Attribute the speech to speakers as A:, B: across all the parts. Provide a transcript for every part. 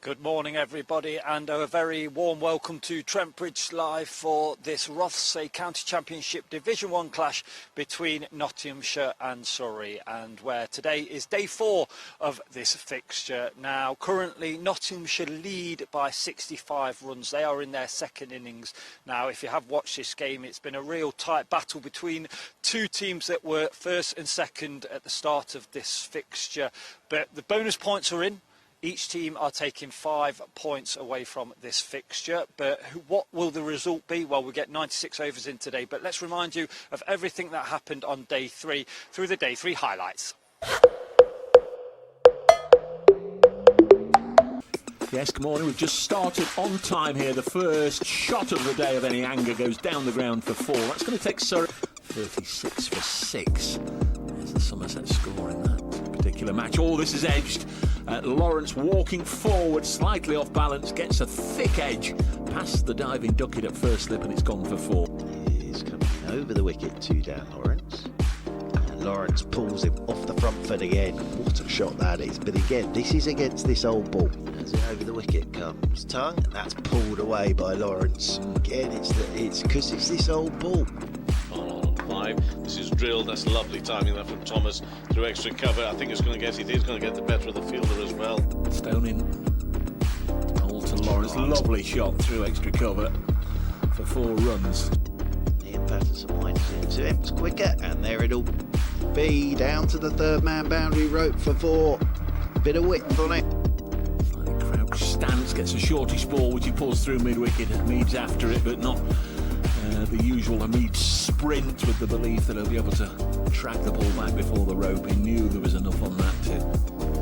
A: Good morning everybody, and a very warm welcome to Trent Bridge live for this Rothesay County Championship Division 1 clash between Nottinghamshire and Surrey, and where today is day 4 of this fixture. Now currently Nottinghamshire lead by 65 runs. They are in their second innings. Now if you have watched this game, it's been a real tight battle between two teams that were first and second at the start of this fixture, but the bonus points are in. Each team are taking 5 points away from this fixture, but what will the result be? Well, we'll get 96 overs in today, but let's remind you of everything that happened on day 3 through the day 3 highlights.
B: Yes, good morning. We've just started on time here. The first shot of the day of any anger goes down the ground for 4. That's going to take Surrey 36 for 6. There's the Somerset score in that particular match. Oh, this is edged. Lawrence walking forward, slightly off balance, gets a thick edge past the diving Ducket at first slip, and it's gone for 4.
C: He's coming over the wicket, 2 down Lawrence. And Lawrence pulls him off the front foot again. What a shot that is. But again, this is against this old ball. As it over the wicket comes Tongue, and that's pulled away by Lawrence. Again, it's because it's this old ball.
D: On 5. This is drilled. That's lovely timing that from Thomas through extra cover. I think it's going to get it. He's going to get the better of the fielder as well.
B: Stone in. All to Lawrence. Lovely shot through extra cover for 4 runs.
C: Ian Patterson White is into him. It's quicker, and there it'll be down to the third man boundary rope for 4. Bit of width on it.
B: Slightly crouched stance, gets a shortish ball which he pulls through mid-wicket. Hamid's after it, but not the usual Hamid sprint, with the belief that he'll be able to track the ball back before the rope. He knew there was enough on that too.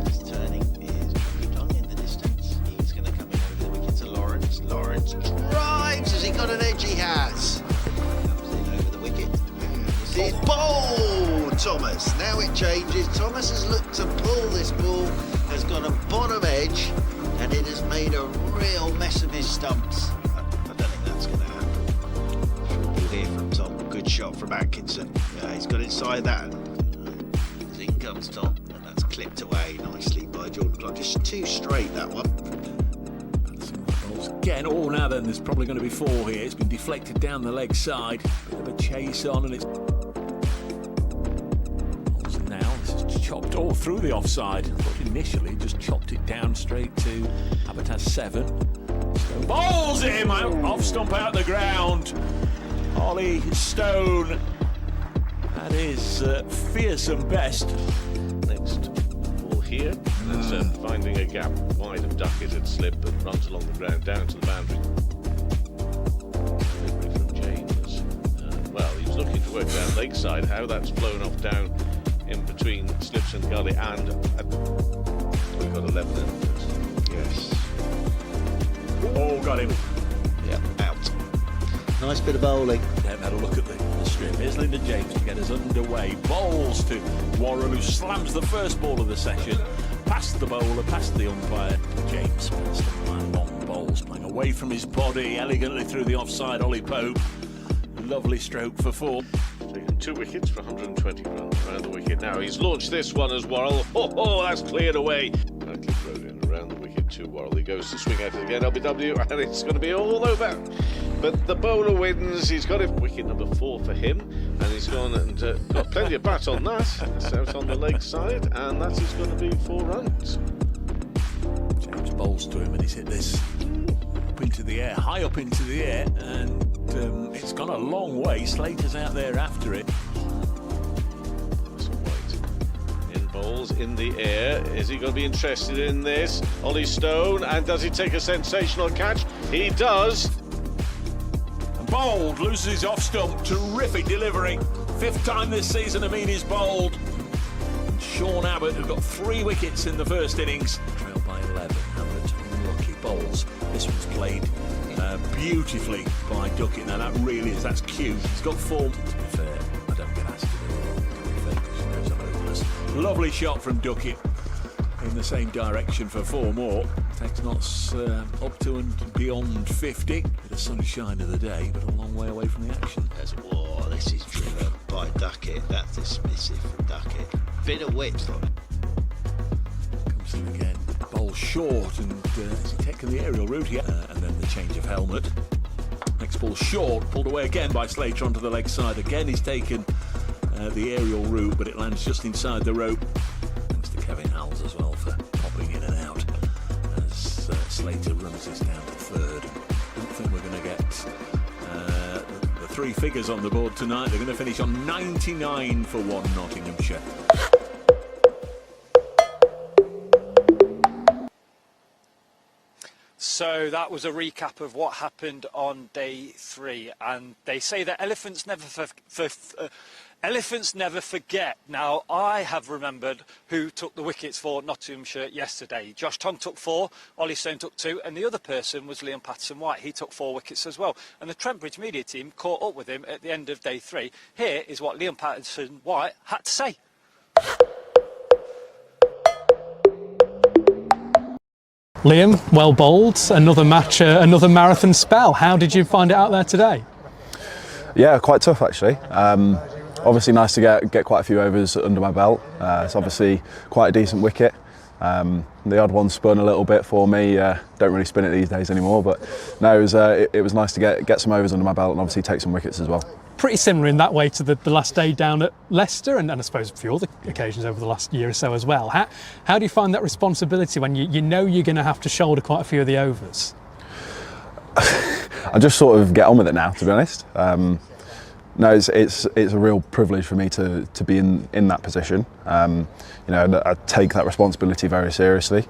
C: This turning is Ducket in the distance. He's going to come in over the wicket to Lawrence. Lawrence drives. Has he got an edge? He has. Comes in over the wicket. This is ball, Thomas. Now it changes. Thomas has looked to pull this ball, has got a bottom edge, and it has made a real mess of his stumps. I don't think that's going to happen. Here from Tom, good shot from Atkinson. He's got inside that. In comes Tom, and that's clipped away nicely by Jordan Clark. Just 2 straight, that one.
B: Again, oh, now then, there's probably going to be 4 here. It's been deflected down the leg side. Bit of a chase on, and it's now this is chopped all through the offside. I thought initially just chopped it down straight to Habitat 7. Stone bowls him out, off stump out the ground. Ollie Stone, that is fearsome best.
D: Next ball here. That's finding a gap wide of Ducket at slip and runs along the ground down to the boundary. Delivery from James. Well, he was looking to work down lakeside. How that's blown off down in between slips and gully, and we've got 11 in.
C: Yes.
B: Oh, got him.
C: Yep, out. Nice bit of bowling.
B: They've had a look at the strip. Here's Lyndon James to get us underway. Bowls to Warren, who slams the first ball of the session. Past the bowler, past the umpire. James past the long bowls, playing away from his body, elegantly through the offside. Ollie Pope. Lovely stroke for 4.
D: Taken 2 wickets for 120 runs around the wicket. Now he's launched this one as Worrell. Oh, that's cleared away. Nicely thrown in around the wicket to Worrell. He goes to swing at it again, LBW, and it's going to be all over. But the bowler wins. He's got it. Wicket number 4 for him, and he's gone and got plenty of bat on that. It's out on the leg side, and that is going to be 4 runs.
B: James bowls to him, and he's hit this up into the air, high up into the air, and it's gone a long way. Slater's out there after it.
D: Patterson White in bowls in the air. Is he going to be interested in this? Ollie Stone, and does he take a sensational catch? He does.
B: Bowled, loses his off stump. Terrific delivery. 5th time this season Amin is bowled. And Sean Abbott, who got 3 wickets in the first innings. Trailed by 11. Abbott, unlucky bowls. This one's played beautifully by Ducket. Now that really is, that's cute. He's got form. To be fair, I don't get asked to do it. To be fair, because he knows I'm hopeless. Lovely shot from Ducket in the same direction for 4 more. Takes knots up to and beyond 50. Bit of sunshine of the day, but a long way away from the action.
C: Oh, this is driven by Ducket. That's dismissive from Ducket. Bit of width on it.
B: Comes in again. Bowl short, and has he taken the aerial route here? And then the change of helmet. Next ball short, pulled away again by Slater onto the leg side. Again he's taken the aerial route, but it lands just inside the rope. Thanks to Kevin Howells as well for popping in and out as Slater runs this down to third. I don't think we're going to get the three figures on the board tonight. They're going to finish on 99 for 1 Nottinghamshire.
A: So that was a recap of what happened on day 3, and they say that elephants never forget. Now, I have remembered who took the wickets for Nottinghamshire yesterday. Josh Tongue took 4, Ollie Stone took 2, and the other person was Liam Patterson White. He took 4 wickets as well. And the Trent Bridge media team caught up with him at the end of day 3. Here is what Liam Patterson White had to say.
E: Liam, well bowled, another match, another marathon spell. How did you find it out there today?
F: Yeah, quite tough actually. Obviously nice to get quite a few overs under my belt. It's obviously quite a decent wicket. The odd one spun a little bit for me. Don't really spin it these days anymore, but no, it was nice to get some overs under my belt and obviously take some wickets as well.
E: Pretty similar in that way to the last day down at Leicester, and I suppose a few other occasions over the last year or so as well. How do you find that responsibility when you know you're going to have to shoulder quite a few of the overs?
F: I just sort of get on with it now, to be honest. No, it's a real privilege for me to be in that position. You know, I take that responsibility very seriously.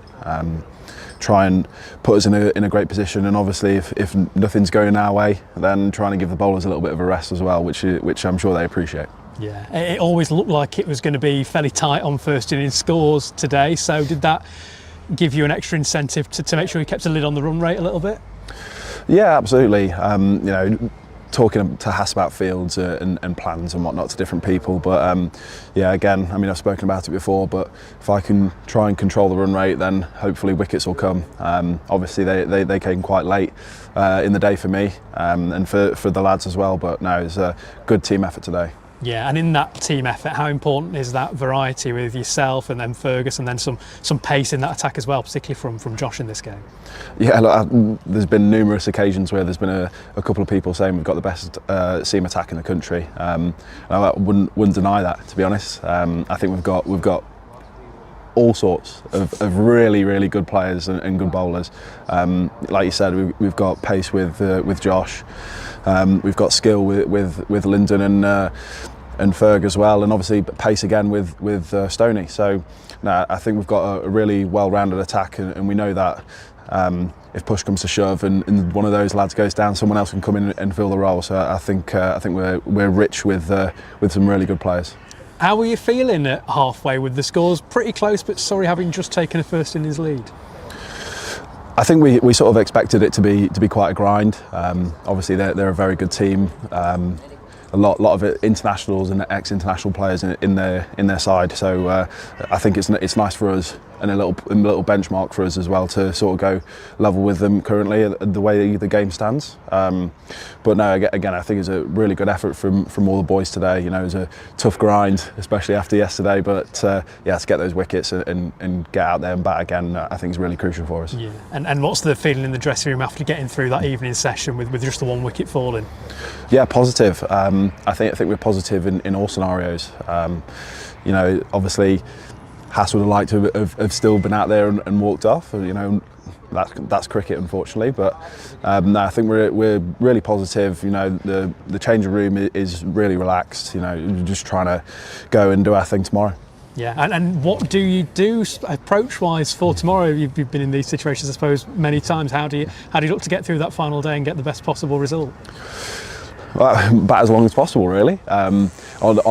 F: Try and put us in a great position, and obviously if nothing's going our way, then trying to give the bowlers a little bit of a rest as well, which I'm sure they appreciate.
E: Yeah, it always looked like it was going to be fairly tight on first innings scores today, so did that give you an extra incentive to make sure you kept a lid on the run rate a little bit? Yeah,
F: absolutely. You know, talking to Hass about fields and plans and whatnot to different people, but yeah, again, I mean, I've spoken about it before, but if I can try and control the run rate, then hopefully wickets will come. Obviously they came quite late in the day for me and for the lads as well, but no, it was a good team effort today.
E: Yeah, and in that team effort, how important is that variety with yourself and then Fergus and then some pace in that attack as well, particularly from Josh in this game? Yeah,
F: look, there's been numerous occasions where there's been a couple of people saying we've got the best seam attack in the country. I wouldn't deny that, to be honest. I think we've got all sorts of really good players and good bowlers. Like you said, we've got pace with Josh. We've got skill with Lyndon and Ferg as well, and obviously pace again with Stoney. So no, I think we've got a really well-rounded attack, and we know that if push comes to shove and one of those lads goes down, someone else can come in and fill the role. So I think we're rich with some really good players.
E: How were you feeling at halfway with the scores pretty close, but Surrey having just taken a first innings lead?
F: I think we sort of expected it to be quite a grind. Obviously they're a very good team. A lot of it internationals and ex-international players in their side. So I think it's nice for us and a little benchmark for us as well to sort of go level with them currently the way the game stands. But no, again, I think it's a really good effort from all the boys today. You know, it was a tough grind, especially after yesterday. But yeah, to get those wickets and get out there and bat again, I think is really crucial for us.
E: Yeah, and what's the feeling in the dressing room after getting through that evening session with just the one wicket falling?
F: Yeah, positive. I think we're positive in all scenarios. You know, obviously Hass would have liked to have still been out there and walked off. You know, that's cricket, unfortunately. But no, I think we're really positive. You know, the changing room is really relaxed. You know, just trying to go and do our thing tomorrow.
E: Yeah, and what do you do approach-wise for tomorrow? You've been in these situations, I suppose, many times. How do you look to get through that final day and get the best possible result?
F: Well, bat as long as possible, really. On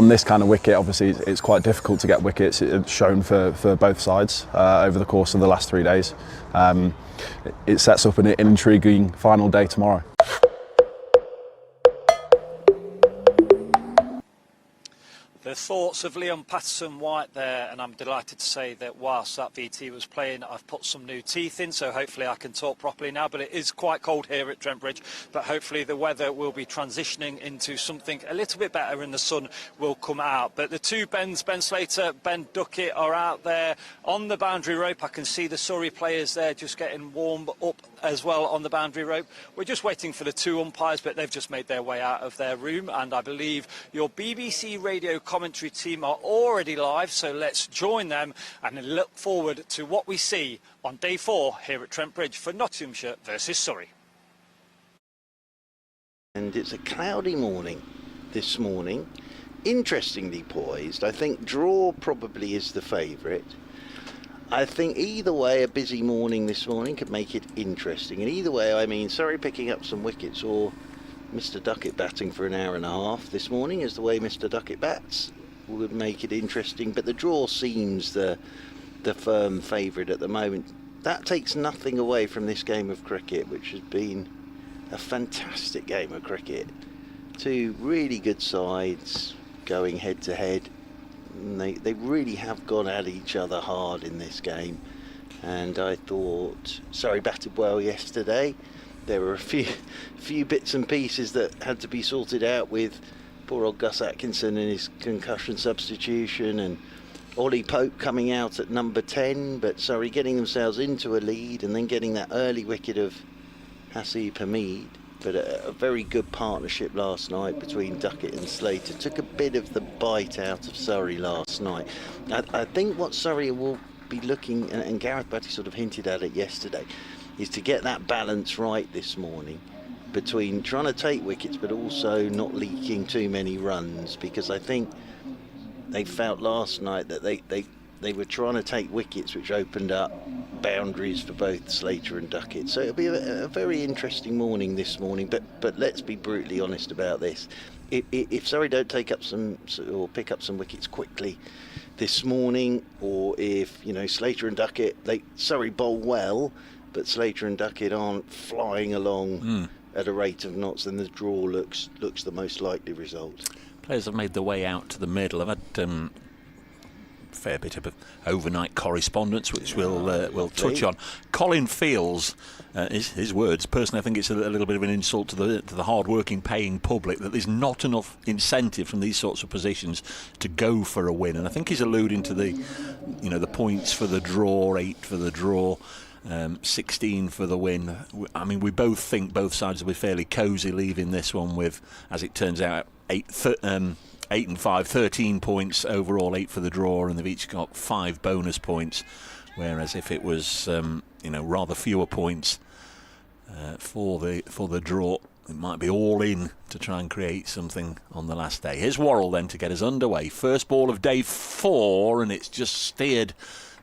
F: this kind of wicket, obviously, it's quite difficult to get wickets. It's shown for both sides over the course of the last 3 days. It sets up an intriguing final day tomorrow.
A: The The thoughts of Liam Patterson White there, and I'm delighted to say that whilst that VT was playing, I've put some new teeth in, so hopefully I can talk properly now. But it is quite cold here at Trent Bridge, but hopefully the weather will be transitioning into something a little bit better and the sun will come out. But the two Bens, Ben Slater, Ben Ducket, are out there on the boundary rope. I can see the Surrey players there just getting warmed up as well on the boundary rope. We're just waiting for the two umpires, but they've just made their way out of their room, and I believe your BBC radio commentary team are already live, so let's join them and look forward to what we see on day 4 here at Trent Bridge for Nottinghamshire versus Surrey.
C: And it's a cloudy morning this morning, interestingly poised. I think draw probably is the favourite. I think either way, a busy morning this morning could make it interesting. And either way, I mean, Surrey picking up some wickets or Mr. Ducket batting for an hour and a half this morning is the way Mr. Ducket bats would make it interesting. But the draw seems the firm favourite at the moment. That takes nothing away from this game of cricket, which has been a fantastic game of cricket. Two really good sides going head to head. They really have gone at each other hard in this game, and I thought Surrey batted well yesterday. There were a few bits and pieces that had to be sorted out with poor old Gus Atkinson and his concussion substitution, and Ollie Pope coming out at number 10, but Surrey getting themselves into a lead and then getting that early wicket of Hasib Hamid. But a very good partnership last night between Ducket and Slater. Took a bit of the bite out of Surrey last night. I think what Surrey will be looking, and Gareth Batty sort of hinted at it yesterday, is to get that balance right this morning between trying to take wickets but also not leaking too many runs, because I think they felt last night that they were trying to take wickets which opened up boundaries for both Slater and Ducket. So it'll be a very interesting morning this morning, but let's be brutally honest about this. If Surrey don't take up some or pick up some wickets quickly this morning, or if Slater and Ducket, Surrey bowl well, but Slater and Ducket aren't flying along at a rate of knots, then the draw looks the most likely result.
B: Players have made their way out to the middle. I've had fair bit of overnight correspondence, which we'll touch on. Colin feels, his words, personally I think it's a little bit of an insult to the hard-working, paying public that there's not enough incentive from these sorts of positions to go for a win, and I think he's alluding to the points for the draw, 8 for the draw, 16 for the win. I mean, we both think both sides will be fairly cosy leaving this one with, as it turns out, 8 and 5, 13 points overall, 8 for the draw, and they've each got 5 bonus points. Whereas if it was, rather fewer points for the draw, it might be all in to try and create something on the last day. Here's Worrell then to get us underway. First ball of day 4, and it's just steered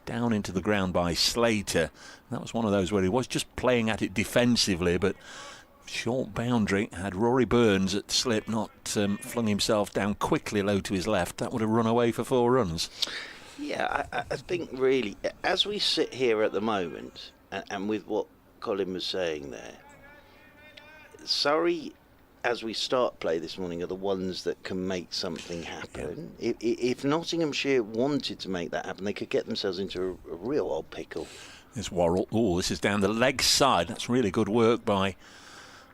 B: down into the ground by Slater. And that was one of those where he was just playing at it defensively, but short boundary. Had Rory Burns at slip not flung himself down quickly low to his left, that would have run away for 4 runs.
C: Yeah, I think really, as we sit here at the moment, and with what Colin was saying there, Surrey, as we start play this morning, are the ones that can make something happen. Yeah. If Nottinghamshire wanted to make that happen, they could get themselves into a real old pickle.
B: There's Worrell. Oh, this is down the leg side. That's really good work by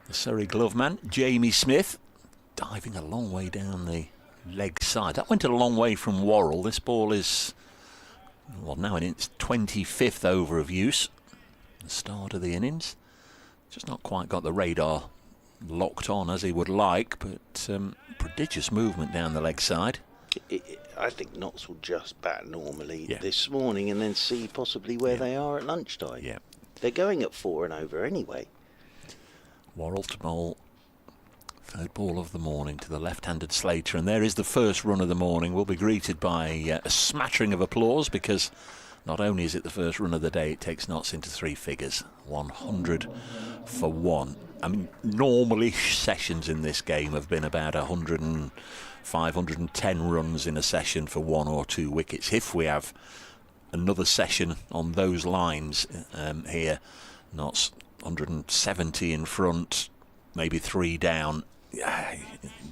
B: the Surrey glove man, Jamie Smith, diving a long way down the leg side. That went a long way from Worrell. This ball is, well, now in its 25th over of use. The start of the innings. Just not quite got the radar locked on as he would like, but prodigious movement down the leg side.
C: I think Notts will just bat normally this morning and then see possibly where they are at lunchtime. Yeah. They're going at 4 and over anyway.
B: Worrell to bowl, third ball of the morning to the left-handed Slater, and there is the first run of the morning. We'll be greeted by a smattering of applause, because not only is it the first run of the day, it takes Notts into 3 figures, 100 for 1. I mean, normally sessions in this game have been about 105, 110 runs in a session for 1 or 2 wickets. If we have another session on those lines here, Notts 170 in front, maybe 3 down.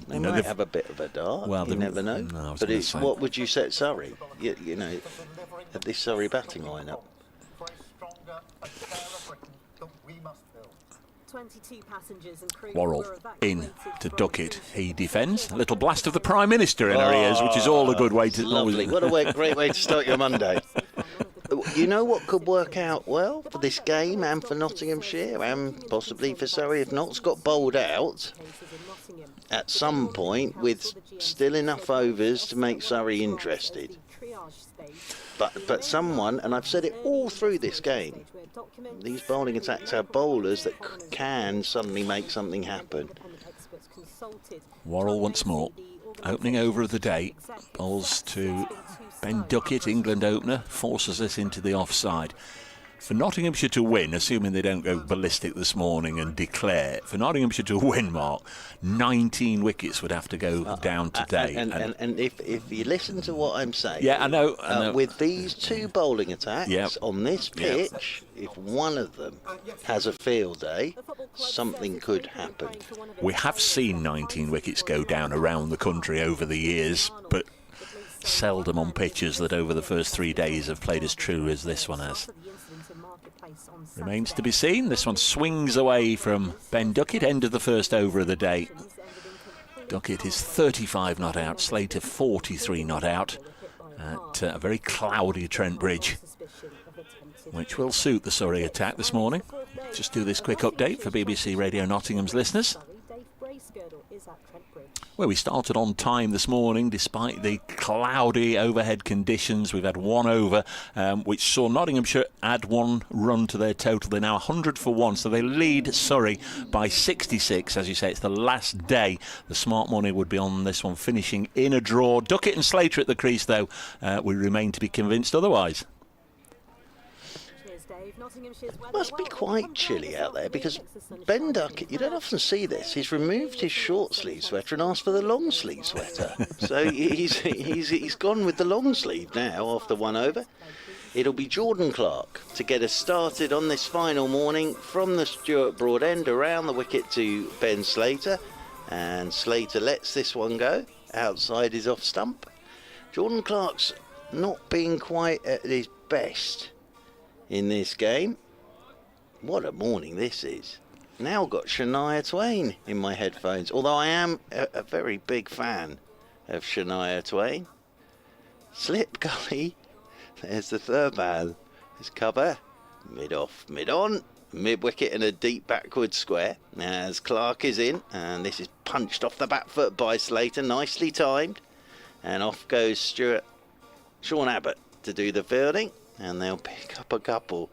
G: They might have a bit of a dart.
B: Well,
G: you never know.
B: No, I was
G: but
B: gonna say.
G: what would you set Surrey? You know, at this Surrey batting lineup.
H: 22 passengers and crew
B: Worrell
H: were
B: in
H: evacuated
B: to
H: from
B: Ducket. He defends. A little blast of the Prime Minister in our ears, which is all a good way to...
G: Lovely. What a great way to start your Monday. You know what could work out well for this game and for Nottinghamshire and possibly for Surrey if Notts got bowled out at some point with still enough overs to make Surrey interested. But someone, and I've said it all through this game, these bowling attacks have bowlers that can suddenly make something happen.
B: Worrell once more, opening over of the day, bowls to Ben Ducket, England opener, forces us into the offside. For Nottinghamshire to win, assuming they don't go ballistic this morning and declare, for Nottinghamshire to win, Mark, 19 wickets would have to go down today.
G: And if you listen to what I'm saying,
B: yeah, I know.
G: With these two bowling attacks on this pitch, if one of them has a field day, something could happen.
B: We have seen 19 wickets go down around the country over the years, but seldom on pitches that over the first 3 days have played as true as this one has. Remains to be seen. This one swings away from Ben Ducket, end of the first over of the day. Ducket is 35 not out, Slater 43 not out at a very cloudy Trent Bridge, which will suit the Surrey attack this morning. Just do this quick update for BBC Radio Nottingham's listeners, where we started on time this morning despite the cloudy overhead conditions. We've had one over, which saw Nottinghamshire add one run to their total. They're now 100 for one, so they lead Surrey by 66. As you say, it's the last day. The smart money would be on this one, finishing in a draw. Ducket and Slater at the crease, though. We remain to be convinced otherwise.
G: Must be quite chilly out there because Ben Ducket, you don't often see this, he's removed his short sleeve sweater and asked for the long sleeve sweater. So he's gone with the long sleeve now after one over. It'll be Jordan Clark to get us started on this final morning from the Stuart Broad end around the wicket to Ben Slater, and Slater lets this one go outside his off stump. Jordan Clark's not being quite at his best in this game. What a morning this is. Now got Shania Twain in my headphones, although I am a very big fan of Shania Twain. Slip Gully, there's the third man. His cover, mid off, mid on, mid wicket and a deep backward square as Clark is in, and this is punched off the back foot by Slater, nicely timed, and off goes Sean Abbott to do the fielding. And they'll pick up a couple.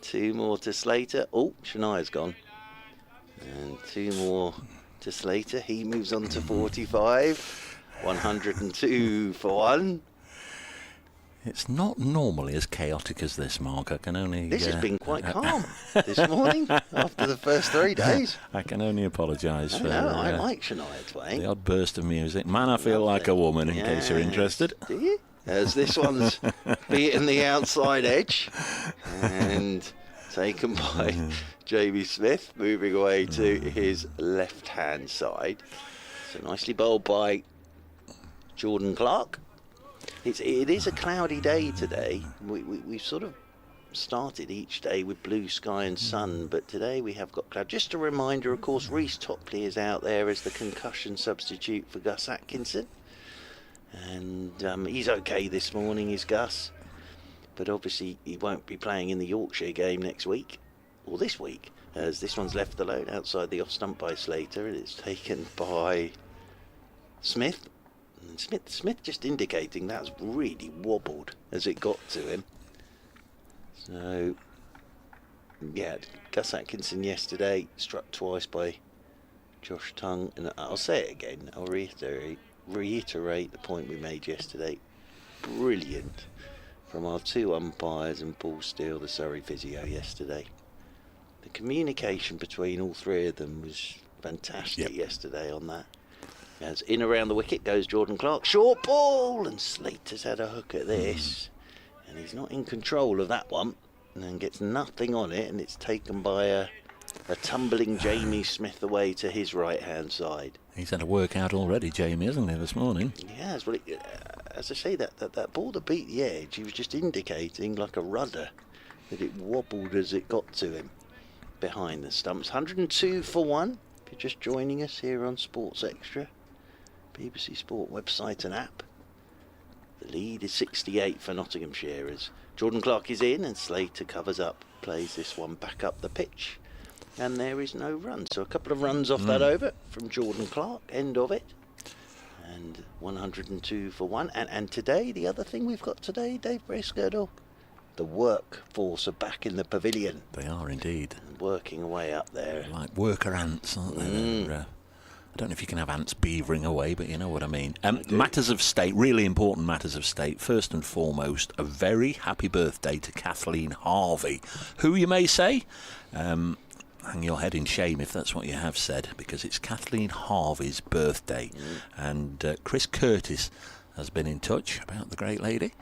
G: Two more to Slater. Oh, Shania's gone. And two more to Slater. He moves on to 45. 102 for one.
B: It's not normally as chaotic as this, Mark. I can only...
G: This has been quite calm this morning after the first 3 days.
B: I can only apologise for...
G: I like Shania Twain.
B: The odd burst of music. Man, I feel like a woman, in case you're interested.
G: Do you? As this one's beaten the outside edge and taken by Jamie Smith, moving away to his left-hand side. So nicely bowled by Jordan Clark. It is a cloudy day today. We've sort of started each day with blue sky and sun, but today we have got cloud. Just a reminder, of course, Reece Topley is out there as the concussion substitute for Gus Atkinson. And he's okay this morning, is Gus, but obviously he won't be playing in the Yorkshire game next week, or this week, as this one's left alone outside the off stump by Slater, and it's taken by Smith. And Smith just indicating that's really wobbled as it got to him. So, yeah, Gus Atkinson yesterday struck twice by Josh Tongue, and I'll say it again, I'll reiterate the point we made yesterday. Brilliant from our two umpires and Paul Steele, the Surrey physio, yesterday. The communication between all three of them was fantastic yesterday on that. As in around the wicket goes Jordan Clark, short ball, and Slater's had a hook at this, and he's not in control of that one, and then gets nothing on it, and it's taken by a tumbling Jamie Smith away to his right hand side.
B: He's had a workout already, Jamie, hasn't he, this morning?
G: Yes, well, as I say, that ball that beat the edge, he was just indicating like a rudder that it wobbled as it got to him behind the stumps. 102 for 1. If you're just joining us here on Sports Extra, BBC Sport website and app. The lead is 68 for Nottinghamshire as Jordan Clark is in and Slater covers up, plays this one back up the pitch. And there is no run. So a couple of runs off that over from Jordan Clark, end of it. And 102 for 1. And today, the other thing we've got today, Dave Bracegirdle, the workforce are back in the pavilion.
B: They are indeed.
G: And working away up there.
B: They're like worker ants, aren't they? I don't know if you can have ants beavering away, but you know what I mean. Matters of state, really important matters of state. First and foremost, a very happy birthday to Kathleen Harvey, who you may say... hang your head in shame if that's what you have said, because it's Kathleen Harvey's birthday. And Chris Curtis has been in touch about the great lady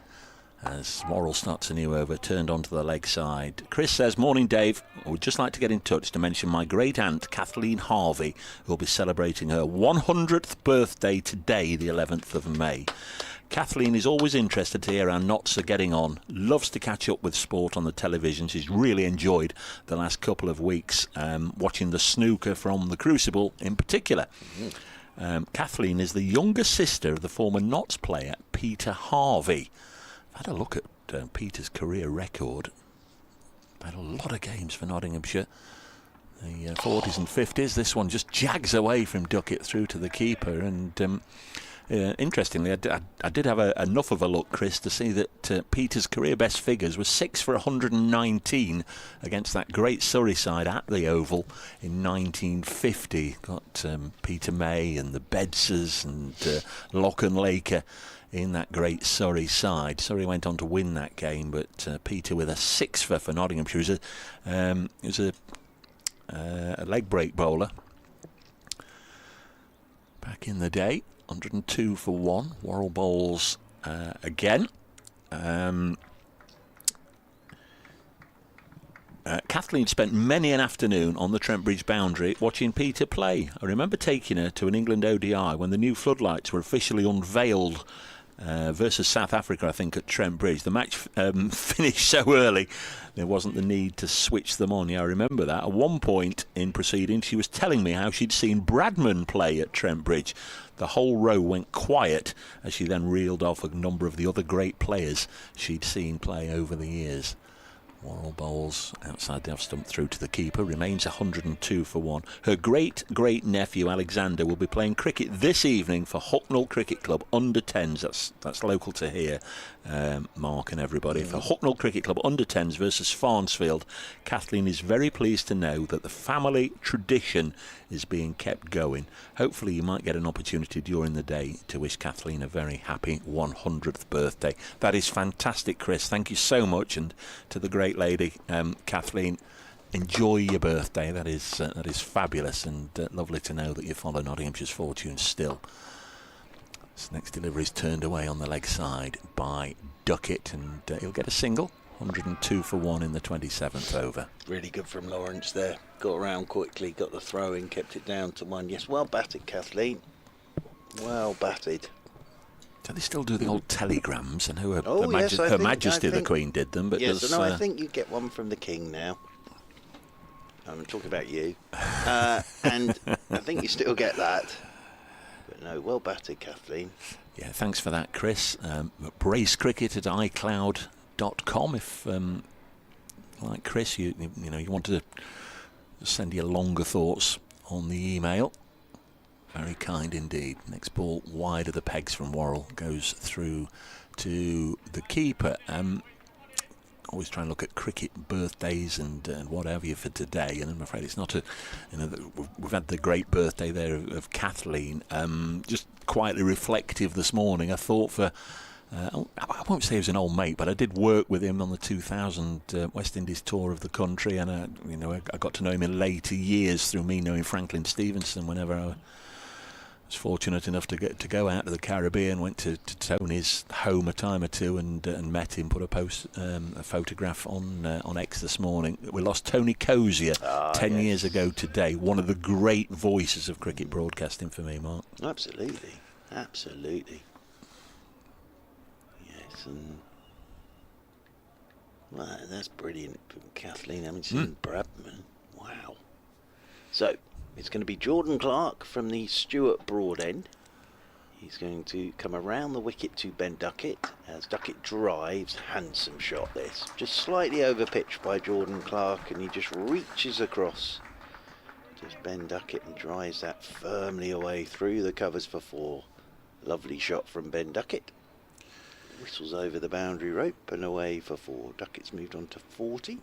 B: as Worrell starts a new over, turned onto the leg side. Chris says, morning Dave, I would just like to get in touch to mention my great aunt Kathleen Harvey, who will be celebrating her 100th birthday today, the 11th of May. Kathleen is always interested to hear how Notts are getting on, loves to catch up with sport on the television. She's really enjoyed the last couple of weeks watching the snooker from the Crucible in particular. Kathleen is the younger sister of the former Notts player Peter Harvey. I've had a look at Peter's career record. Had a lot of games for Nottinghamshire. The 40s and 50s. This one just jags away from Ducket through to the keeper. And interestingly, I did have enough of a look, Chris, to see that Peter's career best figures were 6 for 119 against that great Surrey side at the Oval in 1950. Got Peter May and the Bedsers and Lock and Laker in that great Surrey side. Surrey went on to win that game, but Peter with a 6 for Nottinghamshire. He was a leg break bowler back in the day. 102 for 1. Worrell bowls again. Kathleen spent many an afternoon on the Trent Bridge boundary watching Peter play. I remember taking her to an England ODI when the new floodlights were officially unveiled versus South Africa, I think, at Trent Bridge. The match finished so early there wasn't the need to switch them on. Yeah, I remember that. At one point in proceedings, she was telling me how she'd seen Bradman play at Trent Bridge. The whole row went quiet as she then reeled off a number of the other great players she'd seen play over the years. Worrell bowls outside the off stump through to the keeper, remains 102 for 1. Her great-great-nephew Alexander will be playing cricket this evening for Hucknall Cricket Club under 10s. That's local to here, Mark and everybody. For Hucknall Cricket Club under 10s versus Farnsfield. Kathleen is very pleased to know that the family tradition is being kept going. Hopefully you might get an opportunity during the day to wish Kathleen a very happy 100th birthday. That is fantastic, Chris. Thank you so much. And to the great lady, Kathleen, enjoy your birthday. That is fabulous, and lovely to know that you follow Nottinghamshire's fortunes still. This next delivery is turned away on the leg side by Ducket, and he'll get a single. 102 for 1 in the 27th over.
G: Really good from Lawrence there. Got around quickly, got the throw in, kept it down to 1. Yes, well batted, Kathleen. Well batted.
B: Do they still do the old telegrams? I know
G: Her
B: Her Majesty the Queen did them, but
G: yes, I think you get one from the King now. I'm talking about you. And I think you still get that. But no, well batted, Kathleen.
B: Yeah, thanks for that, Chris. bracecricket@icloud.com if, like Chris, you want to send your longer thoughts on the email. Very kind indeed. Next ball wide of the pegs from Worrell, goes through to the keeper. Always try and look at cricket birthdays and what have you for today, and I'm afraid it's not we've had the great birthday there of Kathleen. Just quietly reflective this morning. I thought for I won't say he was an old mate, but I did work with him on the 2000 West Indies tour of the country, and I got to know him in later years through me knowing Franklin Stevenson whenever was fortunate enough to go out to the Caribbean, went to Tony's home a time or two and met him, put a photograph on X this morning. We lost Tony Cozier 10 years ago today, one of the great voices of cricket broadcasting for me, Mark.
G: Absolutely. Yes, and well, that's brilliant from Kathleen Hamilton Bradman. Wow. So it's going to be Jordan Clark from the Stuart Broad end. He's going to come around the wicket to Ben Ducket as Ducket drives. Handsome shot this. Just slightly over pitch by Jordan Clark, and he just reaches across to Ben Ducket and drives that firmly away through the covers for 4. Lovely shot from Ben Ducket. Whistles over the boundary rope and away for 4. Ducket's moved on to 40.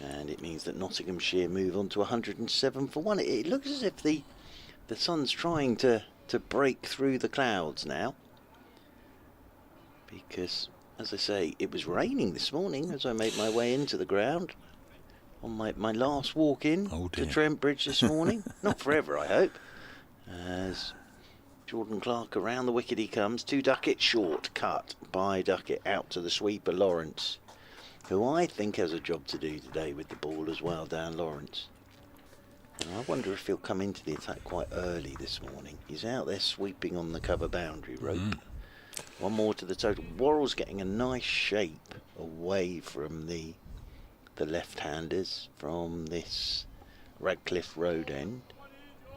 G: And it means that Nottinghamshire move on to 107 for 1. It looks as if the sun's trying to break through the clouds now. Because, as I say, it was raining this morning as I made my way into the ground on my last walk in to Trent Bridge this morning. Not forever, I hope. As Jordan Clark around the wicket he comes to Ducket, short cut by Ducket out to the sweeper Lawrence, who I think has a job to do today with the ball as well, Dan Lawrence. And I wonder if he'll come into the attack quite early this morning. He's out there sweeping on the cover boundary rope. One more to the total. Worrell's getting a nice shape away from the left-handers from this Radcliffe Road end,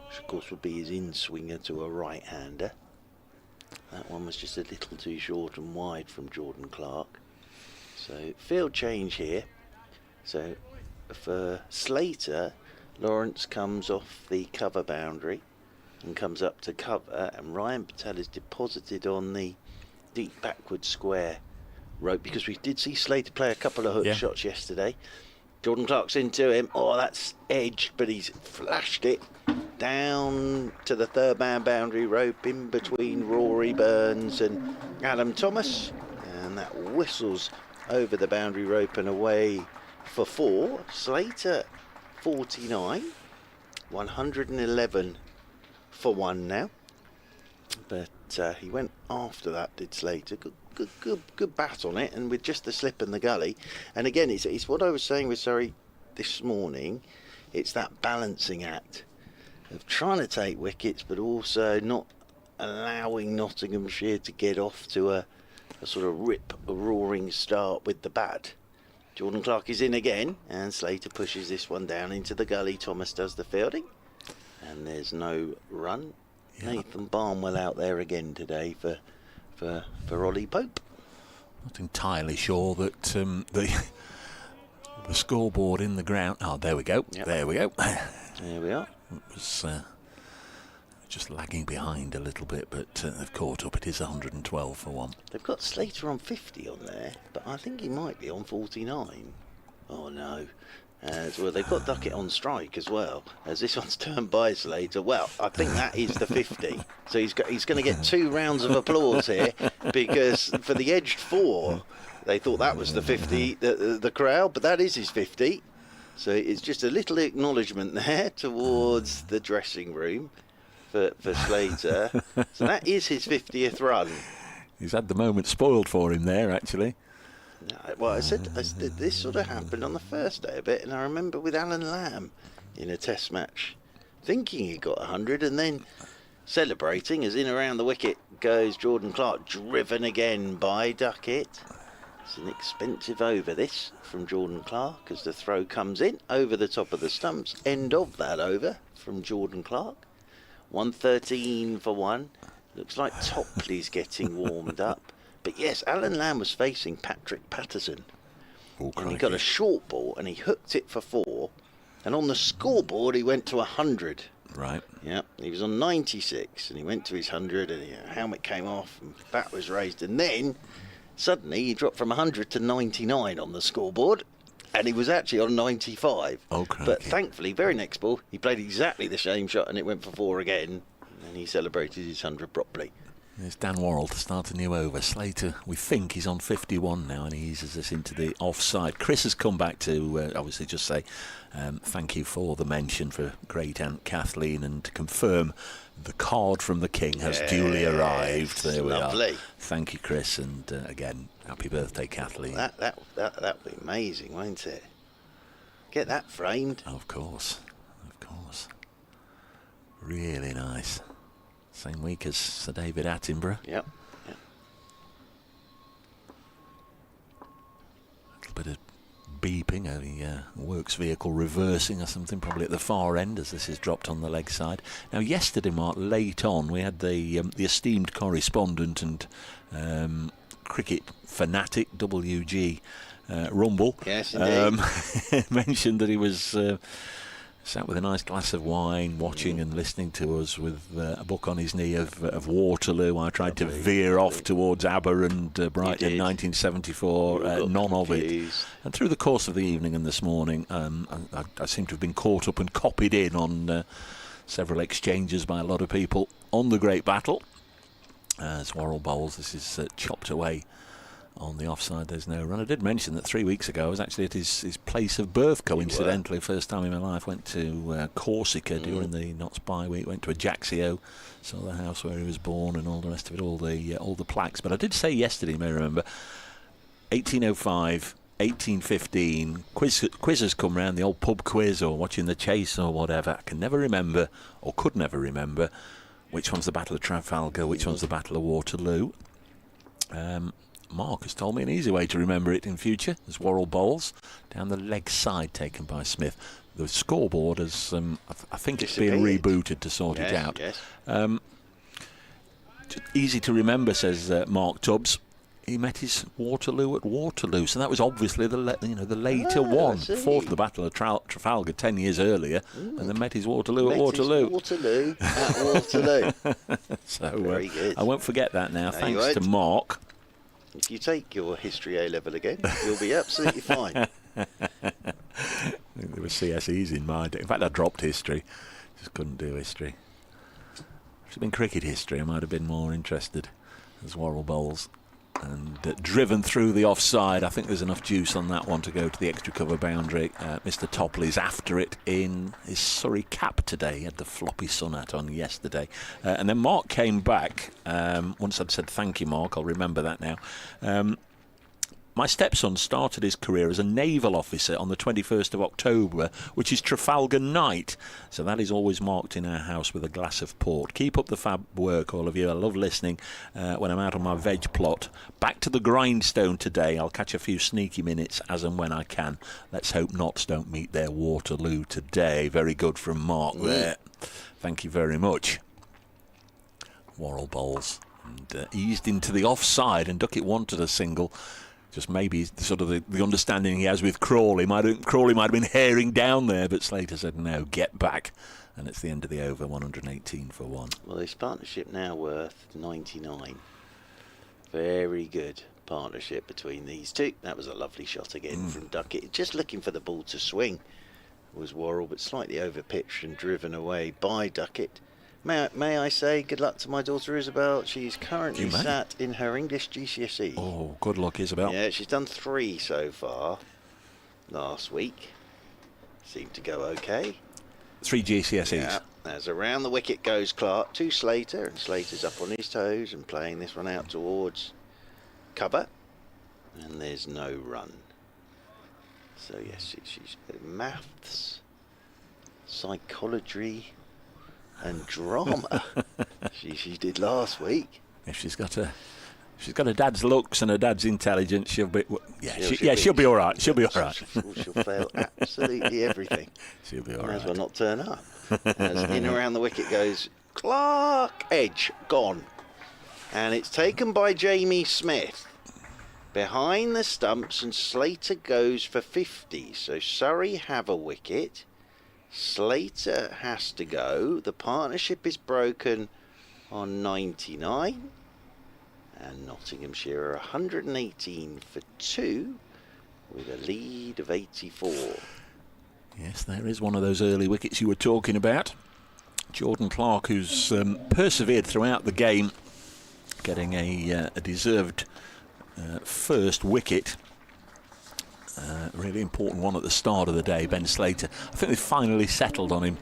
G: which of course would be his in-swinger to a right-hander. That one was just a little too short and wide from Jordan Clark. So field change here. So for Slater, Lawrence comes off the cover boundary and comes up to cover, and Ryan Patel is deposited on the deep backward square rope, because we did see Slater play a couple of hook shots yesterday. Jordan Clark's into him. Oh, that's edged, but he's flashed it down to the third man boundary rope in between Rory Burns and Adam Thomas, and that whistles over the boundary rope and away for 4. Slater 49, 111 for 1 now, but he went after that, did Slater. Good bat on it, and with just the slip and the gully. And again, it's what I was saying with Surrey this morning. It's that balancing act of trying to take wickets, but also not allowing Nottinghamshire to get off to a sort of a roaring start with the bat. Jordan Clark is in again, and Slater pushes this one down into the gully. Thomas does the fielding, and there's no run. Nathan Barnwell out there again today for Ollie Pope.
B: Not entirely sure that the scoreboard in the ground. Oh, there we go.
G: Yep.
B: There we go.
G: There we are.
B: It was just lagging behind a little bit, but they've caught up. It is 112 for 1.
G: They've got Slater on 50 on there, but I think he might be on 49. Oh no. Well, they've got Ducket on strike as well, as this one's turned by Slater. Well, I think that is the 50. So he's going to get 2 rounds of applause here, because for the edged 4, they thought that was the 50, the crowd, but that is his 50. So it's just a little acknowledgement there towards the dressing room for Slater. So that is his 50th run.
B: He's had the moment spoiled for him there, actually.
G: Well, I said this sort of happened on the first day a bit, and I remember with Alan Lamb in a test match, thinking he got 100, and then celebrating as in around the wicket goes Jordan Clark, driven again by Ducket. It's an expensive over this from Jordan Clark as the throw comes in over the top of the stumps. End of that over from Jordan Clark. 113 for 1. Looks like Topley's getting warmed up. But yes, Alan Lamb was facing Patrick Patterson. And he got a short ball and he hooked it for 4. And on the scoreboard, he went to 100.
B: Right.
G: Yeah, he was on 96 and he went to his 100 and helmet came off and bat was raised. And then suddenly he dropped from 100 to 99 on the scoreboard. And he was actually on 95.
B: Okay.
G: But thankfully, very next ball, he played exactly the same shot and it went for 4 again. And he celebrated his 100 properly.
B: There's Dan Worrell to start a new over. Slater, we think he's on 51 now, and he eases us into the offside. Chris has come back to obviously just say thank you for the mention for great Aunt Kathleen, and to confirm the card from the King has duly arrived. There we
G: lovely.
B: are. Thank you, Chris, and again, happy birthday, Kathleen.
G: That'd be amazing, won't it? Get that framed.
B: Of course. Really nice. Same week as Sir David Attenborough.
G: Yep.
B: A little bit of beeping, a works vehicle reversing or something, probably at the far end as this is dropped on the leg side. Now, yesterday, Mark, late on, we had the esteemed correspondent and cricket fanatic, WG Rumble.
G: Yes, indeed.
B: Mentioned that he was sat with a nice glass of wine, watching and listening to us with a book on his knee of Waterloo. I tried to veer off towards ABBA and Brighton in 1974, none of it. And through the course of the evening and this morning, I seem to have been caught up and copied in on several exchanges by a lot of people on the great battle. As Worrell bowls, this is chopped away on the offside. There's no run. I did mention that 3 weeks ago I was actually at his place of birth, coincidentally. First time in my life. Went to Corsica during the Notts bye week. Went to Ajaccio, saw the house where he was born and all the rest of it, all the plaques. But I did say yesterday, you may remember, 1805, 1815, quizzes come round, the old pub quiz or watching the chase or whatever. I can never remember, or could never remember, which one's the Battle of Trafalgar, which one's the Battle of Waterloo. Mark has told me an easy way to remember it in future as Worrell bowls down the leg side, taken by Smith. The scoreboard has, I think it's been rebooted to sort it out.
G: Yes.
B: Just easy to remember, says Mark Tubbs. He met his Waterloo at Waterloo, so that was obviously the later one, fought the Battle of Trafalgar 10 years earlier, and then met his Waterloo at Waterloo.
G: Waterloo at Waterloo.
B: So
G: very good.
B: I won't forget that now. Thanks to Mark.
G: If you take your history A level again, you'll be absolutely fine.
B: I think there were CSEs in my day. In fact, I dropped history. Just couldn't do history. If it had been cricket history, I might have been more interested as Worrell bowls. And driven through the offside. I think there's enough juice on that one to go to the extra cover boundary. Mr. Topley's after it in his Surrey cap today. He had the floppy sun hat on yesterday. And then Mark came back. Once I'd said thank you, Mark, I'll remember that now. My stepson started his career as a naval officer on the 21st of October, which is Trafalgar night. So that is always marked in our house with a glass of port. Keep up the fab work, all of you. I love listening when I'm out on my veg plot. Back to the grindstone today. I'll catch a few sneaky minutes as and when I can. Let's hope Notts don't meet their Waterloo today. Very good from Mark there. Thank you very much. Worrell bowls and eased into the offside, and Ducket wanted a single. Just maybe sort of the understanding he has with Crawley. Crawley might have been herring down there, but Slater said no, get back. And it's the end of the over, 118 for one.
G: Well, this partnership now worth 99. Very good partnership between these two. That was a lovely shot again from Ducket. Just looking for the ball to swing was Worrell, but slightly over pitched and driven away by Ducket. May I say good luck to my daughter Isabel. She's currently sat in her English GCSE.
B: Oh, good luck, Isabel.
G: Yeah, she's done 3 so far last week. Seemed to go okay.
B: 3 GCSEs.
G: Yeah, as around the wicket goes Clark to Slater, and Slater's up on his toes and playing this one out towards cover. And there's no run. So yes, she's maths, psychology and drama. she did last week.
B: If she's got a dad's looks and a dad's intelligence, she'll be she'll be all right. She'll be all right.
G: She'll fail absolutely everything.
B: She'll be all
G: Might
B: right.
G: as well not turn up. As in around the wicket goes Clark, edge gone, and it's taken by Jamie Smith behind the stumps, and Slater goes for 50. So Surrey have a wicket. Slater has to go. The partnership is broken on 99, and Nottinghamshire are 118 for 2 with a lead of 84.
B: Yes, there is one of those early wickets you were talking about. Jordan Clark, who's persevered throughout the game. getting a deserved first wicket. Really important one at the start of the day, Ben Slater. I think they finally settled on him,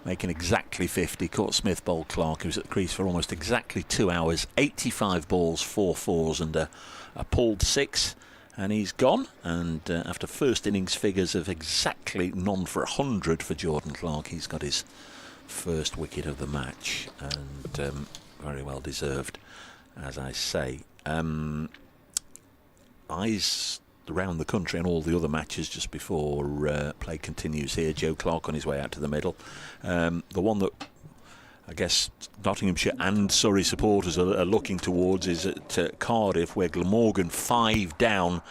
B: making exactly 50. Caught Smith bowled Clark, who was at the crease for almost exactly 2 hours. 85 balls, 4 fours and a pulled 6. And he's gone. And after first innings figures of exactly none for 100 for Jordan Clark, he's got his first wicket of the match. And very well deserved, as I say. Eyes around the country and all the other matches just before play continues here. Joe Clark on his way out to the middle. The one that I guess Nottinghamshire and Surrey supporters are looking towards is at Cardiff, where Glamorgan 5 down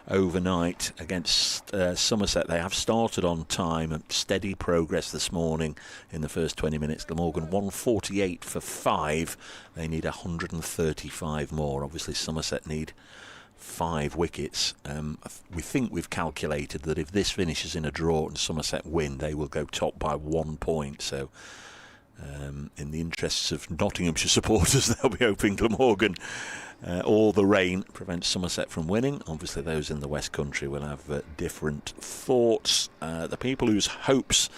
B: overnight against Somerset. They have started on time and steady progress this morning in the first 20 minutes. Glamorgan 148 for 5. They need 135 more. Obviously Somerset need 5 wickets. We think we've calculated that if this finishes in a draw and Somerset win, they will go top by 1 point. So in the interests of Nottinghamshire supporters, they'll be hoping Glamorgan or the rain prevents Somerset from winning. Obviously those in the West Country will have different thoughts. The people whose hopes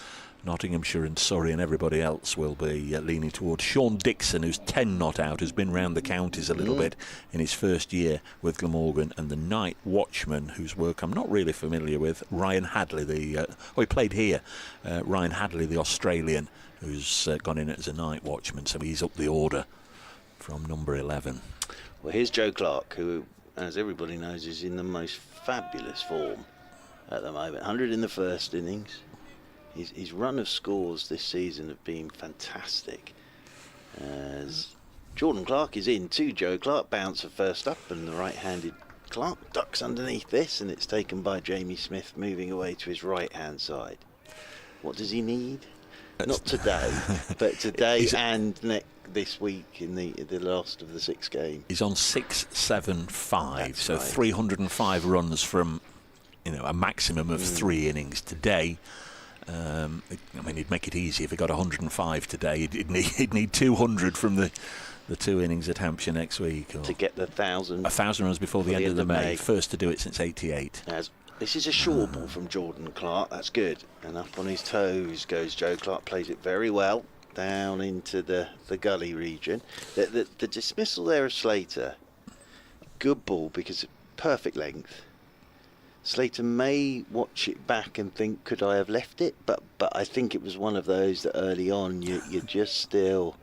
B: Nottinghamshire and Surrey and everybody else will be leaning towards Sean Dixon, who's 10 not out, has been round the counties a little bit in his first year with Glamorgan, and the night watchman, whose work I'm not really familiar with, Ryan Hadley, he played here, Ryan Hadley, the Australian, who's gone in as a night watchman, so he's up the order from number 11.
G: Well, here's Joe Clark, who, as everybody knows, is in the most fabulous form at the moment. 100 in the first innings. His run of scores this season have been fantastic. As Jordan Clark is in to Joe Clark, bouncer first up, and the right-handed Clark ducks underneath this, and it's taken by Jamie Smith, moving away to his right-hand side. What does he need? Not today, but today and this week in the last of the 6 games.
B: He's on 675,
G: That's
B: so
G: right.
B: 305 runs from a maximum of 3 innings today. I mean, he'd make it easy if he got 105 today. He'd need 200 from the 2 innings at Hampshire next week.
G: To get the 1,000.
B: 1,000 runs before the end of the May. First to do it since 88.
G: This is a short ball from Jordan Clark. That's good. And up on his toes goes Joe Clark. Plays it very well down into the gully region. The dismissal there of Slater. Good ball because perfect length. Slater may watch it back and think, could I have left it? But I think it was one of those that early on you're just still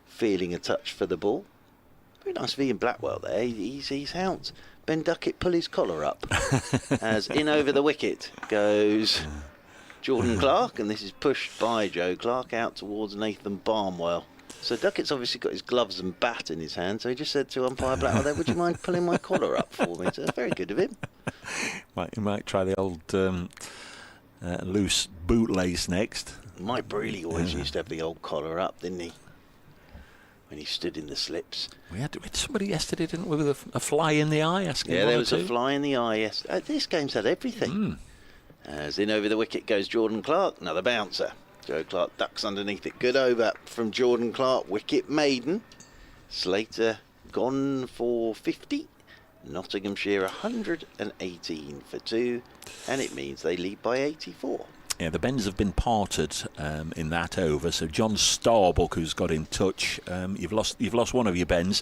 G: feeling a touch for the ball. Very nice V in Blackwell there. He's out. Ben Ducket pull his collar up as in over the wicket goes Jordan Clark, and this is pushed by Joe Clark out towards Nathan Barnwell. So Duckett's obviously got his gloves and bat in his hand, so he just said to umpire Blackwell there, would you mind pulling my collar up for me? So very good of him.
B: You might try the old loose bootlace next.
G: Mike Brealey always used to have the old collar up, didn't he? When he stood in the slips.
B: We had somebody yesterday, didn't we, with a fly in the eye?
G: Yeah, there was a fly in the eye yesterday. This game's had everything. As in over the wicket goes Jordan Clark, another bouncer. Joe Clark ducks underneath it. Good over from Jordan Clark. Wicket maiden. Slater gone for 50. Nottinghamshire 118 for 2. And it means they lead by 84.
B: Yeah, the bends have been parted in that over. So John Starbuck, who's got in touch, you've lost one of your bends.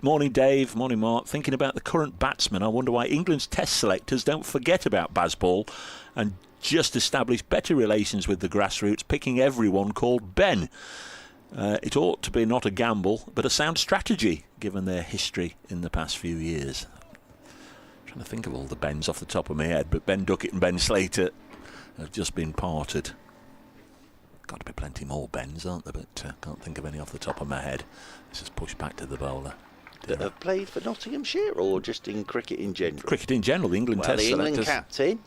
B: Morning, Dave. Morning, Mark. Thinking about the current batsmen, I wonder why England's Test selectors don't forget about Bazball and just establish better relations with the grassroots, picking everyone called Ben. It ought to be not a gamble, but a sound strategy, given their history in the past few years. I'm trying to think of all the Bens off the top of my head, but Ben Ducket and Ben Slater have just been parted. Got to be plenty more Bens, aren't there? But can't think of any off the top of my head. This is pushed back to the bowler.
G: That have played for Nottinghamshire or just in cricket in general?
B: Cricket in general, the England Test
G: the England
B: selectors.
G: captain,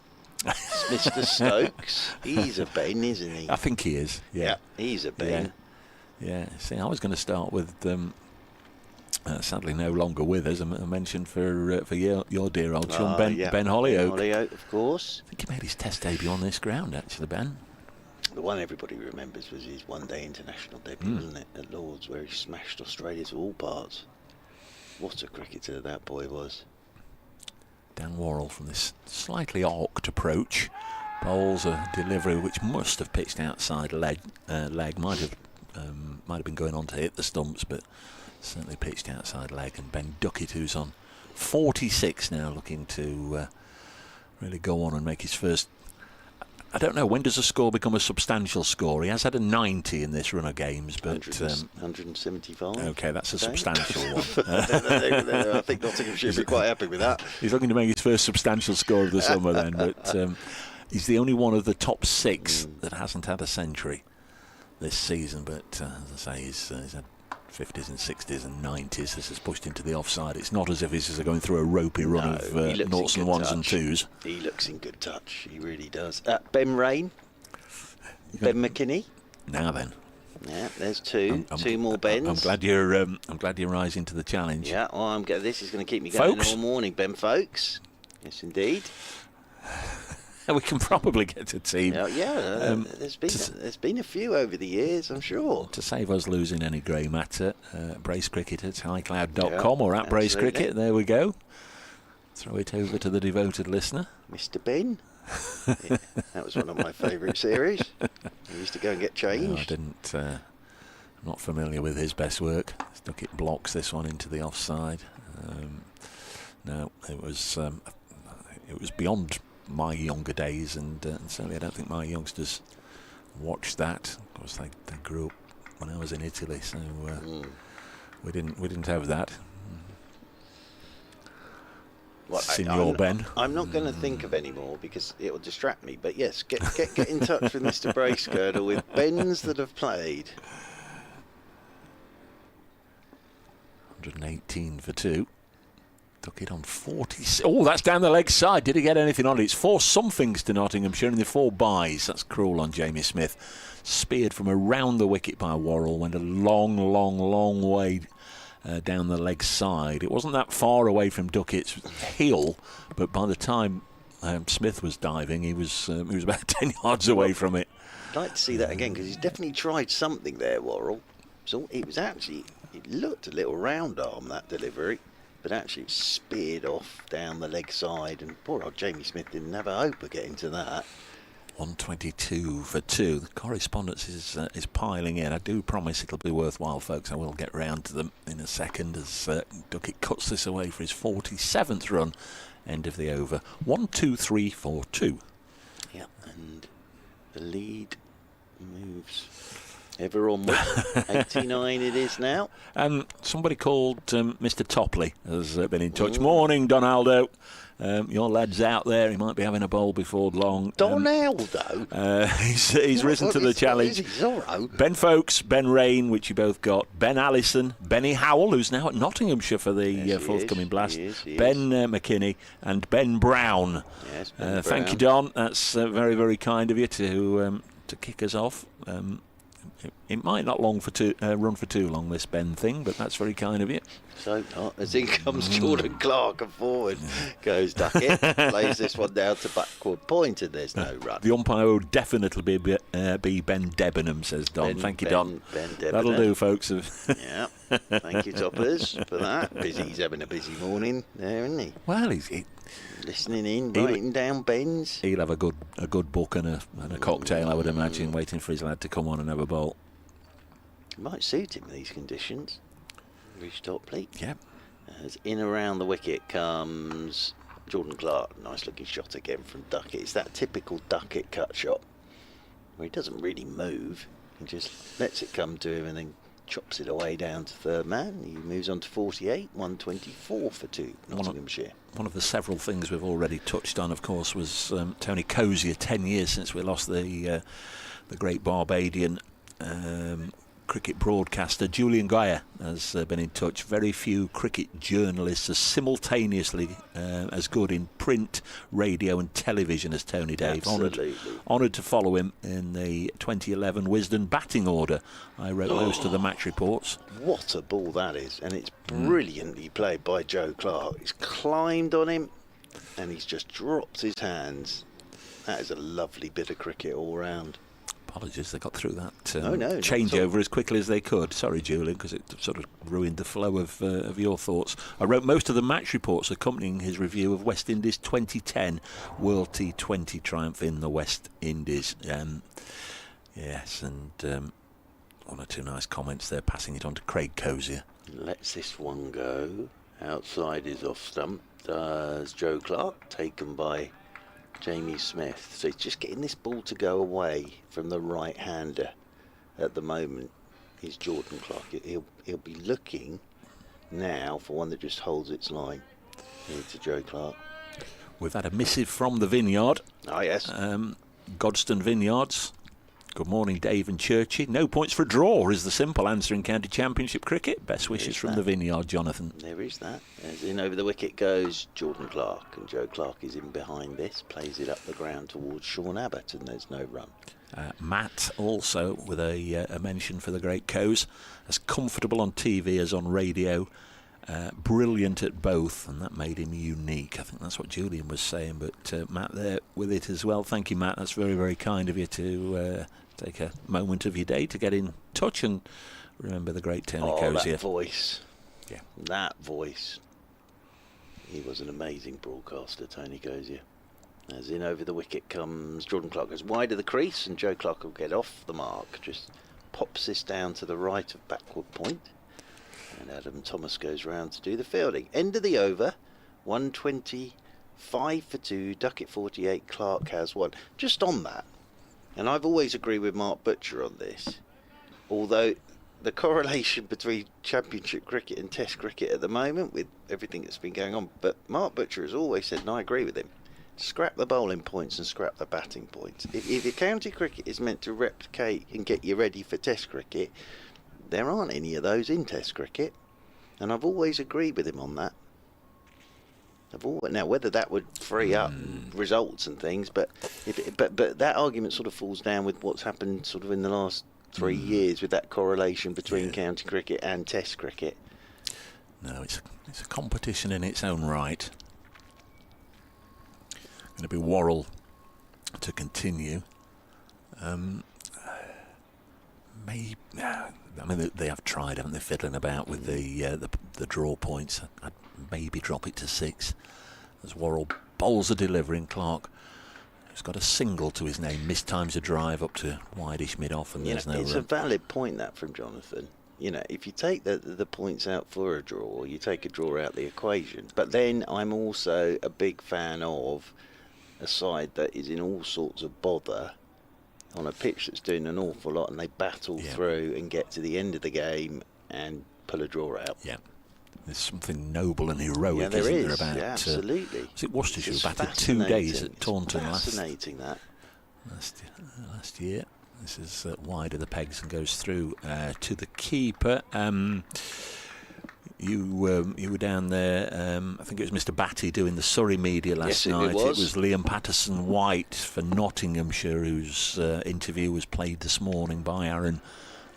G: Mr. Stokes. He's a Ben, isn't he?
B: I think he is. Yeah,
G: he's a Ben.
B: Yeah. See, I was going to start with sadly no longer with us. I mentioned for your dear old chum Ben Hollyoak.
G: Hollyoak, of course.
B: I think he made his Test debut on this ground, actually, Ben.
G: The one everybody remembers was his one-day international debut, wasn't it, at Lords, where he smashed Australia to all parts. What a cricketer that boy was.
B: Dan Worrell from this slightly arced approach bowls a delivery which must have pitched outside leg. Might have been going on to hit the stumps, but certainly pitched outside leg. And Ben Ducket, who's on 46 now, looking to really go on and make his first. I don't know, when does a score become a substantial score? He has had a 90 in this run of games, but
G: 175.
B: Okay, that's a substantial one.
G: I think Nottinghamshire should be quite happy with that.
B: He's looking to make his first substantial score of the summer then, but he's the only one of the top 6 that hasn't had a century this season. But as I say, he's had 50s and 60s and 90s. This has pushed into the offside. It's not as if he's going through a ropey run of noughts and ones and twos.
G: He looks in good touch. He really does. Ben Rain, Ben McKinney.
B: Now then.
G: Yeah, there's two more Bens.
B: I'm glad you're rising to the challenge.
G: Yeah, well, this is going to keep me going all morning, Ben Folks. Yes, indeed.
B: We can probably get a team.
G: There's been a few over the years, I'm sure.
B: To save us losing any grey matter, Brace Cricket at iCloud.com or at Brace Cricket. There we go. Throw it over to the devoted listener.
G: Mr. Ben. Yeah, that was one of my favourite series. I used to go and get changed.
B: No, I didn't. I'm not familiar with his best work. Ducket blocks this one into the offside. No, it was beyond my younger days, and certainly I don't think my youngsters watched that. Of course, they grew up when I was in Italy, so we didn't have that.
G: Well,
B: Signor Ben.
G: I'm not going to think of any more because it will distract me. But yes, get in touch with Mr. Bracegirdle with Bens that have played.
B: 118 for 2. Ducket on 40. Oh, that's down the leg side. Did he get anything on it? It's 4 somethings to Nottinghamshire and the 4 byes. That's cruel on Jamie Smith. Speared from around the wicket by Worrell. Went a long way down the leg side. It wasn't that far away from Ducket's heel, but by the time Smith was diving, he was about 10 yards away from it.
G: I'd like to see that again because he's definitely tried something there, Worrell. So it looked a little round arm, that delivery. But actually it speared off down the leg side, and poor old Jamie Smith didn't have a hope of getting to that.
B: 122 for 2. The correspondence is piling in. I do promise it'll be worthwhile, folks. I will get round to them in a second as Ducket cuts this away for his 47th run. End of the over. 1, 2, 3, 4, 2.
G: Yeah, and the lead moves ever onward. 89 it is now.
B: And somebody called Mr. Topley has been in touch. Morning, Donaldo. Your lad's out there. He might be having a bowl before long.
G: Donaldo?
B: He's risen to the challenge. Ben Folks, Ben Rain, which you both got. Ben Allison, Benny Howell, who's now at Nottinghamshire for the forthcoming blast. Ben McKinney and Ben Brown.
G: Yes, Ben Brown.
B: Thank you, Don. That's very, very kind of you to kick us off. It might not run for too long, this Ben thing, but that's very kind of you.
G: So not. As in comes Jordan Clark, and forward goes Ducket. Plays this one down to backward point, and there's no run.
B: The umpire will definitely be Ben Debenham, says Don. Thank you, Don.
G: Ben Debenham.
B: That'll do, folks.
G: Yeah. Thank you, Toppers, for that. He's having a busy morning there, isn't he?
B: Well, he's
G: listening in, writing down Bens.
B: He'll have a good book and a cocktail, I would imagine, waiting for his lad to come on and have a bowl.
G: It might suit him in these conditions. Rich Topley.
B: Yep.
G: As in around the wicket comes Jordan Clark. Nice looking shot again from Ducket. It's that typical Ducket cut shot where he doesn't really move. He just lets it come to him and then chops it away down to third man. He moves on to 48, 124 for 2, Nottinghamshire.
B: One of the several things we've already touched on, of course, was Tony Cozier. 10 years since we lost the great Barbadian cricket broadcaster. Julian Guyer has been in touch. Very few cricket journalists are simultaneously as good in print, radio and television as Tony Dave. Honoured to follow him in the 2011 Wisden batting order. I wrote most of the match reports.
G: What a ball that is, and it's brilliantly played by Joe Clark. He's climbed on him and he's just dropped his hands. That is a lovely bit of cricket all round.
B: Apologies, they got through that
G: No, not at
B: changeover as quickly as they could. Sorry, Julian, because it sort of ruined the flow of your thoughts. I wrote most of the match reports accompanying his review of West Indies' 2010 World T20 triumph in the West Indies. Yes, and one or two nice comments there, passing it on to Craig Cozier.
G: Lets this one go. Outside is off stump. Does Joe Clark, taken by Jamie Smith. So he's just getting this ball to go away from the right-hander at the moment. He's Jordan Clark. He'll be looking now for one that just holds its line. Here to Joe Clark.
B: We've had a missive from the Vineyard.
G: Oh, yes.
B: Godstone Vineyards. Good morning, Dave and Churchy. No points for a draw is the simple answer in County Championship cricket. Best wishes from the Vineyard, Jonathan.
G: There is that. As in over the wicket goes Jordan Clark, and Joe Clark is in behind this, plays it up the ground towards Sean Abbott, and there's no run.
B: Matt also with a mention for the great Coes. As comfortable on TV as on radio. Brilliant at both, and that made him unique. I think that's what Julian was saying, but Matt there with it as well. Thank you, Matt. That's very, very kind of you to take a moment of your day to get in touch and remember the great Tony Cozier.
G: That voice.
B: Yeah.
G: That voice. He was an amazing broadcaster, Tony Cozier. As in over the wicket comes Jordan Clark, goes wide of the crease, and Joe Clark will get off the mark. Just pops this down to the right of backward point. And Adam Thomas goes round to do the fielding. End of the over, 125 for 2, Ducket 48, Clark has 1. Just on that, and I've always agreed with Mark Butcher on this, although the correlation between Championship cricket and Test cricket at the moment with everything that's been going on, but Mark Butcher has always said, and I agree with him, scrap the bowling points and scrap the batting points. If your county cricket is meant to replicate and get you ready for Test cricket, there aren't any of those in Test cricket, and I've always agreed with him on that. Now, whether that would free up results and things, but that argument sort of falls down with what's happened sort of in the last 3 years with that correlation between county cricket and Test cricket.
B: No, it's a competition in its own right. Going to be Worrell to continue. Maybe. I mean, they have tried, haven't they, fiddling about with the draw points. I'd maybe drop it to 6. As Worrell bowls a delivering Clark, who's got a single to his name, mistimes a drive up to wideish mid-off, and there's no
G: it's
B: run.
G: a valid point, that, from Jonathan. You know, if you take the points out for a draw, you take a draw out the equation. But then I'm also a big fan of a side that is in all sorts of bother on a pitch that's doing an awful lot, and they battle through and get to the end of the game and pull a draw out.
B: Yeah. There's something noble and heroic,
G: there
B: isn't
G: is.
B: there, about...
G: Yeah, absolutely.
B: Was it Worcestershire
G: It's
B: who batted 2 days at
G: fascinating.
B: Taunton
G: It's fascinating,
B: last year? This is wide of the pegs and goes through to the keeper. You were down there, I think it was Mr. Batty doing the Surrey media last night.
G: It was
B: Liam Patterson White for Nottinghamshire, whose interview was played this morning by Aaron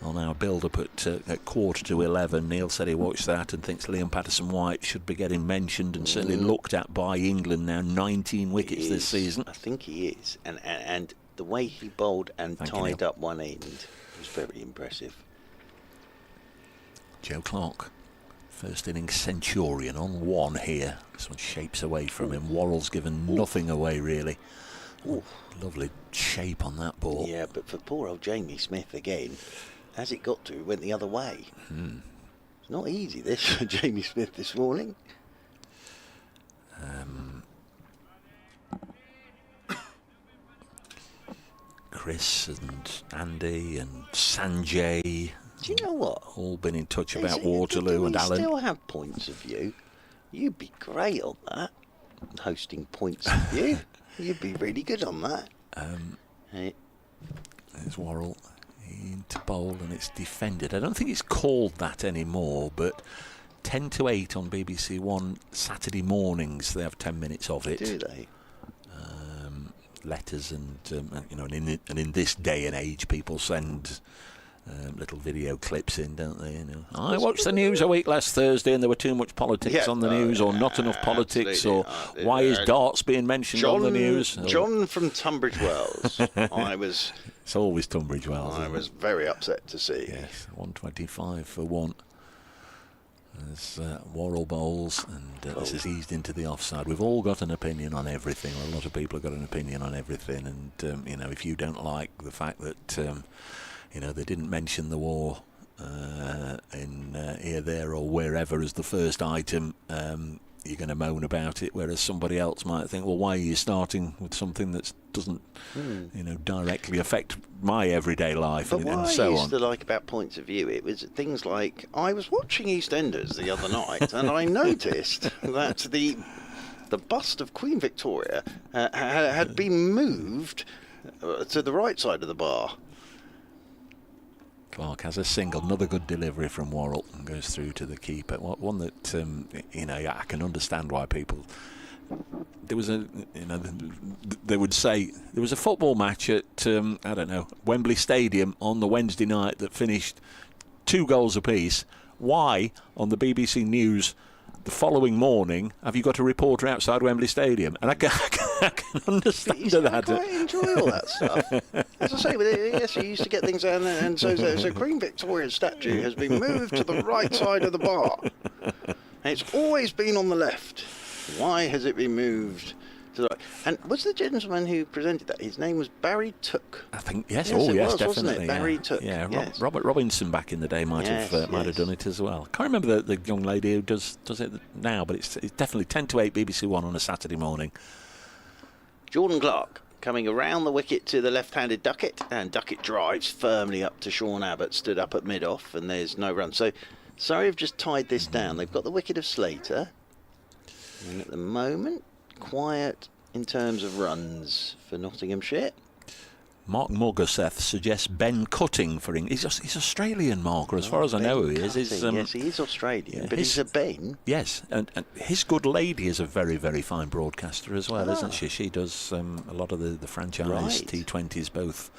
B: on our build-up at 11:15. Neil said he watched that and thinks Liam Patterson White should be getting mentioned and certainly looked at by England now. 19 wickets this season.
G: I think he is. And the way he bowled and tied up one end was very impressive.
B: Joe Clark, first innings centurion on 1 here. This one shapes away from him. Worrell's given nothing away, really. Lovely shape on that ball.
G: Yeah, but for poor old Jamie Smith again, as it got to, it went the other way. It's not easy, this, for Jamie Smith this morning.
B: Chris and Andy and Sanjay.
G: Do you know what?
B: All been in touch about Waterloo and Alan.
G: We still have points of view. You'd be great on that, hosting points of view. You'd be really good on that.
B: There's Worrell into bowl and it's defended. I don't think it's called that anymore, but 10 to 8 on BBC One Saturday mornings. They have 10 minutes of it.
G: Do they?
B: Letters and and in this day and age, people send little video clips in, don't they? You know, I watched the news a week last Thursday, and there were too much politics on the news, or not enough politics, or why is darts being mentioned on the news?
G: John from Tunbridge Wells. I was
B: It's always Tunbridge Wells.
G: I was very upset to see.
B: Yes, 125 for 1. As Worrell bowls, and this has eased into the offside. We've all got an opinion on everything. A lot of people have got an opinion on everything, and if you don't like the fact that they didn't mention the war in here, there, or wherever as the first item, you're going to moan about it, whereas somebody else might think, well, why are you starting with something that doesn't directly affect my everyday life,
G: but
B: and
G: what
B: so
G: I
B: on.
G: used to like about points of view, it was things like, I was watching EastEnders the other night and I noticed that the bust of Queen Victoria had been moved to the right side of the bar.
B: Clark has a single, another good delivery from Worrell, and goes through to the keeper. One that I can understand why people. There was they would say there was a football match at Wembley Stadium on the Wednesday night that finished 2 goals apiece. Why on the BBC News the following morning have you got a reporter outside Wembley Stadium? And I can understand that.
G: I quite enjoy all that stuff. As I say, yes, you used to get things down there, and so Queen Victoria's statue has been moved to the right side of the bar. And it's always been on the left. Why has it been moved to the right? And was the gentleman who presented that, his name was Barry Took?
B: I think, yes,
G: yes,
B: yes,
G: was,
B: definitely.
G: Barry Took.
B: Yeah,
G: yes.
B: Robert Robinson back in the day might have done it as well. Can't remember the young lady who does it now, but it's definitely 10 to 8 BBC One on a Saturday morning.
G: Jordan Clark coming around the wicket to the left-handed Ducket, and Ducket drives firmly up to Sean Abbott, stood up at mid-off, and there's no run. So Surrey have just tied this down. They've got the wicket of Slater, and at the moment, quiet in terms of runs for Nottinghamshire.
B: Mark Morgaseth suggests Ben Cutting for England. He's Australian, Mark, or as far as I know he is.
G: Yes, he is Australian, but he's a Ben.
B: Yes, and his good lady is a very, very fine broadcaster as well, isn't she? She does a lot of the franchise T20s, both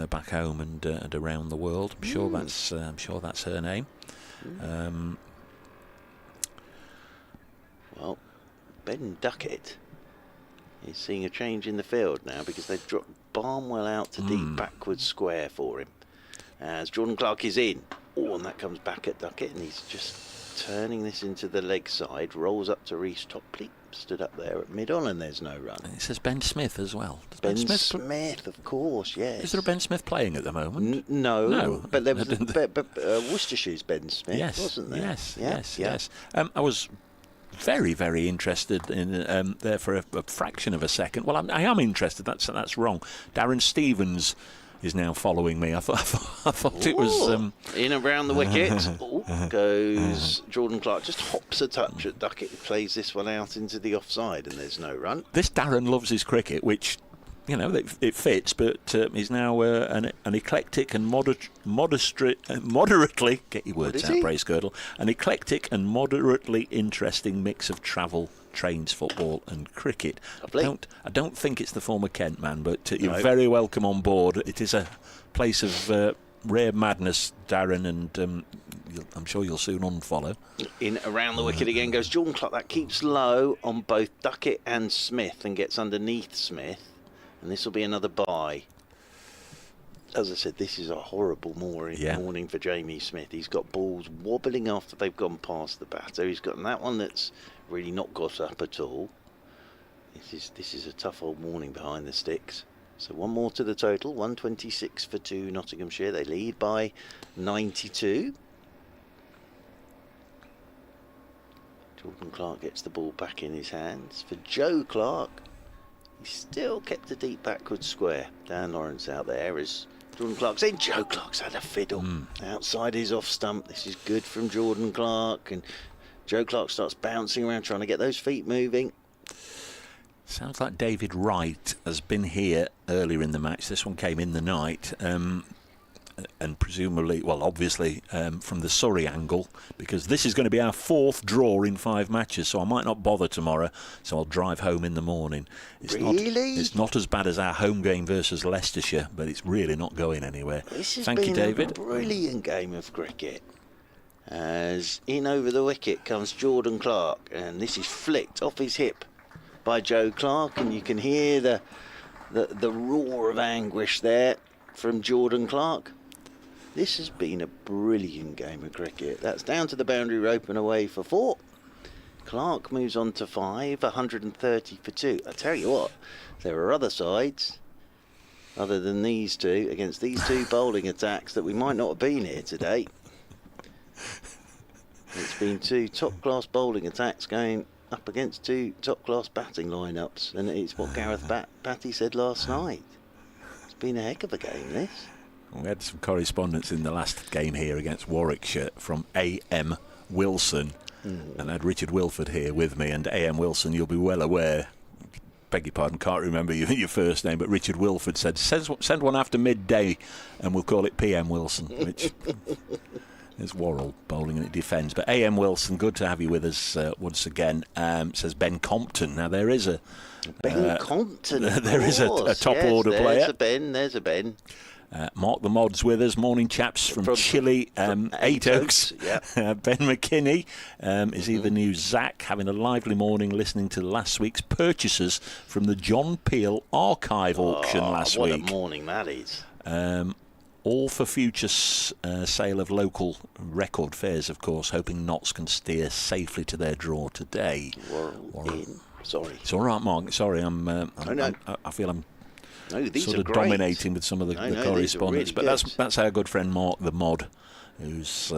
B: back home and around the world. I'm sure that's her name.
G: Well, Ben Ducket is seeing a change in the field now because they've dropped Barnwell out to deep backward square for him. As Jordan Clark is in. Oh, and that comes back at Ducket, and he's just turning this into the leg side, rolls up to Reece Topley, stood up there at mid-on, and there's no run.
B: It says Ben Smith as well.
G: Ben Smith, of course, yes.
B: Is there a Ben Smith playing at the moment?
G: No, but there was Worcestershire's Ben Smith, wasn't there?
B: Yes. I was very, very interested in there for a fraction of a second. Well, I am interested. That's wrong. Darren Stevens is now following me. I thought it was
G: in around the wicket. Goes Jordan Clark. Just hops a touch at Ducket. He plays this one out into the offside, and there's no run.
B: This Darren loves his cricket, which it fits, but he's now an eclectic and moderately, get your words out, Bracegirdle, an eclectic and moderately interesting mix of travel, trains, football and cricket. I don't think it's the former Kent man, but you're very welcome on board. It is a place of rare madness, Darren, and I'm sure you'll soon unfollow.
G: In around the wicket again goes Jordan Clark. That keeps low on both Ducket and Smith and gets underneath Smith. And this will be another bye. As I said, this is a horrible morning for Jamie Smith. He's got balls wobbling after they've gone past the batter. He's got that one that's really not got up at all. This is a tough old morning behind the sticks. So one more to the total, 126 for 2 Nottinghamshire. They lead by 92. Jordan Clark gets the ball back in his hands. For Joe Clark, he still kept a deep backward square. Dan Lawrence out there as Jordan Clark's in. Joe Clark's had a fiddle outside his off stump. This is good from Jordan Clark, and Joe Clark starts bouncing around trying to get those feet moving.
B: Sounds like David Wright has been here earlier in the match. This one came in the night, and presumably, well, obviously from the Surrey angle, because this is going to be our 4th draw in 5 matches, so I might not bother tomorrow, so I'll drive home in the morning. It's not as bad as our home game versus Leicestershire, but it's really not going anywhere. Thank you, David.
G: A brilliant game of cricket. As in over the wicket comes Jordan Clark, and this is flicked off his hip by Joe Clark, and you can hear the roar of anguish there from Jordan Clark. This has been a brilliant game of cricket. That's down to the boundary rope and away for 4. Clark moves on to 5, 130 for 2. I tell you what, there are other sides other than these two, against these two bowling attacks, that we might not have been here today. It's been 2 top-class bowling attacks going up against 2 top-class batting lineups, and it's what Gareth Batty said last night. It's been a heck of a game, this.
B: We had some correspondence in the last game here against Warwickshire from A.M. Wilson, and I had Richard Wilford here with me, and A.M. Wilson, you'll be well aware, beg your pardon, can't remember your first name, but Richard Wilford said, send one after midday and we'll call it PM Wilson, which is Worrell bowling and it defends. But AM Wilson, good to have you with us once again, says Ben Compton. Now there is a
G: Ben Compton,
B: there is a top order player.
G: There's a Ben.
B: Mark the Mod's with us. Morning, chaps from Chile, Eight Oaks.
G: Yep.
B: Ben McKinney is he the new Zach, having a lively morning listening to last week's purchases from the John Peel archive auction last week.
G: What a morning that is.
B: All for future sale of local record fares, of course, hoping Notts can steer safely to their draw today.
G: In. Sorry.
B: It's all right, Mark. Sorry, I feel I'm sort of dominating with some of the correspondence,
G: really
B: but that's our good friend Mark the Mod, who's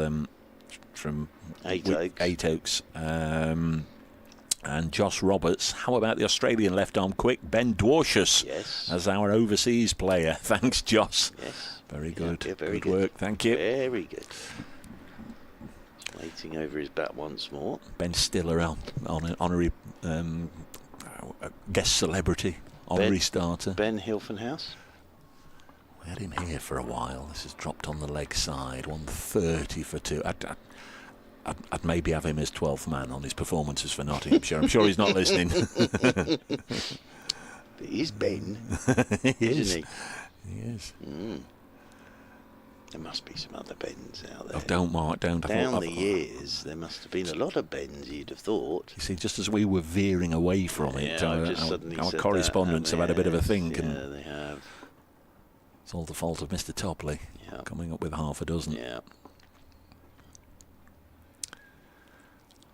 B: from Eight Oaks, and Josh Roberts. How about the Australian left-arm quick Ben Dwarshus as our overseas player? Thanks, Josh.
G: Yes.
B: Very good.
G: Yeah, very
B: good work. Thank you.
G: Very good. Just waiting over his bat once more.
B: Ben Stiller on an honorary guest celebrity. Honorary starter.
G: Ben Hilfenhaus.
B: We had him here for a while. This has dropped on the leg side. 130 for 2. I'd maybe have him as 12th man on his performances for Nottinghamshire. I'm sure he's not listening.
G: But he's Ben. Isn't he?
B: He is.
G: There must be some other Bens out there.
B: Oh, don't, Mark, don't.
G: Down the years, there must have been a lot of Bens, you'd have thought.
B: You see, just as we were veering away from it, our correspondents have had a bit of a think.
G: Yeah,
B: and
G: they have.
B: It's all the fault of Mr. Topley, coming up with half a dozen.
G: Yeah.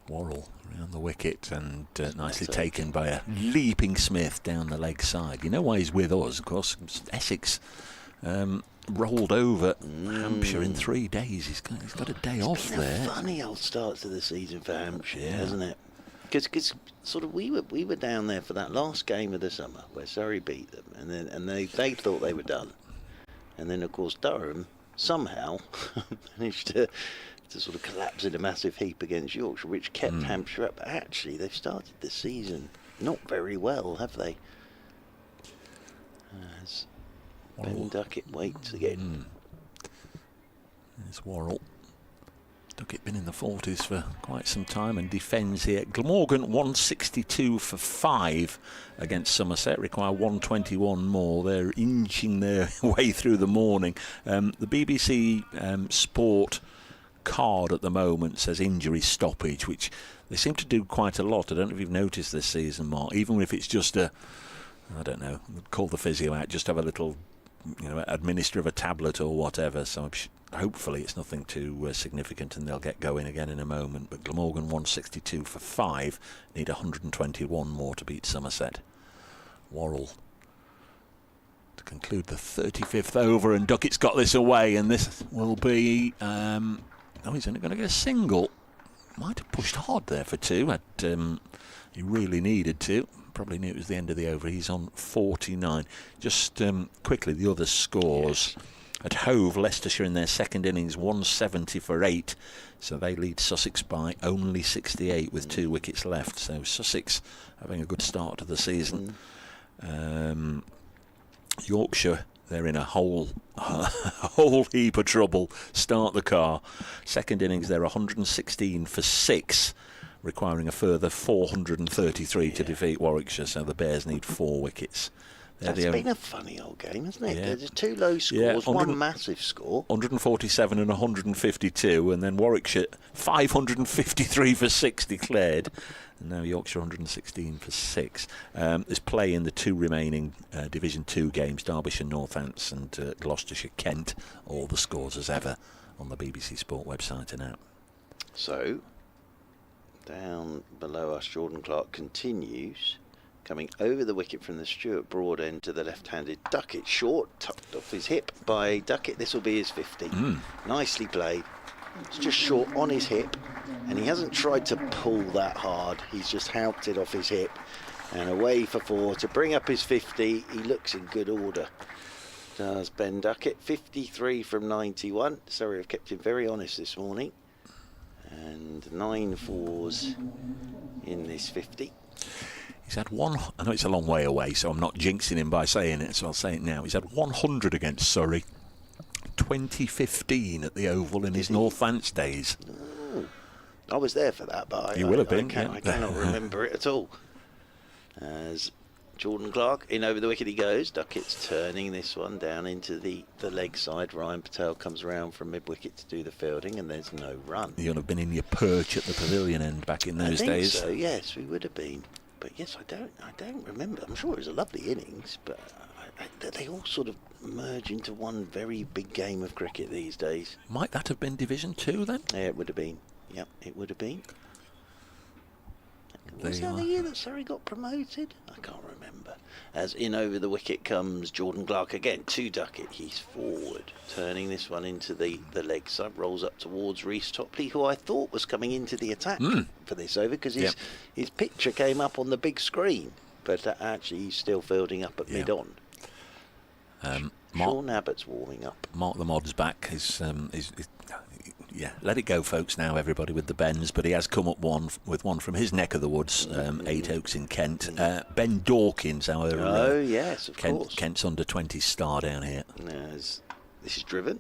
B: Worrell around the wicket and nicely taken by a leaping Smith down the leg side. You know why he's with us, of course. Essex rolled over Hampshire in 3 days. He's got a day off there.
G: Funny old start to the season for Hampshire, hasn't it? Because sort of we were down there for that last game of the summer where Surrey beat them, and they thought they were done, and then of course Durham somehow managed to sort of collapse in a massive heap against Yorkshire, which kept Hampshire up. But actually, they've started the season not very well, have they? As Ben Ducket waits again.
B: There's Worrell. Ducket been in the 40s for quite some time and defends here. Glamorgan 162 for 5 against Somerset, require 121 more. They're inching their way through the morning. The BBC Sport card at the moment says injury stoppage, which they seem to do quite a lot. I don't know if you've noticed this season, Mark, even if it's just I don't know, call the physio out, just have a little, administer of a tablet or whatever. So hopefully it's nothing too significant and they'll get going again in a moment. But Glamorgan 162 for 5, need 121 more to beat Somerset. Worrell to conclude the 35th over, and Duckett's got this away, and this will be he's only going to get a single. Might have pushed hard there for 2. He really needed to. Probably knew it was the end of the over. He's on 49. Just quickly, the other scores. At Hove, Leicestershire in their second innings, 170 for 8. So they lead Sussex by only 68 with 2 wickets left. So Sussex having a good start to the season. Yorkshire, they're in a whole heap of trouble. Start the car. Second innings, they're 116 for 6, requiring a further 433 to defeat Warwickshire. So the Bears need 4 wickets.
G: That's been a funny old game, hasn't it?
B: Yeah.
G: There's 2 low scores, 1 massive score.
B: 147 and 152, and then Warwickshire 553 for 6 declared. And now Yorkshire 116 for 6. There's play in the 2 remaining Division 2 games, Derbyshire Northants and Gloucestershire Kent. All the scores as ever on the BBC Sport website and app.
G: So, down below us, Jordan Clark continues, coming over the wicket from the Stuart Broad end to the left-handed Ducket. Short, tucked off his hip by Ducket. This will be his 50. Nicely played. It's just short on his hip, and he hasn't tried to pull that hard. He's just helped it off his hip. And away for 4 to bring up his 50. He looks in good order. Does Ben Ducket. 53 from 91. Sorry, I've kept him very honest this morning. And 9 fours in this 50.
B: He's had one, I know it's a long way away, so I'm not jinxing him by saying it, so I'll say it now. He's had 100 against Surrey. 2015 at the Oval in his Northants days.
G: Oh, I was there for that, but
B: You will have been,
G: I cannot remember it at all. As Jordan Clark, in over the wicket he goes. Duckett's turning this one down into the leg side. Ryan Patel comes around from mid-wicket to do the fielding, and there's no run.
B: You'd have been in your perch at the pavilion end back in those days.
G: So yes, we would have been. But yes, I don't remember. I'm sure it was a lovely innings, but they all sort of merge into one very big game of cricket these days.
B: Might that have been Division 2 then?
G: Yeah, it would have been. Yep, it would have been. Was that the year that Surrey got promoted? I can't remember. As in over the wicket comes Jordan Clark again to Ducket. He's forward, turning this one into the leg side. Rolls up towards Reece Topley, who I thought was coming into the attack for this over because his picture came up on the big screen. But actually he's still fielding up at mid-on. Sean Abbott's warming up.
B: Mark the Mod's back. Let it go, folks, now, everybody, with the Bens. But he has come up with one from his neck of the woods, 8 Oaks in Kent. Ben Dawkins, our
G: yes, of course.
B: Kent's under-20 star down here.
G: As this is driven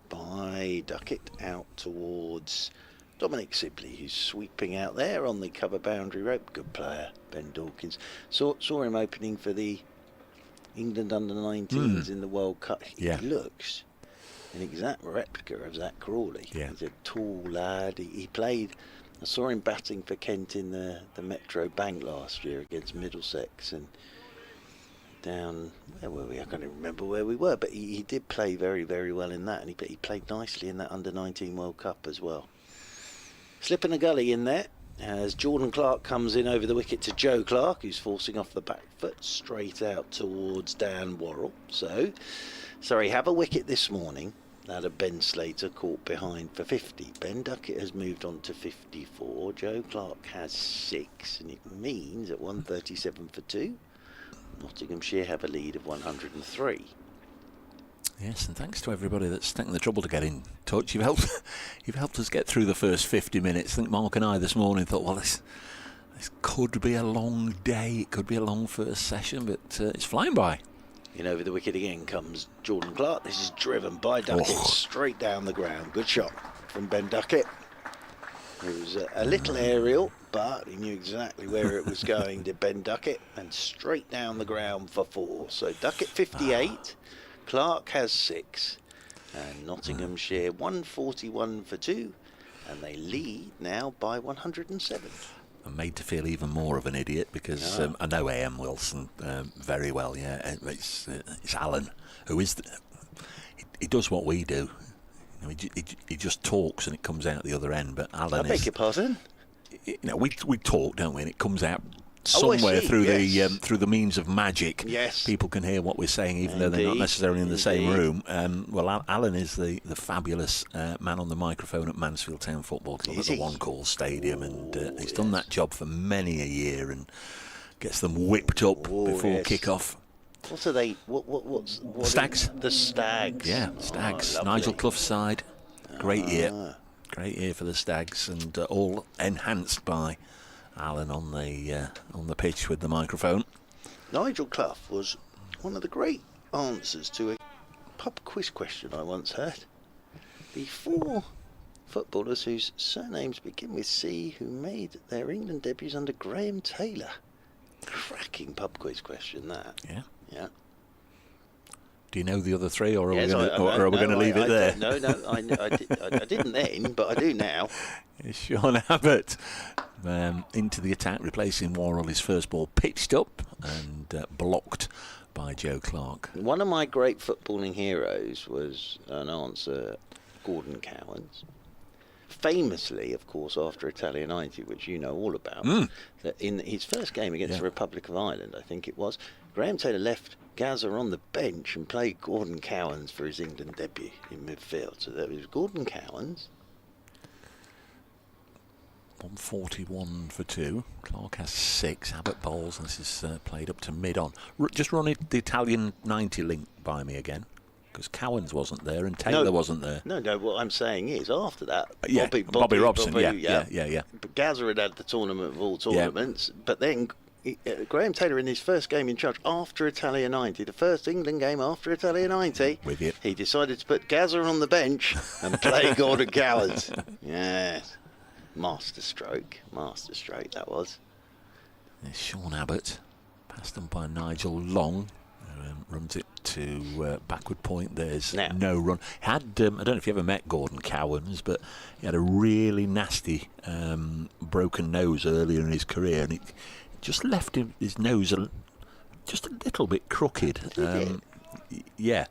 G: by Ducket out towards Dominic Sibley, who's sweeping out there on the cover boundary rope. Good player, Ben Dawkins. Saw him opening for the England under-19s in the World Cup. He looks an exact replica of Zach Crawley. He's a tall lad. He played, I saw him batting for Kent in the Metro Bank last year against Middlesex, and down, where were we? I can't even remember where we were, but he did play very, very well in that, and he played nicely in that under-19 World Cup as well. Slip in a gully in there as Jordan Clark comes in over the wicket to Joe Clark, who's forcing off the back foot straight out towards Dan Worrell. So Surrey have a wicket this morning. That of Ben Slater caught behind for 50. Ben Ducket has moved on to 54. Joe Clark has 6, and it means at 137 for 2, Nottinghamshire have a lead of 103.
B: Yes, and thanks to everybody that's taken the trouble to get in touch. You've helped us get through the first 50 minutes. I think Mark and I this morning thought, well, this could be a long day. It could be a long first session, but it's flying by.
G: In over the wicket again comes Jordan Clark. This is driven by Ducket straight down the ground. Good shot from Ben Ducket. It was a little aerial, but he knew exactly where it was going to Ben Ducket, and straight down the ground for 4. So Ducket 58, Clark has 6, and Nottinghamshire 141 for 2, and they lead now by 107.
B: I'm made to feel even more of an idiot because I know A.M. Wilson very well. Yeah, it's Alan who is he does what we do. You know, he just talks and it comes out the other end. But Alan,
G: I beg your pardon.
B: You know, we talk, don't we? And it comes out somewhere through the means of magic.
G: Yes,
B: people can hear what we're saying, even though they're not necessarily in the same room. Well, Alan is the fabulous man on the microphone at Mansfield Town Football Club at the One Call Stadium, and he's done that job for many a year and gets them whipped up before kick-off.
G: What are they? What's
B: Stags?
G: The Stags.
B: Yeah, Stags. Nigel Clough's side. Great year. Great year for the Stags, and all enhanced by Alan on the pitch with the microphone.
G: Nigel Clough was one of the great answers to a pub quiz question I once heard. The 4 footballers whose surnames begin with C who made their England debuts under Graham Taylor. Cracking pub quiz question, that.
B: Yeah.
G: Yeah.
B: Do you know the other three, or are
G: Yes,
B: we going to leave it there?
G: No, I didn't then, but I do now.
B: It's Sean Abbott into the attack, replacing Worrell. His first ball pitched up and blocked by Joe Clark.
G: One of my great footballing heroes was an answer, Gordon Cowans. Famously, of course, after Italia 90, which you know all about, that in his first game against the Republic of Ireland, I think it was, Graham Taylor left Gazza on the bench and played Gordon Cowans for his England debut in midfield. So that was Gordon Cowans.
B: 141 for 2. Clark has 6. Abbott bowls. This is played up to mid-on. Just run the Italian 90 link by me again, because Cowans wasn't there and Taylor wasn't there.
G: No, what I'm saying is, after that,
B: Bobby Robson, yeah.
G: But Gazza had the tournament of all tournaments, but then Graham Taylor, in his first game in charge after Italia 90, the first England game after Italia 90,
B: with you,
G: he decided to put Gazza on the bench and play Gordon Cowans. Yes. Masterstroke that was.
B: There's Sean Abbott, passed on by Nigel Long, runs it to backward point. There's no run. I don't know if you ever met Gordon Cowans, but he had a really nasty broken nose earlier in his career, and it just left his nose just a little bit crooked. Yeah.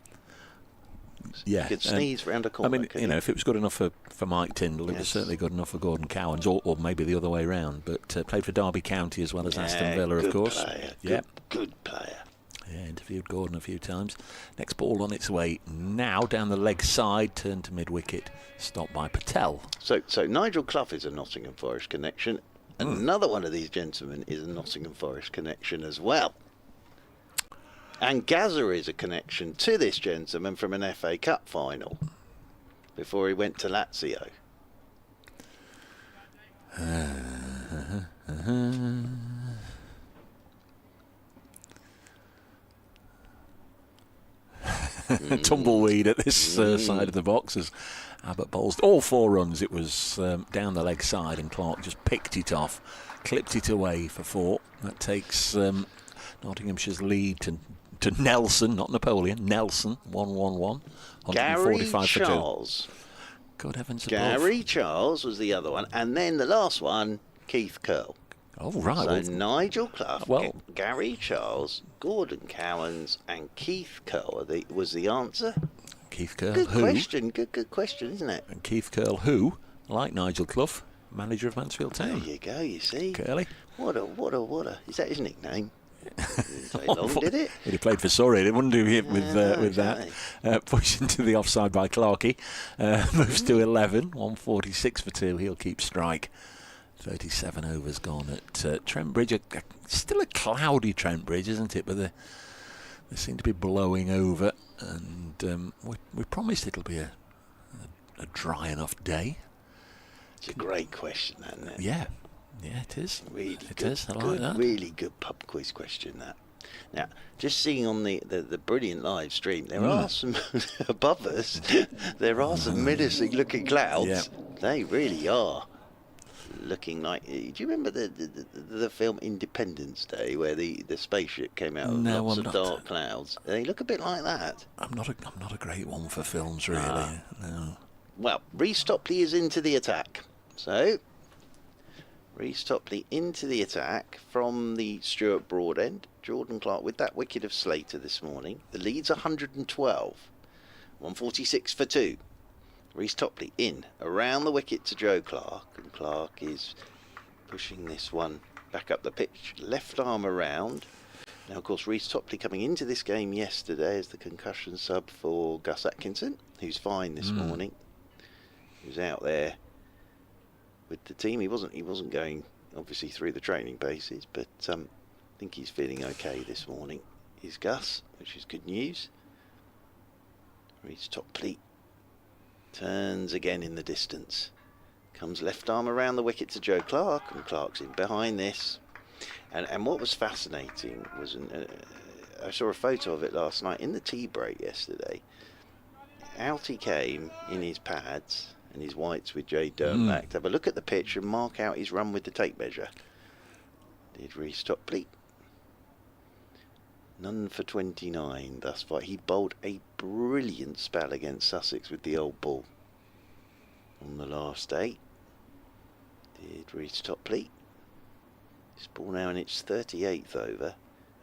G: You could sneeze round a corner.
B: I mean, if it was good enough for Mike Tyndall, it was certainly good enough for Gordon Cowans, or maybe the other way round. But played for Derby County as well as Aston Villa, of course.
G: Good player.
B: Yeah, interviewed Gordon a few times. Next ball on its way now down the leg side, turn to mid-wicket, stopped by Patel.
G: So Nigel Clough is a Nottingham Forest connection. Another one of these gentlemen is a Nottingham Forest connection as well. And Gazza is a connection to this gentleman from an FA Cup final before he went to Lazio.
B: Tumbleweed at this side of the box as Abbott bowls all 4 runs. It was down the leg side, and Clark just picked it off, clipped it away for 4. That takes Nottinghamshire's lead to Nelson, not Napoleon. Nelson, 1-1-1.
G: Gary Charles.
B: Good heavens above.
G: Gary Charles was the other one, and then the last one, Keith Curle.
B: Oh, right.
G: So Nigel Clough, Gary Charles, Gordon Cowans, and Keith Curle was the answer.
B: Keith Curle,
G: good
B: who?
G: Question. Good question, isn't it?
B: And Keith Curle, who, like Nigel Clough, manager of Mansfield Town.
G: There you go. You see.
B: Curly.
G: What a. Is that his nickname? Didn't take long, did it?
B: He played for Surrey. It wouldn't do him with that. Pushed into the offside by Clarkey. Moves to 11. 146 for 2. He'll keep strike. 37 overs gone at Trent Bridge. Still a cloudy Trent Bridge, isn't it? But they seem to be blowing over, and we promised it'll be a dry enough day.
G: It's a great question, isn't it?
B: Yeah, it is.
G: Really
B: it
G: good,
B: is. I like that.
G: Really good pub quiz question, that. Now, just seeing on the brilliant live stream, there are some above us. There are some menacing looking clouds.
B: Yeah.
G: They really are. Looking like, do you remember the film Independence Day, where the spaceship came out of lots of dark clouds? They look a bit like that.
B: I'm not a great one for films, really. No.
G: Well, Rhys Topley is into the attack. So Rhys Topley into the attack from the Stuart Broad end. Jordan Clark with that wicket of Slater this morning. The lead's 112. 146 for 2. Rhys Topley in, around the wicket to Joe Clark, and Clark is pushing this one back up the pitch, left arm around. Now, of course, Rhys Topley coming into this game yesterday as the concussion sub for Gus Atkinson, who's fine this morning. He was out there with the team. He wasn't going, obviously, through the training bases, but I think he's feeling okay this morning. Is Gus, which is good news. Rhys Topley turns again in the distance. Comes left arm around the wicket to Joe Clark, and Clark's in behind this. And what was fascinating was, I saw a photo of it last night in the tea break yesterday. Out he came in his pads and his whites with Jay Dernbach to have a look at the pitch and mark out his run with the tape measure. Did Rhys Topley. None for 29 thus far. He bowled a brilliant spell against Sussex with the old ball on the last day. Did Reece Topley. This ball now in its 38th over.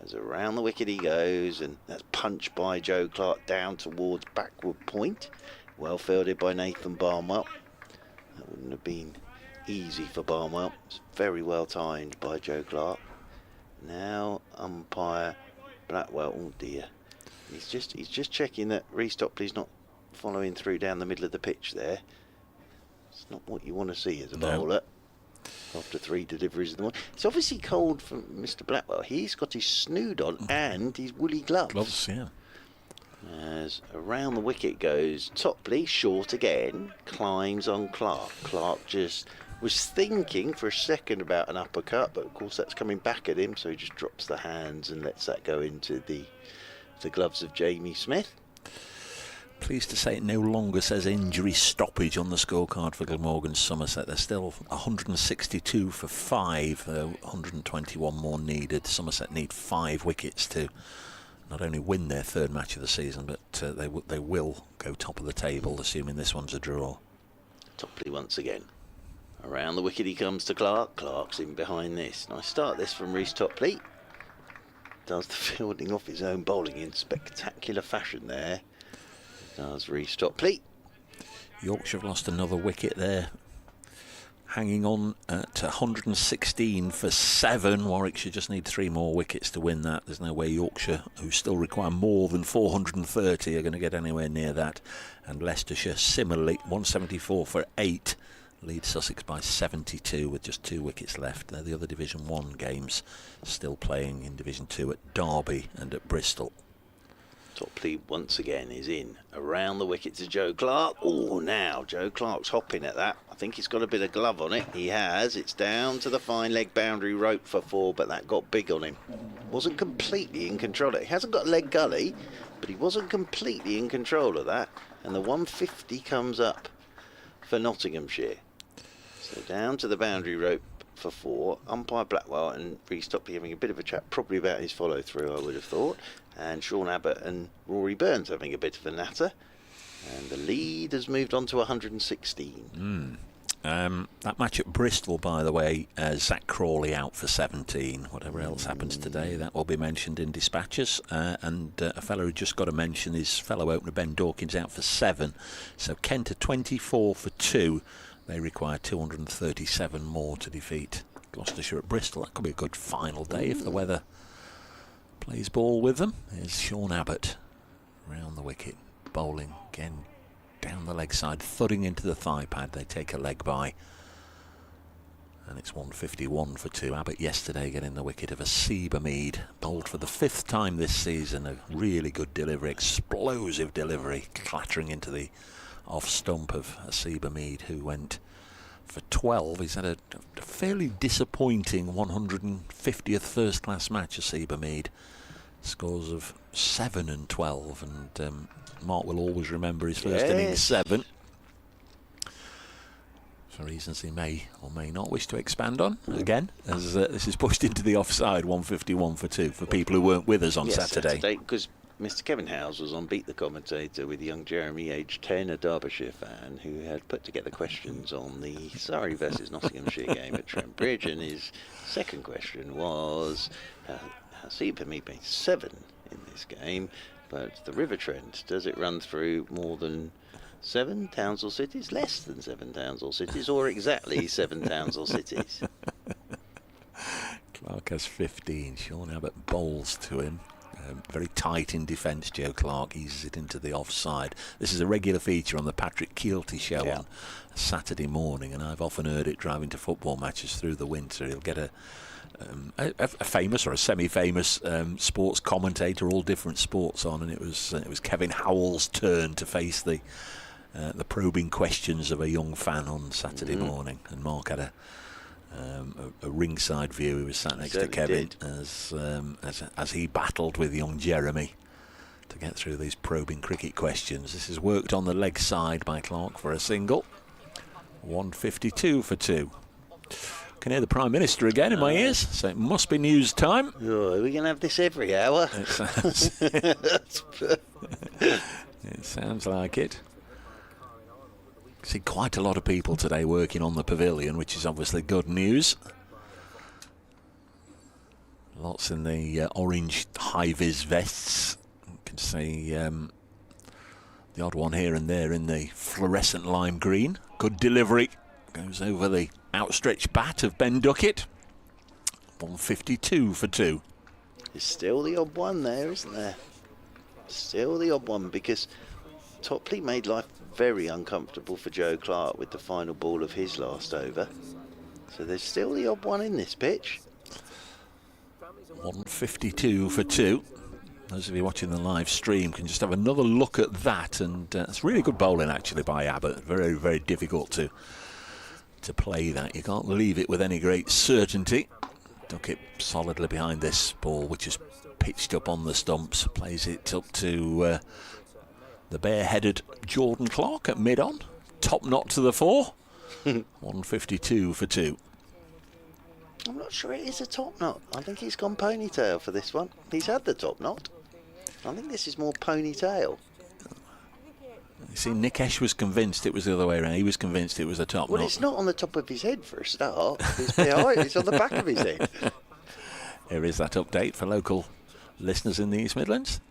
G: As around the wicket he goes, and that's punched by Joe Clark down towards backward point. Well fielded by Nathan Barnwell. That wouldn't have been easy for Barnwell. It's very well timed by Joe Clark. Now umpire Blackwell. Oh dear. He's just checking that Reece Topley's not following through down the middle of the pitch there. It's not what you want to see as a bowler. After 3 deliveries in the morning. It's obviously cold for Mr. Blackwell. He's got his snood on and his woolly gloves.
B: Yeah.
G: As around the wicket goes Topley, short again, climbs on Clark. Clark just was thinking for a second about an uppercut, but of course that's coming back at him, so he just drops the hands and lets that go into the gloves of Jamie Smith.
B: Pleased to say it no longer says injury stoppage on the scorecard for Glamorgan Somerset. They're still 162 for 5, 121 more needed. Somerset need 5 wickets to not only win their 3rd match of the season, but they will go top of the table, assuming this one's a draw.
G: Topley once again. Around the wicket he comes to Clark. Clark's in behind this. Nice start this from Reece Topley. Does the fielding off his own bowling in spectacular fashion there. Does Reece Topley.
B: Yorkshire have lost another wicket there, hanging on at 116 for 7. Warwickshire just need 3 more wickets to win that. There's no way Yorkshire, who still require more than 430, are going to get anywhere near that. And Leicestershire similarly 174 for 8, lead Sussex by 72 with just 2 wickets left. They're the other Division 1 games still playing in Division 2 at Derby and at Bristol.
G: Topley once again is in. Around the wicket to Joe Clark. Oh, now Joe Clark's hopping at that. I think he's got a bit of glove on it. He has. It's down to the fine leg boundary rope for 4, but that got big on him. Wasn't completely in control of it. He hasn't got leg gully, but he wasn't completely in control of that. And the 150 comes up for Nottinghamshire. So down to the boundary rope for 4. Umpire Blackwell and Reece Topley having a bit of a chat, probably about his follow through, I would have thought. And Sean Abbott and Rory Burns having a bit of a natter. And the lead has moved on to 116.
B: That match at Bristol, by the way, Zach Crawley out for 17. Whatever else happens today, that will be mentioned in dispatches. And a fellow who just got a mention is fellow opener Ben Dawkins out for 7. So Kent are 24 for 2. They require 237 more to defeat Gloucestershire at Bristol. That could be a good final day if the weather plays ball with them. There's Sean Abbott round the wicket, bowling again down the leg side, thudding into the thigh pad. They take a leg by, and it's 151 for 2. Abbott yesterday getting the wicket of Asiba Mead, bowled for the 5th time this season. A really good delivery, explosive delivery, clattering into the off stump of Asiba Mead, who went for 12. He's had a fairly disappointing 150th first class match, Asiba Mead. Scores of 7 and 12, and Mark will always remember his first innings 7, for reasons he may or may not wish to expand on again, as this is pushed into the offside. 151 for 2 for people who weren't with us on Saturday.
G: Because Mr. Kevin Howes was on Beat the Commentator with young Jeremy, aged 10, a Derbyshire fan, who had put together questions on the Surrey versus Nottinghamshire game at Trent Bridge, and his second question was, Asiba Mead made 7 in this game, but the River Trent, does it run through more than 7 towns or cities, less than 7 towns or cities, or exactly 7 towns or cities?
B: Clark has 15. Sean Abbott bowls to him. Very tight in defence, Joe Clark eases it into the offside. This is a regular feature on the Patrick Keelty show on a Saturday morning, and I've often heard it driving to football matches through the winter. He'll get a famous or a semi-famous sports commentator, all different sports on, and it was Kevin Howell's turn to face the probing questions of a young fan on Saturday morning, and Mark had a ringside view. He was sat next to Kevin as he battled with young Jeremy to get through these probing cricket questions. This is worked on the leg side by Clark for a single. 152 for 2. can hear the Prime Minister again in my ears, so it must be news time.
G: Oh, are we going to have this every hour?
B: It sounds like it. See quite a lot of people today working on the pavilion, which is obviously good news. Lots in the orange high-vis vests. You can see the odd one here and there in the fluorescent lime green. Good delivery. Goes over the outstretched bat of Ben Ducket. 152 for 2.
G: There's still the odd one there, isn't there? Still the odd one, because Topley made life very uncomfortable for Joe Clark with the final ball of his last over. So there's still the odd one in this pitch.
B: 152 for 2. Those of you watching the live stream can just have another look at that, and it's really good bowling actually by Abbott. Very, very difficult to play that. You can't leave it with any great certainty. Ducket solidly behind this ball, which is pitched up on the stumps. Plays it up to the bare-headed Jordan Clark at mid-on. Top knot to the 4. 152 for 2.
G: I'm not sure it is a top knot. I think he's gone ponytail for this one. He's had the top knot. I think this is more ponytail.
B: You see, Nikesh was convinced it was the other way around. He was convinced it was a top knot.
G: Well, it's not on the top of his head for a start. It's behind. It's on the back of his head.
B: Here is that update for local listeners in the East Midlands.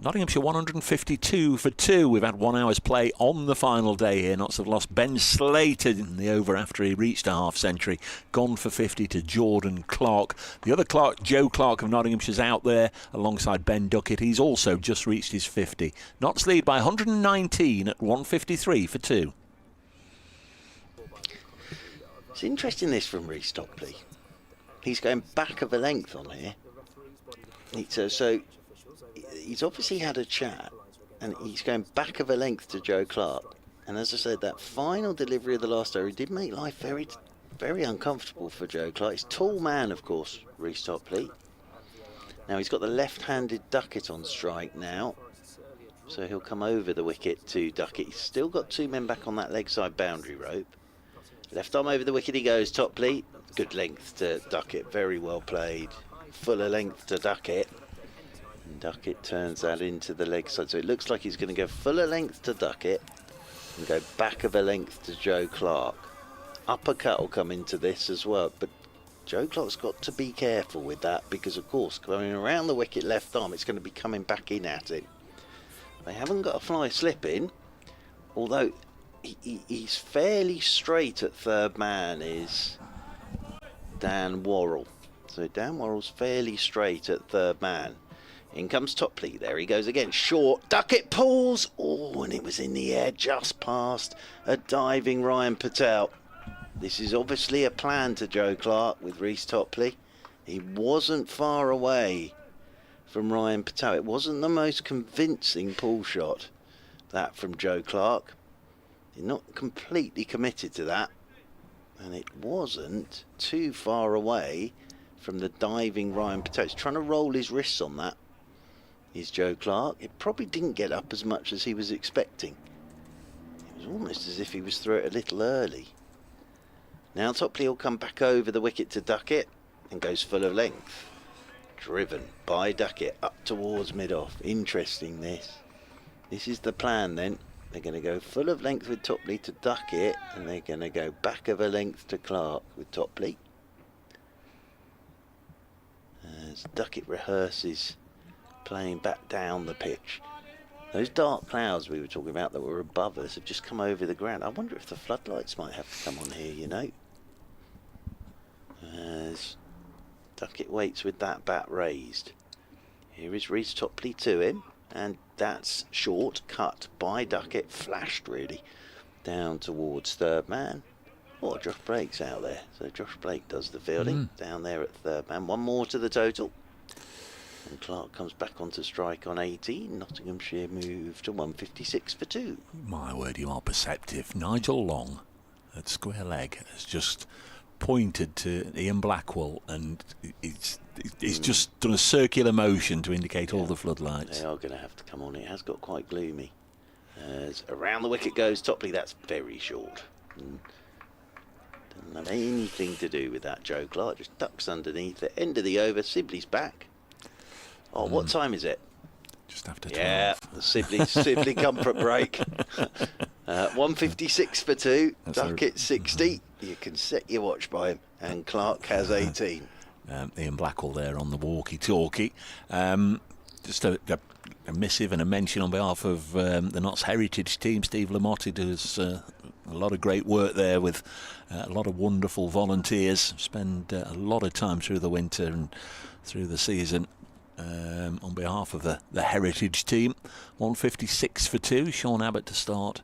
B: Nottinghamshire 152 for 2. We've had 1 hour's play on the final day here. Notts have lost Ben Slater in the over after he reached a half century. Gone for 50 to Jordan Clark. The other Clark, Joe Clark of Nottinghamshire's out there alongside Ben Ducket. He's also just reached his 50. Notts lead by 119 at 153 for 2.
G: It's interesting this from Rhys Topley. He's going back of a length on here. So he's obviously had a chat, and he's going back of a length to Joe Clark. And as I said, that final delivery of the last over did make life very, very uncomfortable for Joe Clark. He's a tall man, of course, Rhys Topley. Now he's got the left-handed Ducket on strike now, so he'll come over the wicket to Ducket. He's still got 2 men back on that leg side boundary rope. Left arm over the wicket he goes, Topley. Good length to Ducket, very well played. Fuller length to Ducket. Ducket turns that into the leg side, so it looks like he's going to go fuller length to Ducket and go back of a length to Joe Clark. Uppercut will come into this as well, but Joe Clark's got to be careful with that, because of course going around the wicket left arm, it's going to be coming back in at him. They haven't got a fly slip in, although he's fairly straight at third man is Dan Worrell. So Dan Worrell's fairly straight at third man. In comes Topley. There he goes again. Short. Ducket pulls. Oh, and it was in the air just past a diving Ryan Patel. This is obviously a plan to Joe Clark with Rhys Topley. He wasn't far away from Ryan Patel. It wasn't the most convincing pull shot, that from Joe Clark. He's not completely committed to that. And it wasn't too far away from the diving Ryan Patel. He's trying to roll his wrists on that. Is Joe Clark. It probably didn't get up as much as he was expecting. It was almost as if he was through it a little early. Now Topley will come back over the wicket to Ducket and goes full of length. Driven by Ducket up towards mid-off. Interesting this. This is the plan then. They're going to go full of length with Topley to Ducket, and they're going to go back of a length to Clark with Topley. As Ducket rehearses playing back down the pitch. Those dark clouds we were talking about that were above us have just come over the ground. I wonder if the floodlights might have to come on here, you know. As Ducket waits with that bat raised. Here is Rhys Topley to him, and that's short, cut by Ducket, flashed really, down towards third man. Oh, Josh Blake's out there, so Josh Blake does the fielding down there at third man. 1 more to the total. And Clark comes back onto strike on 18. Nottinghamshire move to 156 for 2.
B: My word, you are perceptive. Nigel Long at square leg has just pointed to Ian Blackwell, and it's just done a circular motion to indicate all the floodlights.
G: They are going to have to come on. It has got quite gloomy. As around the wicket goes Topley. That's very short. And Not anything to do with that, Joe Clark. Just ducks underneath it. End of the over. Sibley's back. Oh, what time is it?
B: Just after 12.
G: Yeah, the Sibley comfort break. 156 for 2. Ducket 60. You can set your watch by him. And Clark has 18.
B: Ian Blackwell there on the walkie-talkie. Just a missive and a mention on behalf of the Notts Heritage team. Steve Lamotte does a lot of great work there with a lot of wonderful volunteers. Spend a lot of time through the winter and through the season on behalf of the Heritage team. 156 for 2. Sean Abbott to start.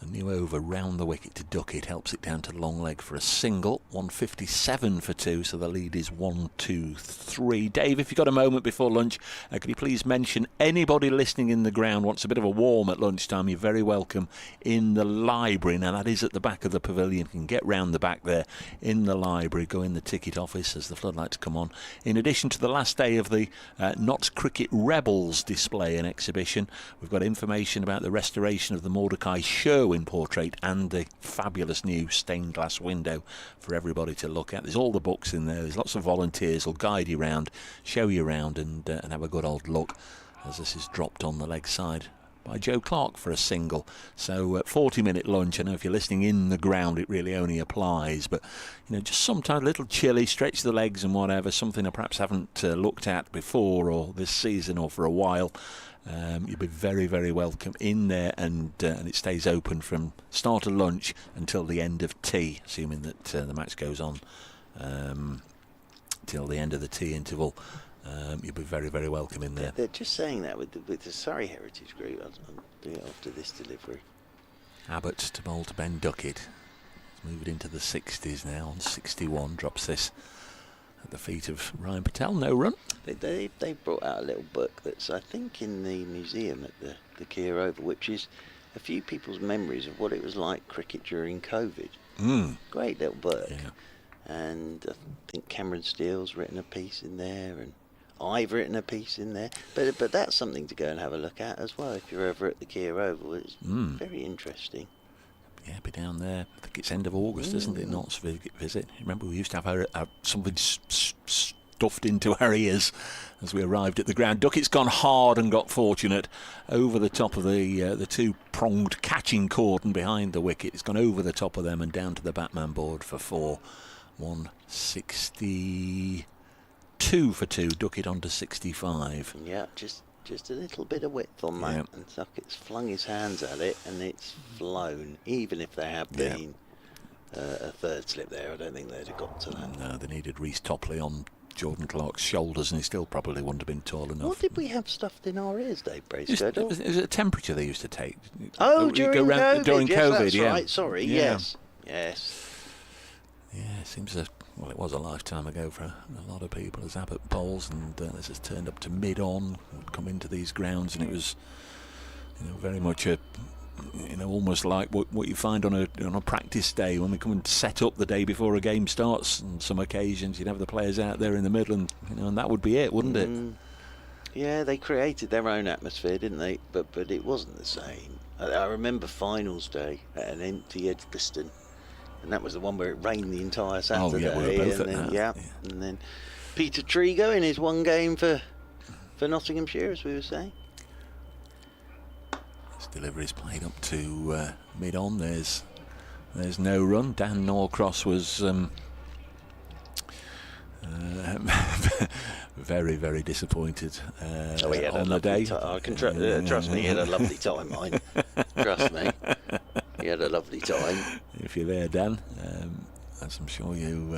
B: A new over round the wicket to Ducket, helps it down to long leg for a single. 157 for 2, so the lead is 1-2-3. Dave, if you've got a moment before lunch, could you please mention anybody listening in the ground wants a bit of a warm at lunchtime? You're very welcome in the library. Now, that is at the back of the pavilion. You can get round the back there in the library, go in the ticket office as the floodlights come on. In addition to the last day of the Notts Cricket Rebels display and exhibition, we've got information about the restoration of the Mordecai Sherwin portrait and the fabulous new stained glass window for everybody to look at. There's all the books in there. There's lots of volunteers who'll guide you around, show you around, and have a good old look as this is dropped on the leg side by Joe Clark for a single. So 40-minute lunch. I know if you're listening in the ground it really only applies, but just sometimes a little chilly, stretch the legs and whatever, something I perhaps haven't looked at before or this season or for a while. You'll be very, very welcome in there, and it stays open from start of lunch until the end of tea, assuming that the match goes on till the end of the tea interval. You'll be very, very welcome in there.
G: They're just saying that with the Surrey Heritage Group. I'll do it after this delivery.
B: Abbott to bowl to Ben Ducket. He's moved into the 60s now, on 61, drops this at the feet of Ryan Patel. No run.
G: They brought out a little book that's, I think, in the museum at the Kia Oval, which is a few people's memories of what it was like cricket during COVID. Great little book.
B: Yeah.
G: And I think Cameron Steele's written a piece in there, and I've written a piece in there. But that's something to go and have a look at as well if you're ever at the Kia Oval. It's very interesting.
B: Yeah, be down there. I think it's end of August, isn't it? Notts visit. Remember, we used to have something stuffed into our ears as we arrived at the ground. Duckett's gone hard and got fortunate over the top of the two-pronged catching cordon behind the wicket. It's gone over the top of them and down to the batman board for 4. 162 for 2. Ducket on to 65.
G: Yeah, just a little bit of width on that, and Duckett's flung his hands at it, and it's flown. Even if there had been a third slip there, I don't think they'd have got to that.
B: No, they needed Reece Topley on Jordan Clark's shoulders, and he still probably wouldn't have been tall enough.
G: What did we have stuffed in our ears, Dave Bracegirdle?
B: It was a temperature they used to take.
G: Oh, during COVID.
B: During
G: yes,
B: COVID,
G: that's
B: yeah.
G: right. Sorry, yes.
B: Yeah, it seems it was a lifetime ago for a lot of people as Abbott bowls, and this has turned up to mid-on, would come into these grounds, and it was very much almost like what you find on a practice day when we come and set up the day before a game starts. On some occasions you'd have the players out there in the middle, and that would be it, wouldn't it?
G: Yeah, they created their own atmosphere, didn't they? But it wasn't the same. I remember finals day at an empty Edgbaston, and that was the one where it rained the entire Saturday.
B: Oh, yeah, we were both at that.
G: And then Peter Trigo in his one game for Nottinghamshire, as we were saying.
B: This delivery is played up to mid-on. There's no run. Dan Norcross was very, very disappointed on the day.
G: I can trust me, he had a lovely time, mine. Trust me, he had a lovely time.
B: If you're there, Dan, as I'm sure you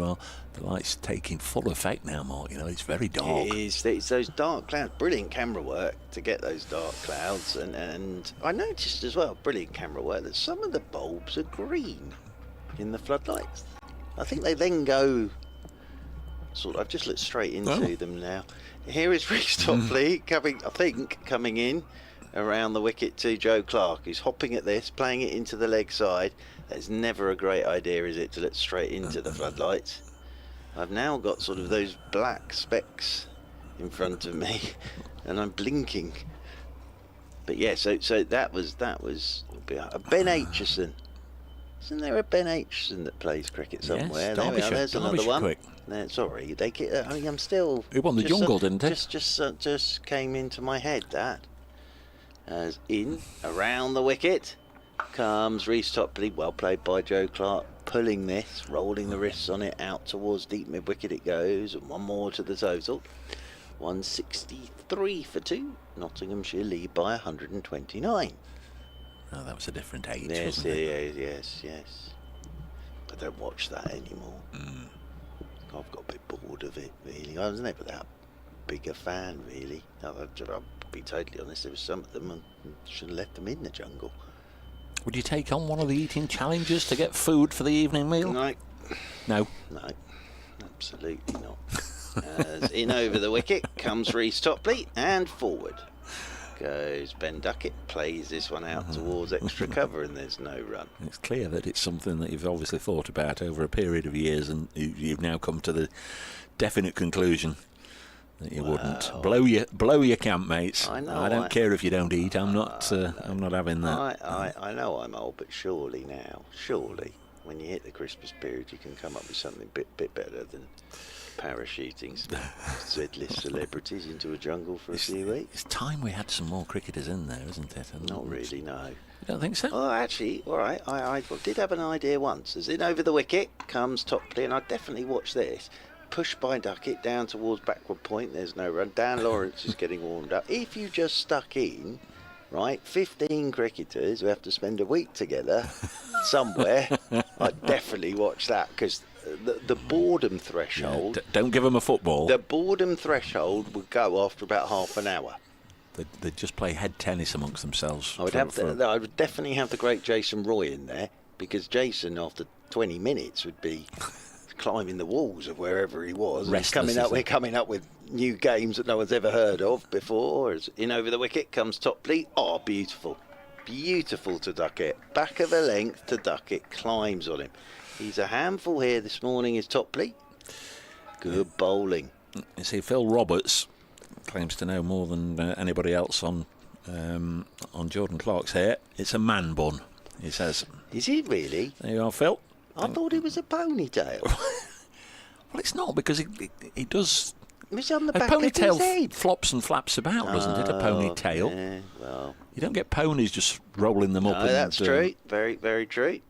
B: are, the light's taking full effect now, Mark. It's very dark.
G: It is. It's those dark clouds. Brilliant camera work to get those dark clouds, and I noticed as well, brilliant camera work, that some of the bulbs are green in the floodlights. I think they then go. I've just looked straight into them now. Here is Reece Topley coming in around the wicket to Joe Clark, who's hopping at this, playing it into the leg side. That's never a great idea, is it, to look straight into the floodlights? I've now got sort of those black specks in front of me, and I'm blinking. But yeah, so that was Ben Aitchison Isn't there a Ben Aitchison that plays cricket somewhere?
B: Yes,
G: there we are.
B: Derbyshire.
G: There's another
B: Derbyshire
G: one.
B: quick.
G: Sorry, they get. I'm still.
B: He won the
G: just,
B: jungle, didn't he?
G: Just came into my head that. As in around the wicket comes Reece Topley, well played by Joe Clark, pulling this, rolling the wrists on it out towards deep mid wicket it goes, and one more to the total. 163 for 2. Nottinghamshire lead by 129.
B: Oh, that was a different age,
G: Yes,
B: wasn't it?
G: yes. I don't watch that anymore. I've got a bit bored of it, really. I was never that big a fan, really. I'll be totally honest, there was some of them I should have left them in the jungle.
B: Would you take on one of the eating challenges to get food for the evening meal?
G: No, absolutely not. As in over the wicket comes Reece Topley, and forward goes Ben Ducket, plays this one out towards extra cover, and there's no run.
B: It's clear that it's something that you've obviously thought about over a period of years, and you've now come to the definite conclusion that you wouldn't blow your campmates.
G: I know.
B: I don't care if you don't eat. I'm not having that.
G: I know I'm old, but surely when you hit the Christmas period, you can come up with something bit better than parachuting Z-list celebrities into a jungle for a few weeks.
B: It's time we had some more cricketers in there, isn't it?
G: Not really, no.
B: You don't think so?
G: Oh, actually, all right. I did have an idea once. As in over the wicket comes Topley, and I definitely watched this. Pushed by Ducket down towards backward point. There's no run. Dan Lawrence is getting warmed up. If you just stuck in, right, 15 cricketers who have to spend a week together somewhere, I'd definitely watch that, because the boredom threshold...
B: don't give them a football.
G: The boredom threshold would go after about half an hour.
B: They'd just play head tennis amongst themselves.
G: I would definitely have the great Jason Roy in there, because Jason, after 20 minutes, would be climbing the walls of wherever he was. We're coming up with new games that no one's ever heard of before. As in over the wicket comes Topley. Oh, beautiful. Beautiful to Ducket. Back of a length to Ducket. Climbs on him. He's a handful here this morning, is Topley. Good bowling.
B: You see, Phil Roberts claims to know more than anybody else on Jordan Clark's hair. It's a man bun, he says.
G: Is it really?
B: There you are, Phil.
G: I thought it was a ponytail.
B: Well, it's not, because he does.
G: It was on the
B: A
G: back of his
B: ponytail
G: head.
B: flops and flaps about, doesn't it? A ponytail.
G: Yeah, well,
B: You don't get ponies just rolling them up.
G: no, that's true. Very, very true.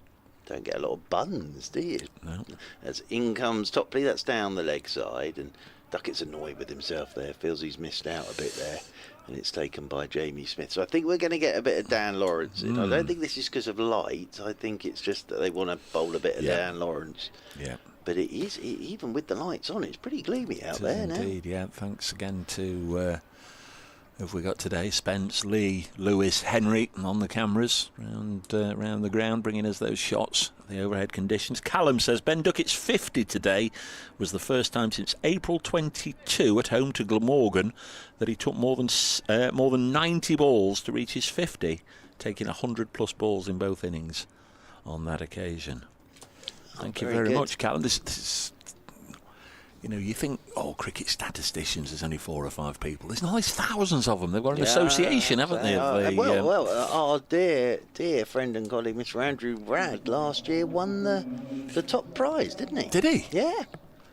G: Don't get a lot of buns, do you?
B: No.
G: As in comes Topley, that's down the leg side, and Duckett's annoyed with himself there, feels he's missed out a bit there, and it's taken by Jamie Smith. So I think we're going to get a bit of Dan Lawrence in. I don't think this is because of light. I think it's just that they want to bowl a bit of Dan Lawrence.
B: Yeah.
G: But it is, even with the lights on, it's pretty gloomy out there now.
B: Indeed, yeah. Thanks again to who have we got today? Spence, Lee, Lewis, Henry on the cameras round the ground, bringing us those shots, the overhead conditions. Callum says Ben Duckett's 50 today was the first time since April 22 at home to Glamorgan that he took more than 90 balls to reach his 50, taking 100 plus balls in both innings on that occasion. Thank you very much, Callum. This you think, cricket statisticians, there's only 4 or 5 people. There's thousands of them. They've got an association, haven't they?
G: Our dear friend and colleague, Mr. Andrew Rad, last year won the top prize, didn't he?
B: Did he?
G: Yeah.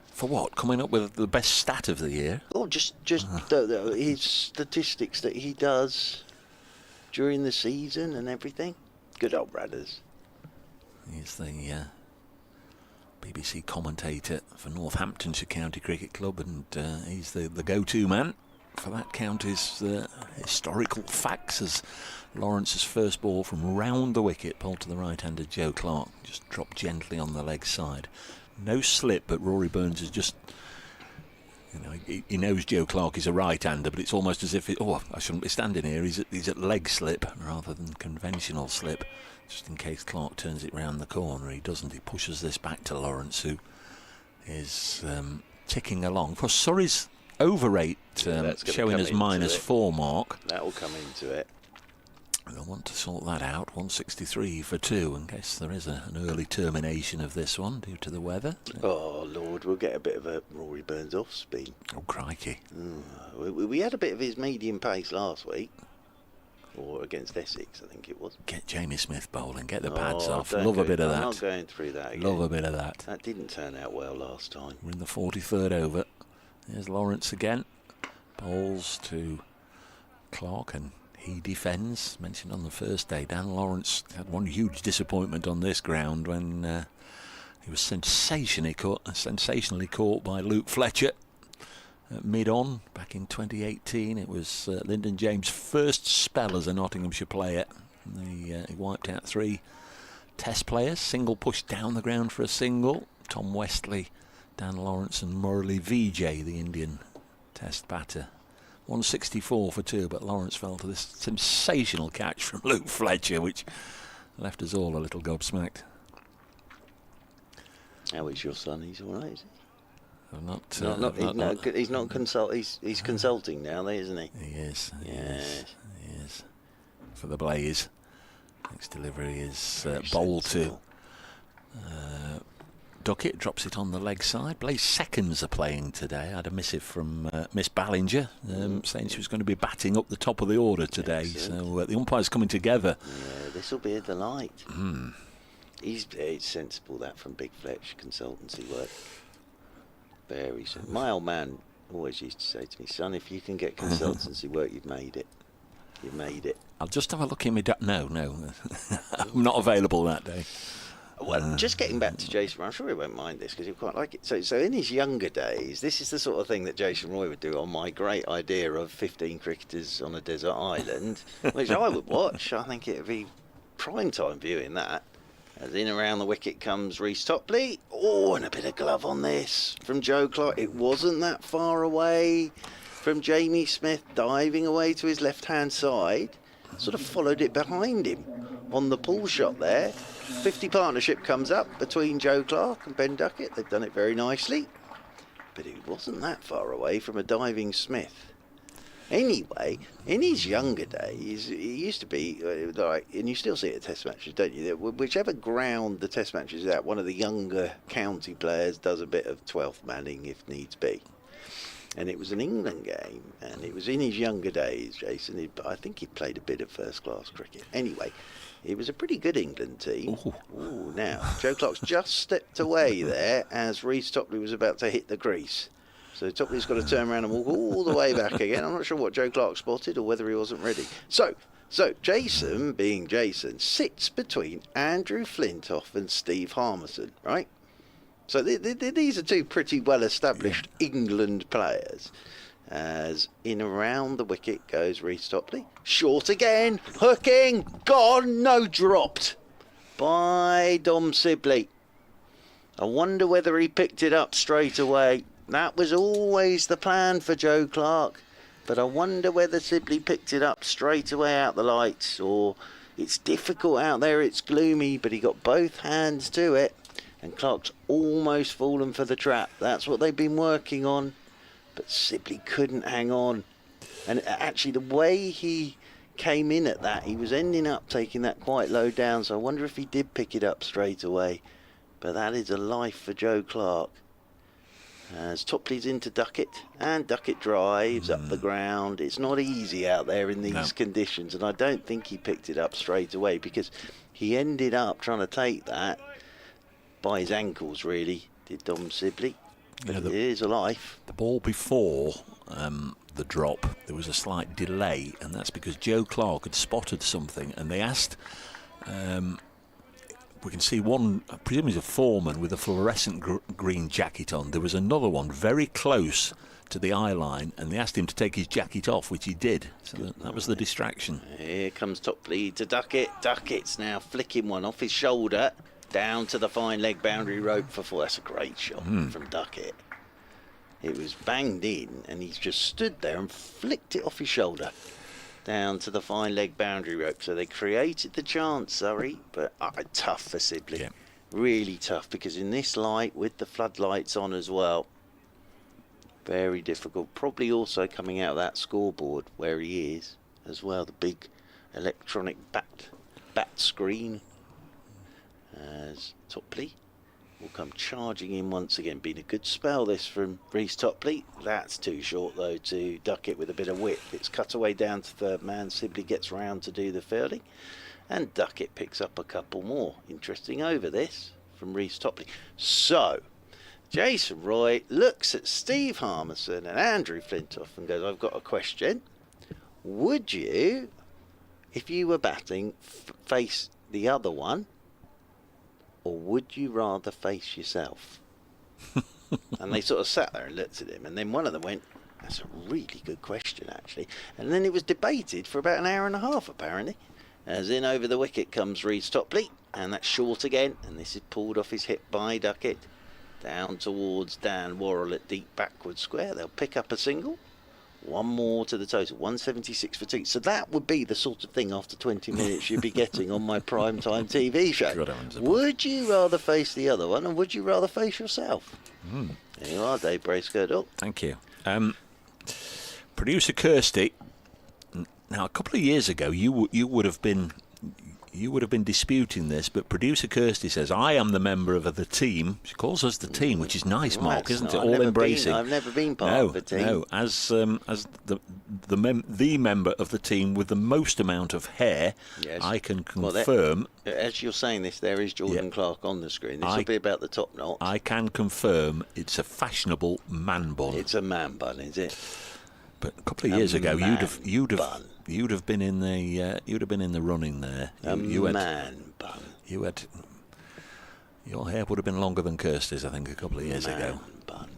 B: For what? Coming up with the best stat of the year?
G: Oh, just his statistics that he does during the season and everything. Good old Radders.
B: He's the BBC commentator for Northamptonshire County Cricket Club, and he's the go-to man for that county's historical facts, as Lawrence's first ball from round the wicket, bowled to the right-handed Joe Clark, just dropped gently on the leg side. No slip, but Rory Burns is just, he knows Joe Clark is a right-hander, but it's almost as if I shouldn't be standing here. He's at leg slip rather than conventional slip, just in case Clark turns it round the corner. He doesn't. He pushes this back to Lawrence, who is ticking along. Of course, Surrey's over rate showing as -4 mark.
G: That will come into it.
B: They'll want to sort that out. 163 for 2 in case there is an early termination of this one due to the weather.
G: Oh, Lord, we'll get a bit of a Rory Burns off speed.
B: Oh, crikey.
G: We had a bit of his medium pace last week. or against Essex, I think it was.
B: Get Jamie Smith bowling, get the pads off.
G: Don't
B: Love a
G: go-
B: bit of
G: I'm
B: that.
G: not going through that again.
B: Love a bit of that.
G: That didn't turn out well last time.
B: We're in the 43rd over. There's Lawrence again. Bowls to Clark and he defends. Mentioned on the first day, Dan Lawrence had one huge disappointment on this ground when he was sensationally caught by Luke Fletcher at mid-on back in 2018. It was Lyndon James' first spell as a Nottinghamshire player. He wiped out 3 Test players. Single push down the ground for a single. Tom Westley, Dan Lawrence and Murali Vijay, the Indian Test batter. 164 for 2, but Lawrence fell to this sensational catch from Luke Fletcher, which left us all a little gobsmacked.
G: How is your son? He's all right, is he?
B: He's
G: not he's consulting now, isn't he?
B: He is.
G: Yes.
B: He is. For the Blaze. Next delivery is
G: Very
B: bowled to
G: sensible.
B: Ducket, drops it on the leg side. Blaze seconds are playing today. I had a missive from Miss Ballinger saying she was going to be batting up the top of the order today.
G: Excellent.
B: So the umpire's coming together.
G: Yeah, this will be a delight. It's sensible, that, from Big Fletch consultancy work. Very simple. My old man always used to say to me, son, if you can get consultancy work, you've made it. You've made it.
B: I'll just have a look in my... No. I'm not available that day.
G: Well, just getting back to Jason, I'm sure he won't mind this because he'll quite like it. So in his younger days, this is the sort of thing that Jason Roy would do on my great idea of 15 cricketers on a desert island, which I would watch. I think it would be prime time viewing that. As in around the wicket comes Reece Topley. Oh, and a bit of glove on this from Joe Clark. It wasn't that far away from Jamie Smith, diving away to his left-hand side. Sort of followed it behind him on the pull shot there. 50 partnership comes up between Joe Clark and Ben Ducket. They've done it very nicely. But it wasn't that far away from a diving Smith. Anyway, in his younger days, he used to be like, and you still see it at Test matches, don't you? Whichever ground the Test match is at, one of the younger county players does a bit of 12th manning if needs be. And it was an England game, and it was in his younger days, Jason. I think he played a bit of first-class cricket. Anyway, it was a pretty good England team. Ooh, now, Joe Clark's just stepped away there as Reece Topley was about to hit the crease. So Topley's got to turn around and walk all the way back again. I'm not sure what Joe Clark spotted or whether he wasn't ready. So Jason, being Jason, sits between Andrew Flintoff and Steve Harmison, right? So these are 2 pretty well-established England players. As in around the wicket goes Reece Topley. Short again, hooking, gone, no, dropped by Dom Sibley. I wonder whether he picked it up straight away. That was always the plan for Joe Clark. But I wonder whether Sibley picked it up straight away out the lights, or it's difficult out there, it's gloomy, but he got both hands to it. And Clark's almost fallen for the trap. That's what they've been working on. But Sibley couldn't hang on. And actually, the way he came in at that, he was ending up taking that quite low down. So I wonder if he did pick it up straight away. But that is a life for Joe Clark. As Topley's into Ducket, and Ducket drives up the ground. It's not easy out there in these conditions. And I don't think he picked it up straight away because he ended up trying to take that by his ankles, really, did Dom Sibley. But it is a life.
B: The ball before the drop, there was a slight delay, and that's because Joe Clark had spotted something, and they asked, we can see one, presumably a foreman with a fluorescent green jacket on. There was another one very close to the eye line, and they asked him to take his jacket off, which he did. So that was the distraction.
G: Here comes Topley to Ducket. Ducket's now flicking one off his shoulder down to the fine leg boundary rope for 4. That's a great shot from Ducket. It was banged in, and he's just stood there and flicked it off his shoulder down to the fine leg boundary rope. So they created the chance, Surrey, but tough for Sibley.
B: Yeah.
G: Really tough, because in this light, with the floodlights on as well, very difficult. Probably also coming out of that scoreboard where he is as well, the big electronic bat screen. As Topley will come charging in once again. Been a good spell this from Reece Topley. That's too short though to Ducket with a bit of whip. It's cut away down to third man. Sibley gets round to do the fielding, and Ducket picks up a couple more. Interesting over this from Reece Topley. So Jason Roy looks at Steve Harmison and Andrew Flintoff and goes, I've got a question. Would you, if you were batting, face the other one, or would you rather face yourself? And they sort of sat there and looked at him, and then one of them went, that's a really good question actually. And then it was debated for about an hour and a half apparently. As in over the wicket comes Reece Topley, and that's short again, and this is pulled off his hip by Ducket. Down towards Dan Worrell at deep backward square. They'll pick up a single. One more to the total, 176 for 2. So that would be the sort of thing after 20 minutes you'd be getting on my primetime TV show. Would you rather face the other one, or would you rather face yourself? There you are, Dave Bracegirdle.
B: Thank you. Producer Kirsty, now a couple of years ago you would have been disputing this, but producer Kirsty says, I am the member of the team. She calls us the team, which is nice, Mark, isn't it? All embracing.
G: I've never been part of a team.
B: No, as the member of the team with the most amount of hair, yes. I can confirm.
G: As you're saying this, there is Jordan Clark on the screen. This will be about the top knot.
B: I can confirm it's a fashionable man bun.
G: It's a man bun, is it?
B: But a couple of years ago, you'd have been in the running there.
G: Man bun.
B: Your hair would have been longer than Kirsty's, I think, a couple of years ago.
G: Man bun.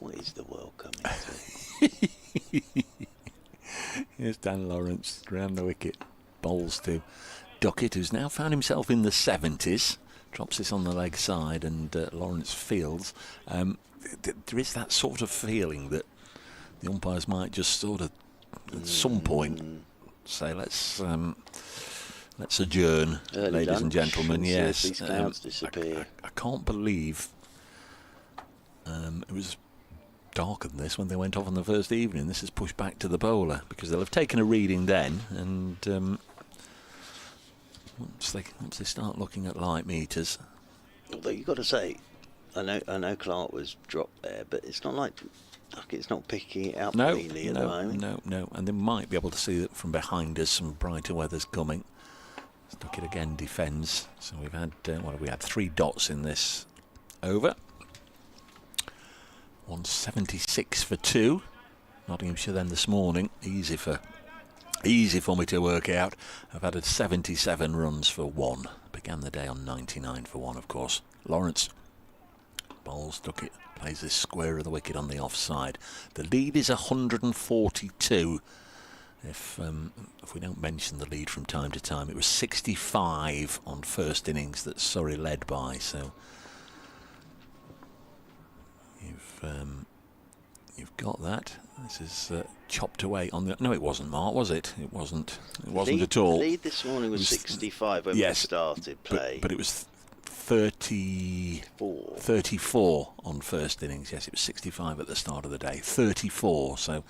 G: What is the world coming to?
B: Here's Dan Lawrence round the wicket, bowls to Ducket, who's now found himself in the 70s. Drops this on the leg side, and Lawrence fields. There is that sort of feeling that the umpires might just sort of, at some point, say, let's adjourn,
G: early
B: ladies
G: lunch,
B: and gentlemen. Yes,
G: these clouds disappear.
B: I can't believe it was darker than this when they went off on the first evening. This is pushed back to the bowler, because they'll have taken a reading then, and once they start looking at light meters.
G: Although you've got to say, I know Clark was dropped there, but it's not like Ducket's not picking it up cleanly at the moment.
B: No, and they might be able to see that from behind us some brighter weather's coming. Ducket again defends. So we've had we had 3 dots in this over. 176 for 2. Nottinghamshire then this morning, easy for me to work out. I've added 77 runs for 1. Began the day on 99 for 1, of course. Lawrence bowls Ducket. Plays this square of the wicket on the offside. The lead is 142. If we don't mention the lead from time to time, it was 65 on first innings that Surrey led by. So you've got that. This is chopped away on the. No, it wasn't, Mark, was it? It wasn't. It wasn't at all.
G: The lead this morning was 65 when we started play.
B: But it was 34 on first innings. Yes, it was 65 at the start of the day. 34. So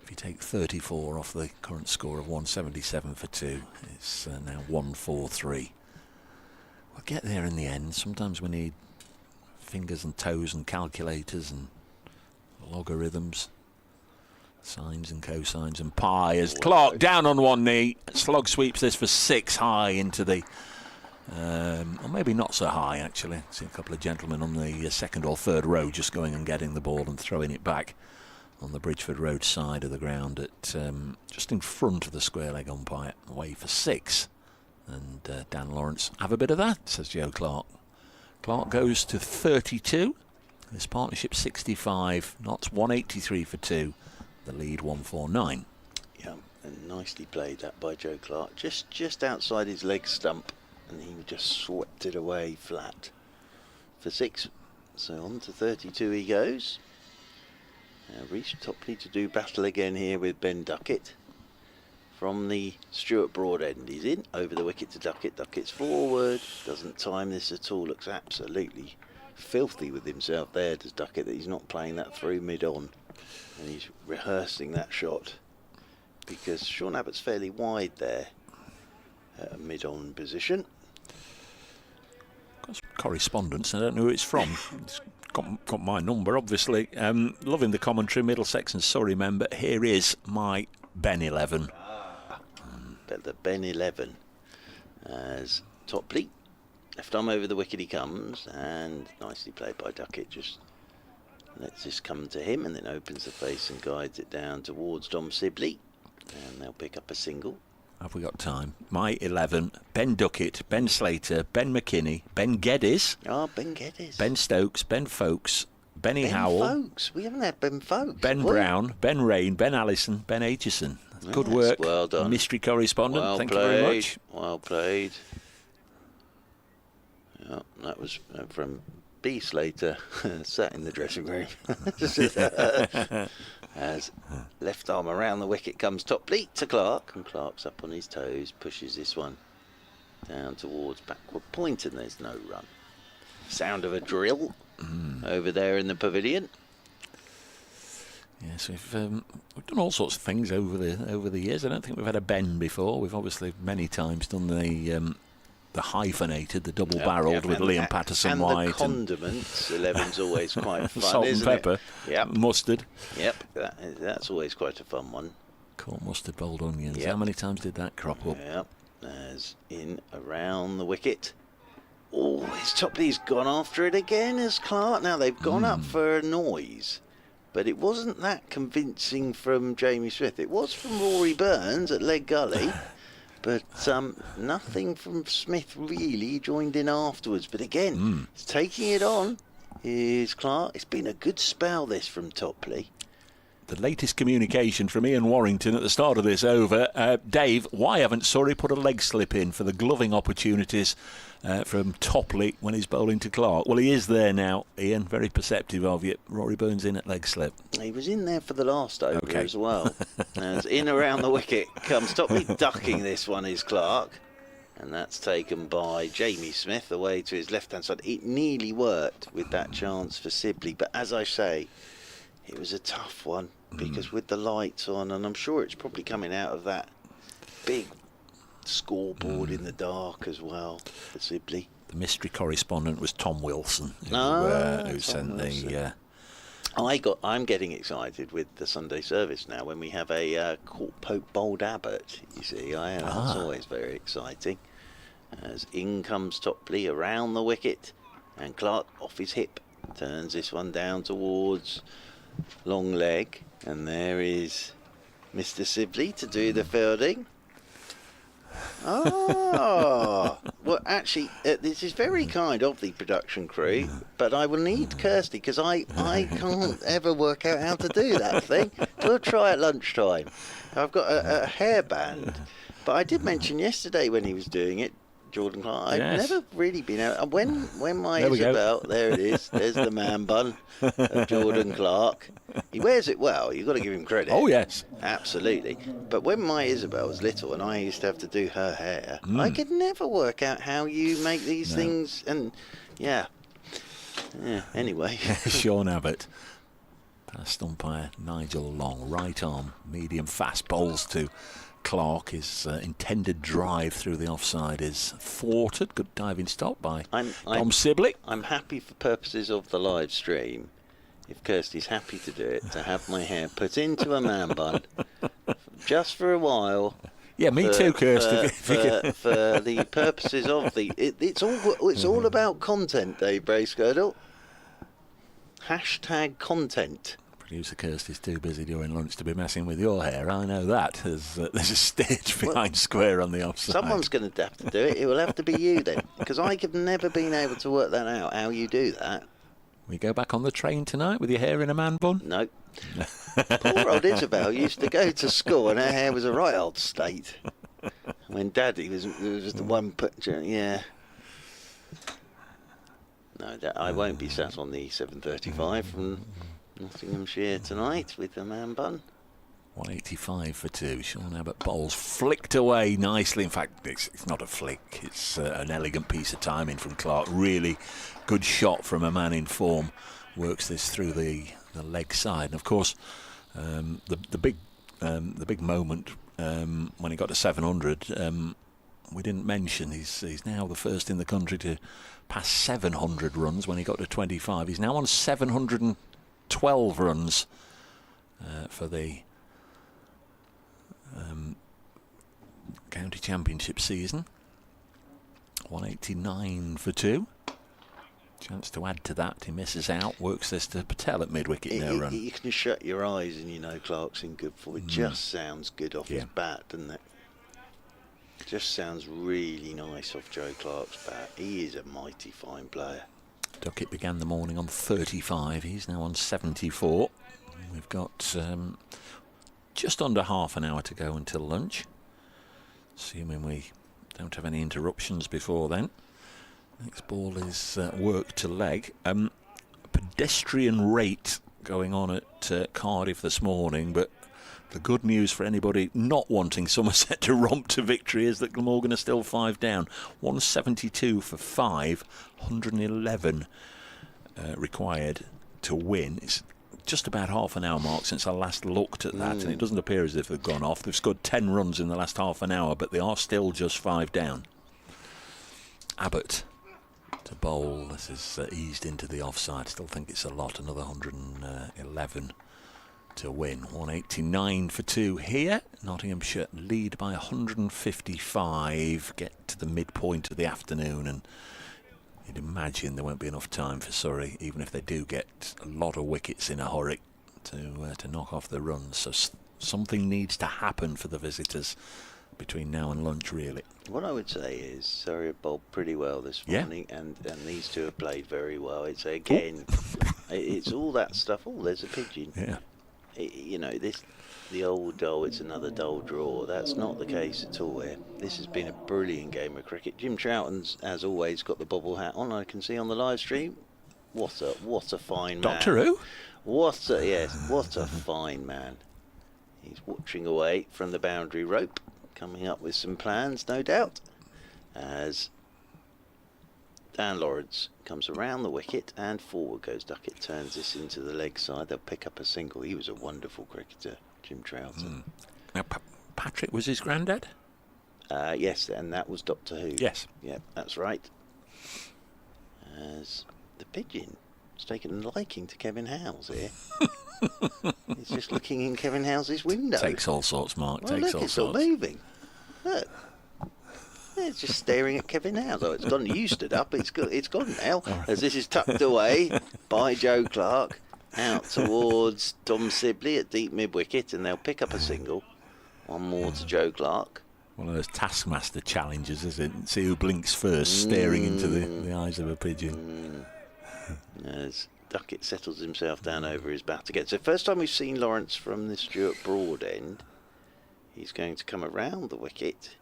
B: if you take 34 off the current score of 177 for 2, it's now 143. We'll get there in the end. Sometimes we need fingers and toes and calculators and logarithms, sines and cosines and pi. As Clark down on one knee, slog sweeps this for 6 high into the. Or maybe not so high, actually. I see a couple of gentlemen on the second or third row just going and getting the ball and throwing it back on the Bridgeford Road side of the ground at just in front of the square leg umpire, away for 6. And Dan Lawrence, have a bit of that, says Joe Clark. Clark goes to 32. This partnership 65, Notts 183 for 2. The lead 149.
G: Yeah, and nicely played that by Joe Clark. Just outside his leg stump. And he just swept it away flat for 6. So on to 32 he goes. Reece Topley to do battle again here with Ben Ducket. From the Stuart Broad end, he's in over the wicket to Ducket. Ducket's forward, doesn't time this at all. Looks absolutely filthy with himself there, does Ducket, that he's not playing that through mid-on. And he's rehearsing that shot, because Sean Abbott's fairly wide there. Mid-on position.
B: correspondence. I don't know who it's from. It's got my number, obviously. Loving the commentary, Middlesex and Surrey member. Here is my Ben 11.
G: But the Ben 11 as Topley. Left arm over the wicket he comes, and nicely played by Ducket. Just lets this come to him and then opens the face and guides it down towards Dom Sibley. And they'll pick up a single.
B: Have we got time? My 11, Ben Ducket, Ben Slater, Ben McKinney, Ben Geddes.
G: Oh, Ben Geddes.
B: Ben Stokes, Ben Folkes, Benny
G: Ben
B: Howell.
G: Folkes. We haven't had Ben Folkes.
B: Ben Brown, Ben Rain, Ben Allison, Ben Aitchison. Good
G: Yes,
B: work.
G: well done.
B: Mystery correspondent.
G: Well
B: Thank
G: played.
B: you very much.
G: Well played. Yeah, that was from B. Slater, sat in the dressing room. As left arm around the wicket comes Topley to Clark, and Clark's up on his toes, pushes this one down towards backward point, and there's no run. Sound of a drill over there in the pavilion.
B: Yes, we've done all sorts of things over the years. I don't think we've had a Ben before. We've obviously many times done the hyphenated, the double-barrelled with Liam Patterson White.
G: And the condiments, 11's always quite fun,
B: salt and
G: isn't
B: pepper,
G: it? Yep.
B: mustard.
G: Yep, that's always quite a fun one.
B: Corn mustard, boiled onions.
G: Yep.
B: How many times did that crop up?
G: Yep, as in around the wicket. Oh, his Topley's gone after it again as Clark. Now they've gone up for a noise, but it wasn't that convincing from Jamie Smith. It was from Rory Burns at Leg Gully. But nothing from Smith really joined in afterwards. But again, it's taking it on. Here's Clark. It's been a good spell, this, from Topley.
B: The latest communication from Ian Warrington at the start of this over. Dave, why haven't Surrey put a leg slip in for the gloving opportunities from Topley when he's bowling to Clark? Well, he is there now, Ian. Very perceptive of you. Rory Burns in at leg slip.
G: He was in there for the last over as well. As in around the wicket comes Topley, ducking this one is Clark. And that's taken by Jamie Smith away to his left-hand side. It nearly worked with that chance for Sibley. But as I say, it was a tough one because with the lights on, and I'm sure it's probably coming out of that big scoreboard in the dark as well for Sibley.
B: The mystery correspondent was Tom Wilson, who
G: Tom
B: sent
G: Wilson.
B: the...
G: I'm getting excited with the Sunday service now when we have a Court Pope bowled Abbott. You see, that's always very exciting. As in comes Topley around the wicket, and Clark off his hip turns this one down towards long leg, and there is Mr. Sibley to do the fielding. Well, actually, this is very kind of the production crew, but I will need Kirsty because I can't ever work out how to do that thing. We'll try at lunchtime. I've got a hairband, but I did mention yesterday when he was doing it, Jordan Clark, I've never really been out. When my Isabel, there it is, there's the man bun of Jordan Clark. He wears it well, you've got to give him credit.
B: Oh, yes.
G: Absolutely. But when my Isabel was little and I used to have to do her hair, I could never work out how you make these things. And anyway.
B: Sean Abbott. Past umpire Nigel Long. Right arm, medium fast bowls to Clark. His intended drive through the offside is thwarted. Good diving stop by Dom Sibley.
G: I'm happy for purposes of the live stream, if Kirsty's happy to do it, to have my hair put into a man bun just for a while.
B: Yeah, me too, Kirsty.
G: For the purposes of it's all about content, Dave Bracegirdle. # content.
B: Producer Kirsty's too busy during lunch to be messing with your hair. I know that. There's a stage behind square on the offside.
G: Someone's going to have to do it. It will have to be you then, because I have never been able to work that out, how you do that.
B: We go back on the train tonight with your hair in a man bun?
G: No. Poor old Isabel used to go to school and her hair was a right old state. When Daddy was the one picture, No, I won't be sat on the 7:35 from Nottinghamshire tonight with the man bun.
B: 185 for 2. Sean Abbott bowls flicked away nicely. In fact, it's not a flick. It's an elegant piece of timing from Clark. Really good shot from a man in form. Works this through the leg side. And of course, the big moment when he got to 700. we didn't mention, he's now the first in the country to pass 700 runs when he got to 25. He's now on 712 runs for the county championship season. 189 for 2. Chance to add to that. He misses out, works this to Patel at mid-wicket, no run.
G: You can shut your eyes and you know Clark's in good form. It just sounds good off his bat, doesn't it? Just sounds really nice off Joe Clark's bat. He is a mighty fine player.
B: Ducket began the morning on 35. He's now on 74. We've got just under half an hour to go until lunch, assuming we don't have any interruptions before then. Next ball is work to leg. Pedestrian rate going on at Cardiff this morning, but the good news for anybody not wanting Somerset to romp to victory is that Glamorgan are still 5 down. 172 for 5, 111 required to win. It's just about half an hour mark since I last looked at that, and it doesn't appear as if they've gone off. They've scored 10 runs in the last half an hour, but they are still just 5 down. Abbott to bowl. This is eased into the offside. Still think it's a lot. Another 111 to win. 189 for 2 here. Nottinghamshire lead by 155. Get to the midpoint of the afternoon, and you'd imagine there won't be enough time for Surrey, even if they do get a lot of wickets in a hurry, to knock off the runs. So something needs to happen for the visitors between now and lunch, really.
G: What I would say is Surrey have bowled pretty well this morning, and these two have played very well. It's again, it's all that stuff. Oh, there's a pigeon.
B: Yeah.
G: You know, the old dull, it's another dull draw. That's not the case at all here. This has been a brilliant game of cricket. Jim Troughton's, as always, got the bobble hat on. I can see on the live stream. What a fine man.
B: Doctor Who?
G: What a fine man. He's watching away from the boundary rope, coming up with some plans, no doubt, as Dan Lawrence comes around the wicket and forward goes Ducket, turns this into the leg side. They'll pick up a single. He was a wonderful cricketer, Jim Troughton.
B: Now, Patrick was his granddad?
G: Yes, and that was Doctor Who.
B: Yes.
G: Yeah, that's right. As the pigeon has taken a liking to Kevin Howes here. He's just looking in Kevin House's window.
B: Takes all sorts, Mark.
G: Well,
B: Takes
G: look,
B: all
G: it's
B: sorts.
G: not moving. Look. Yeah, it's just staring at Kevin Howes. Oh, it's gone. You stood up. It's gone now. As this is tucked away by Joe Clark out towards Dom Sibley at deep mid-wicket, and they'll pick up a single. One more to Joe Clark.
B: One of those Taskmaster challenges, isn't it? See who blinks first, staring into the eyes of a pigeon.
G: As Ducket settles himself down over his bat again. So first time we've seen Lawrence from the Stuart Broad end. He's going to come around the wicket.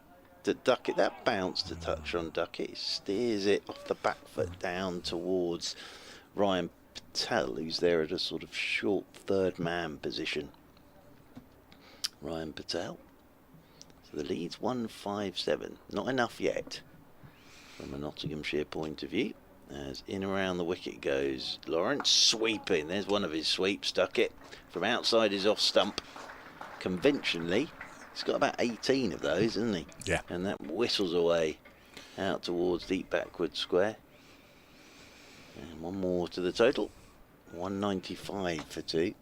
G: The Ducket, that bounced a touch on Ducket. He steers it off the back foot down towards Ryan Patel, who's there at a sort of short third man position. Ryan Patel. So the lead's 157. Not enough yet from a Nottinghamshire point of view. As in around the wicket goes Lawrence, sweeping. There's one of his sweeps, Ducket, from outside his off stump. Conventionally, he's got about 18 of those, isn't he?
B: Yeah.
G: And that whistles away out towards deep backward square. And one more to the total. 195 for 2.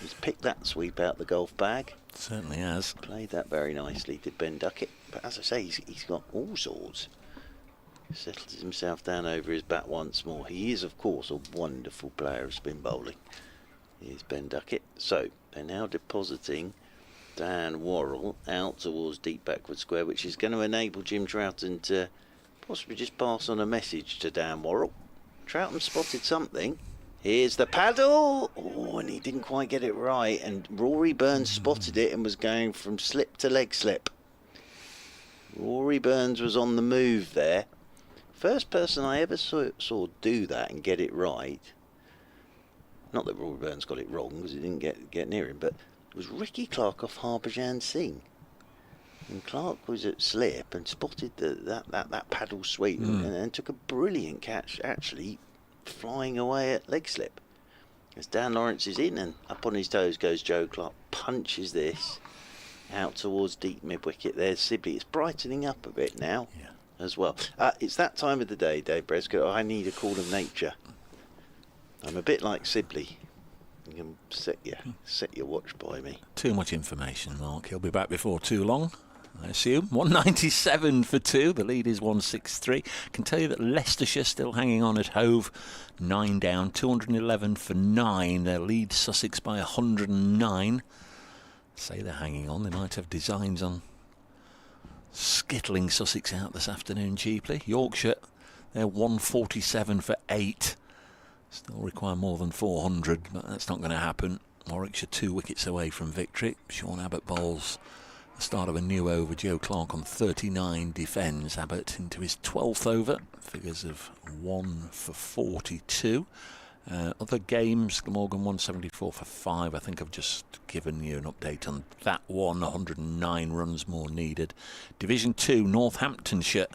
G: He's picked that sweep out the golf bag.
B: Certainly has.
G: Played that very nicely, did Ben Ducket. But as I say, he's got all sorts. Settles himself down over his bat once more. He is, of course, a wonderful player of spin bowling. Here's Ben Ducket. So, they're now depositing Dan Worrell out towards deep backward square, which is going to enable Jim Troughton to possibly just pass on a message to Dan Worrell. Troughton spotted something. Here's the paddle. Oh, and he didn't quite get it right. And Rory Burns spotted it and was going from slip to leg slip. Rory Burns was on the move there. First person I ever saw do that and get it right. Not that Rory Burns got it wrong, because he didn't get near him, but it was Ricky Clark off Harbhajan Singh. And Clark was at slip and spotted that paddle sweep and took a brilliant catch, actually flying away at leg slip. As Dan Lawrence is in, and up on his toes goes Joe Clark, punches this, out towards deep mid-wicket. There's Sibley. It's brightening up a bit now as well. It's that time of the day, Dave Bresco. I need a call of nature. I'm a bit like Sibley. You can set your watch by me.
B: Too much information, Mark. He'll be back before too long, I assume. 197 for 2. The lead is 163. Can tell you that Leicestershire still hanging on at Hove. 9 down, 211 for 9. They lead Sussex by 109. Say they're hanging on. They might have designs on skittling Sussex out this afternoon cheaply. Yorkshire, they're 147 for 8. Still require more than 400, but that's not going to happen. Warwickshire 2 wickets away from victory. Sean Abbott bowls the start of a new over. Joe Clark on 39 defends. Abbott into his 12th over. Figures of 1 for 42. Other games, Glamorgan 174 for 5. I think I've just given you an update on that one. 109 runs more needed. Division 2, Northamptonshire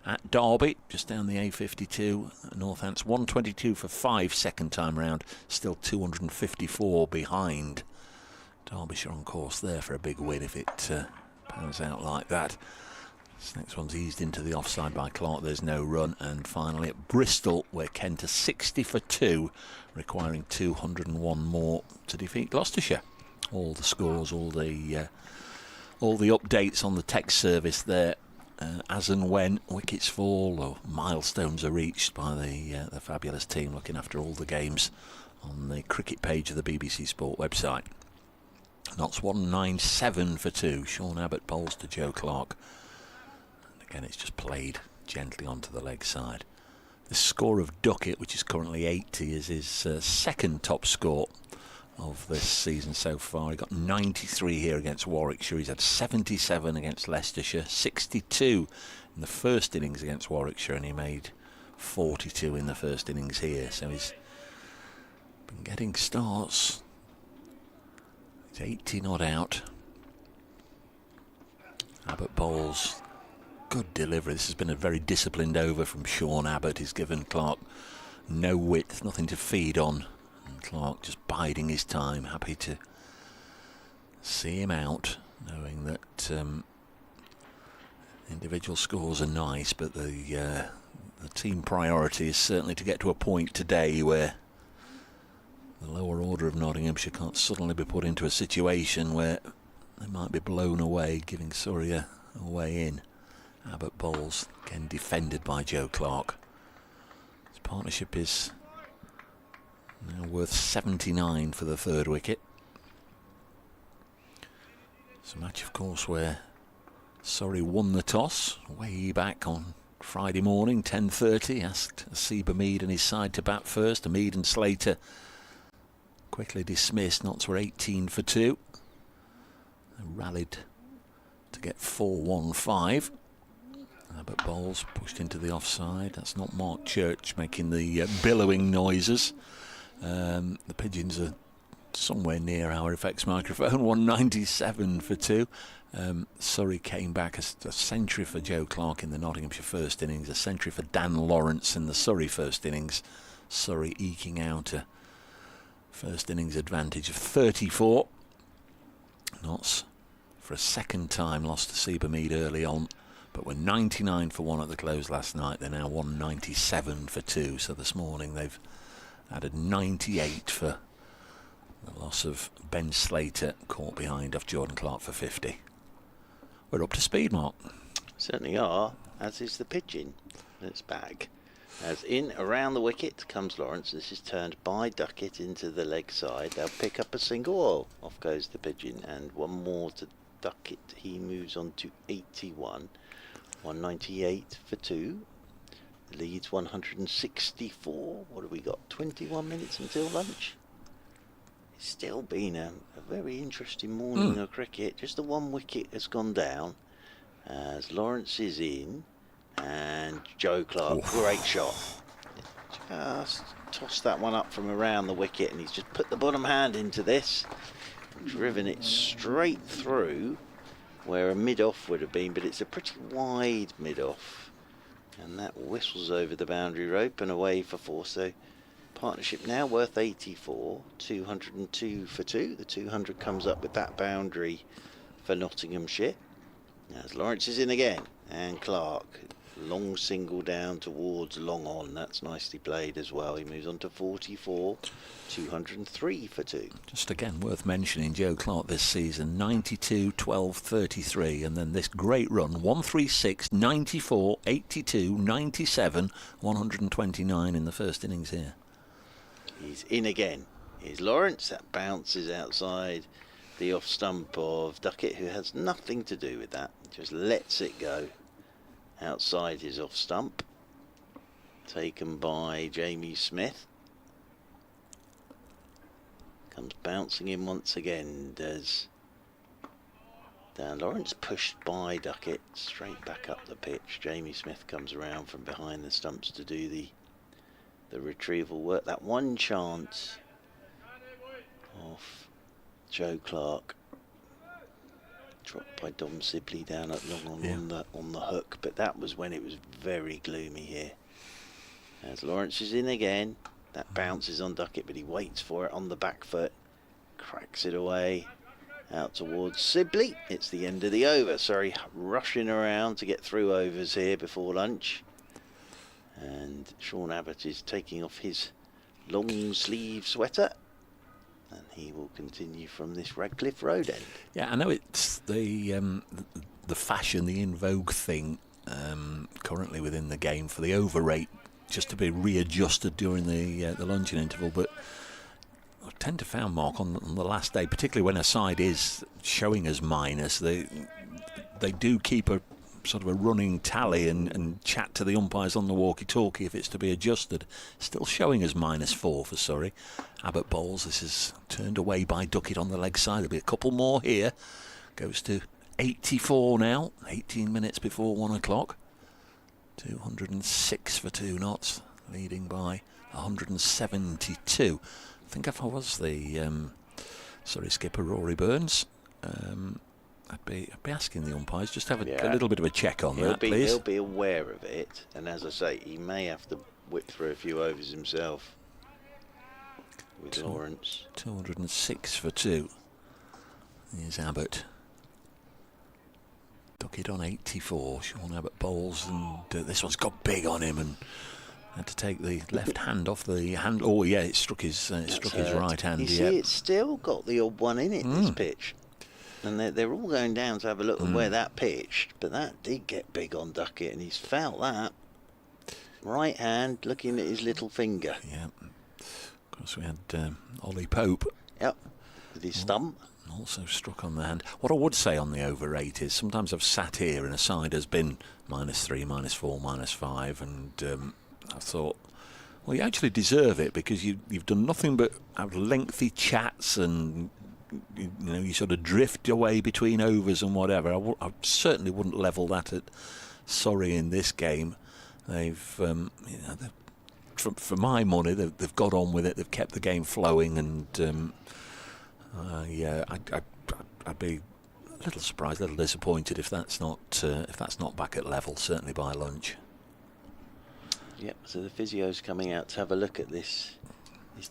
B: at Derby, just down the A52. Northants 122 for 5 second time round, still 254 behind. Derbyshire on course there for a big win if it pans out like that. This next one's eased into the offside by Clark, there's no run. And finally at Bristol, where Kent are 60 for 2, requiring 201 more to defeat Gloucestershire. All the scores, all the updates on the text service there. As and when wickets fall or milestones are reached by the fabulous team looking after all the games on the cricket page of the BBC Sport website. Notts 197 for 2. Sean Abbott bowls to Joe Clark. And again, it's just played gently onto the leg side. The score of Ducket, which is currently 80, is his second top score of this season so far. He got 93 here against Warwickshire. He's had 77 against Leicestershire, 62 in the first innings against Warwickshire, and he made 42 in the first innings here. So he's been getting starts. He's 80 not out. Abbott bowls. Good delivery. This has been a very disciplined over from Sean Abbott. He's given Clark no width, nothing to feed on. Clark just biding his time, happy to see him out, knowing that individual scores are nice, but the team priority is certainly to get to a point today where the lower order of Nottinghamshire can't suddenly be put into a situation where they might be blown away, giving Surrey a way in. Abbott bowls, again defended by Joe Clark. His partnership is now worth 79 for the third wicket. It's a match, of course, where Surrey won the toss way back on Friday morning, 10:30. Asked Asiba Mead and his side to bat first. Mead and Slater quickly dismissed. Notts were 18 for 2. They rallied to get 4-1-5. Abbott bowls pushed into the offside. That's not Mark Church making the billowing noises. The pigeons are somewhere near our effects microphone. 197 for 2. Surrey came back a century for Joe Clark in the Nottinghamshire first innings, a century for Dan Lawrence in the Surrey first innings. Surrey eking out a first innings advantage of 34. Notts, for a second time, lost to Asiba Mead early on, but were 99 for 1 at the close last night. They're now 197 for 2. So this morning they've added 98 for the loss of Ben Slater, caught behind off Jordan Clark for 50. We're up to speed, Mark.
G: Certainly are, as is the pigeon that's back. As in around the wicket comes Lawrence. This is turned by Ducket into the leg side. They'll pick up a single. Oh, off goes the pigeon, and one more to Ducket. He moves on to 81. 198 for 2. Leads 164. What have we got? 21 minutes until lunch. It's still been a very interesting morning of cricket. Just the one wicket has gone down as Lawrence is in, and Joe Clark, great shot. Just tossed that one up from around the wicket, and he's just put the bottom hand into this, driven it straight through where a mid-off would have been, but it's a pretty wide mid-off. And that whistles over the boundary rope and away for 4. So partnership now worth 84, 202 for 2. The 200 comes up with that boundary for Nottinghamshire. As Lawrence is in again, and Clark, long single down towards long on. That's nicely played as well. He moves on to 44, 203 for 2.
B: Just again worth mentioning, Joe Clark this season, 92, 12, 33, and then this great run, 136, 94, 82, 97, 129 in the first innings here.
G: He's in again. Here's Lawrence. That bounces outside the off stump of Ducket, who has nothing to do with that. Just lets it go outside his off stump. Taken by Jamie Smith. Comes bouncing in once again. Does Dan Lawrence, pushed by Ducket straight back up the pitch. Jamie Smith comes around from behind the stumps to do the retrieval work. That one chance off Joe Clark, dropped by Dom Sibley down at long on the hook, but that was when it was very gloomy here. As Lawrence is in again, that bounces on Ducket, but he waits for it on the back foot, cracks it away out towards Sibley. It's the end of the over. Surrey rushing around to get through overs here before lunch, and Sean Abbott is taking off his long sleeve sweater, and he will continue from this Radcliffe Road end.
B: Yeah, I know it's the fashion, the in vogue thing currently within the game for the over rate just to be readjusted during the luncheon interval, but I tend to found, Mark, on the last day, particularly when a side is showing as minus, they do keep a sort of a running tally and chat to the umpires on the walkie-talkie if it's to be adjusted. Still showing as -4 for Surrey. Abbott bowls. This is turned away by Ducket on the leg side. There'll be a couple more here. Goes to 84 now. 18 minutes before 1 o'clock. 206 for 2 knots, leading by 172. I think if I was the Surrey skipper Rory Burns, I'd be asking the umpires just have a little bit of a check on that, please.
G: He'll be aware of it, and as I say, he may have to whip through a few overs himself with Lawrence.
B: 206 for 2. Here's Abbott. Ducket on 84. Sean Abbott bowls, and this one's got big on him and had to take the left hand off the hand. Oh yeah, it struck his right hand.
G: You see, it's still got the odd one in it, this pitch. And they're all going down to have a look at where that pitched, but that did get big on Ducket, and he's felt that. Right hand, looking at his little finger.
B: Yeah. Of course, we had Ollie Pope.
G: Yep, with his thumb.
B: Also struck on the hand. What I would say on the over rate is sometimes I've sat here and a side has been -3, -4, -5, and I thought, well, you actually deserve it because you've done nothing but have lengthy chats and you sort of drift away between overs and whatever. I certainly wouldn't level that at Surrey in this game. They've, for my money, they've got on with it. They've kept the game flowing, and I'd be a little surprised, a little disappointed if that's not back at level. Certainly by lunch.
G: Yep. So the physio's coming out to have a look at this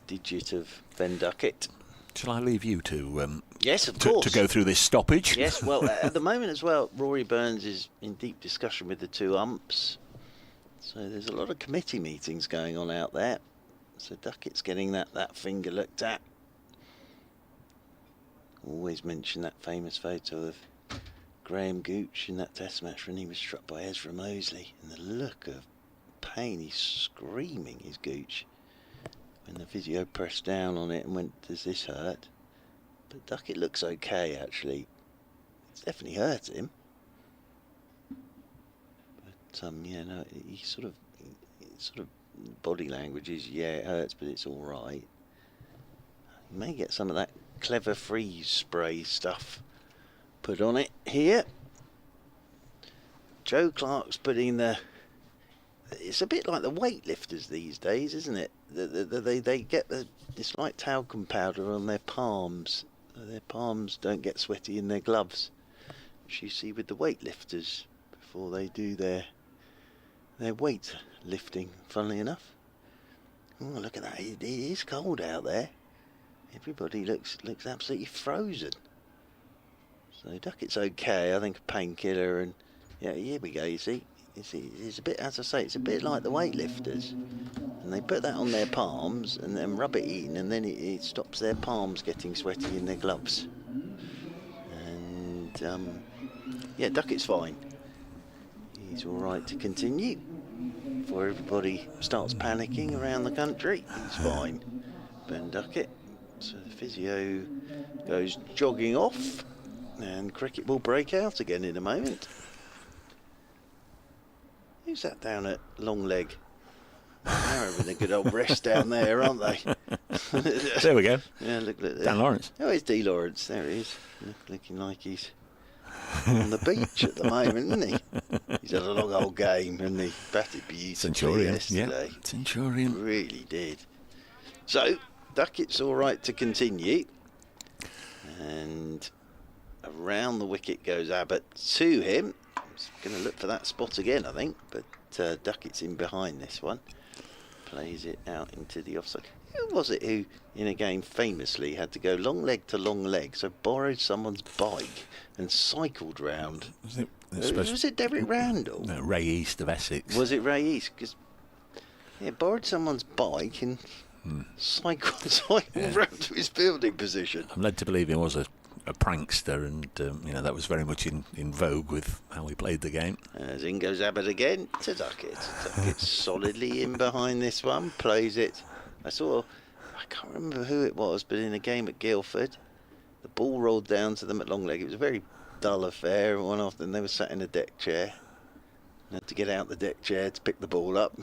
G: digit of Ben Ducket.
B: Shall I leave you to
G: yes, of course,
B: to go through this stoppage?
G: Yes, well, at the moment as well, Rory Burns is in deep discussion with the 2 umps. So there's a lot of committee meetings going on out there. So Duckett's getting that finger looked at. Always mention that famous photo of Graham Gooch in that test match when he was struck by Ezra Mosley. And the look of pain, he's screaming, is Gooch. When the physio pressed down on it and went, does this hurt? But Ducket looks okay, actually. It's definitely hurt him. But, no, he sort of body language is, yeah, it hurts, but it's all right. You may get some of that clever freeze spray stuff put on it here. Joe Clark's putting it's a bit like the weightlifters these days, isn't it? They get this like talcum powder on their palms. Their palms don't get sweaty in their gloves, which you see with the weightlifters before they do their weight lifting, funnily enough. Oh, look at that. It is cold out there. Everybody looks absolutely frozen. So Ducket's okay. I think a painkiller, and yeah, here we go. You see, it's a bit, as I say, it's a bit like the weightlifters, and they put that on their palms and then rub it in, and then it stops their palms getting sweaty in their gloves. And yeah, Ducket's fine. He's all right to continue. Before everybody starts panicking around the country, he's fine. Ben Ducket. So the physio goes jogging off, and cricket will break out again in a moment. Who's that down at long leg? They're having a good old rest down there, aren't they?
B: There we go.
G: Yeah, look at that.
B: Dan Lawrence.
G: Oh, it's D. Lawrence. There he is. Looking like he's on the beach at the moment, isn't he? He's had a long old game, and he batted beautifully
B: Centurion,
G: yesterday.
B: yeah. Centurion.
G: Really did. So, Ducket's all right to continue. And around the wicket goes Abbott to him. He's going to look for that spot again, I think. But Ducket's in behind this one. Plays it out into the offside. Who was it who, in a game, famously had to go long leg to long leg, so borrowed someone's bike and cycled round? Was it Derek Randall?
B: No, Ray East of Essex.
G: Was it Ray East? Because borrowed someone's bike and cycled round to his fielding position.
B: I'm led to believe he was a prankster, and that was very much in vogue with how he played the game.
G: As in goes Abbott again to Ducket. Ducket's solidly in behind this one, plays it. I can't remember who it was, but in a game at Guildford, the ball rolled down to them at long leg. It was a very dull affair. One after, and they were sat in a deck chair. They had to get out the deck chair to pick the ball up.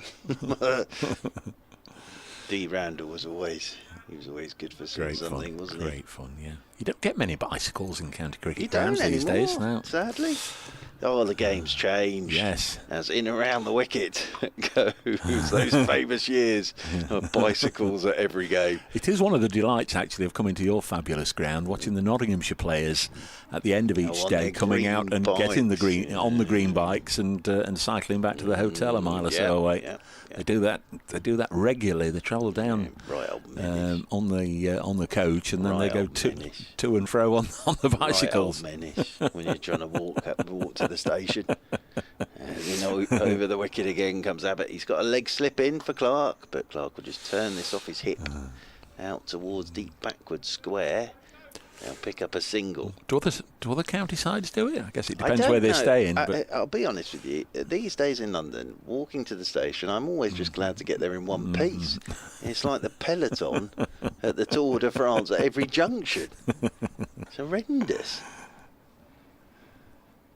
G: D. Randall was always good for something, wasn't he?
B: Great fun, yeah. You don't get many bicycles in county cricket
G: You don't
B: grounds these
G: anymore,
B: days, no.
G: sadly. Oh, the game's changed.
B: Yes.
G: As in around the wicket goes those famous years of bicycles at every game.
B: It is one of the delights, actually, of coming to your fabulous ground, watching the Nottinghamshire players at the end of each day coming out and getting the green on the green bikes and cycling back to the hotel a mile or so away.
G: Yeah.
B: They do that regularly. They travel down on the coach, and then they go to and fro on the bicycles.
G: Right old menace when you're trying to walk to the station. Over the wicket again comes Abbott. He's got a leg slip in for Clark, but Clark will just turn this off his hip out towards deep backward square. They'll pick up a single.
B: Do other county sides do it? I guess it depends where they're staying. But
G: I'll be honest with you. These days in London, walking to the station, I'm always just glad to get there in one piece. It's like the peloton at the Tour de France at every junction. It's horrendous.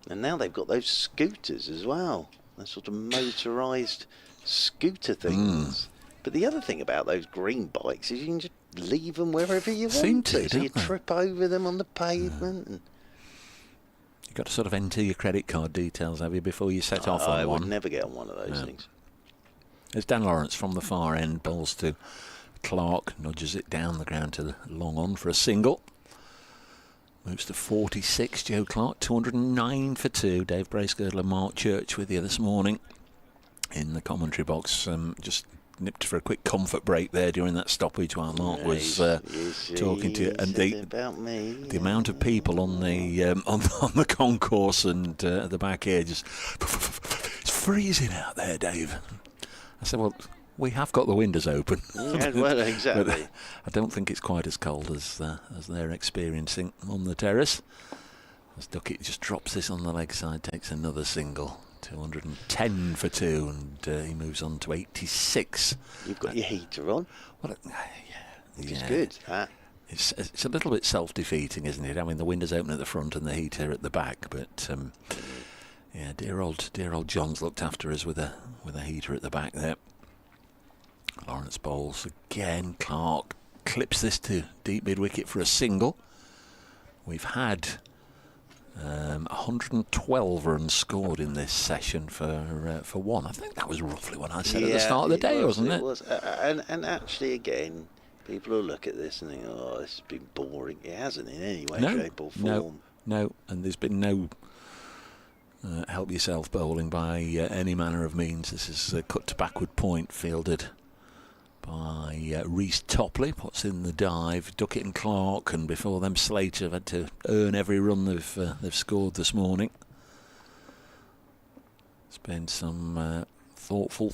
G: And now they've got those scooters as well. Those sort of motorised scooter things. But the other thing about those green bikes is you can just leave them wherever you want to. So you trip over them on the pavement. And
B: you've got to sort of enter your credit card details, have you, before you set off on one?
G: I would never get on one of those things.
B: There's Dan Lawrence from the far end, bowls to Clark, nudges it down the ground to the long on for a single. Moves to 46, Joe Clark, 209 for 2. Dave Bracegirdle and Mark Church with you this morning in the commentary box. Just nipped for a quick comfort break there during that stoppage while Mark was talking to you, and the amount of people on the on the concourse and the back here just it's freezing out there, Dave. I said, well, we have got the windows open.
G: Yeah, well, exactly.
B: But I don't think it's quite as cold as they're experiencing on the terrace. As Ducket just drops this on the leg side, takes another single. 210 for 2, and he moves on to 86.
G: You've got your heater on.
B: Well,
G: Which is good.
B: It's a little bit self-defeating, isn't it? I mean, the window's open at the front and the heater at the back, but dear old John's looked after us with a heater at the back there. Lawrence bowls again. Clark clips this to deep mid-wicket for a single. We've had 112 runs scored in this session for one. I think that was roughly what I said at the start of the day, wasn't it?
G: It was. And actually, again, people will look at this and think, oh, this has been boring. It hasn't in any way, shape or form.
B: No, and there's been no help yourself bowling by any manner of means. This is a cut to backward point fielded by Reece Topley, puts in the dive. Ducket and Clark, and before them Slater have had to earn every run they've scored this morning. It's been some thoughtful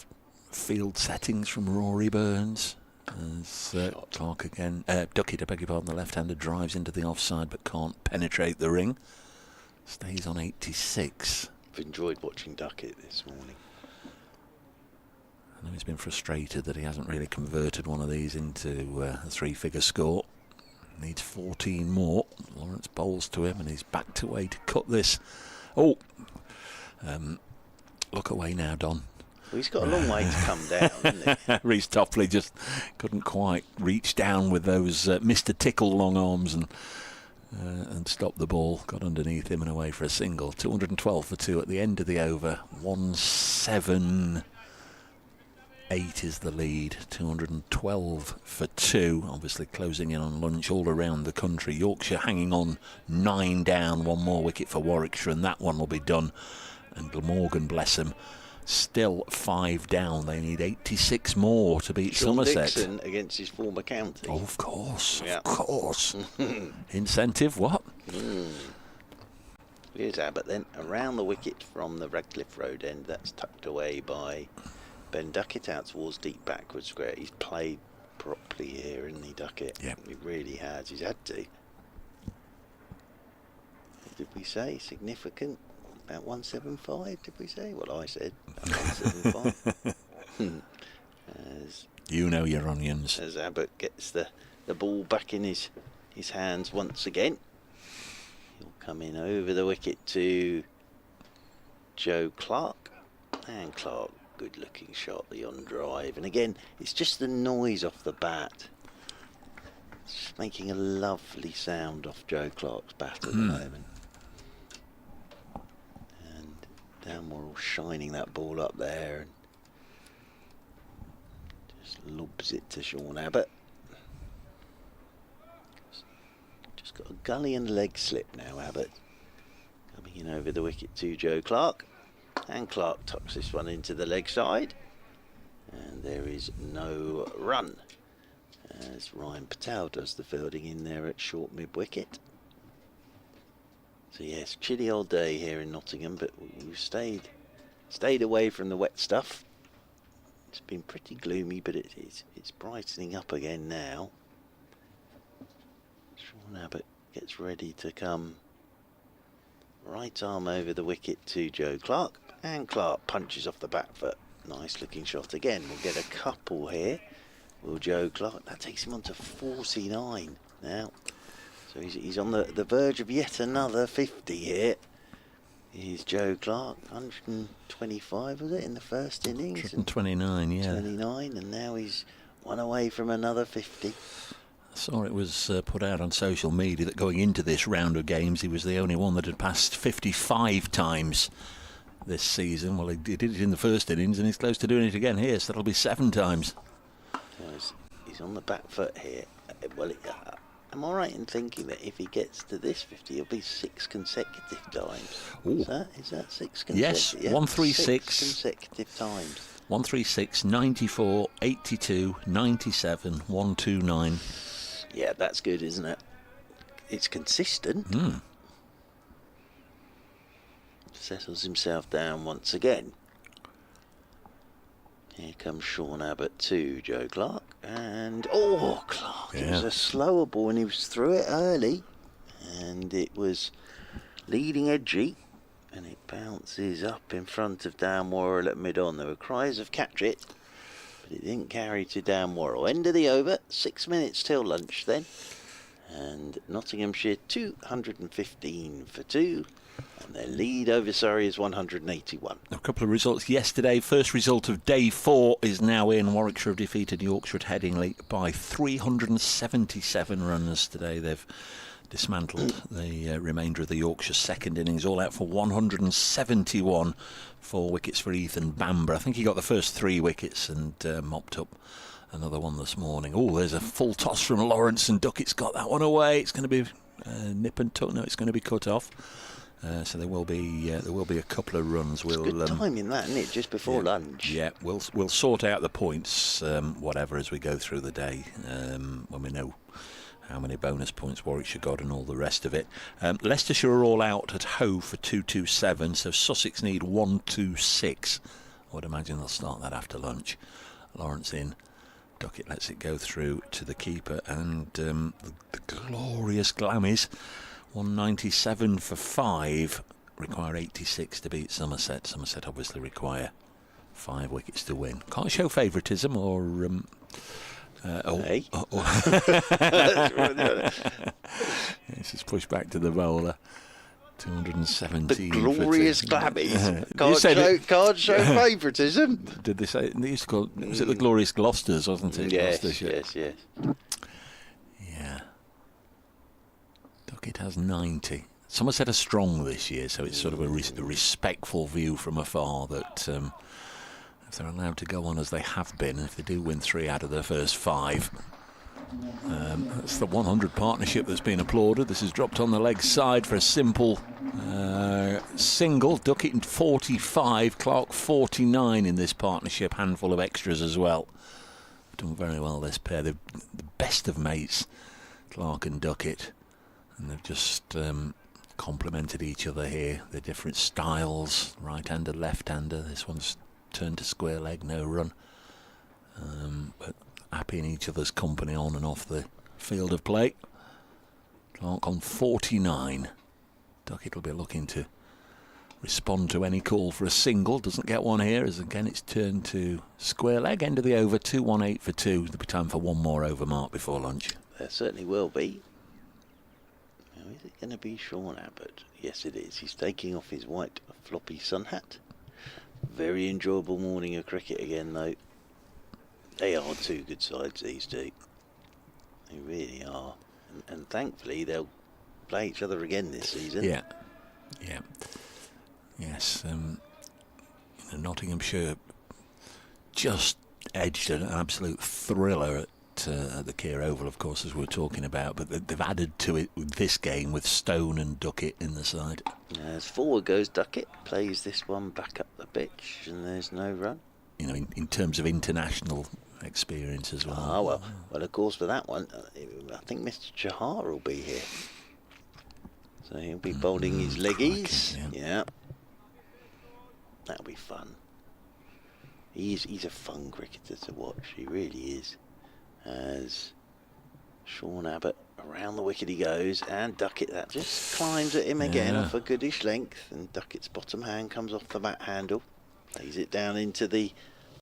B: field settings from Rory Burns. As Clark again, Ducket, I beg your pardon, the left-hander drives into the offside but can't penetrate the ring. Stays on 86.
G: I've enjoyed watching Ducket this morning.
B: I know he's been frustrated that he hasn't really converted one of these into a three-figure score. Needs 14 more. Lawrence bowls to him and he's backed away to cut this. Oh, look away now, Don.
G: Well, he's got a long way to come down, hasn't he?
B: Reece Topley just couldn't quite reach down with those Mr. Tickle long arms and stop the ball. Got underneath him and away for a single. 212 for 2 at the end of the over. 178 is the lead. 212 for 2. Obviously closing in on lunch all around the country. Yorkshire hanging on 9 down. One more wicket for Warwickshire and that one will be done. And Glamorgan, bless him, still 5 down. They need 86 more to beat
G: Sean
B: Somerset.
G: Dixon against his former county.
B: Oh, of course,
G: Yeah.
B: of course. Incentive, what?
G: Here's Abbott then, around the wicket from the Radcliffe Road end. That's tucked away by Ben Ducket out towards deep backwards square. He's played properly here, isn't he, Ducket?
B: Yep.
G: He really has. He's had to. What did we say? Significant? About 175, did we say? Well, I said about 175. As
B: You know your onions.
G: as Abbott gets the ball back in his hands once again. He'll come in over the wicket to Joe Clark. And Clark, good looking shot, the on drive. And again, it's just the noise off the bat. It's just making a lovely sound off Joe Clark's bat at the moment. And Downmoor shining that ball up there. And just lobs it to Sean Abbott. Just got a gully and leg slip now, Abbott. Coming in over the wicket to Joe Clark. And Clark tucks this one into the leg side. And there is no run. As Ryan Patel does the fielding in there at short mid-wicket. So yes, chilly old day here in Nottingham, but we've stayed away from the wet stuff. It's been pretty gloomy, but it's brightening up again now. Sean Abbott gets ready to come right arm over the wicket to Joe Clark, and Clark punches off the back foot. Nice looking shot again. We'll get a couple here. Will Joe Clark? That takes him on to 49 now. So he's on the verge of yet another 50 here. Here's Joe Clark, 125 was it in the first innings?
B: 129, yeah.
G: 29, and now he's one away from another 50.
B: I saw it was put out on social media that going into this round of games, he was the only one that had passed 55 times this season. Well, he did it in the first innings, and he's close to doing it again here, so that'll be 7 times.
G: He's on the back foot here. Well, am I right in thinking that if he gets to this 50, it'll be 6 consecutive times?
B: Ooh.
G: Is that 6 consecutive?
B: Yes, 136.
G: 6 consecutive times.
B: 136, 94, 82, 97, 129.
G: Yeah, that's good, isn't it? It's consistent. Settles himself down once again. Here comes Sean Abbott to Joe Clark. And, Clark, it was a slower ball and he was through it early. And it was leading edgy. And it bounces up in front of Downmoor at mid-on. There were cries of catch it, but it didn't carry to Downmoor. End of the over, 6 minutes till lunch then. And Nottinghamshire 215 for 2. And their lead over Surrey is 181.
B: A couple of results yesterday. First result of day 4 is now in. Warwickshire have defeated Yorkshire at Headingley by 377 runs today. They've dismantled the remainder of the Yorkshire second innings, all out for 171. 4 wickets for Ethan Bamber. I think he got the first 3 wickets and mopped up another one this morning. Oh, there's a full toss from Lawrence, and Duckett's got that one away. It's going to be nip and tuck. No, it's going to be cut off. So there will be a couple of runs.
G: It's good timing that, isn't it? Just before lunch.
B: Yeah, we'll sort out the points, whatever, as we go through the day, when we know how many bonus points Warwickshire got and all the rest of it. Leicestershire are all out at Hoe for 227, so Sussex need 126. I would imagine they'll start that after lunch. Lawrence in. Ducket lets it go through to the keeper, and the glorious Glammies, 197 for 5, require 86 to beat Somerset. Somerset obviously require 5 wickets to win. Can't show favouritism or
G: Hey.
B: This is pushed back to the bowler. 217.
G: The glorious Glammies. Can't show favouritism.
B: Did they say? They used to call. Was it the glorious Gloucesters, wasn't it?
G: Yes.
B: Yeah. Ducket has 90. Somerset are strong this year, so it's sort of a respectful view from afar that if they're allowed to go on as they have been, and if they do win 3 out of their first 5. That's the 100 partnership that's been applauded. This is dropped on the leg side for a simple single. Ducket in 45, Clark 49 in this partnership. Handful of extras as well. Done very well, this pair. They're the best of mates, Clark and Ducket, and they've just complemented each other here. The different styles, right-hander, left-hander. This one's turned to square leg, no run, but happy in each other's company on and off the field of play. Clark on 49. Ducket will be looking to respond to any call for a single. Doesn't get one here, as again it's turned to square leg. End of the over, 2-1-8 for 2. There'll be time for one more over mark before lunch.
G: There certainly will be. Now, is it going to be Sean Abbott? Yes, it is. He's taking off his white floppy sun hat. Very enjoyable morning of cricket again, though. They are 2 good sides, these two. They really are. And thankfully, they'll play each other again this season.
B: Yeah. Yes. Nottinghamshire just edged an absolute thriller at the Keir Oval, of course, as we're talking about. But they've added to it with this game with Stone and Ducket in the side.
G: As forward goes Ducket, plays this one back up the pitch, and there's no run.
B: You know, in terms of international experience as well.
G: Ah, well, of course, for that one, I think Mr. Chahar will be here. So he'll be bowling his leggies. Yeah. That'll be fun. He's a fun cricketer to watch. He really is. As Sean Abbott, around the wicket he goes, and Ducket, that just climbs at him again off a goodish length, and Ducket's bottom hand comes off the bat handle, lays it down into the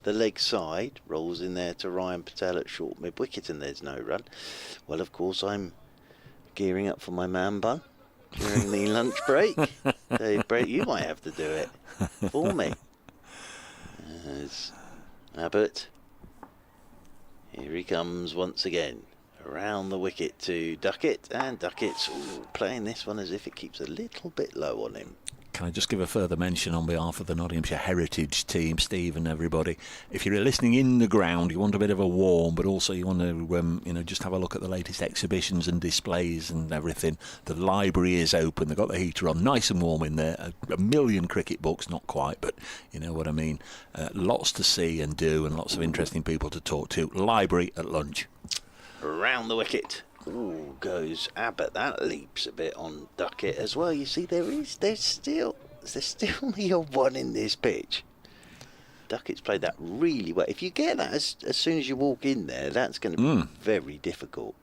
G: leg side, rolls in there to Ryan Patel at short mid-wicket, and there's no run. Well, of course, I'm gearing up for my man bun during the lunch break. Dave Brett, you might have to do it for me. As Abbott, here he comes once again, around the wicket to Ducket, and Ducket's playing this one as if it keeps a little bit low on him.
B: Can I just give a further mention on behalf of the Nottinghamshire Heritage team, Steve and everybody? If you're listening in the ground, you want a bit of a warm, but also you want to, just have a look at the latest exhibitions and displays and everything. The library is open. They've got the heater on, nice and warm in there. A million cricket books, not quite, but you know what I mean. Lots to see and do, and lots of interesting people to talk to. Library at lunch.
G: Around the wicket. Ooh, goes Abbott. That leaps a bit on Ducket as well. You see, there's still the odd one in this pitch. Ducket's played that really well. If you get that as soon as you walk in there, that's going to be very difficult.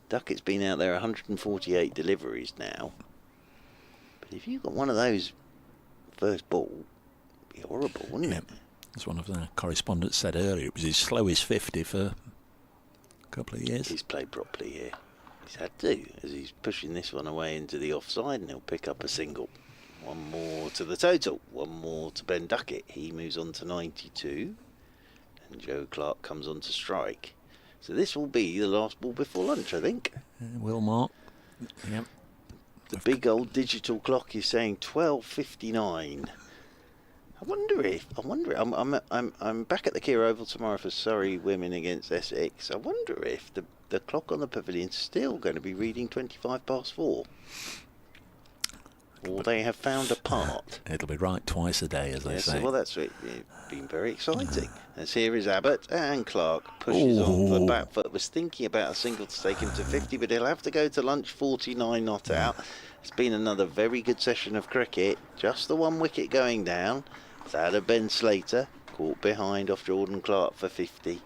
G: Ducket's been out there 148 deliveries now. But if you got one of those first ball, it'd be horrible, wouldn't it?
B: As one of the correspondents said earlier, it was his slowest 50 for couple of years.
G: He's played properly here. He's had to, as he's pushing this one away into the offside, and he'll pick up a single. One more to the total. One more to Ben Ducket. He moves on to 92, and Joe Clark comes on to strike. So this will be the last ball before lunch, I think.
B: Will Mark. Yep.
G: The big old digital clock is saying 12:59. I'm back at the Keir Oval tomorrow for Surrey women against Essex. I wonder if the clock on the pavilion's still going to be reading 4. or they have found a part.
B: It'll be right twice a day, as they
G: Yes,
B: say.
G: well, that's it. It's been very exciting. As here is Abbott, and Clark pushes on for back foot. Was thinking about a single to take him to 50, but he'll have to go to lunch. 49 not out. It's been another very good session of cricket. Just the one wicket going down. It's out of Ben Slater, caught behind off Jordan Clark for 50.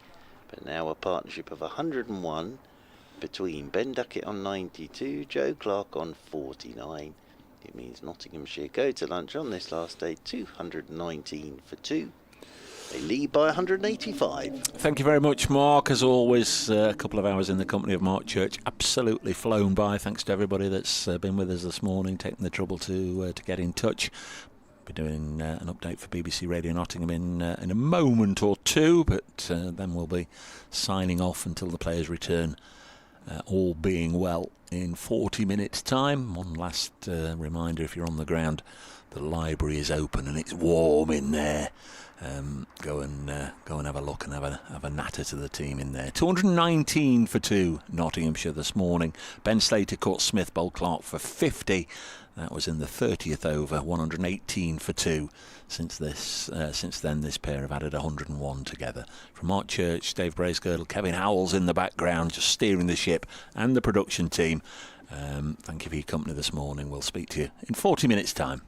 G: But now a partnership of 101 between Ben Ducket on 92, Joe Clark on 49. It means Nottinghamshire go to lunch on this last day, 219 for 2. They lead by 185.
B: Thank you very much, Mark. As always, a couple of hours in the company of Mark Church. Absolutely flown by. Thanks to everybody that's been with us this morning, taking the trouble to get in touch. Be doing an update for BBC Radio Nottingham in a moment or two, but then we'll be signing off until the players return, all being well, in 40 minutes' time. One last reminder, if you're on the ground, the library is open and it's warm in there. Go and have a look and have a natter to the team in there. 219 for 2, Nottinghamshire this morning. Ben Slater caught Smith, bowled Clark for 50. That was in the 30th over. 118 for 2. Since then, this pair have added 101 together. From Mark Church, Dave Bracegirdle, Kevin Howells in the background, just steering the ship, and the production team. Thank you for your company this morning. We'll speak to you in 40 minutes' time.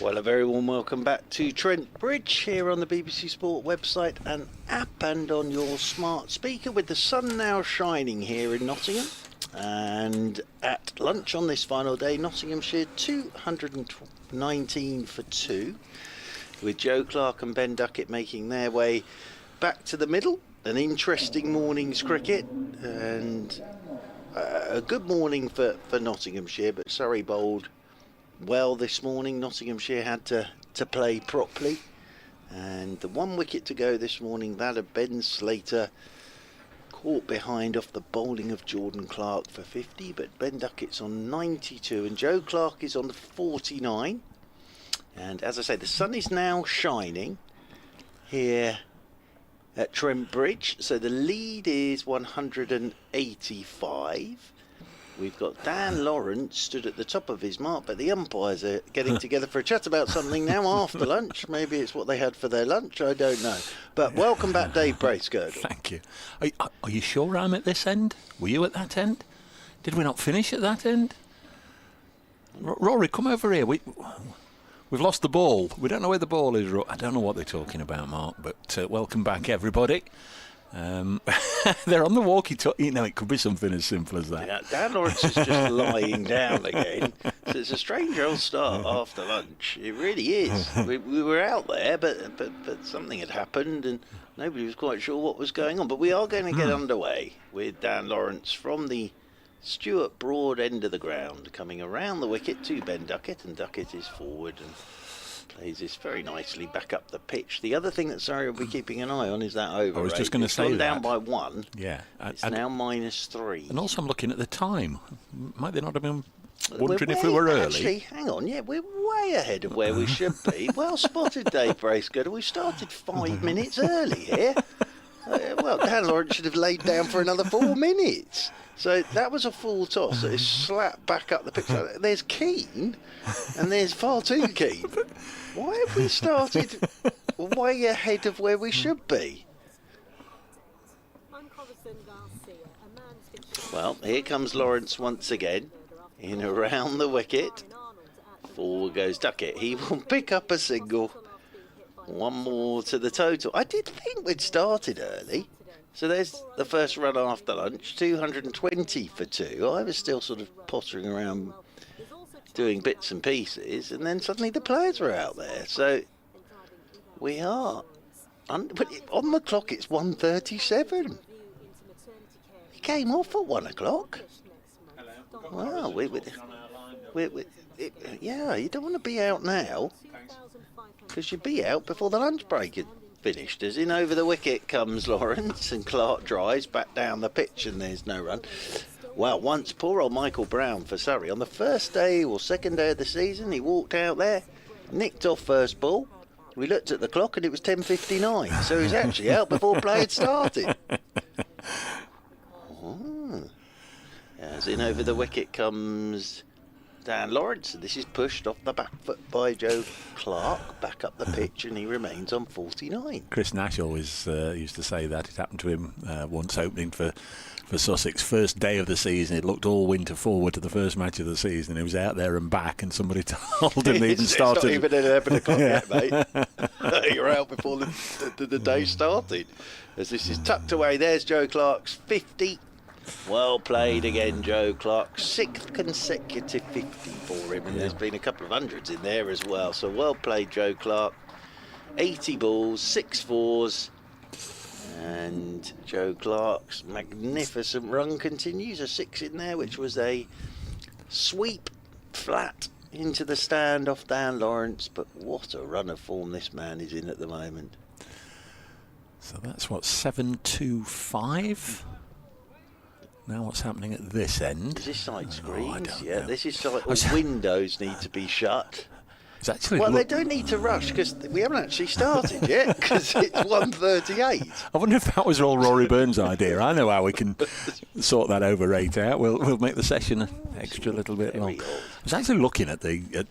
G: Well, a very warm welcome back to Trent Bridge here on the BBC Sport website and app and on your smart speaker, with the sun now shining here in Nottingham. And at lunch on this final day, Nottinghamshire 219 for 2, with Joe Clark and Ben Ducket making their way back to the middle. An interesting morning's cricket, and a good morning for Nottinghamshire, but Surrey bowled well this morning. Nottinghamshire had to play properly, and the 1 wicket to go this morning, that of Ben Slater, caught behind off the bowling of Jordan Clark for 50, but Ben Duckett's on 92 and Joe Clark is on 49. And as I say, the sun is now shining here at Trent Bridge, so the lead is 185. We've got Dan Lawrence stood at the top of his mark, but the umpires are getting together for a chat about something now after lunch. Maybe it's what they had for their lunch, I don't know. But welcome back, Dave Bracegirdle.
B: Thank you. Are you sure I'm at this end? Were you at that end? Did we not finish at that end? Rory, come over here. We've lost the ball. We don't know where the ball is. I don't know what they're talking about, Mark, but welcome back, everybody. They're on the walkie-talkie. It could be something as simple as that.
G: Yeah, Dan Lawrence is just lying down again. So it's a strange old start after lunch. It really is. We were out there, but something had happened and nobody was quite sure what was going on. But we are going to get underway with Dan Lawrence from the Stuart Broad end of the ground, coming around the wicket to Ben Ducket, and Ducket is forward and plays this very nicely back up the pitch. The other thing that Surrey will be keeping an eye on is that over.
B: I was just going to say
G: that.
B: It's
G: gone down by 1.
B: Yeah.
G: It's now -3.
B: And also I'm looking at the time. Might they not have been wondering if we were early?
G: Actually, hang on, yeah, we're way ahead of where we should be. Well spotted, Dave Bracegirdle. We started 5 minutes early here. Well, Dan Lawrence should have laid down for another 4 minutes. So that was a full toss. So it's slapped back up the pitch. There's Keane, and there's far too Keane. Why have we started way ahead of where we should be? Well, here comes Lawrence once again, in around the wicket. Forward goes Ducket. He will pick up a single. 1 more to the total. I did think we'd started early. So there's the first run after lunch, 220 for 2. I was still sort of pottering around doing bits and pieces, and then suddenly the players were out there. So we are but on the clock. It's 1:37. He came off at 1 o'clock. Wow, yeah, you don't want to be out now, because you'd be out before the lunch break had finished. As in over the wicket comes Lawrence, and Clark drives back down the pitch, and there's no run. Well, once poor old Michael Brown for Surrey on the first day or second day of the season, he walked out there, nicked off first ball. We looked at the clock and it was 10:59, so he was actually out before play had started. As in over the wicket comes Dan Lawrence, and this is pushed off the back foot by Joe Clark, back up the pitch, and he remains on 49.
B: Chris Nash always used to say that. It happened to him once opening for Sussex. First day of the season, it looked all winter forward to the first match of the season. He was out there and back, and somebody told him they even started.
G: It's not even 11 o'clock yet, mate. You're out before the day started. As this is tucked away, there's Joe Clark's 50. Well played again, Joe Clark. 6th consecutive 50 for him, and there's been a couple of hundreds in there as well. So well played, Joe Clark. 80 balls, 6 fours, and Joe Clark's magnificent run continues. A 6 in there, which was a sweep flat into the stand off Dan Lawrence. But what a run of form this man is in at the moment.
B: So that's what, 7-2-5? Now what's happening at this end?
G: Is this side screens?
B: I don't
G: yeah,
B: know.
G: This is side. All windows need to be shut.
B: It's actually
G: Well, they don't need to rush because we haven't actually started yet, because it's 1:38.
B: I wonder if that was all Rory Burns' idea. I know how we can sort that over 8 out. We'll make the session an extra little bit long. I was actually looking at the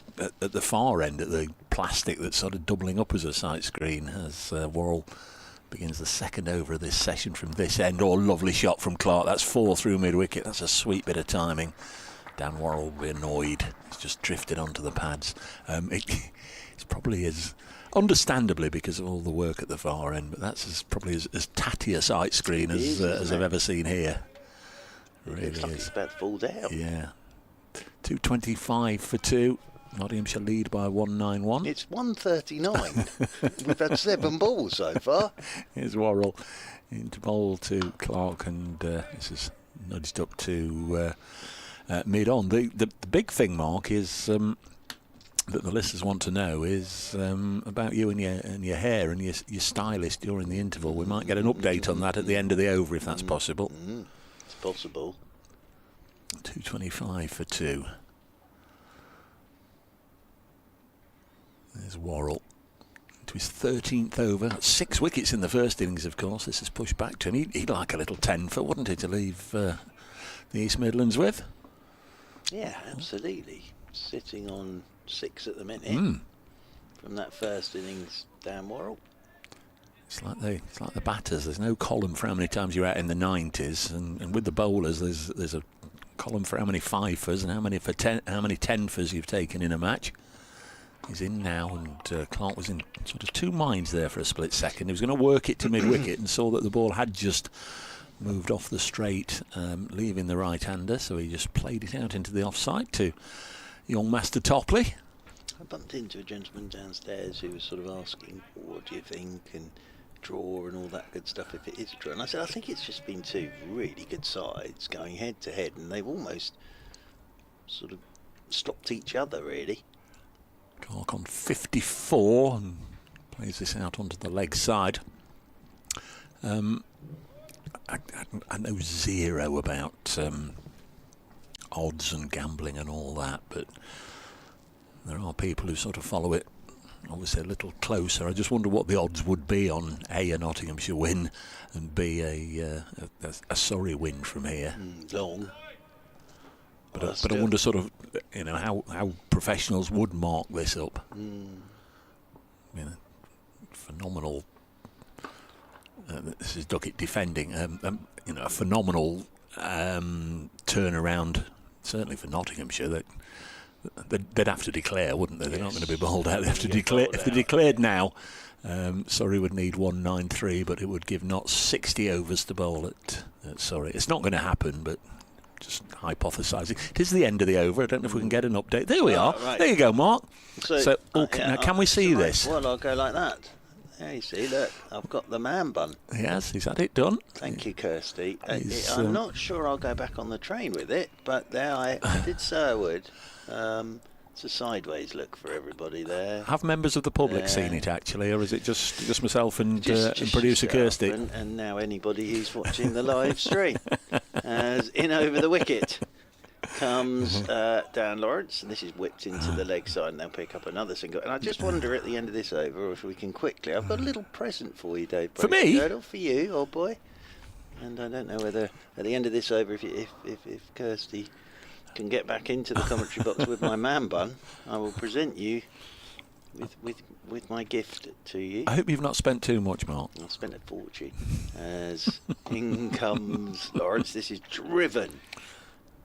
B: far end, at the plastic that's sort of doubling up as a sight screen as Worrell begins the second over of this session from this end. Oh, lovely shot from Clark. That's 4 through mid-wicket. That's a sweet bit of timing. Dan Worrell will be annoyed. He's just drifted onto the pads. It's probably as, understandably because of all the work at the far end, but that's probably as tatty a sight screen as I've ever seen here. It really
G: looks like
B: is.
G: it's about to fall down.
B: Yeah. 225 for 2. Nottinghamshire lead by 191.
G: It's 139. We've had 7 balls so far.
B: Here's Worrell into bowl to Clark, and this is nudged up to mid-on. The big thing, Mark, is that the listeners want to know is about you and your hair and your stylist during the interval. We might get an update on that at the end of the over, if that's possible.
G: It's possible.
B: 225 for 2. There's Worrell to his 13th over. 6 wickets in the first innings, of course. This is pushed back to him. He'd like a little 10 for, wouldn't he, to leave the East Midlands with?
G: Yeah, absolutely. Sitting on 6 at the minute from that first innings, Dan Worrell.
B: It's like the batters. There's no column for how many times you're out in the 90s, and with the bowlers, there's a column for how many fifers and how many 10fers you've taken in a match. He's in now, and Clark was in sort of two minds there for a split second. He was going to work it to mid-wicket and saw that the ball had just moved off the straight, leaving the right-hander, so he just played it out into the offside to young Master Topley.
G: I bumped into a gentleman downstairs who was sort of asking, what do you think, and draw and all that good stuff, if it is a draw. And I said, I think it's just been 2 really good sides going head-to-head, and they've almost sort of stopped each other, really.
B: Clark on 54 and plays this out onto the leg side. I know zero about odds and gambling and all that, but there are people who sort of follow it obviously a little closer. I just wonder what the odds would be on a Nottinghamshire win and B a Surrey win from here.
G: Long.
B: But I wonder sort of, how professionals would mark this up. Phenomenal. This is Ducket defending. A phenomenal turnaround, certainly for Nottinghamshire. They'd have to declare, wouldn't they? They're not going to be bowled out. They have to declare. If they declared now, Surrey would need 193, but it would give Notts 60 overs to bowl at Surrey. It's not going to happen, but just hypothesising. It is the end of the over. I don't know if we can get an update. There we are.
G: Right.
B: There you go, Mark.
G: So
B: now can we see this?
G: Well, I'll go like that. There you see, look, I've got the man bun.
B: Yes, he's had it done.
G: Thank you, Kirsty. I'm not sure I'll go back on the train with it, but there I did say I would. It's a sideways look for everybody there.
B: Have members of the public seen it actually, or is it just myself and
G: Just
B: producer Kirsty?
G: And now anybody who's watching the live stream. As in over the wicket comes Dan Lawrence, and this is whipped into the leg side, and they'll pick up another single. And I just wonder at the end of this over if we can quickly. I've got a little present for you, Dave.
B: For me?
G: For you, old boy. And I don't know whether at the end of this over, if Kirsty can get back into the commentary box with my man bun, I will present you with my gift to you.
B: I hope you've not spent too much, Mark.
G: I've spent a fortune. As in comes Lawrence. This is driven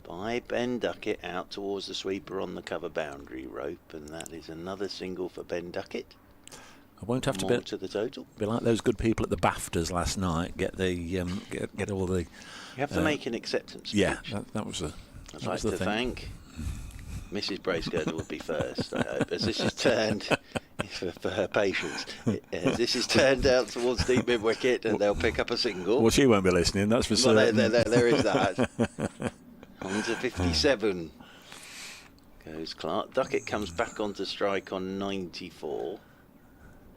G: by Ben Ducket out towards the sweeper on the cover boundary rope, and that is another single for Ben Ducket.
B: I won't have
G: More
B: to
G: to the total.
B: be like those good people at the BAFTAs last night. Get the get all the.
G: You have to make an acceptance speech.
B: Yeah, that was the.
G: I'd like to thank Mrs. Bracegirdle would be first, I hope, as this is turned for her patience. As this is turned out towards deep mid wicket, and they'll pick up a single.
B: Well, she won't be listening. That's for certain.
G: There is that. On to 57 goes Clark. Ducket comes back onto strike on 94.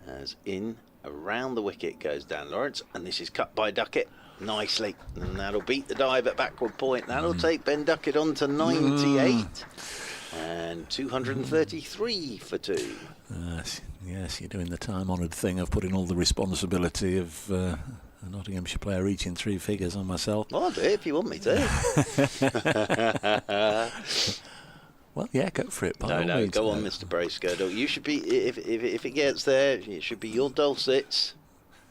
G: As in around the wicket goes Dan Lawrence, and this is cut by Ducket nicely, and that'll beat the dive at backward point. That'll take Ben Ducket on to 98 and 233 for 2.
B: Yes, you're doing the time-honoured thing of putting all the responsibility of a Nottinghamshire player reaching 3 figures on myself.
G: Well, I'll do it if you want me to.
B: Well, yeah, go for it.
G: No, go on, Mr. Bracegirdle. You should be, if it gets there, it should be your dulcets.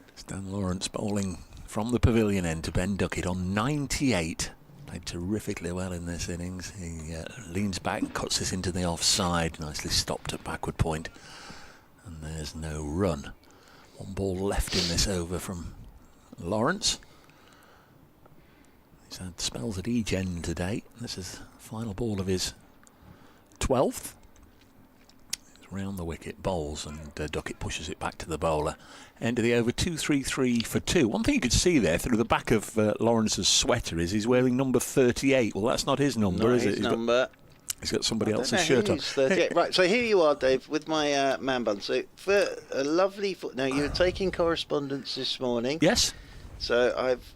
B: It's Dan Lawrence bowling from the pavilion end to Ben Ducket on 98. Played terrifically well in this innings. He leans back and cuts this into the offside. Nicely stopped at backward point. And there's no run. One ball left in this over from Lawrence. He's had spells at each end today. This is the final ball of his 12th. He's round the wicket, bowls, and Ducket pushes it back to the bowler. End of the over, 2-3-3 for 2. One thing you could see there through the back of Lawrence's sweater is he's wearing number 38. Well, that's not his number, is it? He's got somebody else's shirt on.
G: 38. Right, so here you are, Dave, with my man bun. So for a lovely... Now, you were taking correspondence this morning.
B: Yes.
G: So I've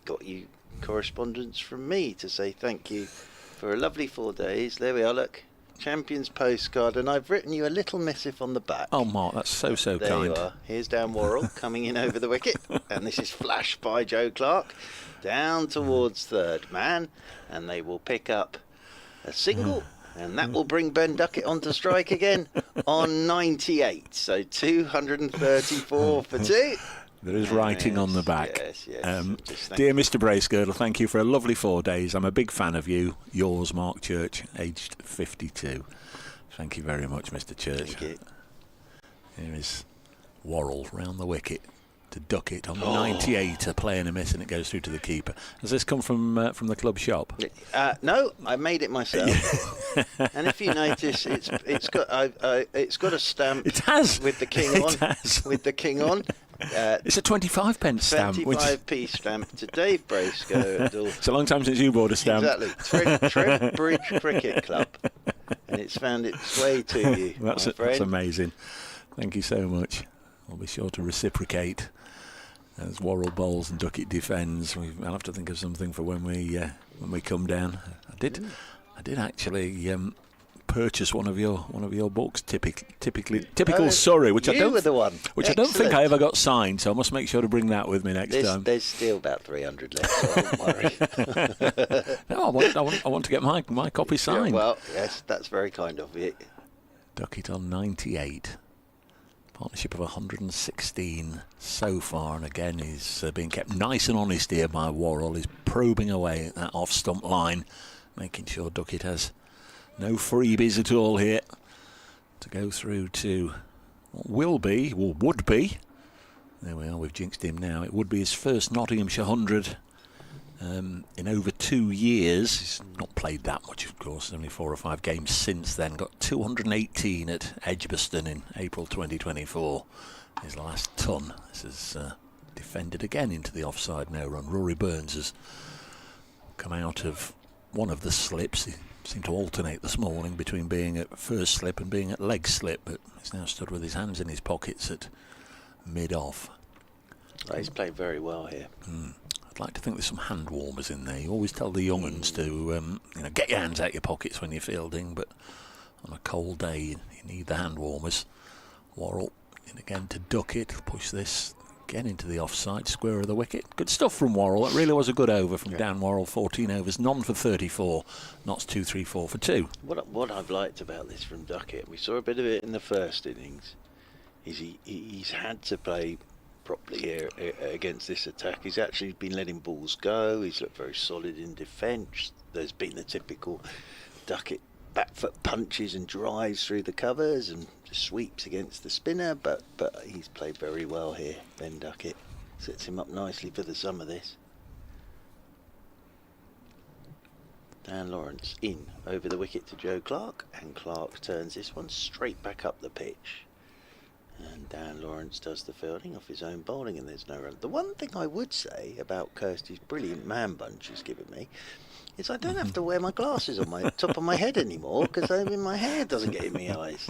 G: got you correspondence from me to say thank you for a lovely 4 days. There we are, look. Champion's postcard, and I've written you a little missive on the back.
B: Oh, Mark, that's so kind.
G: There you are. Here's Dan Worrell coming in over the wicket, and this is flashed by Joe Clark down towards third man, and they will pick up a single, and that will bring Ben Ducket onto strike again on 98. So 234 for 2.
B: There is writing on the back.
G: Yes.
B: Dear Mr. Bracegirdle, thank you for a lovely 4 days. I'm a big fan of you. Yours, Mark Church, aged 52. Thank you very much, Mr. Church.
G: Thank you.
B: Here is Worrell round the wicket to Ducket on 98, a play and a miss, and it goes through to the keeper. Has this come from the club shop?
G: No, I made it myself. And if you notice, it's got a stamp.
B: It has
G: with the king on. With the king on.
B: It's a 25p stamp.
G: 25p stamp to Dave Bracegirdle.
B: It's a long time since you bought a stamp.
G: Exactly. Trent Bridge Cricket Club. And it's found its way to you,
B: That's amazing. Thank you so much. I'll be sure to reciprocate as Worrell bowls and Ducket defends. I'll have to think of something for when we come down. I did actually purchase one of your books, typical Surrey, which I don't think I ever got signed, so I must make sure to bring that with me next time.
G: There's still about 300 left, so don't worry.
B: No, I want to get my copy signed.
G: Yeah, well, yes, that's very kind of you.
B: Ducket on 98. Partnership of 116 so far, and again he's being kept nice and honest here by Worrell. He's probing away at that off-stump line, making sure Ducket has no freebies at all here to go through to what will be, or would be, there we are, we've jinxed him now, it would be his first Nottinghamshire 100 in over 2 years. He's not played that much, of course, only 4 or 5 games since then. Got 218 at Edgbaston in April 2024, his last ton. This is defended again into the offside, no run. Rory Burns has come out of one of the slips. He seemed to alternate this morning between being at first slip and being at leg slip, but he's now stood with his hands in his pockets at mid-off.
G: He's played very well here.
B: I'd like to think there's some hand warmers in there. You always tell the young uns to get your hands out your pockets when you're fielding, but on a cold day you need the hand warmers. Worrell in again to Ducket, push this again into the offside square of the wicket. Good stuff from Worrell. It really was a good over from Dan Worrell. 14 overs, none for 34. Knots 2-3-4 for 2.
G: What I've liked about this from Ducket, we saw a bit of it in the first innings, is he's had to play properly here against this attack. He's actually been letting balls go. He's looked very solid in defence. There's been the typical Ducket back foot punches and drives through the covers and just sweeps against the spinner, but he's played very well here. Ben Ducket sets him up nicely for the sum of this. Dan Lawrence in over the wicket to Joe Clark, and Clark turns this one straight back up the pitch. And Dan Lawrence does the fielding off his own bowling, and there's no run. The one thing I would say about Kirsty's brilliant man bun she's given me is I don't have to wear my glasses on my top of my head anymore, because my hair doesn't get in my eyes.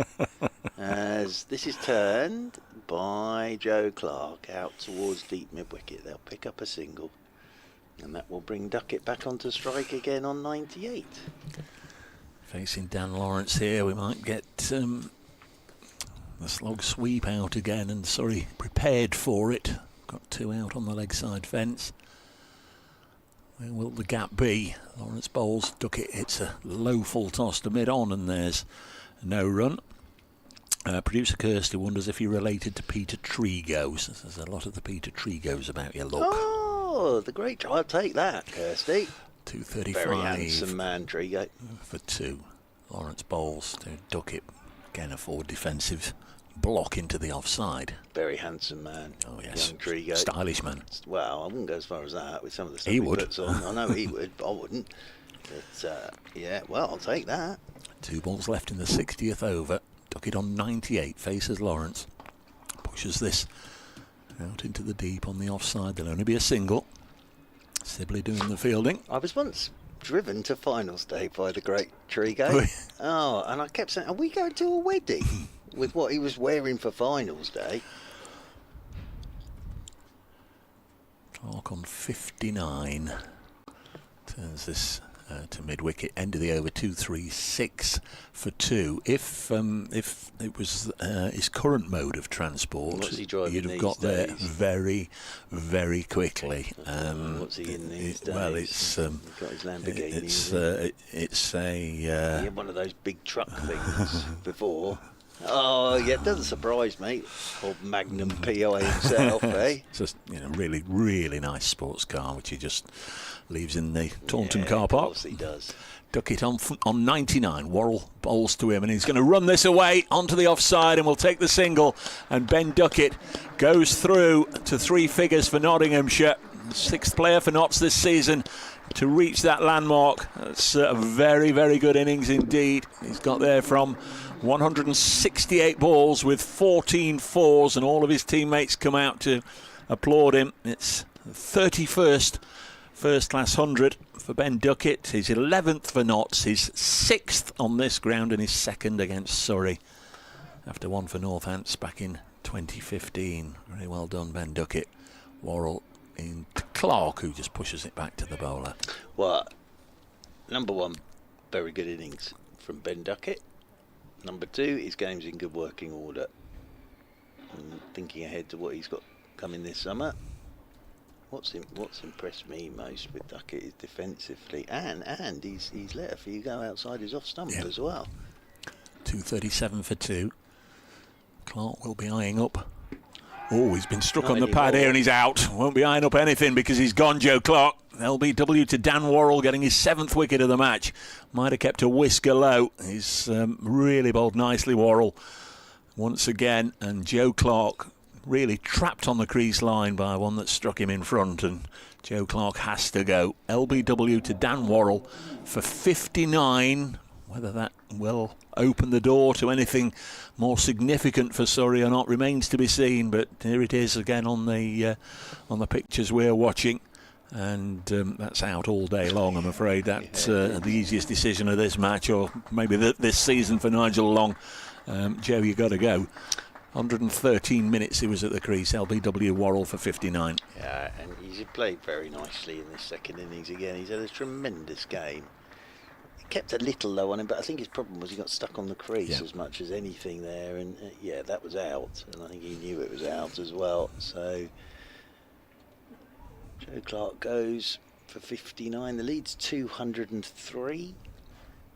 G: As this is turned by Joe Clark out towards deep mid-wicket, they'll pick up a single, and that will bring Ducket back onto strike again on 98.
B: Facing Dan Lawrence here, we might get the slog sweep out again, and Surrey prepared for it. Got 2 out on the leg side fence. Where will the gap be? Lawrence bowls, Ducket hits a low full toss to mid-on, and there's no run. Producer Kirsty wonders if you're related to Peter Trigos. There's a lot of the Peter Trigos about you, look.
G: Oh, the great... I'll take that, Kirsty.
B: 2:35.
G: Very handsome man, Trigo.
B: For 2. Lawrence bowls to Ducket. Again, a forward defensive block into the offside.
G: Very handsome man.
B: Oh yes,
G: Young Trigo.
B: stylish man.
G: Well, I wouldn't go as far as that with some of the stuff
B: He
G: he
B: would.
G: puts on. I know he would, but I wouldn't. But yeah, well, I'll take that.
B: 2 balls left in the 60th over. Ducket on 98, faces Lawrence. Pushes this out into the deep on the offside. There'll only be a single. Sibley doing the fielding.
G: I was once driven to finals day by the great Trigo. Oh, and I kept saying, are we going to a wedding with what he was wearing for finals day?
B: Clark on 59. Turns this to mid-wicket. End of the over, 236 for 2. If it was his current mode of transport,
G: What's he driving
B: you'd have
G: these
B: got there
G: days?
B: very, very quickly.
G: What's he in these days?
B: Well, it's
G: He's got his Lamborghini.
B: it's a
G: He had one of those big truck things before. Oh, yeah, it doesn't surprise me. Old Magnum PI himself, eh?
B: it's just really, really nice sports car, which he just leaves in the Taunton car
G: Of
B: park.
G: course he does.
B: Ducket on 99. Worrell bowls to him, and he's going to run this away onto the offside, and will take the single. And Ben Ducket goes through to 3 figures for Nottinghamshire. 6th player for Notts this season to reach that landmark. That's a very, very good innings indeed. He's got there from 168 balls with 14 fours, and all of his teammates come out to applaud him. It's 31st first-class 100 for Ben Ducket, his 11th for Notts, his 6th on this ground, and his 2nd against Surrey after 1 for Northants back in 2015. Very well done, Ben Ducket. Worrell into Clark, who just pushes it back to the bowler.
G: Well, number 1, very good innings from Ben Ducket. Number 2, his game's in good working order. And thinking ahead to what he's got coming this summer, what's impressed me most with Ducket is defensively, and he's let a few go outside his off stump as well.
B: 237 for 2. Clark will be eyeing up. Oh, he's been struck
G: Not
B: on the pad
G: anymore.
B: here, and he's out. Won't be eyeing up anything because he's gone, Joe Clark. LBW to Dan Worrell, getting his 7th wicket of the match. Might have kept a whisker low. He's really bowled nicely, Worrell, once again. And Joe Clark really trapped on the crease line by one that struck him in front, and Joe Clark has to go. LBW to Dan Worrell for 59. Whether that will open the door to anything more significant for Surrey or not remains to be seen. But here it is again on the pictures we're watching, and that's out all day long. I'm afraid that's the easiest decision of this match, or maybe this season for Nigel Long. Joe, you got to go. 113 minutes he was at the crease. LBW Worrell for 59.
G: Yeah, and he's played very nicely in this second innings again. He's had a tremendous game. He kept a little low on him, but I think his problem was he got stuck on the crease as much as anything there, and yeah, that was out, and I think he knew it was out as well. So Joe Clark goes for 59. The lead's 203.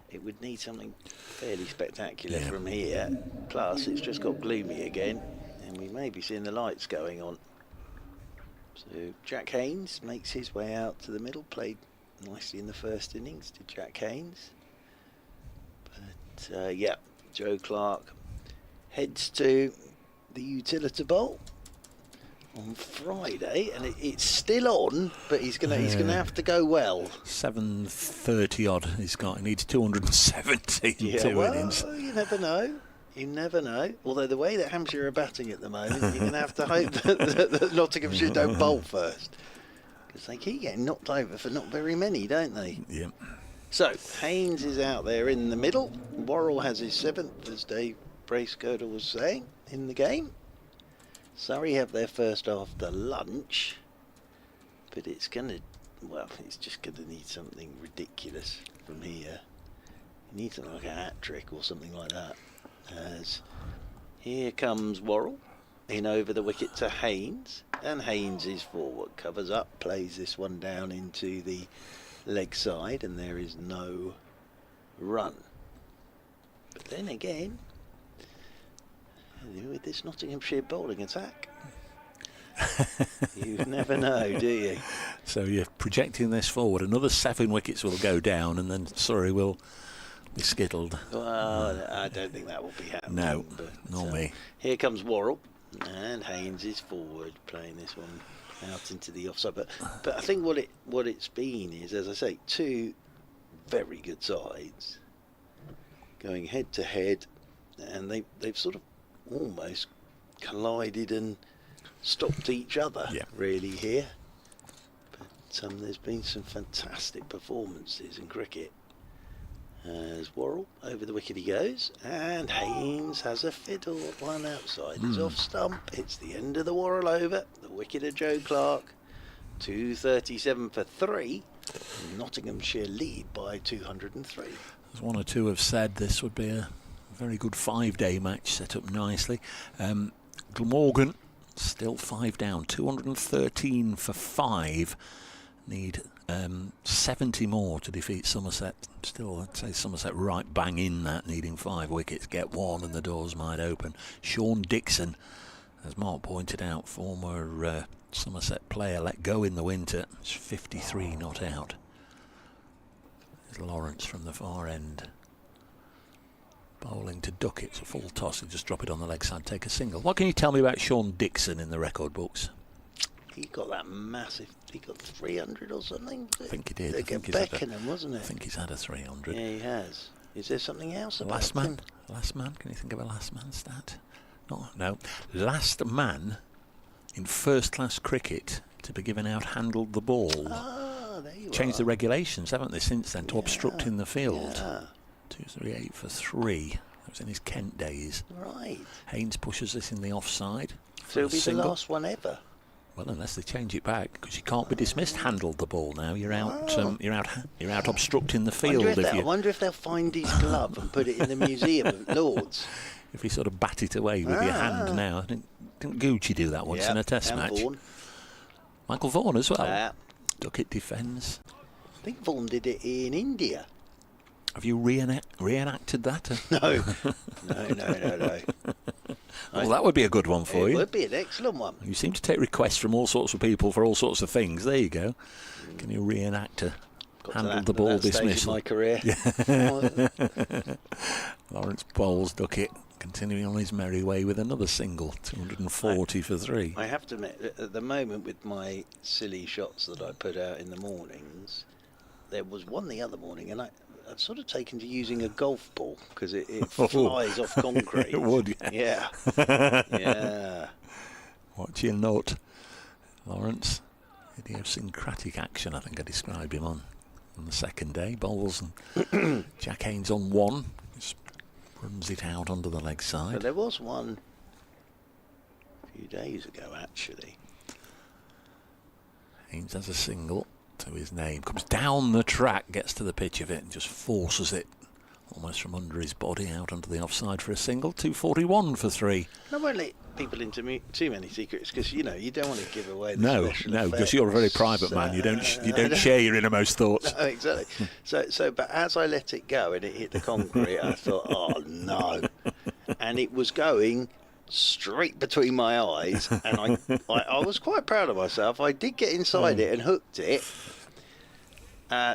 G: It would need something fairly spectacular from here. Plus, it's just got gloomy again, and we may be seeing the lights going on. So Jack Haynes makes his way out to the middle. Played nicely in the first innings, did Jack Haynes. But yeah, Joe Clark heads to the utility bowl on Friday, and it's still on, but he's gonna have to go well.
B: 730 odd he's got. He needs 270 in 2 innings.
G: You never know. You never know. Although the way that Hampshire are batting at the moment, you're going to have to hope that Nottinghamshire don't bowl first, because they keep getting knocked over for not very many, don't they?
B: Yeah.
G: So Haynes is out there in the middle. Worrell has his 7th, as Dave Bracegirdle was saying, in the game. Surrey have their first after lunch, but it's just going to need something ridiculous from here. You need something like a hat trick or something like that. As here comes Worrell in over the wicket to Haynes, and Haynes is forward, covers up, plays this one down into the leg side, and there is no run. But then again, with this Nottinghamshire bowling attack, you never know, do you?
B: So you're projecting this forward. Another 7 wickets will go down, and then Surrey will be skittled.
G: Well, I don't think that will be happening.
B: No,
G: but,
B: nor me.
G: Here comes Worrell, and Haynes is forward, playing this one out into the offside. But I think what it's been is, as I say, 2 very good sides going head to head, and they've sort of almost collided and stopped each other really here. But there's been some fantastic performances in cricket. As Worrell over the wicket he goes, and Haynes has a fiddle. One outside is off stump. It's the end of the Worrell over. The wicket of Joe Clark. 237 for 3. Nottinghamshire lead by 203.
B: As one or two have said, this would be a very good 5-day match set up nicely. Glamorgan still 5 down, 213 for 5. Need 70 more to defeat Somerset. Still, I'd say Somerset right bang in that, needing 5 wickets. Get 1 and the doors might open. Sean Dixon, as Mark pointed out, former Somerset player, let go in the winter. It's 53 not out. There's Lawrence from the far end. Bowling to Ducket. It's a full toss. He'll just drop it on the leg side, take a single. What can you tell me about Sean Dixon in the record books?
G: He got that massive. He got 300 or something.
B: I think he did.
G: Against Beckenham, wasn't it?
B: I think he's had a 300.
G: Yeah, he has. Is there something else about
B: Last
G: him?
B: man. Last man. Can you think of a last man stat? No. Last man in first-class cricket to be given out handled the ball.
G: Ah, there you
B: Changed
G: are.
B: the regulations, haven't they, since then, to obstructing the field.
G: Yeah.
B: 238 for 3. That was in his Kent days.
G: Right.
B: Haynes pushes this in the offside.
G: So it'll be
B: single.
G: the last one ever.
B: Well, unless they change it back, because you can't be dismissed. Handled the ball now. You're out. You're out obstructing the field.
G: I wonder if they'll find his glove and put it in the museum of Lords.
B: If you sort of bat it away with your hand now. Didn't Gucci do that once in a test
G: and
B: match?
G: Vaughan.
B: Michael Vaughan as well. Ducket defends.
G: I think Vaughan did it in India.
B: Have you reenacted that?
G: No.
B: Well, that would be a good one for
G: It
B: you.
G: would be an excellent one.
B: You seem to take requests from all sorts of people for all sorts of things. There you go. Can you reenact a handled the ball dismissal?
G: My career.
B: Lawrence bowls Ducket, continuing on his merry way with another single, 240 for 3.
G: I have to admit, at the moment with my silly shots that I put out in the mornings, there was one the other morning, and I've sort of taken to using a golf ball because it flies off concrete.
B: It would,
G: yeah. Yeah.
B: Watch your note, Lawrence. Idiosyncratic action, I think I described him on the second day. Bowls and Jack Haynes on 1. Just runs it out under the leg side.
G: But there was one a few days ago, actually.
B: Haynes has a single to his name. Comes down the track, gets to the pitch of it and just forces it almost from under his body out onto the offside for a single. 241 for 3.
G: I won't let people into too many secrets because you don't want to give away the
B: No,
G: special
B: because
G: effects.
B: you're a very private man. You don't share your innermost thoughts.
G: No, exactly. But as I let it go and it hit the concrete, I thought, oh no, and it was going straight between my eyes, and I was quite proud of myself. I did get inside it and hooked it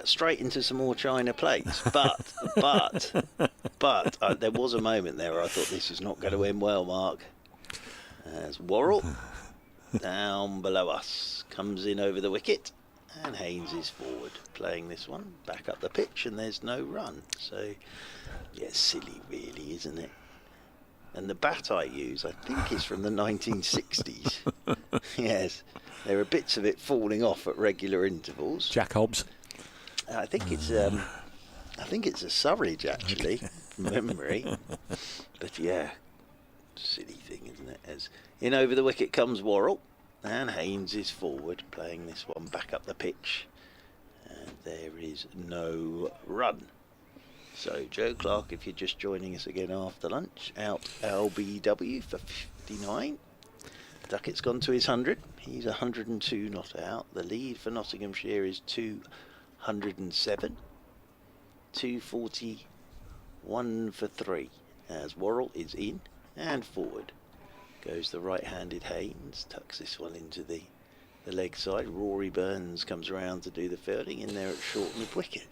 G: straight into some more china plates, but there was a moment there where I thought this is not going to end well, Mark. As Worrell down below us comes in over the wicket, and Haynes is forward playing this one back up the pitch, and there's no run. So yeah, silly really, isn't it? And the bat I use, I think is from the 1960s. Yes, there are bits of it falling off at regular intervals.
B: Jack Hobbs.
G: I think it's a Surrey actually, from memory. But yeah, silly thing, isn't it? As in over the wicket comes Worrell, and Haynes is forward playing this one back up the pitch, and there is no run. So Joe Clark, if you're just joining us again after lunch, out LBW for 59. Duckett's gone to his 100. He's 102 not out. The lead for Nottinghamshire is 207. 241 for 3. As Worrell is in and forward. Goes the right-handed Haynes. Tucks this one into the the leg side. Rory Burns comes around to do the fielding in there at short mid-wicket.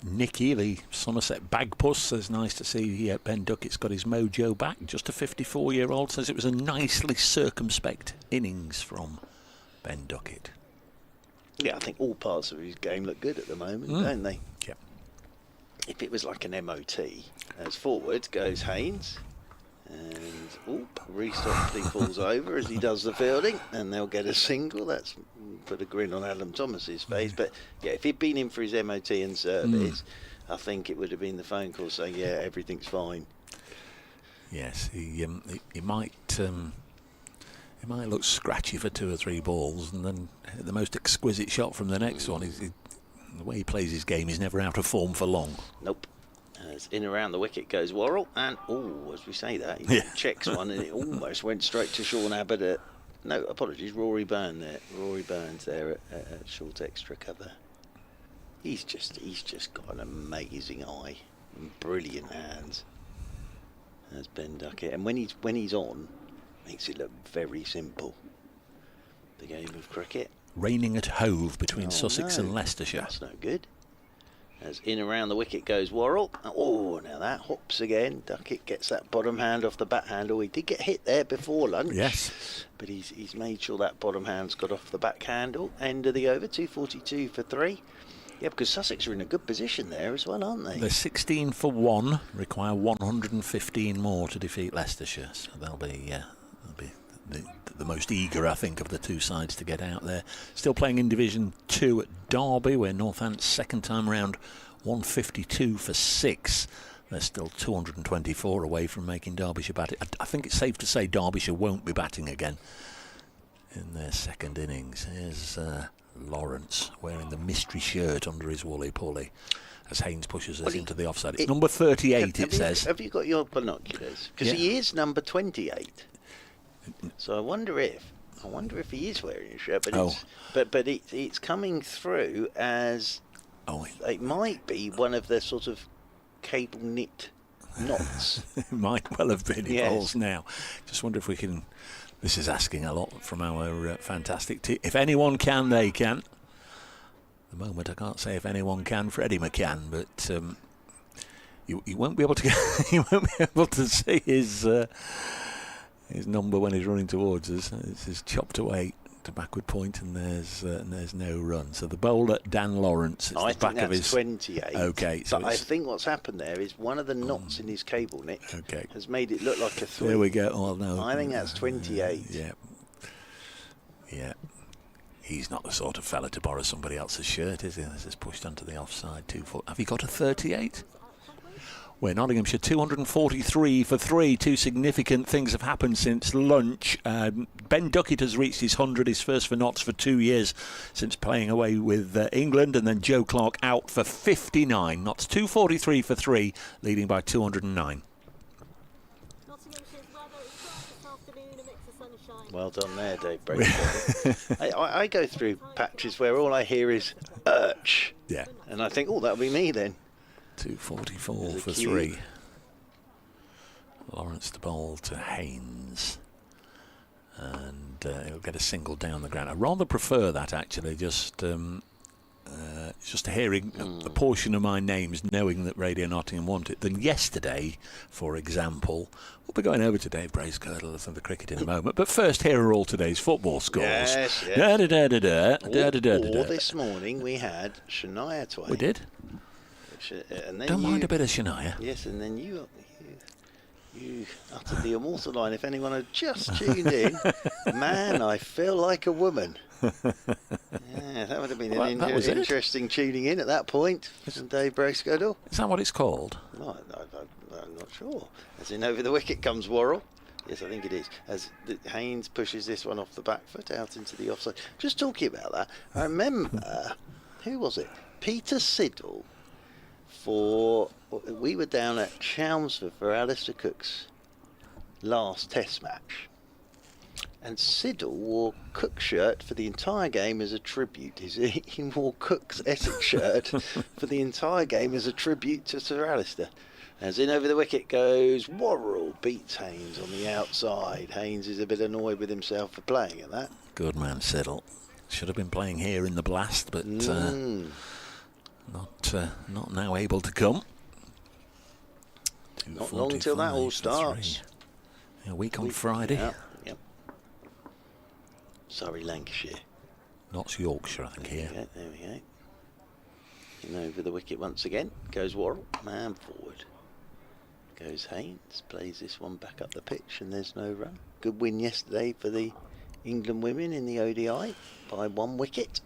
B: Nicky, the Somerset bagpuss, says nice to see Ben Duckett's got his mojo back. Just a 54-year-old, says it was a nicely circumspect innings from Ben Ducket.
G: Yeah, I think all parts of his game look good at the moment, don't they?
B: Yeah.
G: If it was like an MOT, as forward goes Haynes, and Reece Oxley falls over as he does the fielding, and they'll get a single. That's put a grin on Adam Thomas's face. But yeah, if he'd been in for his MOT and service, I think it would have been the phone call saying, yeah, everything's fine.
B: Yes, he might look scratchy for 2 or 3 balls, and then hit the most exquisite shot from the next one. The way he plays his game, he's never out of form for long.
G: Nope. As in around the wicket goes Worrell, and as we say that, he checks one, and it almost went straight to Sean Abbott. No, apologies, Rory Burns there at short extra cover. He's just got an amazing eye and brilliant hands. As Ben Ducket, and when he's on, makes it look very simple. The game of cricket.
B: Raining at Hove between Sussex and Leicestershire.
G: That's no good. As in around the wicket goes Worrell. Oh, now that hops again. Ducket gets that bottom hand off the bat handle. He did get hit there before lunch.
B: Yes.
G: But he's made sure that bottom hand's got off the back handle. End of the over, 242 for 3. Yeah, because Sussex are in a good position there as well, aren't they?
B: They're 16 for 1, require 115 more to defeat Leicestershire. So they'll be the most eager, I think, of the 2 sides to get out there. Still playing in Division 2 at Derby, where Northant's second time round 152 for 6. They're still 224 away from making Derbyshire bat. I think it's safe to say Derbyshire won't be batting again in their second innings. Here's Lawrence wearing the mystery shirt under his woolly-pully as Haynes pushes us into the offside. It's number 38, it says.
G: Have you got your binoculars? Because he is number 28. So I wonder if he is wearing a shirt, but it's coming through as it might be one of the sort of cable knit knots.
B: It might well have been. It falls now. Just wonder if we can. This is asking a lot from our fantastic team. If anyone can, they can. At the moment, I can't say if anyone can for Eddie McCann, but you won't be able to see his number when he's running towards us. This is chopped away to backward point, and there's no run. So the bowler, Dan Lawrence,
G: I think that's 28.
B: Okay, so
G: but I think what's happened there is one of the knots in his cable knit has made it look like a 3.
B: There we go. Oh no,
G: I think that's 28.
B: Yeah. He's not the sort of fella to borrow somebody else's shirt, is he? This is pushed onto the offside 2 foot. Have you got a 38? Where Nottinghamshire 243 for 3. 2 significant things have happened since lunch. Ben Ducket has reached his 100, his first for Notts for 2 years since playing away with England, and then Joe Clark out for 59. Notts 243 for 3, leading by 209.
G: Well done there, Dave Brady. I go through patches where all I hear is urch.
B: Yeah.
G: And I think, that'll be me then.
B: 244 for 3. Lawrence to bowl to Haynes, and he'll get a single down the ground. I rather prefer that, actually, just hearing a portion of my names, knowing that Radio Nottingham want it, than yesterday, for example. We'll be going over to Dave Bracegirdle of the cricket in a moment, but first, here are all today's football scores.
G: Yes.
B: Or
G: this morning we had Shania Twain.
B: We did.
G: And then
B: Don't mind a bit of Shania.
G: Yes, and then you uttered the immortal line. If anyone had just tuned in, man, I feel like a woman. Yeah, that would have been an interesting tuning in at that point from Dave Bracegirdle.
B: Is that what it's called?
G: No, I'm not sure. As in, over the wicket comes Worrell. Yes, I think it is. As Haynes pushes this one off the back foot out into the offside. Just talking about that, I remember, who was it? Peter Siddle. We were down at Chelmsford for Alistair Cook's last Test match, and Siddle wore Cook's shirt for the entire game as a tribute. He wore Cook's Essex shirt for the entire game as a tribute to Sir Alistair. As in over the wicket goes Worrell, beats Haynes on the outside. Haynes is a bit annoyed with himself for playing at that.
B: Good man, Siddle. Should have been playing here in the blast, but not now able to come.
G: Not long until that all starts.
B: A week on Friday.
G: Yep. Surrey, Lancashire.
B: Notts, Yorkshire, I think, here.
G: There we go. And over the wicket once again goes Worrell, man forward. Goes Haynes, plays this one back up the pitch, and there's no run. Good win yesterday for the England women in the ODI by 1 wicket.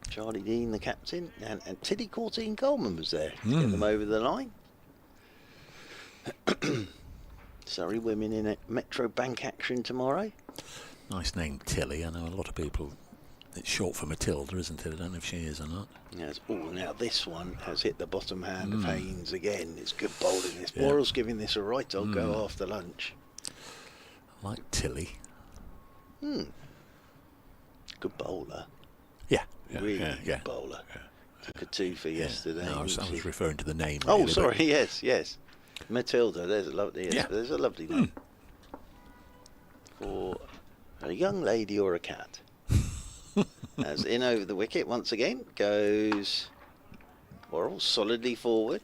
G: Charlie Dean, the captain, and Tilly Courtine-Coleman was there to get them over the line. Surrey women in a Metro Bank action tomorrow.
B: Nice name, Tilly. I know a lot of people. It's short for Matilda, isn't it? I don't know if she is or not.
G: Yes. Oh, now this one has hit the bottom hand of Haynes again. It's good bowling. This Worrell's giving this a right old go after lunch.
B: I like Tilly.
G: Good bowler.
B: Yeah.
G: Really good bowler. Took a 2 for yesterday.
B: No, I was referring to the name.
G: Oh,
B: really,
G: sorry. Yes. Matilda. There's a lovely. There's a lovely name for a young lady or a cat. As in over the wicket once again goes Worrell, solidly forward.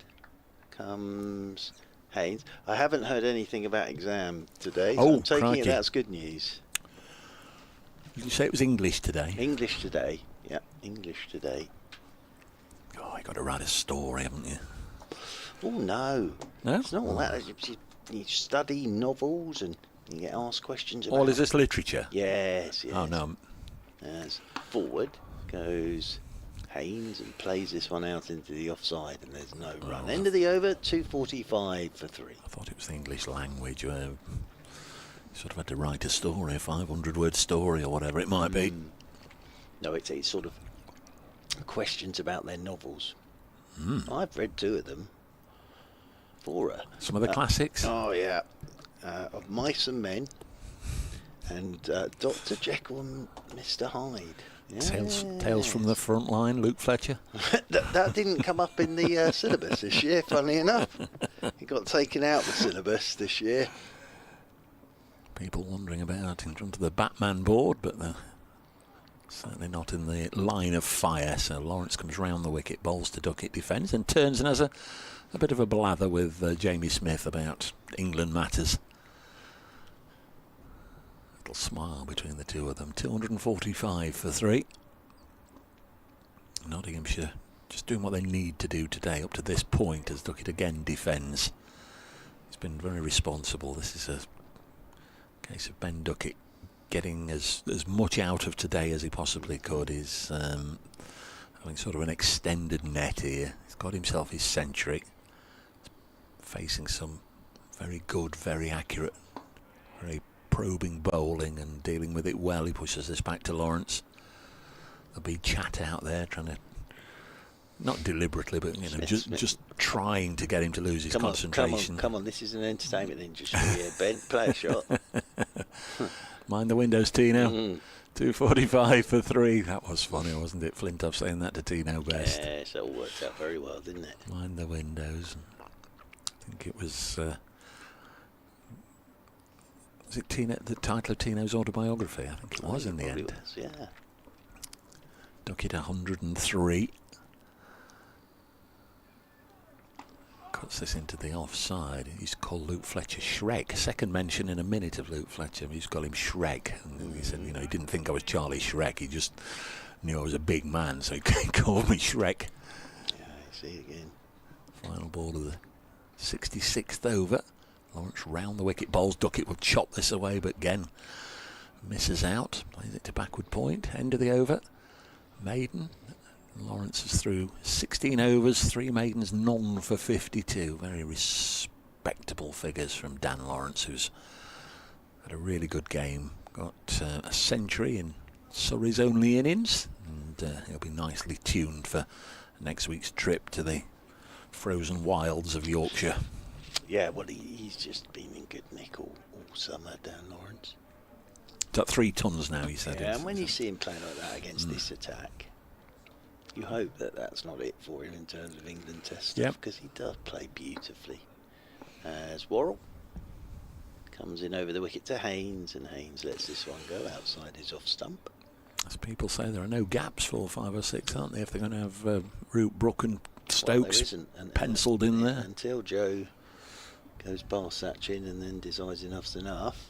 G: Comes Haynes. I haven't heard anything about exam today, so I'm taking it that's good news.
B: Did you say it was English today?
G: English today. Yeah, English today.
B: Oh, you got to write a story, haven't you?
G: Oh, no.
B: No?
G: It's not all that. You study novels and you get asked questions about...
B: Oh, is this literature?
G: Yes.
B: Oh, no.
G: As forward goes Haynes and plays this one out into the offside, and there's no run. End of the over, 2:45 for 3.
B: I thought it was the English language. Sort of had to write a story, a 500-word story or whatever it might be.
G: No, it's sort of questions about their novels. I've read 2 of them. For her.
B: Some of the classics?
G: Oh, yeah. Of Mice and Men and Dr. Jekyll and Mr. Hyde. Yes.
B: Tales from the Front Line, Luke Fletcher.
G: that didn't come up in the syllabus this year, funnily enough. It got taken out the syllabus this year.
B: People wandering about in front of the Batman board, but they're certainly not in the line of fire. So Lawrence comes round the wicket, bowls to Ducket, defends, and turns and has a bit of a blather with Jamie Smith about England matters. Little smile between the two of them. 245 for 3. Nottinghamshire just doing what they need to do today up to this point as Ducket again defends. He's been very responsible. This is a case of Ben Ducket getting as much out of today as he possibly could. He's having sort of an extended net here. He's got himself his century. Facing some very good, very accurate, very probing bowling and dealing with it well. He pushes this back to Lawrence. There'll be chat out there trying to, not deliberately, but just trying to get him to lose his concentration.
G: Come on, this is an entertainment industry here, Ben. Play a shot.
B: Mind the windows, Tino. 245 for 3. That was funny, wasn't it? Flintoff saying that to Tino Best.
G: Yes, it all worked out very well, didn't it?
B: Mind the windows. I think it was it the title of Tino's autobiography? I think it was in the end.
G: Was, yeah.
B: Ducket 103. Cuts this into the offside. He's called Luke Fletcher Shrek. Second mention in a minute of Luke Fletcher. He's called him Shrek. And he said, he didn't think I was Charlie Shrek. He just knew I was a big man, so he called me Shrek.
G: Yeah, you see it again.
B: Final ball of the 66th over. Lawrence round the wicket, bowls. Ducket will chop this away, but again misses out. Plays it to backward point. End of the over. Maiden. Lawrence is through 16 overs, 3 maidens, none for 52. Very respectable figures from Dan Lawrence, who's had a really good game. Got a century in Surrey's only innings, and he'll be nicely tuned for next week's trip to the frozen wilds of Yorkshire.
G: Yeah, well, he's just been in good nick all summer, Dan Lawrence.
B: It's at 3 tons now, he said.
G: Yeah, and when you see him playing like that against this attack, You hope that that's not it for him in terms of England Test
B: Yep.
G: stuff, because he does play beautifully. As Worrell comes in over the wicket to Haynes, and Haynes lets this one go outside his off stump.
B: As people say, there are no gaps for 5 or 6, aren't there? If they're going to have Root, Brook and Stokes penciled in there.
G: Until Joe goes past that chin and then decides enough's enough.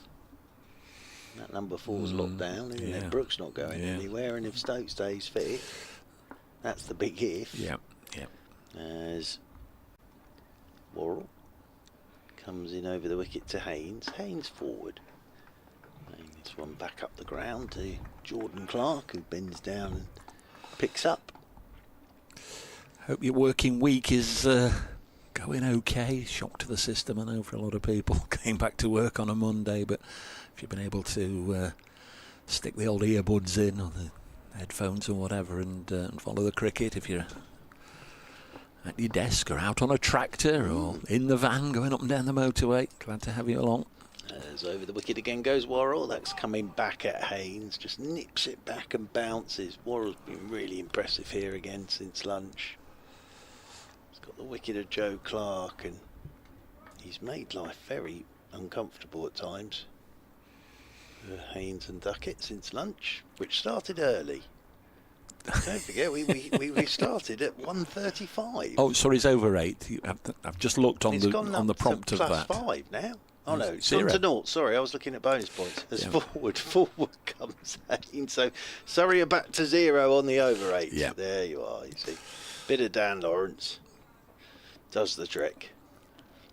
G: That number 4's locked down, isn't it? Brook's not going anywhere, and if Stokes stays fit, that's the big if.
B: Yeah.
G: As Worrell comes in over the wicket to Haynes. Haynes forward. Laying this one back up the ground to Jordan Clark, who bends down and picks up.
B: Hope your working week is going okay. Shock to the system, I know, for a lot of people. Came back to work on a Monday, but if you've been able to stick the old earbuds in or the headphones or whatever and follow the cricket, if you're at your desk or out on a tractor or in the van going up and down the motorway, glad to have you along.
G: As over the wicket again goes Worrell. That's coming back at Haynes, just nips it back and bounces. Worrell's been really impressive here again since lunch. He's got the wicket of Joe Clark, and he's made life very uncomfortable at times for Haynes and Ducket since lunch, which started early. Don't forget, we started at 1:35.
B: Oh, sorry, it's over 8. I've just looked on the prompt of that.
G: +5 now. Oh no, it's
B: 0.
G: gone to 0. Sorry, I was looking at bonus points. As forward comes Haynes. So Surrey are back to 0 on the over 8.
B: Yeah.
G: There you are. You see, bit of Dan Lawrence does the trick.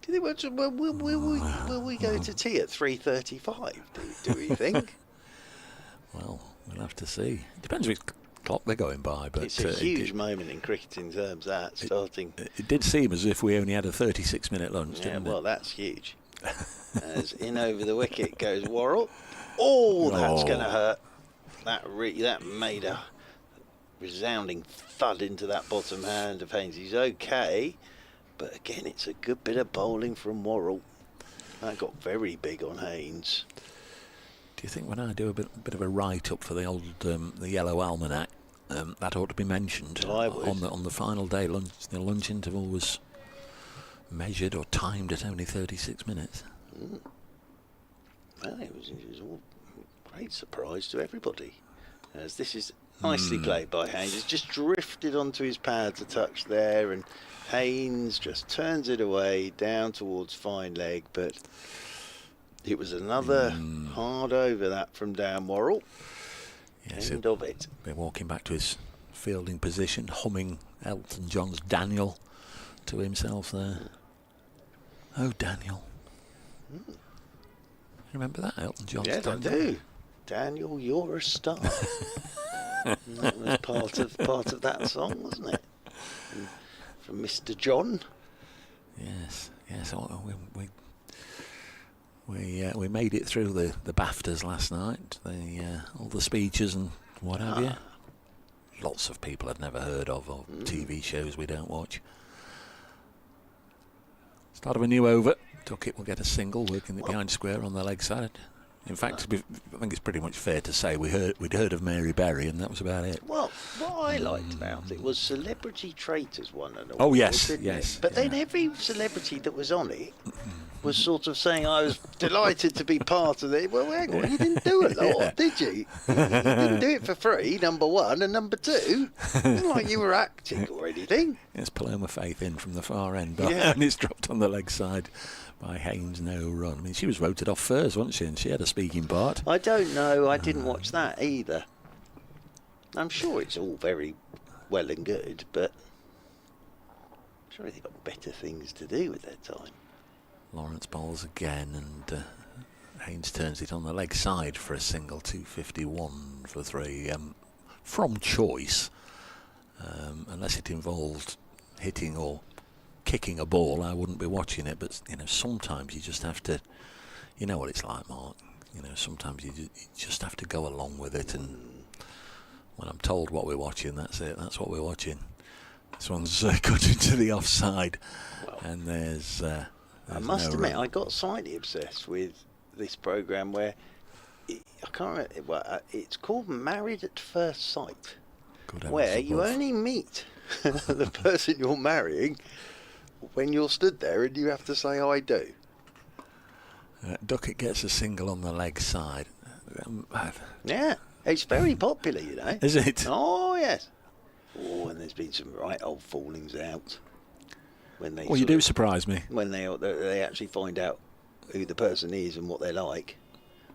G: Do you think will we go to tea at 3:35? Do we think?
B: Well, we'll have to see. Depends which clock they're going by, but
G: it's a huge moment in cricket in terms of that starting.
B: It did seem as if we only had a 36-minute lunch, didn't it?
G: Well, that's huge. As in over the wicket goes Worrell. Oh, that's going to hurt. That made a resounding thud into that bottom hand of Haynes. He's okay, but again, it's a good bit of bowling from Worrell. That got very big on Haynes.
B: Do you think when I do a bit of a write-up for the old the Yellow Almanac, that ought to be mentioned on the final day? The lunch interval was measured or timed at only 36 minutes.
G: Well, it was all a great surprise to everybody, as this is nicely played by Haynes. It's just drifted onto his pads a touch there, and Haynes just turns it away down towards fine leg, but it was another hard over that from Dan Worrell.
B: Yes,
G: End of it.
B: Been walking back to his fielding position, humming Elton John's Daniel to himself there. Oh, Daniel. Remember that, Elton John's
G: Yes,
B: Daniel?
G: I do. Daniel, you're a star. That was part of that song, wasn't it? From Mr. John.
B: Yes. Oh, we made it through the BAFTAs last night. All the speeches and what have you. Lots of people I'd never heard of, or TV shows we don't watch. Start of a new over. Ducket will get a single, working it behind square on the leg side. In fact, I think it's pretty much fair to say we'd heard of Mary Berry, and that was about it.
G: Well, what I liked about it was Celebrity Traitors won an award.
B: Oh, yes,
G: didn't
B: yes.
G: it? But then every celebrity that was on it was sort of saying, I was delighted to be part of it. Well, hang on, you didn't do a lot, did you? You didn't do it for free, number one, and number two, it's not like you were acting or anything.
B: It's Paloma Faith in from the far end, and it's dropped on the leg side by Haynes, no run. I mean, she was voted off first, wasn't she? And she had a speaking part.
G: I don't know. I didn't watch that either. I'm sure it's all very well and good, but I'm sure they've got better things to do with their time.
B: Lawrence bowls again, and Haynes turns it on the leg side for a single. 251 for 3 from choice, unless it involved hitting or kicking a ball, I wouldn't be watching it. But sometimes you just have to, you know what it's like, Mark. Sometimes you just have to go along with it, and when I'm told what we're watching, that's it. That's what we're watching. This one's cut into the offside, and there's
G: I must admit, I got slightly obsessed with this programme where I can't remember. Well, it's called Married at First Sight, where you only meet the person you're marrying when you're stood there and you have to say, I do.
B: Ducket gets a single on the leg side.
G: Yeah, it's very popular, you know.
B: Is it?
G: Oh, yes. Oh, and there's been some right old fallings out. When they
B: Well, you do surprise me.
G: when they actually find out who the person is and what they're like.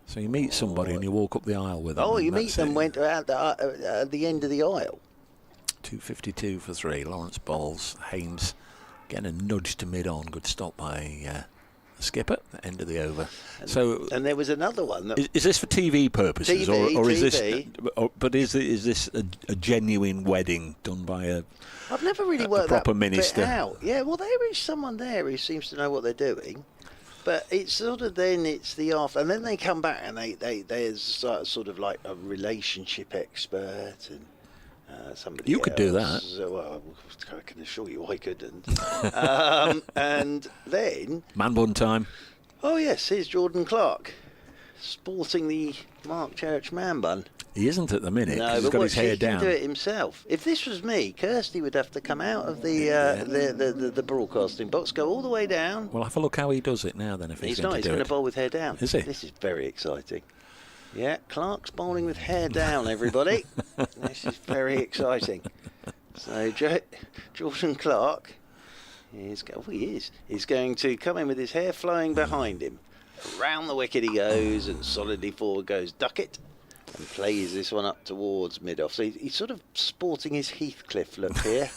B: So you meet somebody and you walk up the aisle with them.
G: Oh,
B: and
G: you meet
B: that's
G: them
B: it.
G: went at the end of the aisle.
B: 252 for 3. Lawrence bowls. Haynes getting a nudge to mid-on. Good stop by the skipper. End of the over.
G: And there was another one. That
B: Is this for TV purposes, or is
G: TV.
B: this? Is this a genuine wedding done by a?
G: I've never really worked
B: proper
G: that
B: minister?
G: bit out. Yeah, well, there is someone there who seems to know what they're doing, but it's sort of then it's the after, and then they come back and there's sort of like a relationship expert and somebody.
B: You could do
G: else. Well, I can assure you I couldn't. And then
B: Man bun time.
G: oh yes, here's Jordan Clark, sporting the Mark Church man bun.
B: He isn't at the minute. 'cause he's
G: but
B: got his hair
G: he can
B: down.
G: do it himself. If this was me, Kirsty would have to come out of the broadcasting box, go all the way down.
B: Well, have a look how he does it now. Then, if he's
G: He's
B: going
G: not. He's
B: to do
G: going
B: it.
G: to bowl with hair down.
B: Is he?
G: This is very exciting. Yeah, Clark's bowling with hair down, everybody. This is very exciting. So Jordan Clark is He's going to come in with his hair flowing behind him. Around the wicket he goes, and solidly forward goes Ducket, and plays this one up towards mid-off. So he's sort of sporting his Heathcliff look here.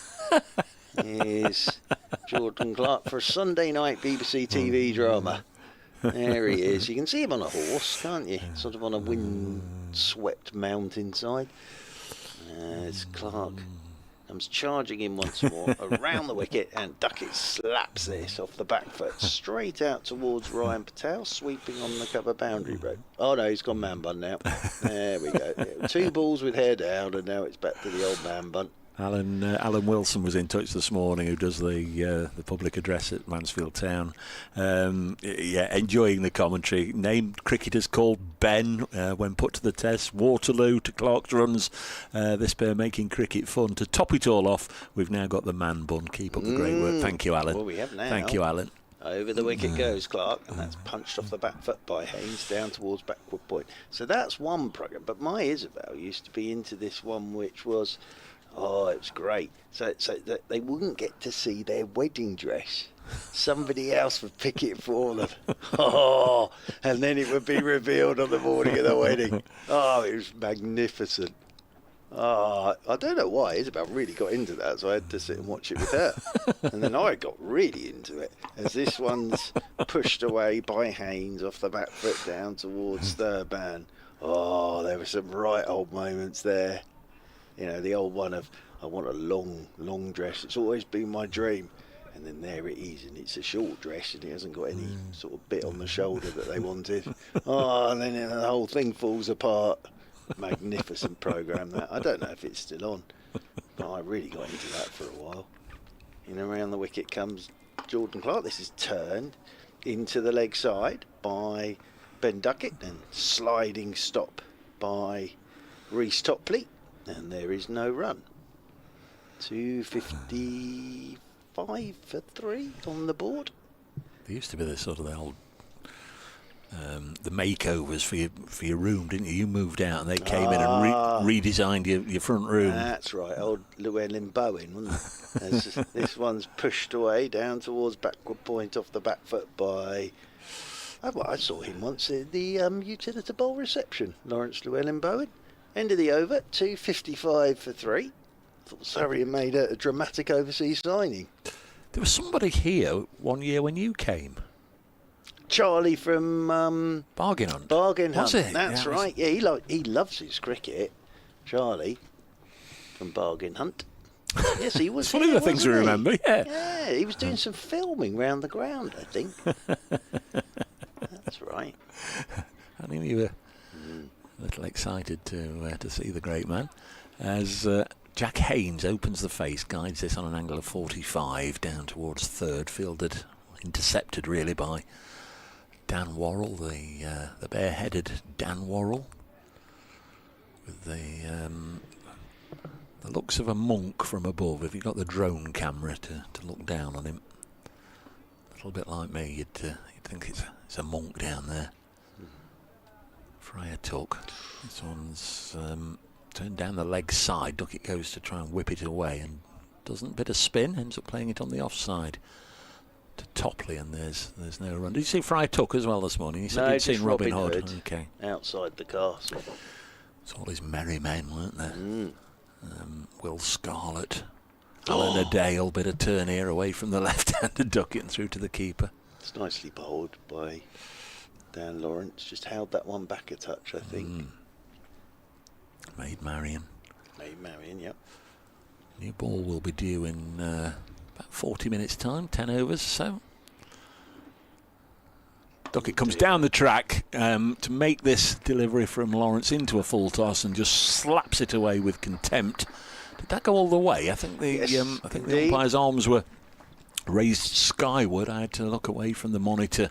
G: Is Jordan Clark for a Sunday night BBC TV drama. There he is. You can see him on a horse, can't you? Sort of on a wind-swept mountainside. As Clark comes charging in once more around the wicket, and Ducket slaps this off the back foot straight out towards Ryan Patel, sweeping on the cover boundary rope. Oh no, he's gone man bun now. There we go. 2 balls with hair down, and now it's back to the old man bun.
B: Alan Wilson was in touch this morning, who does the public address at Mansfield Town. Enjoying the commentary. Named cricketers called Ben when put to the test. Waterloo to Clark's runs. This pair making cricket fun. To top it all off, we've now got the man bun. Keep up the great work. Thank you, Alan.
G: Well, we have now.
B: Thank you, Alan.
G: Over the wicket goes Clark, and that's punched off the back foot by Haynes down towards backward point. So that's one programme. But my Isabel used to be into this one, which was... oh, it was great. So that they wouldn't get to see their wedding dress. Somebody else would pick it for them. Oh, and then it would be revealed on the morning of the wedding. Oh, it was magnificent. Oh, I don't know why Isabel really got into that, so I had to sit and watch it with her. And then I got really into it, as this one's pushed away by Haynes off the back foot down towards third man. Oh, there were some right old moments there. You know, the old one of, I want a long dress. It's always been my dream. And then there it is, and it's a short dress, and it hasn't got any sort of bit on the shoulder that they wanted. Oh, and then the whole thing falls apart. Magnificent programme, that. I don't know if it's still on, but I really got into that for a while. And around the wicket comes Jordan Clark. This is turned into the leg side by Ben Ducket, and sliding stop by Reece Topley. And there is no run. 255 for 3 on the board.
B: There used to be this sort of the old the makeovers for your room, didn't you? You moved out and they came in and redesigned your front room.
G: That's right, old Llewellyn Bowen, wasn't it? This one's pushed away down towards backward point off the back foot by... I saw him once at the utility bowl reception, Lawrence Llewellyn Bowen. End of the over, 255 for 3. Thought Surrey had made a dramatic overseas signing.
B: There was somebody here one year when you came.
G: Charlie from
B: Bargain Hunt.
G: Bargain Hunt.
B: Was it?
G: That's right. Yeah, he loves his cricket. Charlie from Bargain Hunt. Yes, he was.
B: It's one of the things we remember. Yeah.
G: Yeah, he was doing some filming round the ground, I think. That's right.
B: I knew you were a little excited to see the great man. As Jack Haynes opens the face, guides this on an angle of 45 down towards third, fielded, intercepted really by Dan Worrell, the bare-headed Dan Worrell, with the The looks of a monk from above. If you've got the drone camera to look down on him, a little bit like me, you'd think it's a monk down there. Friar Tuck. This one's turned down the leg side. Ducket goes to try and whip it away and doesn't. Bit of spin, ends up playing it on the offside to Topley, and there's no run. Did you see Friar Tuck as well this morning? You said you'd seen Robin Hood. Okay.
G: Outside the castle.
B: It's all his merry men, weren't there? Will Scarlett, Eleanor Dale, bit of turn here away from the left-handed Ducket and through to the keeper.
G: It's nicely bowled by Dan Lawrence. Just held that one back a touch, I think.
B: Made Marion.
G: Yep.
B: New ball will be due in about 40 minutes' time, 10 overs or so. Ducket comes down the track to make this delivery from Lawrence into a full toss and just slaps it away with contempt. Did that go all the way? I think the the umpire's arms were raised skyward. I had to look away from the monitor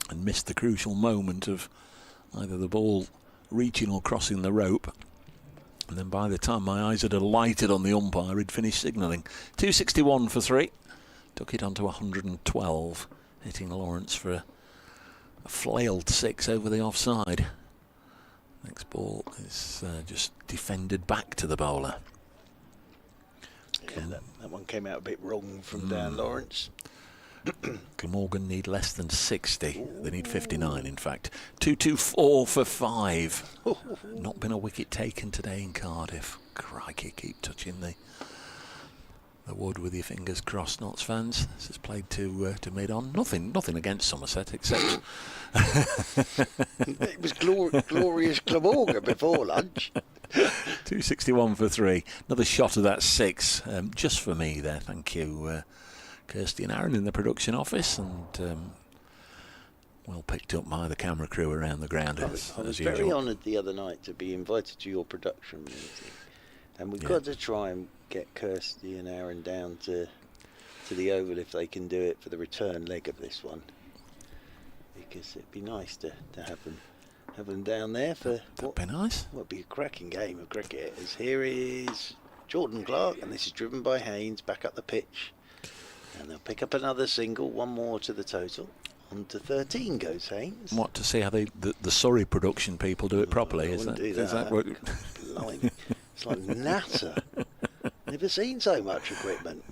B: and missed the crucial moment of either the ball reaching or crossing the rope. And then by the time my eyes had alighted on the umpire, he'd finished signalling. 261 for 3. Ducket onto 112, hitting Lawrence for a flailed 6 over the offside. Next ball is just defended back to the bowler.
G: Yeah, that one came out a bit wrong from Dan Lawrence.
B: Glamorgan need less than 60. They need 59, in fact. 224 for 5. Not been a wicket taken today in Cardiff. Crikey, keep touching the wood with your fingers crossed, Notts fans. This is played to mid-on. Nothing against Somerset, except
G: it was glorious Glamorgan before lunch.
B: 261 for 3. Another shot of that 6, just for me there. Thank you, Kirsty and Aaron in the production office, and well picked up by the camera crew around the ground.
G: I was very honoured the other night to be invited to your production meeting, and we've got to try and get Kirsty and Aaron down to the Oval if they can do it for the return leg of this one, because it'd be nice to have them down there for
B: that'd be nice.
G: Would be a cracking game of cricket. As here is Jordan Clark, and this is driven by Haynes back up the pitch, and they'll pick up another single, one more to the total. On to 13 goes Haynes.
B: What, to see how the Surrey production people do it properly? Is that what?
G: Blimey. It's like natter. Never seen so much equipment.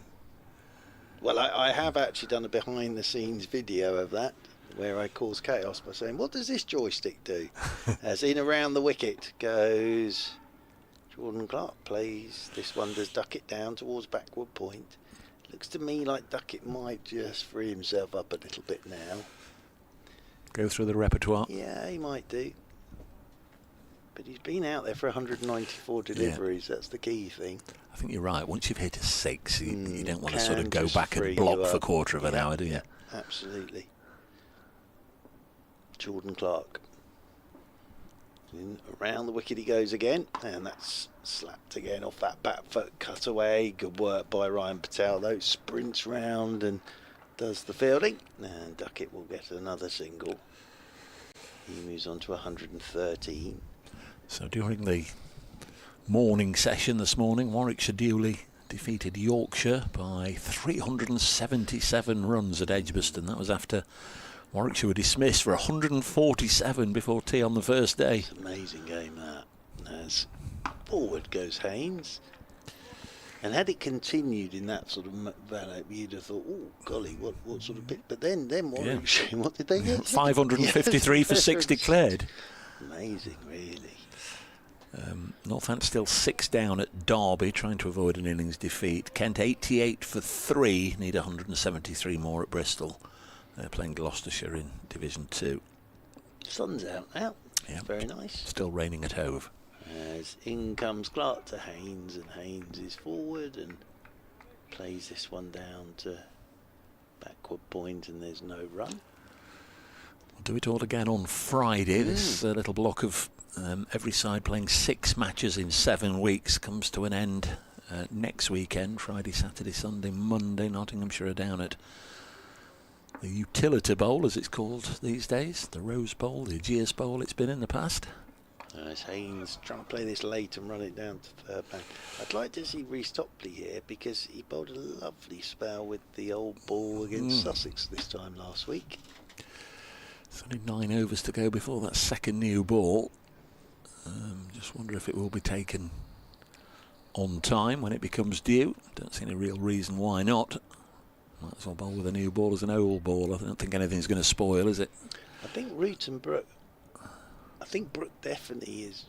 G: Well, I have actually done a behind the scenes video of that, where I cause chaos by saying, what does this joystick do? As in around the wicket goes Jordan Clark, plays this one, does Ducket down towards backward point. Looks to me like Ducket might just free himself up a little bit now.
B: Go through the repertoire.
G: Yeah, he might do. But he's been out there for 194 deliveries. That's the key thing.
B: I think you're right. Once you've hit a 6, you don't want to sort of go back and block for a quarter of an hour, do you?
G: Absolutely. Jordan Clark. In, around the wicket he goes again, and that's slapped again off that back foot cutaway. Good work by Ryan Patel though. Sprints round and does the fielding, and Ducket will get another single. He moves on to 113.
B: So during the morning session this morning, Warwickshire duly defeated Yorkshire by 377 runs at Edgbaston. That was after Warwickshire were dismissed for 147 before tea on the first day.
G: It's an amazing game that. As forward goes Haynes. And had it continued in that sort of manner, you'd have thought, oh golly, what sort of bit? But then Warwickshire, what did they get?
B: 553 for 6 declared.
G: Amazing, really.
B: Northants still 6 down at Derby, trying to avoid an innings defeat. Kent 88 for 3, need 173 more at Bristol. They're playing Gloucestershire in Division 2.
G: Sun's out now.
B: Yeah,
G: very nice.
B: Still raining at Hove.
G: As in comes Clark to Haynes, and Haynes is forward and plays this one down to backward point, and there's no run.
B: We'll do it all again on Friday. This little block of every side playing 6 matches in 7 weeks comes to an end next weekend. Friday, Saturday, Sunday, Monday. Nottinghamshire are down at the Utility Bowl, as it's called these days. The Rose Bowl, the Aegeus Bowl it's been in the past.
G: As Haynes trying to play this late and run it down to third man. I'd like to see Rhys Topley here because he bowled a lovely spell with the old ball against Sussex this time last week.
B: There's only 9 overs to go before that second new ball. Just wonder if it will be taken on time when it becomes due. Don't see any real reason why not. Might as well bowl with a new ball as an old ball. I don't think anything's going to spoil, is it?
G: I think Root and Brooke. I think Brooke definitely is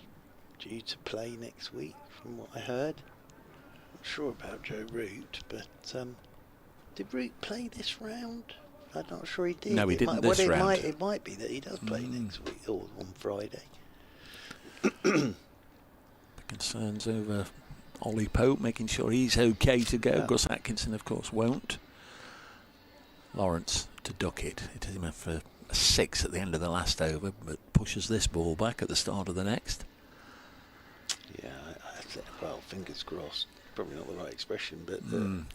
G: due to play next week, from what I heard. Not sure about Joe Root, but did Root play this round? I'm not sure he did.
B: No, he didn't this round.
G: It might be that he does play next week or on Friday.
B: Concerns over Ollie Pope, making sure he's okay to go. Gus Atkinson, of course, won't. Lawrence to Ducket. It hit him for a 6 at the end of the last over, but pushes this ball back at the start of the next.
G: Yeah, well, fingers crossed. Probably not the right expression, but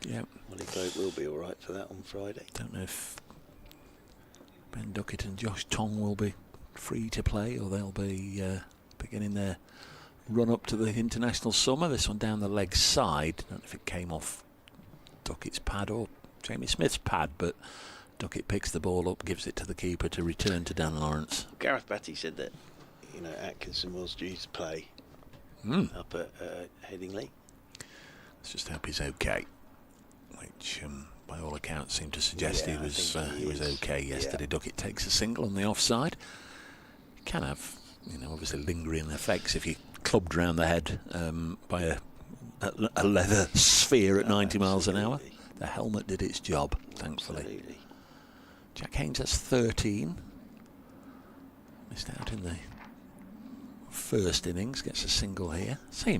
B: yeah,
G: Ollie Pope will be all right for that on Friday.
B: Don't know if Ben Ducket and Josh Tong will be free to play, or they'll be beginning their run up to the international summer. This one down the leg side. Don't know if it came off Duckett's pad or Jamie Smith's pad, but Ducket picks the ball up, gives it to the keeper to return to Dan Lawrence.
G: Gareth Batty said that Atkinson was due to play up at Headingley.
B: Let's just hope he's okay, which by all accounts seemed to suggest he was okay yesterday. Ducket takes a single on the offside. Can have, obviously lingering effects if you clubbed round the head by a leather sphere at 90 miles an hour. The helmet did its job, thankfully.
G: Absolutely.
B: Jack Haynes has 13. Missed out in the first innings, gets a single here. Say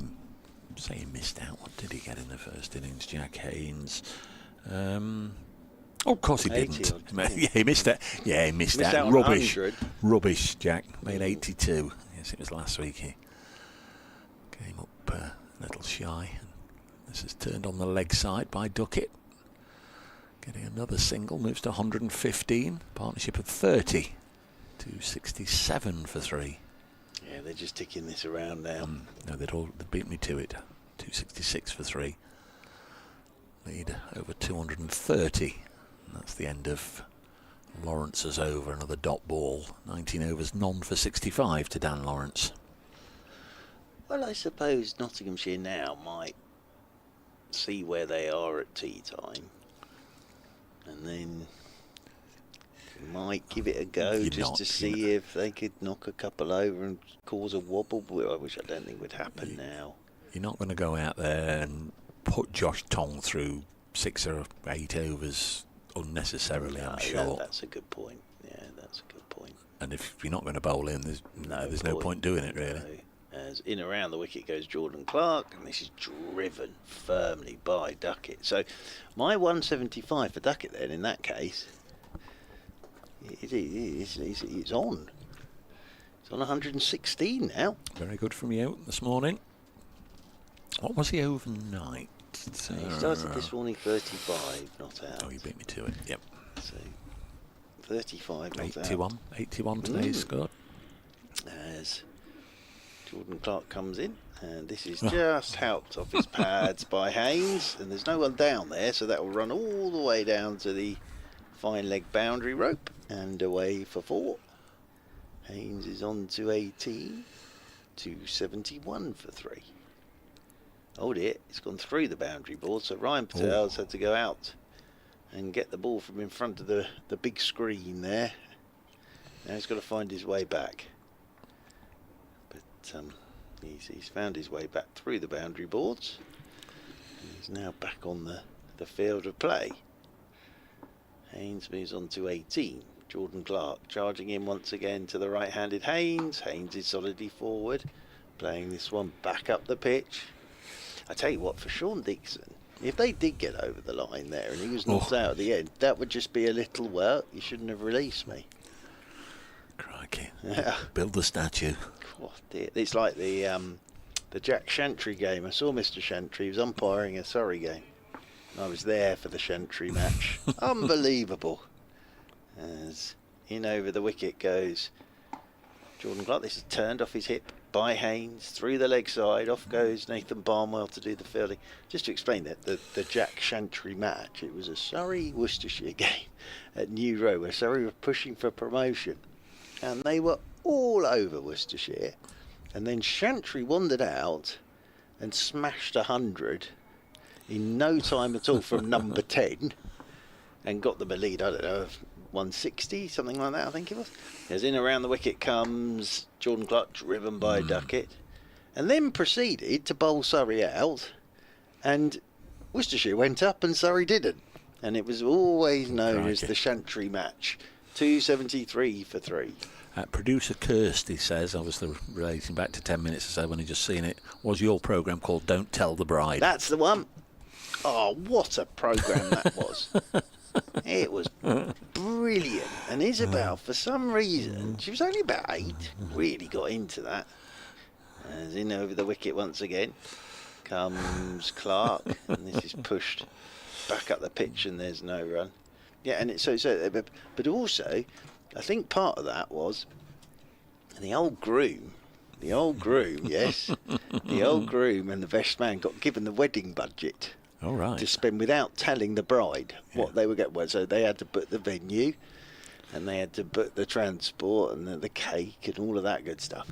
B: he missed out. What did he get in the first innings, Jack Haynes? Of course he didn't. Yeah, he missed it. Yeah, he missed out. Rubbish. Rubbish, Jack. Made 82. Yes, it was last week. He came up a little shy. And this is turned on the leg side by Ducket. Getting another single, moves to 115. Partnership of 30. 267 for 3.
G: Yeah, they're just ticking this around now.
B: No, they beat me to it. 266 for 3. Lead over 230. And that's the end of Lawrence's over. Another dot ball. 19 overs, none for 65 to Dan Lawrence.
G: Well, I suppose Nottinghamshire now might see where they are at tea time, and then might give it a go to see if they could knock a couple over and cause a wobble, which I don't think would happen now.
B: You're not going to go out there and put Josh Tong through 6 or 8 overs unnecessarily, I'm sure.
G: That's a good point. Yeah, that's a good point.
B: And if you're not going to bowl in, there's no point doing it, really.
G: No. As in around the wicket goes Jordan Clark, and this is driven firmly by Ducket. So my 175 for Ducket then, in that case, it's on. It's on 116 now.
B: Very good from you this morning. What was he overnight?
G: He started this morning 35, not out.
B: Oh, you beat me to it. Yep.
G: So 35, not
B: 81.
G: out.
B: 81 today's score.
G: As Jordan Clark comes in, and this is just helped off his pads by Haynes, and there's no one down there, so that will run all the way down to the fine leg boundary rope and away for 4. Haynes is on to 18, 271 for 3. Oh dear, it's gone through the boundary board, so Ryan Patel's had to go out and get the ball from in front of the big screen there. Now he's got to find his way back. But he's found his way back through the boundary boards. He's now back on the field of play. Haynes moves on to 18. Jordan Clark charging in once again to the right-handed Haynes. Haynes is solidly forward, playing this one back up the pitch. I tell you what, for Sean Dixon, if they did get over the line there and he was knocked out at the end, that would just be a little, well, you shouldn't have released me.
B: Crikey. Yeah. Build the statue.
G: Oh dear. It's like the Jack Shantry game. I saw Mr. Shantry. He was umpiring a Surrey game. I was there for the Shantry match. Unbelievable. As in over the wicket goes Jordan Clark. This is turned off his hip by Haynes, through the leg side, off goes Nathan Barnwell to do the fielding. Just to explain that, the Jack Chantry match, it was a Surrey-Worcestershire game at New Row, where Surrey were pushing for promotion. And they were all over Worcestershire. And then Chantry wandered out and smashed 100 in no time at all from number 10 and got them a lead, I don't know, of 160, something like that, I think it was. As in around the wicket comes Jordan Clark, driven by Ducket, and then proceeded to bowl Surrey out, and Worcestershire went up and Surrey didn't. And it was always known as the Chantry match. 273 for 3.
B: Producer Kirsty says, obviously relating back to 10 minutes or so when he just seen it, was your programme called Don't Tell the Bride?
G: That's the one. Oh, what a programme that was. It was brilliant. And Isabel, for some reason, she was only about 8, really got into that. As in over the wicket once again comes Clark, and this is pushed back up the pitch and there's no run. Yeah, and but also, I think part of that was the old groom, yes, the old groom and the best man got given the wedding budget.
B: All right.
G: To spend without telling the bride what they were getting. So they had to book the venue, and they had to book the transport and the cake and all of that good stuff.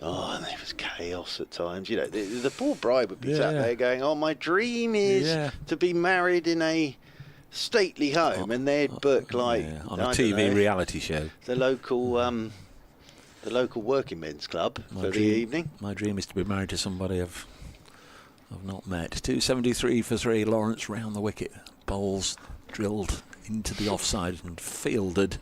G: Oh, and there was chaos at times. You know, the poor bride would be sat there going, "Oh, my dream is to be married in a stately home," and they'd book on
B: a TV reality show.
G: The local working men's club for the evening.
B: My dream is to be married to somebody I've not met. 273 for 3. Lawrence round the wicket. Bowls drilled into the offside and fielded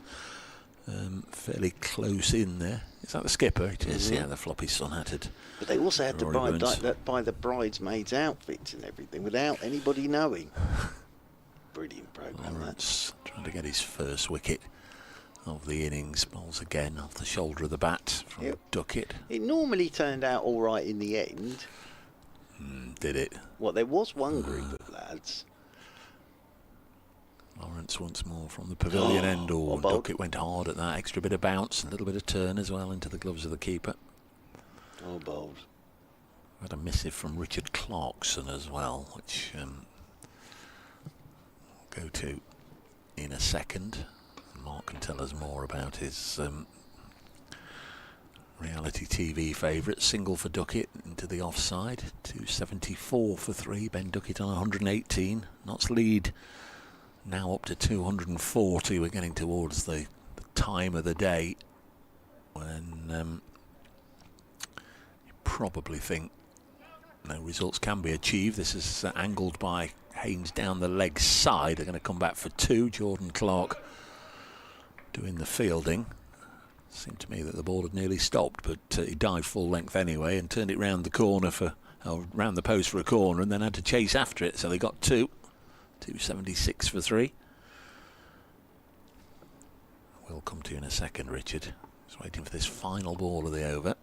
B: fairly close in there. Is that the skipper? It is. Yeah, the floppy sun-hatted.
G: But they also had to buy the bridesmaids' outfits and everything without anybody knowing. Brilliant programme.
B: Lawrence trying to get his first wicket of the innings. Bowls again off the shoulder of the bat from Ducket.
G: It normally turned out all right in the end.
B: Did it?
G: Well, there was one group of lads.
B: Lawrence once more from the pavilion end. Ducket went hard at that. Extra bit of bounce, a little bit of turn as well into the gloves of the keeper.
G: Oh, bold.
B: Had a missive from Richard Clarkson as well, which we'll go to in a second. Mark can tell us more about his reality TV favourite. Single for Ducket into the offside. 274 for 3. Ben Ducket on 118. Notts lead now up to 240. We're getting towards the time of the day when you probably think no results can be achieved. This is angled by Haynes down the leg side. They're going to come back for 2. Jordan Clark doing the fielding. Seemed to me that the ball had nearly stopped, but he dived full length anyway and turned it round the corner round the post for a corner, and then had to chase after it. So they got 2. 276 for 3. We'll come to you in a second, Richard. Just waiting for this final ball of the over.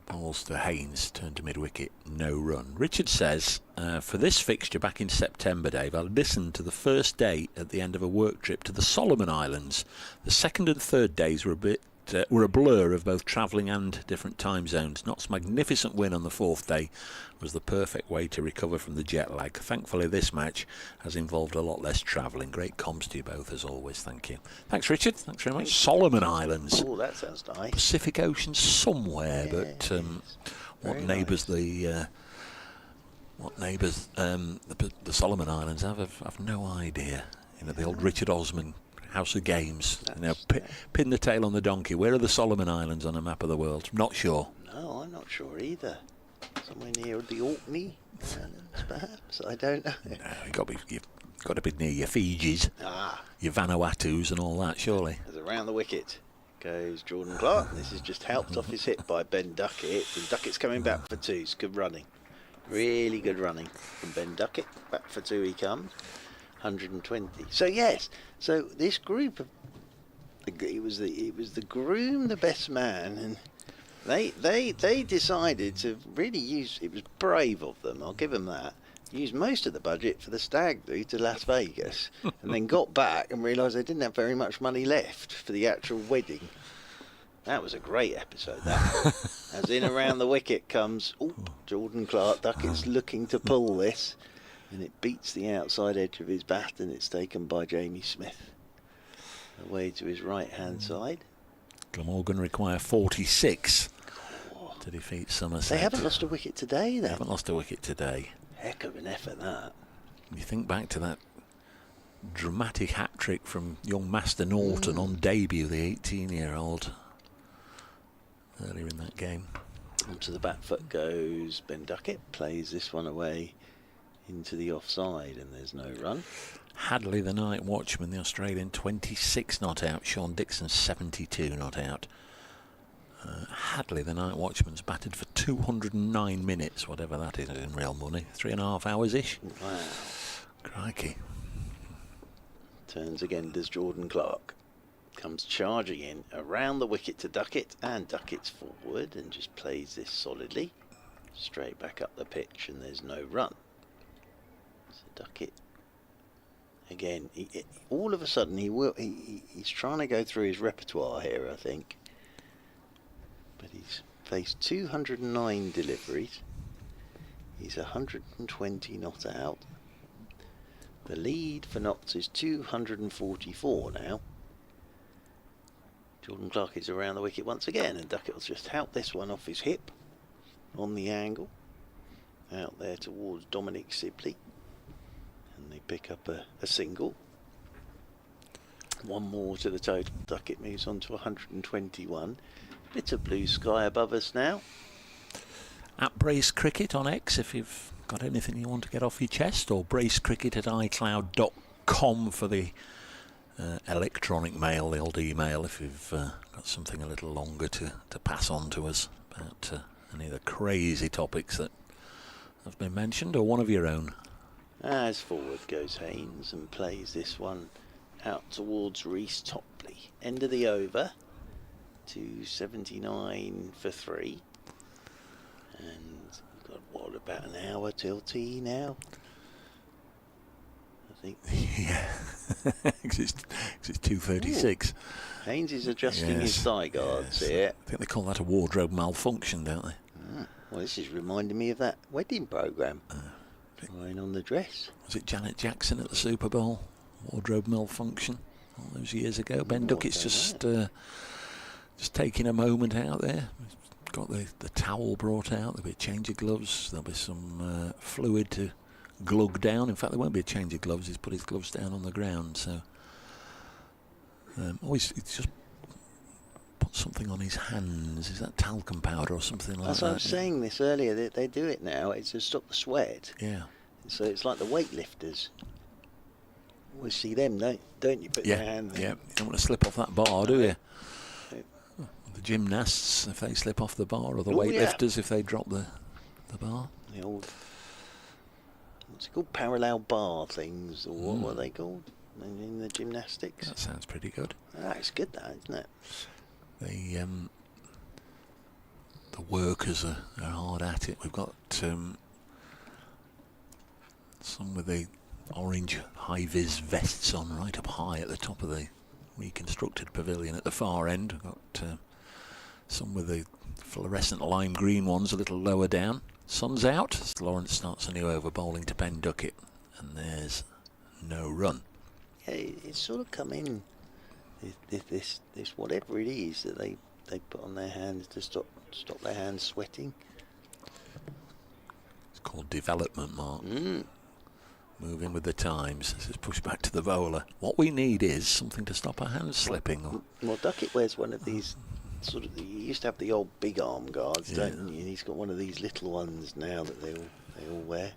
B: Balls to Haynes, turn to mid-wicket, no run. Richard says, for this fixture back in September, Dave, I listened to the first day at the end of a work trip to the Solomon Islands. The second and third days were a blur of both travelling and different time zones. Nott's magnificent win on the 4th day was the perfect way to recover from the jet lag. Thankfully, this match has involved a lot less travelling. Great comms to you both, as always. Thank you. Thanks, Richard. Thanks very much. Solomon Islands.
G: Oh, that sounds nice.
B: Pacific Ocean somewhere, but what neighbours the Solomon Islands have, I've no idea. You know, the old Richard Osman House of Games. Pin the tail on the donkey. Where are the Solomon Islands on a map of the world? Not sure.
G: No, I'm not sure either. Somewhere near the Orkney Islands, perhaps. I don't know.
B: No, you've got to be near your Fijis, your Vanuatus and all that, surely.
G: As around the wicket goes Jordan Clark. This is just helped off his hit by Ben Ducket. And Ducket's coming back for 2. It's good running. Really good running from Ben Ducket. Back for 2 he comes. 120. So yes, so this group of it was the groom, the best man, and they decided to really use. It was brave of them. I'll give them that. Used most of the budget for the stag do to Las Vegas, and then got back and realised they didn't have very much money left for the actual wedding. That was a great episode, that. As in around the wicket comes Jordan Clark. Duckett's looking to pull this, and it beats the outside edge of his bat, and it's taken by Jamie Smith away to his right-hand side.
B: Glamorgan require 46 to defeat Somerset.
G: They haven't lost a wicket today, then.
B: They haven't lost a wicket today.
G: Heck of an effort, that.
B: You think back to that dramatic hat-trick from young Master Norton on debut, the 18-year-old, earlier in that game.
G: Onto the back foot goes Ben Ducket, plays this one away into the offside, and there's no run.
B: Hadley, the night watchman, the Australian, 26 not out. Sean Dixon, 72 not out. Hadley, the night watchman's batted for 209 minutes, whatever that is in real money. 3.5 hours-ish.
G: Wow.
B: Crikey.
G: Turns again does Jordan Clark. Comes charging in around the wicket to Ducket, and Ducket's forward and just plays this solidly. Straight back up the pitch, and there's no run. So Ducket, again, all of a sudden he's trying to go through his repertoire here, I think. But he's faced 209 deliveries. He's 120 not out. The lead for Notts is 244 now. Jordan Clark is around the wicket once again, and Ducket will just help this one off his hip on the angle. Out there towards Dominic Sibley. And they pick up a single. One more to the total. Ducket moves on to 121. Bit of blue sky above us now.
B: At Brace Cricket on X, if you've got anything you want to get off your chest, or bracecricket@icloud.com for the electronic mail, the old email, if you've got something a little longer to pass on to us about any of the crazy topics that have been mentioned, or one of your own.
G: As forward goes Haynes and plays this one out towards Reece Topley. End of the over. 279 for 3. And we've got, what, about an hour till tea now? I think.
B: Yeah, because it's 2:36.
G: Haynes is adjusting his thigh guards here.
B: I think they call that a wardrobe malfunction, don't they?
G: Well, this is reminding me of that wedding programme. Trying on the dress.
B: Was it Janet Jackson at the Super Bowl? Wardrobe malfunction all those years ago. Ben Duckett's just taking a moment out there. He's got the towel brought out. There'll be a change of gloves. There'll be some fluid to glug down. In fact, there won't be a change of gloves. He's put his gloves down on the ground. So, he's just put something on his hands. Is that talcum powder or something like that?
G: As I was saying this earlier, they do it now. It's to stop the sweat.
B: Yeah.
G: So it's like the weightlifters. We see them, don't you? Put your hand there.
B: Yeah. You don't want to slip off that bar, do you? The gymnasts, if they slip off the bar, or the weightlifters, if they drop the bar.
G: The old, what's it called? Parallel bar things, or what are they called in the gymnastics?
B: That sounds pretty good.
G: It's good, that, isn't it?
B: The workers are hard at it. We've got some with the orange high-vis vests on right up high at the top of the reconstructed pavilion at the far end. We've got some with the fluorescent lime green ones a little lower down. Sun's out as Lawrence starts a new over, bowling to Ben Ducket, and there's no run.
G: Yeah, it's sort of come in, this whatever it is that they put on their hands to stop their hands sweating.
B: It's called development, Mark. Moving with the times. This is pushed back to the bowler. What we need is something to stop our hands slipping.
G: Well, Ducket wears one of these sort of. You used to have the old big arm guards, don't you? And he's got one of these little ones now that they all wear.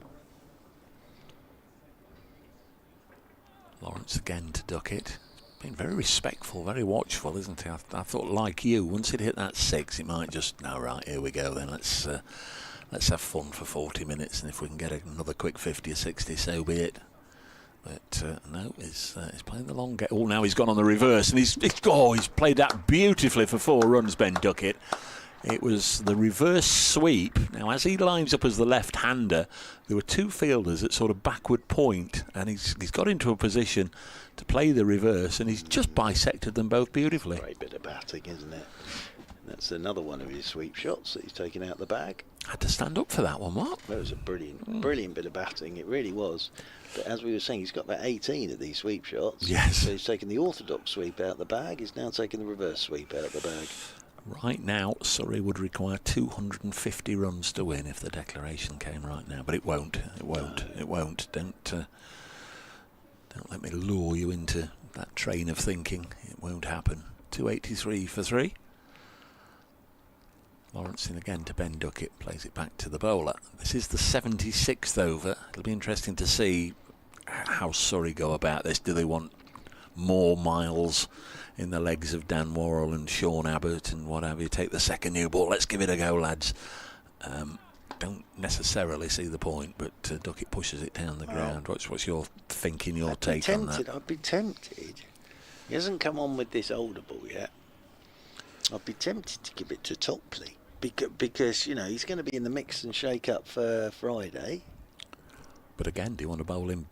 B: Lawrence again to Ducket. Been very respectful, very watchful, isn't he? I thought, like you, once it hit that 6, it might just, no, right, here we go then, let's have fun for 40 minutes, and if we can get another quick 50 or 60, so be it. But no, he's playing the long game. Oh, now he's gone on the reverse, and he's played that beautifully for 4 runs, Ben Ducket. It was the reverse sweep. Now, as he lines up as the left-hander, there were 2 fielders at sort of backward point, and he's got into a position to play the reverse, and he's just bisected them both beautifully.
G: Great bit of batting, isn't it? That's another one of his sweep shots that he's taken out the bag.
B: Had to stand up for that one, Mark.
G: That was a brilliant bit of batting. It really was. But as we were saying, he's got about 18 of these sweep shots.
B: Yes.
G: So he's taken the orthodox sweep out the bag. He's now taking the reverse sweep out of the bag.
B: Right now, Surrey would require 250 runs to win if the declaration came right now, but it won't. It won't. It won't. Don't let me lure you into that train of thinking. It won't happen. 283 for 3. Lawrence in again to Ben Ducket, plays it back to the bowler. This is the 76th over. It'll be interesting to see how Surrey go about this. Do they want more miles in the legs of Dan Worrell and Sean Abbott and what have you? Take the second new ball. Let's give it a go, lads. Don't necessarily see the point, but Ducket pushes it down the ground. What's your thinking, your take on that?
G: I'd be tempted. He hasn't come on with this older ball yet. I'd be tempted to give it to Topley because you know he's going to be in the mix and shake up for Friday.
B: But again, do you want to bowl him?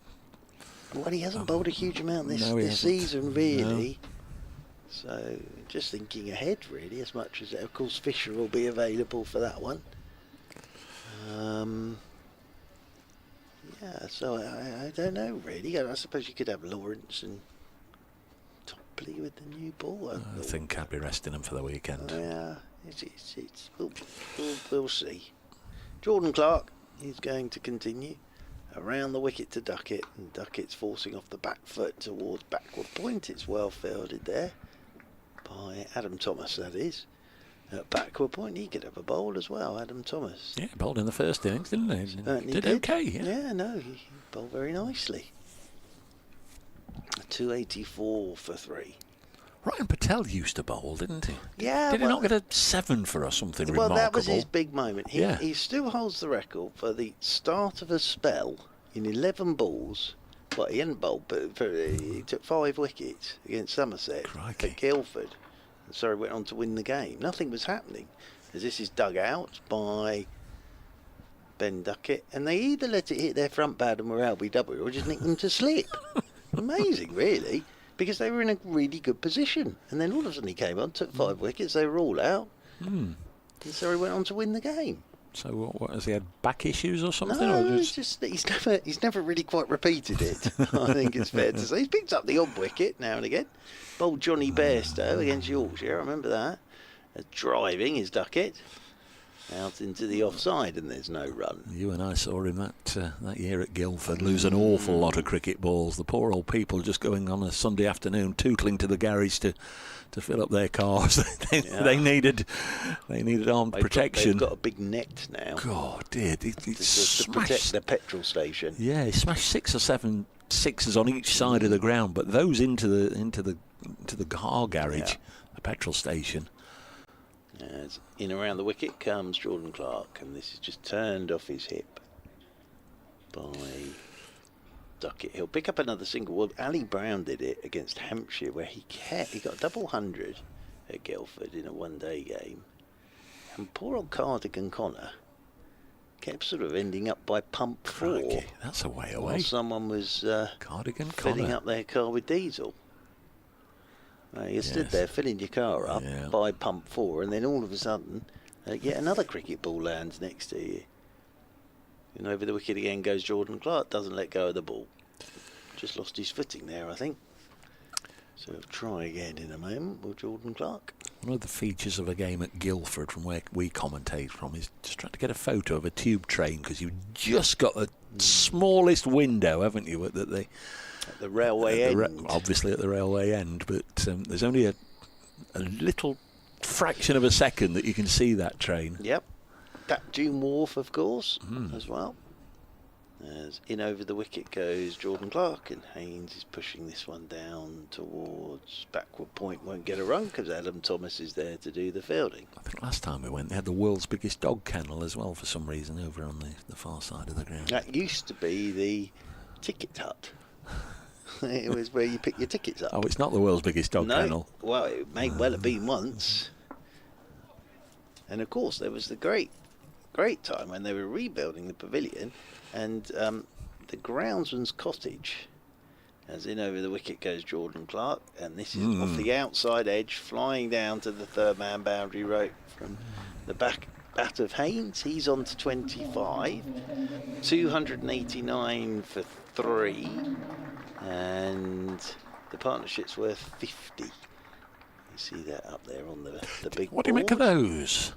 G: Well, he hasn't bowled a huge amount this season, really. No. So just thinking ahead, really, as much as of course Fisher will be available for that one. Yeah, so I don't know really. I suppose you could have Lawrence and Topley with the new ball.
B: I think I'd be resting him for the weekend.
G: Yeah, we'll see. Jordan Clark is going to continue around the wicket to Ducket, and Ducket's forcing off the back foot towards backward point. It's well fielded there by Adam Thomas, that is. At backward point, he could have a bowl as well, Adam Thomas.
B: Yeah, bowled in the first innings, didn't he? Did okay, yeah.
G: Yeah, no, he bowled very nicely. 284 for 3.
B: Ryan Patel used to bowl, didn't he?
G: Yeah.
B: Did he not get a 7 for us, something remarkable?
G: Well, that was his big moment. He still holds the record for the start of a spell in 11 balls. Well, he hadn't bowled, but he took 5 wickets against Somerset at Guildford. And Surrey went on to win the game. Nothing was happening, as this is dug out by Ben Ducket, and they either let it hit their front pad and were LBW, or just nicked them to slip. Amazing, really, because they were in a really good position. And then all of a sudden he came on, took 5 wickets, they were all out. And Surrey went on to win the game.
B: So what has he had, back issues or something?
G: No,
B: or
G: it's just that he's never really quite repeated it. I think it's fair to say. He's picked up the odd wicket now and again. Bowled Johnny Bairstow against Yorkshire, I remember that. Driving his Ducket out into the offside, and there's no run.
B: You and I saw him that year at Guildford lose an awful lot of cricket balls. The poor old people just going on a Sunday afternoon tootling to the garage to fill up their cars. They needed armed protection.
G: They've got a big net now.
B: God, dear, he
G: to protect the petrol station.
B: Yeah, he smashed 6 or 7 sixes on each side of the ground, but those into the car garage, the petrol station.
G: As in around the wicket comes Jordan Clark, and this is just turned off his hip by Ducket. He'll pick up another single. Well, Ali Brown did it against Hampshire, where he got a double 100 at Guildford in a one-day game, and poor old Cardigan Connor kept sort of ending up by pump 4.
B: Crikey, that's a way away.
G: While someone was
B: Cardigan
G: filling
B: Connor
G: up their car with diesel. You stood there filling your car up by pump 4, and then all of a sudden yet another cricket ball lands next to you. And over the wicket again goes Jordan Clark, doesn't let go of the ball. Just lost his footing there, I think. So we'll try again in a moment with Jordan Clark.
B: One of the features of a game at Guildford, from where we commentate from, is just trying to get a photo of a tube train, because you've just got the smallest window, haven't you, at
G: the railway end.
B: Obviously at the railway end, but there's only a little fraction of a second that you can see that train.
G: Yep. That Dune Wharf, of course, as well. As in over the wicket goes Jordan Clark, and Haynes is pushing this one down towards backward point. Won't get a run because Adam Thomas is there to do the fielding.
B: I think last time we went, they had the world's biggest dog kennel as well for some reason over on the far side of the ground.
G: That used to be the ticket hut. It was where you pick your tickets up.
B: Oh, it's not the world's biggest dog kennel.
G: Well, it may well have been once. And of course, there was the great time when they were rebuilding the pavilion, and the groundsman's cottage As in over the wicket goes Jordan Clark, and this is off the outside edge, flying down to the third man boundary rope from the bat of Haynes. He's on to 25, 289 for 3, and the partnership's worth 50. You see that up there on the big
B: What do you make of those?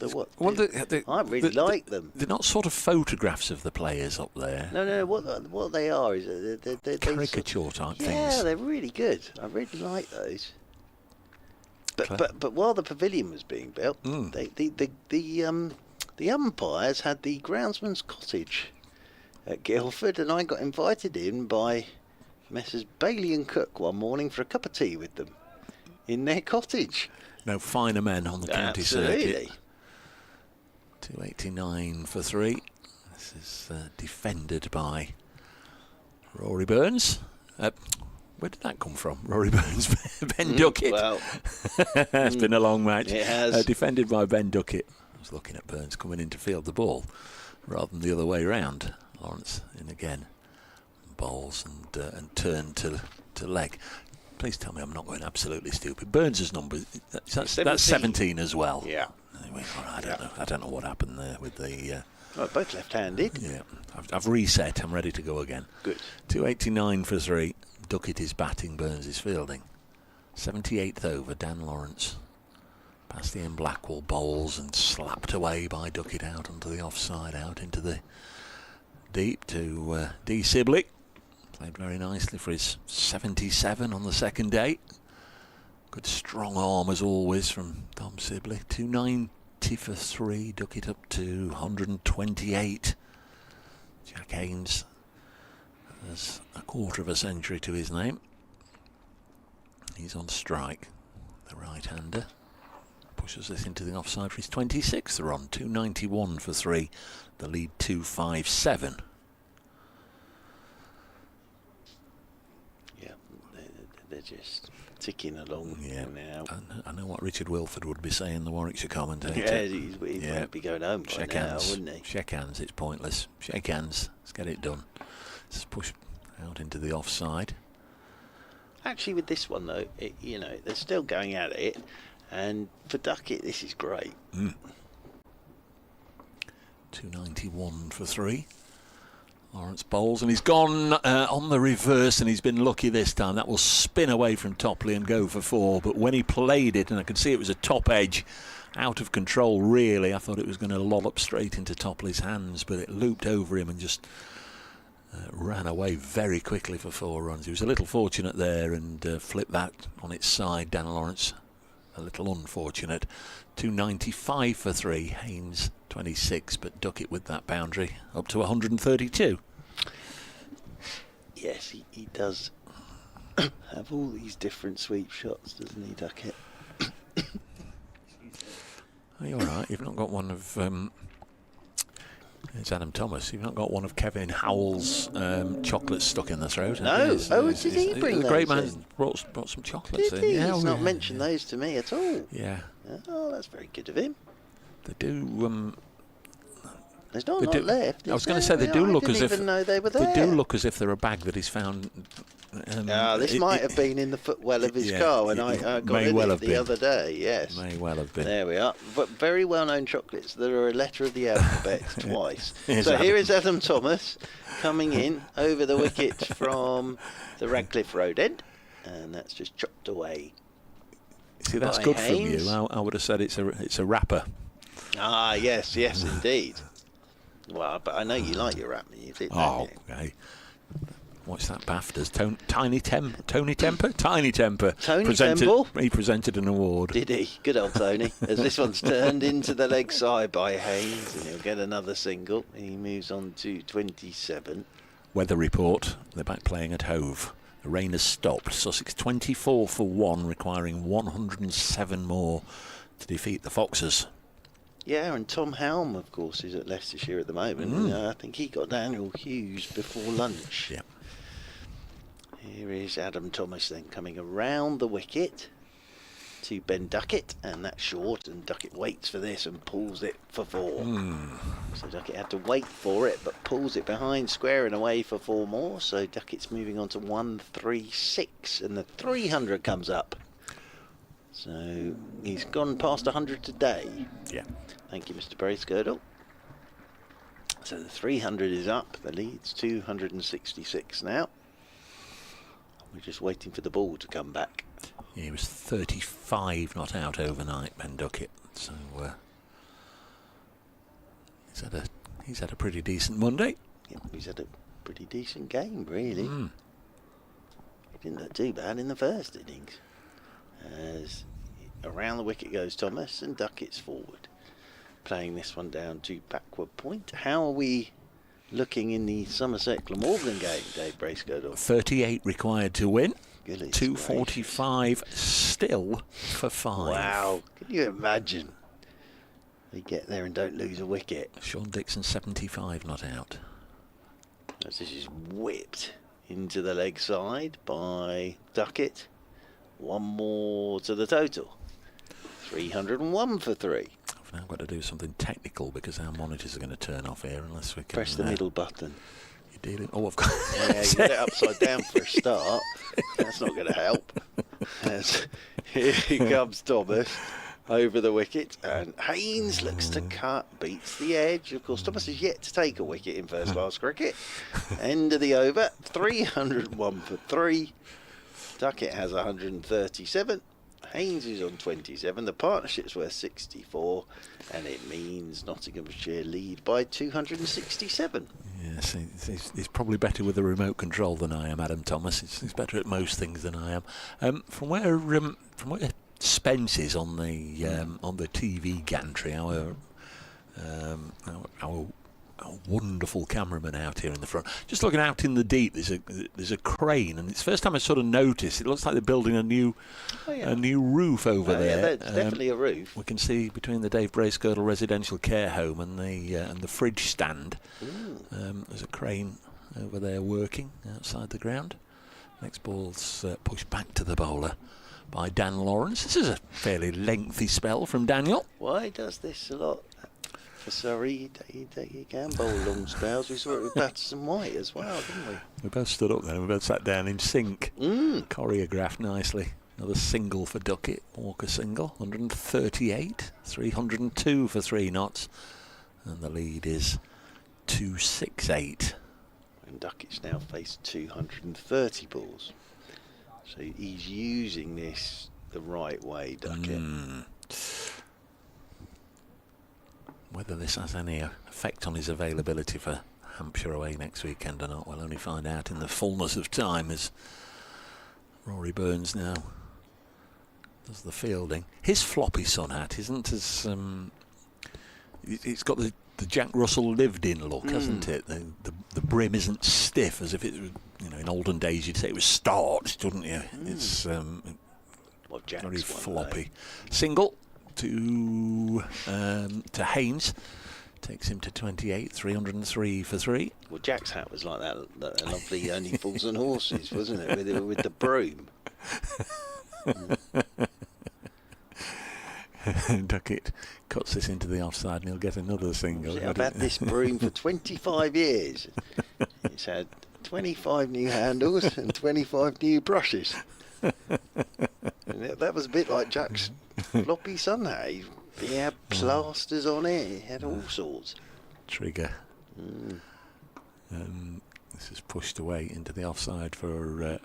G: Well,
B: Well,
G: I really like them.
B: They're not sort of photographs of the players up there.
G: No. What they are is they're
B: Caricature type things.
G: Yeah, they're really good. I really like those. But while the pavilion was being built, the umpires had the groundsman's cottage at Guildford, and I got invited in by Messrs Bailey and Cook one morning for a cup of tea with them in their cottage.
B: No finer men on the county circuit. 289 for 3. This is defended by Rory Burns. Where did that come from? Rory Burns, Ben Ducket.
G: Well,
B: it's been a long match.
G: It has.
B: Defended by Ben Ducket. I was looking at Burns coming in to field the ball rather than the other way round. Lawrence in again. Bowls and turn to leg. Please tell me I'm not going absolutely stupid. Burns' number, that's 17 as well.
G: Yeah.
B: Anyway, I don't know what happened there with the...
G: Well, both left-handed.
B: Yeah, I've reset. I'm ready to go again.
G: Good.
B: 289 for 3. Ducket is batting, Burns is fielding. 78th over, Dan Lawrence. Past Ian Blackwell, bowls and slapped away by Ducket out onto the offside, out into the deep to D. Sibley. Played very nicely for his 77 on the second day. Good strong arm as always from Tom Sibley. 290 for 3. Ducket up to 128. Jack Haynes has a quarter of a century to his name. He's on strike. The right-hander pushes this into the offside for his 26th run. 291 for 3. The lead 257.
G: They're just ticking along now.
B: I know what Richard Wilford would be saying, the Warwickshire commentator.
G: Yeah, he might be going home by now, wouldn't he?
B: Shake hands, it's pointless. Shake hands, let's get it done. Let's push out into the offside.
G: Actually, with this one, though, they're still going at it, and for Ducket, this is great.
B: 291 for 3. Lawrence bowls, and he's gone on the reverse, and he's been lucky this time. That will spin away from Topley and go for 4, but when he played it, and I could see it was a top edge, out of control really, I thought it was going to lollop straight into Topley's hands, but it looped over him and just ran away very quickly for 4 runs. He was a little fortunate there and flipped that on its side. Dan Lawrence a little unfortunate. 295 for 3. Haynes 26, but Ducket with that boundary up to 132.
G: Yes, he does have all these different sweep shots, doesn't he, Ducket?
B: Are you all right? You've not got one of... it's Adam Thomas. You've not got one of Kevin Howell's chocolates stuck in the throat.
G: No. Did he bring those?
B: The great man brought some chocolates in.
G: He?
B: Yeah,
G: He's not mentioned those to me at all.
B: Yeah.
G: Oh, that's very good of him.
B: They do...
G: There's not a lot left.
B: I was going to say they do look as if...
G: I didn't even know they were there.
B: They do look as if they're a bag that he's found...
G: this might have been in the footwell of his car when I got in it the other day, yes.
B: May well have been.
G: There we are. But very well-known chocolates that are a letter of the alphabet twice.
B: Here's
G: so
B: Adam.
G: Here is Adam Thomas coming in over the wicket from the Radcliffe Road end, and that's just chopped away.
B: See, that's
G: by
B: good
G: Haynes.
B: from you. I would have said it's a wrapper.
G: Ah, yes, indeed. Well, but I know you like your rap music, don't you?
B: Okay. What's that BAFTAs? Tony Temper? Tony Temper? He presented an award.
G: Did he? Good old Tony. As this one's turned into the leg side by Haynes, and he'll get another single. He moves on to 27.
B: Weather report. They're back playing at Hove. The rain has stopped. Sussex 24 for 1, requiring 107 more to defeat the Foxes.
G: Yeah, and Tom Helm, of course, is at Leicestershire at the moment. I think he got Daniel Hughes before lunch.
B: Yeah. Here
G: is Adam Thomas then coming around the wicket to Ben Ducket, and that's short, and Ducket waits for this and pulls it for 4. So Ducket had to wait for it, but pulls it behind square and away for 4 more. So Ducket's moving on to 136, and the 300 comes up. So he's gone past 100 today.
B: Yeah.
G: Thank you, Mr. Bracegirdle. So the 300 is up. The lead's 266 now. We're just waiting for the ball to come back.
B: He was 35 not out overnight, Ben Ducket. So he's had a pretty decent Monday.
G: Yeah, he's had a pretty decent game, really. He didn't look too bad in the first innings. As around the wicket goes Thomas, and Ducket's forward, playing this one down to backward point. How are we looking in the Somerset Glamorgan game, Dave Bracegirdle?
B: 38 required to win.
G: Goodness
B: 245 still for 5.
G: Wow, can you imagine? They get there and don't lose a wicket.
B: Sean Dixon 75 not out.
G: As this is whipped into the leg side by Ducket. 1 more to the total. 301 for 3.
B: I've now got to do something technical because our monitors are going to turn off here unless we can...
G: Press the middle button.
B: You're dealing... Oh, I've got...
G: Yeah, you get it upside down for a start. That's not going to help. As here comes Thomas over the wicket, and Haynes looks to cut, beats the edge. Of course, Thomas is yet to take a wicket in first-class cricket. End of the over, 301 for 3. Ducket has 137. Haynes is on 27. The partnership's worth 64, and it means Nottinghamshire lead by 267.
B: Yes, he's probably better with the remote control than I am, Adam Thomas. He's better at most things than I am. From where Spence is on the TV gantry, our wonderful cameraman out here in the front. Just looking out in the deep, there's a crane, and it's the first time I sort of noticed. It looks like they're building a new roof over there.
G: Yeah, there's definitely a roof.
B: We can see between the Dave Bracegirdle residential care home and the fridge stand. There's a crane over there working outside the ground. Next ball's pushed back to the bowler by Dan Lawrence. This is a fairly lengthy spell from Daniel.
G: Why does this a lot? For Surrey, he can bowl long spells. We saw it with Patterson White as well, didn't we?
B: We both stood up there and we both sat down in sync. Choreographed nicely. Another single for Ducket. Walker single. 138. 302 for 3 knots. And the lead is 268.
G: And Ducket's now faced 230 balls. So he's using this the right way, Ducket.
B: Whether this has any effect on his availability for Hampshire away next weekend or not, we'll only find out in the fullness of time as Rory Burns now does the fielding. His floppy sun hat isn't as... it's got the Jack Russell lived-in look, hasn't it? The brim isn't stiff as if it was, in olden days you'd say it was starched, wouldn't you? It's very floppy. Single to Haynes, takes him to 28, 303 for 3.
G: Well, Jack's hat was like that lovely Only Fools and Horses, wasn't it, with the broom.
B: Ducket cuts this into the offside and he'll get another single.
G: I've had this broom for 25 years. It's had 25 new handles and 25 new brushes. And that was a bit like Jack's floppy sun hat. He had plasters on it. He had all sorts.
B: Trigger. This is pushed away into the offside for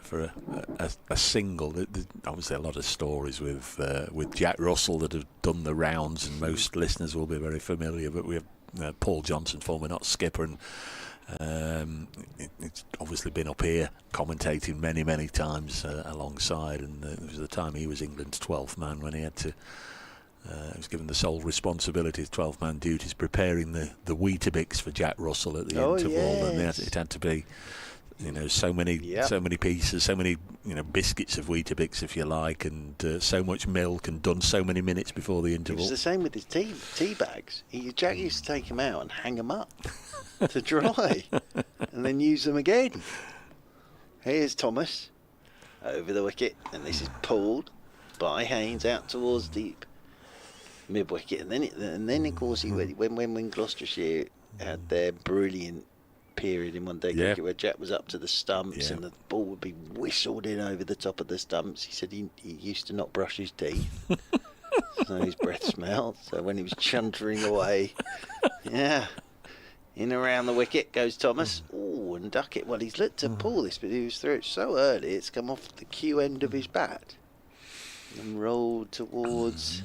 B: a single. There's obviously a lot of stories with Jack Russell that have done the rounds, and most listeners will be very familiar. But we have Paul Johnson, former Notts skipper, and it's obviously been up here commentating many times alongside. And there was the time he was England's 12th man when he had to. He was given the sole responsibility of 12-man duties, preparing the Weetabix for Jack Russell at the interval, and it had to be, so many pieces, so many, biscuits of Weetabix, if you like, and so much milk, and done so many minutes before the interval.
G: It was the same with his tea bags. Jack used to take them out and hang them up to dry, and then use them again. Here's Thomas over the wicket, and this is pulled. by Haynes out towards deep mid wicket, and then of course he went when Gloucestershire had their brilliant period in one day cricket where Jack was up to the stumps and the ball would be whistled in over the top of the stumps. He said he used to not brush his teeth, so his breath smelled. So when he was chuntering away, in around the wicket goes Thomas. Oh, and Ducket. Well, he's looked to pull this, but he was through it so early it's come off the cue end of his bat and rolled towards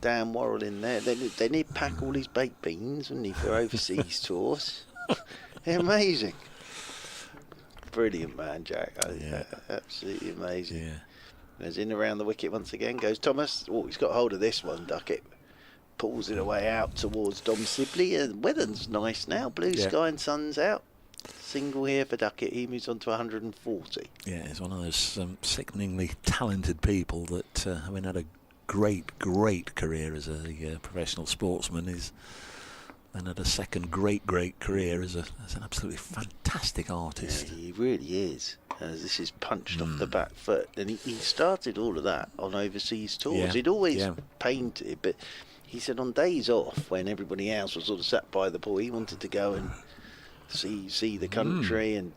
G: Dan Worrell in there. Then he'd pack all his baked beans, wouldn't he, for overseas tours. Amazing. Brilliant man, Jack. Absolutely amazing. Yeah. As in around the wicket once again goes Thomas. Oh, he's got hold of this one, Ducket. Pulls it away out towards Dom Sibley. And weather's nice now. Blue sky and sun's out. Single here for Ducket. He moves on to 140. Yeah,
B: he's one of those sickeningly talented people that, having had a great career as a professional sportsman, and had a second great career as an absolutely fantastic artist.
G: Yeah, he really is. This is punched off the back foot, and he started all of that on overseas tours. He'd always painted, but he said on days off when everybody else was sort of sat by the pool, he wanted to go and see the country and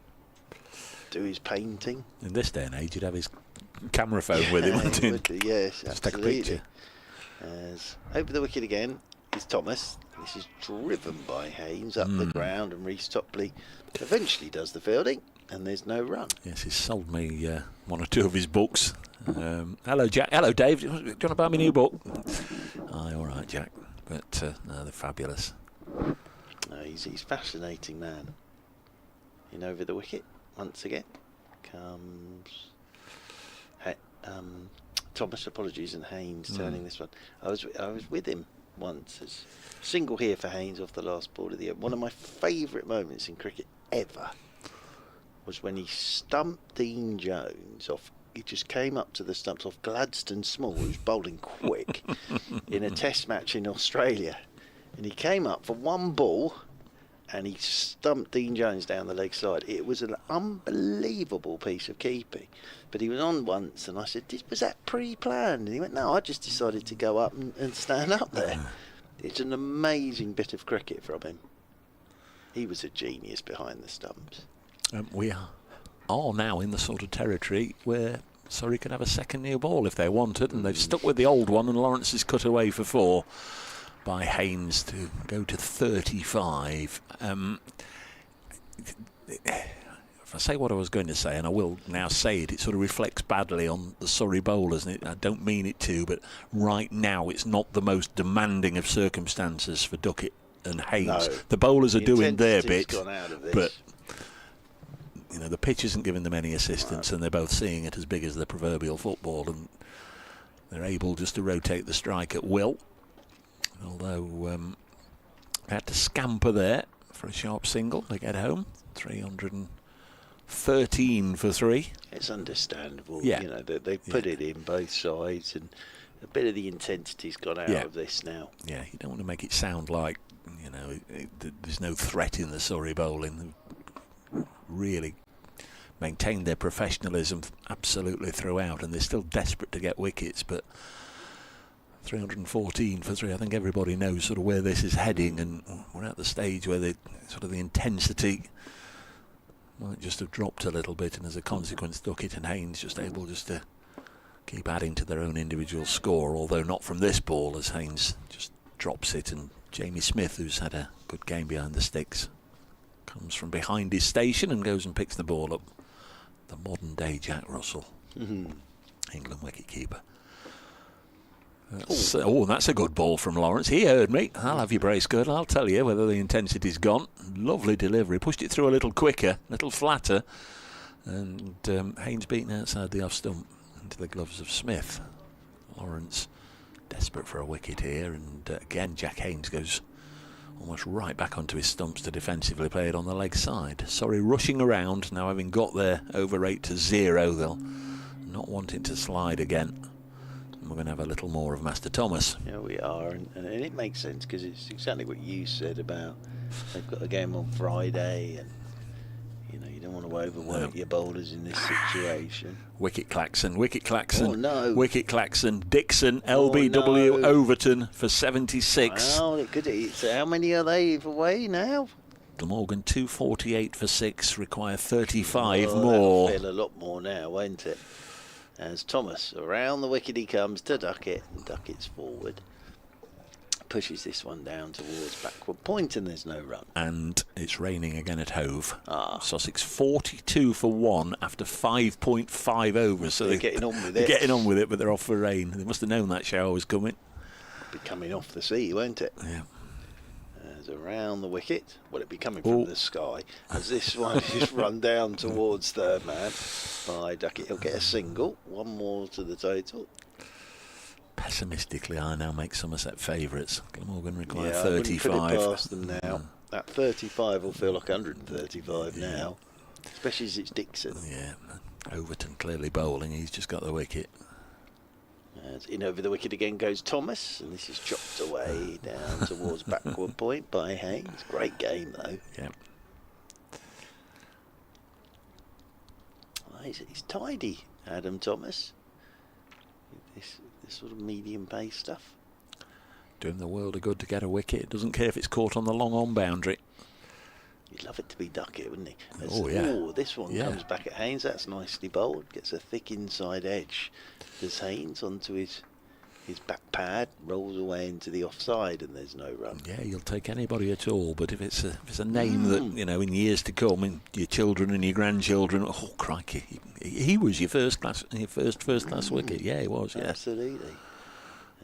G: do his painting.
B: In this day and age, you'd have his camera phone with him, wouldn't you?
G: Yes,
B: just
G: absolutely.
B: take a picture.
G: As over the wicket again is Thomas. This is driven by Haynes up the ground, and Reece Topley eventually does the fielding, and there's no run.
B: Yes, he's sold me one or two of his books. Hello, Jack. Hello, Dave. Do you want to buy me a new book? Aye, all right, Jack. But no, they're fabulous.
G: No, he's a fascinating man. In over the wicket once again comes Thomas. Apologies, and Haynes turning this one. I was with him once as single here for Haynes off the last ball of the year. One of my favourite moments in cricket ever was when he stumped Dean Jones off. He just came up to the stumps off Gladstone Small, who's bowling quick, in a test match in Australia, and he came up for one ball and he stumped Dean Jones down the leg side. It was an unbelievable piece of keeping. But he was on once, and I said, was that pre-planned? And he went, no, I just decided to go up and stand up there. It's an amazing bit of cricket from him. He was a genius behind the stumps.
B: We are now in the sort of territory where Surrey can have a second new ball if they want it, and they've stuck with the old one, and Lawrence is cut away for 4 by Haynes to go to 35. If I say what I was going to say, and I will now say it, it sort of reflects badly on the Surrey bowlers, and I don't mean it to, but right now it's not the most demanding of circumstances for Ducket and Haynes. No, the bowlers are doing their bit, but you know, the pitch isn't giving them any assistance, and they're both seeing it as big as the proverbial football, and they're able just to rotate the strike at will. Although they had to scamper there for a sharp single to get home. 313 for 3.
G: It's understandable. You know, they put it in both sides, and a bit of the intensity's gone out of this now.
B: Yeah, you don't want to make it sound like, you know, there's no threat in the Surrey bowling. They've really maintained their professionalism absolutely throughout, and they're still desperate to get wickets, but 314 for 3. I think everybody knows sort of where this is heading, and we're at the stage where the intensity might just have dropped a little bit, and as a consequence, Ducket and Haynes just able just to keep adding to their own individual score, although not from this ball, as Haynes just drops it, and Jamie Smith, who's had a good game behind the sticks, comes from behind his station and goes and picks the ball up. The modern day Jack Russell, England wicket-keeper. That's a good ball from Lawrence. He heard me. I'll have your brace good. I'll tell you whether the intensity's gone. Lovely delivery. Pushed it through a little quicker, a little flatter. And Haynes beaten outside the off stump into the gloves of Smith. Lawrence desperate for a wicket here. And again, Jack Haynes goes almost right back onto his stumps to defensively play it on the leg side. Surrey rushing around, now having got their over 8 to 0. They'll not wanting to slide again. We're going to have a little more of Master Thomas.
G: Yeah, we are, and it makes sense because it's exactly what you said about they've got a game on Friday, and you know, you don't want to overwork your bowlers in this situation.
B: Wicket Claxon, Wicket Claxon,
G: Oh, no.
B: Wicket Claxon, Dixon, LBW,
G: no.
B: Overton for 76.
G: Well, so how many are they away now?
B: Glamorgan 248 for 6, require 35
G: Oh,
B: more.
G: that'll feel a lot more now, won't it? As Thomas, around the wicket he comes to Ducket, and Ducket's forward. Pushes this one down towards backward point, and there's no run.
B: And it's raining again at Hove.
G: Ah.
B: Sussex 42 for 1 after 5.5 overs. So
G: They're getting on with
B: they're
G: it.
B: getting on with it, but they're off for rain. They must have known that shower was coming.
G: Be coming off the sea, won't it?
B: Yeah.
G: As around the wicket, will it be coming from the sky? As this one is run down towards third man by Ducket. He'll get a single, one more to the total.
B: Pessimistically, I now make Somerset favourites. Glamorgan require
G: Yeah, I wouldn't
B: 35.
G: put it past them now. That 35 will feel like 135 now, especially as it's Dixon.
B: Yeah, Overton clearly bowling. He's just got the wicket.
G: As in over the wicket again goes Thomas, and this is chopped away down towards backward point by Haynes. Great game though.
B: Yeah.
G: Oh, he's tidy, Adam Thomas. This sort of medium pace stuff.
B: Doing the world of good to get a wicket. Doesn't care if it's caught on the long on boundary.
G: You'd love it to be Ducket, wouldn't he?
B: Oh, yeah.
G: Oh, this one comes back at Haynes. That's nicely bowled. Gets a thick inside edge. Does Haynes onto his back pad, rolls away into the offside, and there's no run.
B: Yeah, you'll take anybody at all. But if it's a name that, you know, in years to come, in your children and your grandchildren, oh crikey, he was your first class wicket. Yeah, he was. Yeah,
G: Absolutely.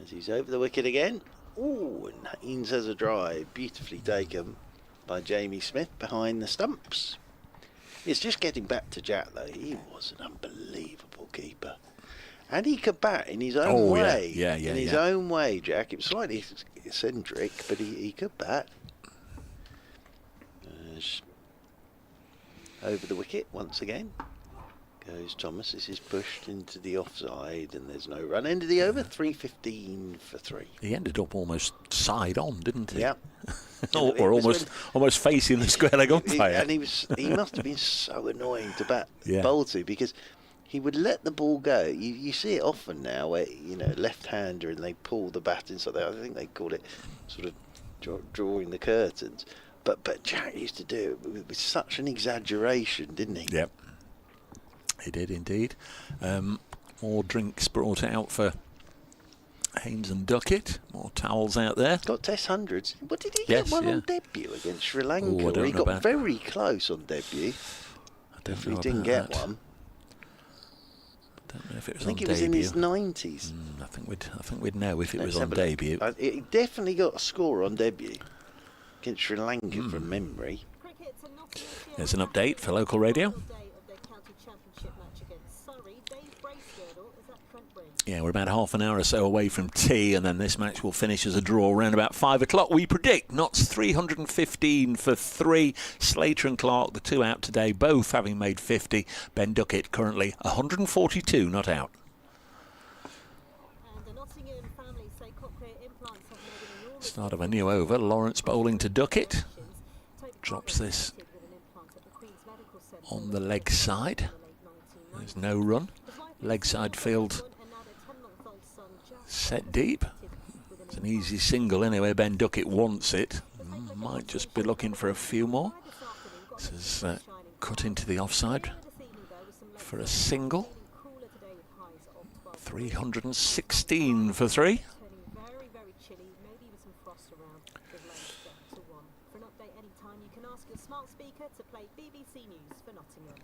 G: As he's over the wicket again. Oh, and Haynes has a drive, beautifully taken by Jamie Smith behind the stumps. It's just getting back to Jack though. He was an unbelievable keeper. And he could bat in his own way.
B: Yeah,
G: in his own way, Jack. It was slightly eccentric, but he could bat. Over the wicket once again goes Thomas. This is pushed into the offside, and there's no run. End of the over, 3:15 for 3.
B: He ended up almost side on, didn't he?
G: Yeah.
B: or almost facing the square leg umpire.
G: And he must have been so annoying to bat
B: Yeah.
G: bowl to, because he would let the ball go. You see it often now where, you know, left-hander and they pull the bat inside there. I think they call it sort of drawing the curtains. But Jack used to do it with such an exaggeration, didn't he?
B: Yep. He did indeed. More drinks brought out for Haynes and Ducket. More towels out there.
G: Got Test hundreds. What did he
B: Yes,
G: get one
B: yeah.
G: on debut against Sri Lanka?
B: Oh, I don't
G: he
B: know
G: got
B: about-
G: very close on debut.
B: I don't
G: If
B: know
G: he didn't
B: about
G: get
B: that.
G: one.
B: Don't know if it was
G: I think
B: on
G: it was
B: debut.
G: in his 90s.
B: I think we'd know if it was
G: Let's
B: on
G: have a look.
B: debut.
G: He definitely got a score on debut against Sri Lanka from memory.
H: Cricket to Nottinghamshire.
B: There's an update for local radio.
H: Day of their county championship match against Surrey. Dave Bracegirdle is at Trent Bridge.
B: Yeah, we're about half an hour or so away from tea, and then this match will finish as a draw around about 5 o'clock. We predict Notts 315 for 3. Slater and Clark, the two out today, both having made 50. Ben Ducket currently 142 not out.
H: And the Nottingham family say cochlear implants have made an enormous
B: Start of a new over. Lawrence bowling to Ducket.
H: Toby
B: Drops
H: Carver
B: this
H: fitted with an implant at the Queen's Medical Centre
B: on the leg side.
H: in the late 1990s.
B: There's no run. Leg side field
H: And now their 10-month-old son Jack
B: set deep.
H: with an
B: It's an easy single anyway. Ben Ducket wants it. Might just be looking for a few more. This is cut into the offside for a single. 316 for 3.
H: turning very, very chilly, maybe with some frost around, with lanes set to 1. For an update anytime, you can ask your smart speaker to play BBC News for Nottingham.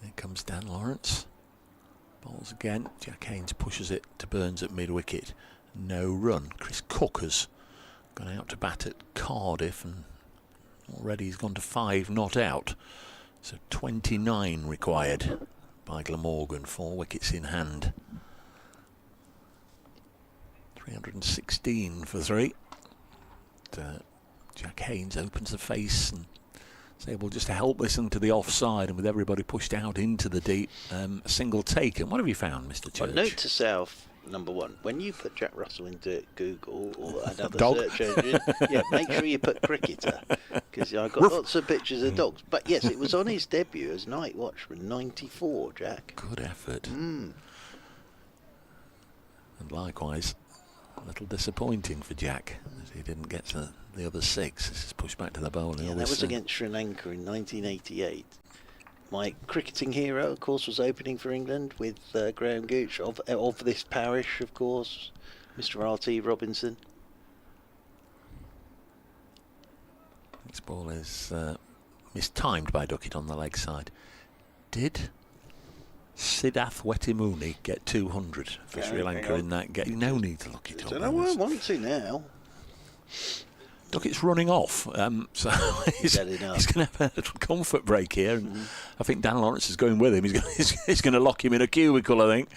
B: Here comes Dan Lawrence. Bowls again. Jack Haynes pushes it to Burns at mid-wicket. No run. Chris Cook has gone out to bat at Cardiff, and already he's gone to 5 not out. So 29 required by Glamorgan. 4 wickets in hand. 316 for 3. Jack Haynes opens the face and is able just to help this into the offside, and with everybody pushed out into the deep, a single taken. What have you found, Mr.
G: A
B: Church?
G: note to self, number one, when you put Jack Russell into Google or another
B: Dog.
G: search engine, make sure you put cricketer, because I've got lots of pictures of dogs. But yes, it was on his debut as night watchman, 94, Jack.
B: Good effort. And likewise, a little disappointing for Jack as he didn't get to the other 6. This is pushed back to the bowling.
G: Yeah, that was against Sri Lanka in 1988. My cricketing hero, of course, was opening for England with Graham Gooch of this parish, of course, Mr. R.T. Robinson.
B: This ball is mistimed by Ducket on the leg side. Did Siddharth Wetimuni get 200 for Sri Lanka in that game? No need to look it up.
G: I don't know, I want to now.
B: Duckett's running off, so he's going to have a little comfort break here. And I think Dan Lawrence is going with him. He's going to lock him in a cubicle, I think.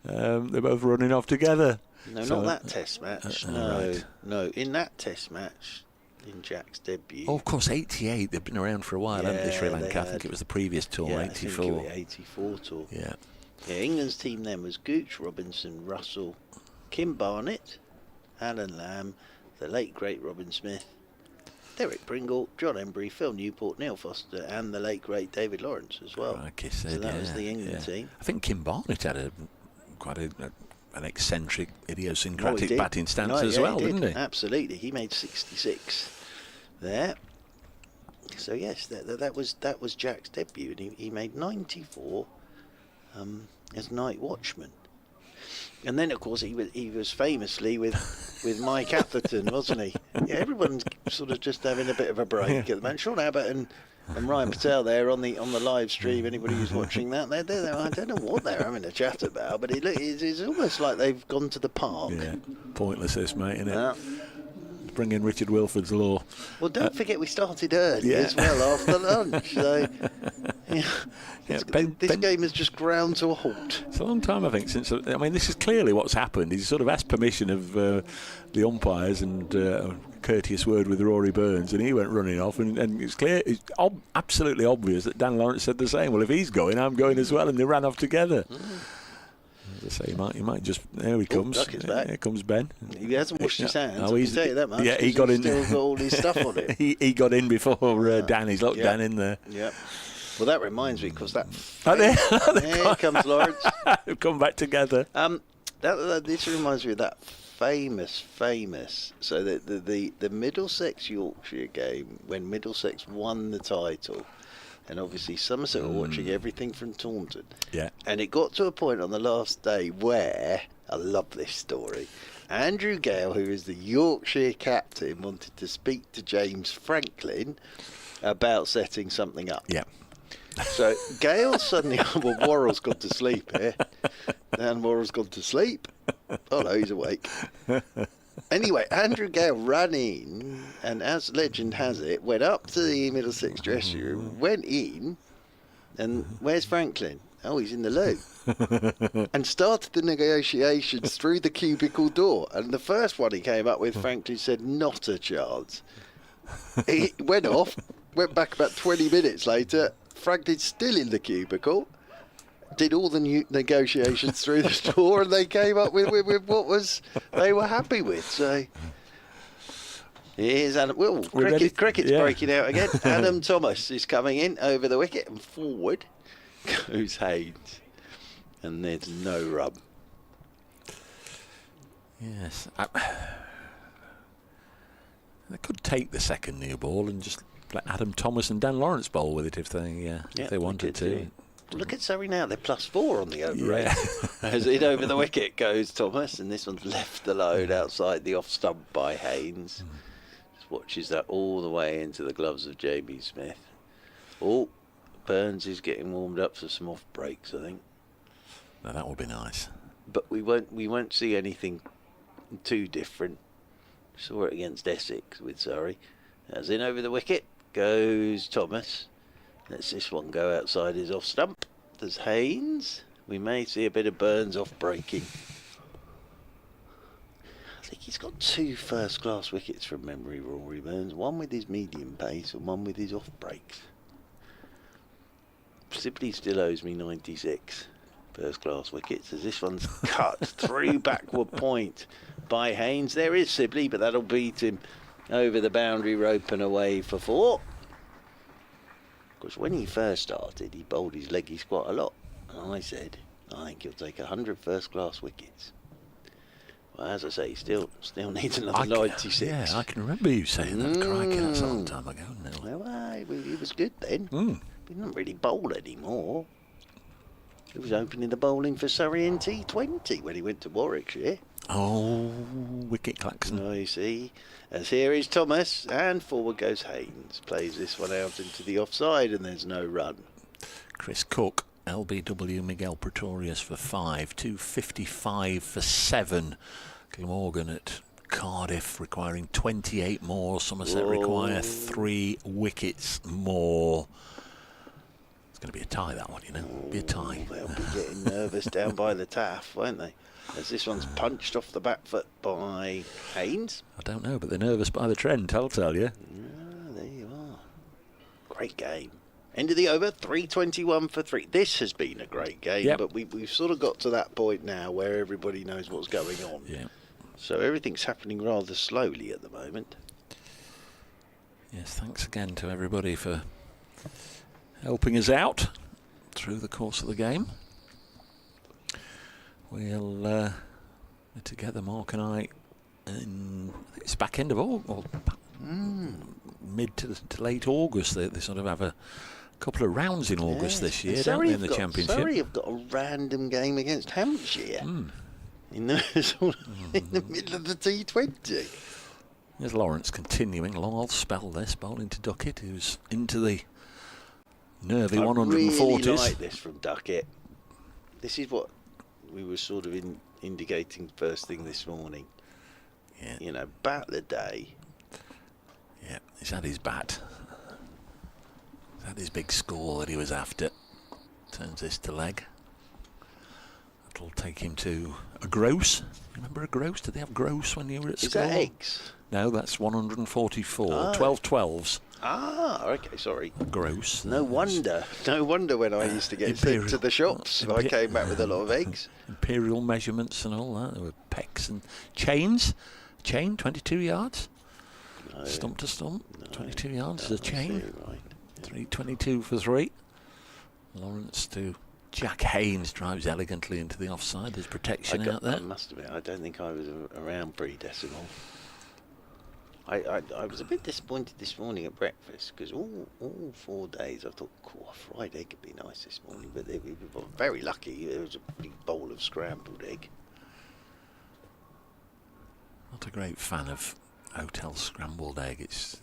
B: They're both running off together.
G: No,
B: so,
G: not that test match. No. In that test match, in Jack's debut.
B: Oh, of course, 88. They've been around for a while, haven't they, Sri Lanka? I think it was the previous tour, 84.
G: I think it was 84 tour.
B: Yeah,
G: England's team then was Gooch, Robinson, Russell, Kim Barnett, Alan Lamb, the late great Robin Smith, Derek Pringle, John Embry, Phil Newport, Neil Foster, and the late great David Lawrence as well.
B: So
G: that was the England team.
B: I think Kim Barnett had quite an eccentric, idiosyncratic batting stance as well, didn't he?
G: Absolutely, he made 66 there. So yes, that was Jack's debut, and he made 94 as night watchman. And then, of course, he was famously with Mike Atherton, wasn't he? Yeah, everyone's sort of just having a bit of a break at the moment. Sean Abbott and Ryan Patel there on the live stream. Anybody who's watching that, they're I don't know what they're having a chat about, but it's almost like they've gone to the park.
B: Yeah, pointless this, mate, isn't it? Bring in Richard Wilford's law.
G: Well, don't forget we started early as well after lunch. So this game has just ground to a halt.
B: It's a long time, I think, since. I mean, this is clearly what's happened. He's sort of asked permission of the umpires and a courteous word with Rory Burns, and he went running off. And it's clear, it's absolutely obvious that Dan Lawrence said the same. Well, if he's going, I'm going as well, and they ran off together. As I say, he might just. There he comes.
G: Duckett's back.
B: Here comes Ben.
G: He hasn't washed his hands.
B: Oh,
G: I can tell you that much.
B: Yeah, he got in.
G: Still got all his stuff on it.
B: he got in before Dan. He's locked Dan in there.
G: Yep. Well, that reminds me, because that.
B: Here
G: comes Lawrence.
B: They've come back together.
G: This reminds me of that famous. So the Middlesex Yorkshire game when Middlesex won the title. And obviously Somerset were watching everything from Taunton.
B: Yeah.
G: And it got to a point on the last day where, I love this story, Andrew Gale, who is the Yorkshire captain, wanted to speak to James Franklin about setting something up.
B: Yeah.
G: So Gale suddenly, well, Worrell's gone to sleep here. Dan Worrell's gone to sleep. Oh no, he's awake. Anyway, Andrew Gale ran in, and as legend has it, went up to the Middlesex dressing room, went in, and where's Franklin? Oh, he's in the loo. And started the negotiations through the cubicle door. And the first one he came up with, Franklin said, not a chance. He went off, went back about 20 minutes later, Franklin's still in the cubicle. Did all the new negotiations through the door, and they came up with what was they were happy with. So here's Adam. Well, cricket's breaking out again. Adam Thomas is coming in over the wicket, and forward goes Haynes, and there's no rub.
B: Yes, they could take the second new ball and just let Adam Thomas and Dan Lawrence bowl with it if they wanted to.
G: Look at Surrey now, they're +4 on the over rate. As in over the wicket goes Thomas, and this one's left alone outside the off stump by Haynes. Just watches that all the way into the gloves of Jamie Smith. Oh, Burns is getting warmed up for some off breaks, I think.
B: Now that would be nice.
G: But we won't see anything too different. Saw it against Essex with Surrey. As in over the wicket goes Thomas. Let's this one go outside his off stump. There's Haynes. We may see a bit of Burns off breaking. I think he's got 2 first-class wickets from memory, Rory Burns. One with his medium pace and one with his off breaks. Sibley still owes me 96. first class wickets as this one's cut through backward point by Haynes. There is Sibley, but that'll beat him over the boundary rope and away for 4. Of course, when he first started, he bowled his leggies quite a lot. And I said, I think he'll take 100 first class wickets. Well, as I say, he still needs another 96.
B: Yeah, I can remember you saying that. Crikey, that's a long time ago, isn't it?
G: Well, he was good then. He didn't really bowl anymore. He was opening the bowling for Surrey in T20 when he went to Warwickshire.
B: Oh, wicket Claxon.
G: Oh, you see. As here is Thomas, and forward goes Haynes. Plays this one out into the offside, and there's no run.
B: Chris Cook, LBW Miguel Pretorius for 5, 255 for 7. Glamorgan at Cardiff requiring 28 more. Somerset require 3 wickets more. It's going to be a tie, that one, you know. Be a tie.
G: They'll be getting nervous down by the taff, won't they? As this one's punched off the back foot by Haynes.
B: I don't know, but they're nervous by the Trent, I'll tell you.
G: There you are. Great game. End of the over, 321 for 3. This has been a great game, but we've sort of got to that point now where everybody knows what's going on.
B: Yeah.
G: So everything's happening rather slowly at the moment.
B: Yes, thanks again to everybody for helping us out through the course of the game. We'll be together, Mark and I think it's back end of August, mid to late August. They sort of have a couple of rounds in August this year, don't they, in the Championship?
G: Surrey have got a random game against Hampshire in the middle of the T20.
B: There's Lawrence continuing. Long old spell this, bowling to Ducket, who's into the nervy 140s.
G: I really like this from Ducket. This is what we were sort of indicating first thing this morning.
B: Yeah.
G: You know, bat the day.
B: Yeah, he's had his bat. He's had his big score that he was after. Turns this to leg. That'll take him to a gross. Remember a gross? Did they have gross when you were at school?
G: Is that eggs?
B: No, that's 144.
G: Oh.
B: 12 12s.
G: Ah, okay, sorry.
B: Gross.
G: No wonder when I used to get sent to the shops. I came back with a lot of eggs.
B: Imperial measurements and all that. There were pecks and chains. Chain, 22 yards. No, stump to stump, 22 yards is a chain. Right. 322 for 3. Lawrence to Jack Haynes drives elegantly into the offside. There's protection out there.
G: I must admit, I don't think I was around pre-decimal. I was a bit disappointed this morning at breakfast because all 4 days I thought, a fried egg would be nice this morning, but we were very lucky. There was a big bowl of scrambled egg.
B: Not a great fan of hotel scrambled egg. It's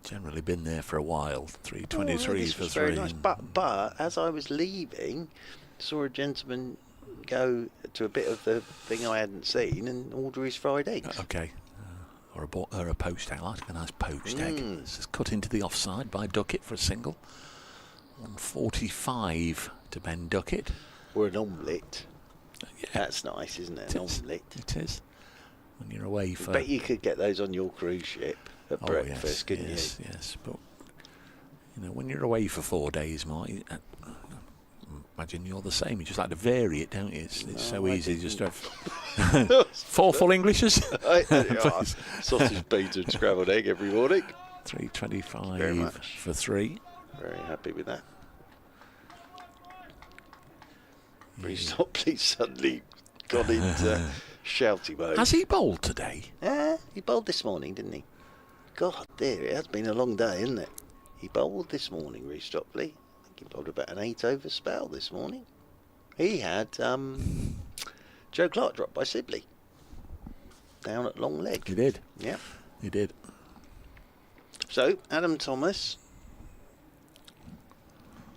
B: generally been there for a while. 323 for 3.
G: Very nice. But as I was leaving, saw a gentleman go to a bit of the thing I hadn't seen and order his fried eggs.
B: Okay. Or a poached egg. I like a nice poached egg. This is cut into the offside by Ducket for a single. 145 to Ben Ducket.
G: Or an omelette. Yeah. That's nice, isn't it? An omelette.
B: It is. When you're away for...
G: I bet you could get those on your cruise ship at breakfast, couldn't you?
B: Yes, but you know, when you're away for 4 days, Mark, imagine you're the same. You just like to vary it, don't you? It's so easy just to have 4 full Englishes.
G: Sausage, bacon, and scrambled egg every morning.
B: 325 for 3.
G: Very happy with that. Bruce Topley suddenly got into shouty mode.
B: Has he bowled today?
G: He bowled this morning, didn't he? God, dear, it has been a long day, isn't it? He bowled this morning, Bruce Topley. I think he bowled about an 8-over spell this morning. He had Joe Clark dropped by Sibley down at long leg.
B: He did.
G: Yeah.
B: He did.
G: So, Adam Thomas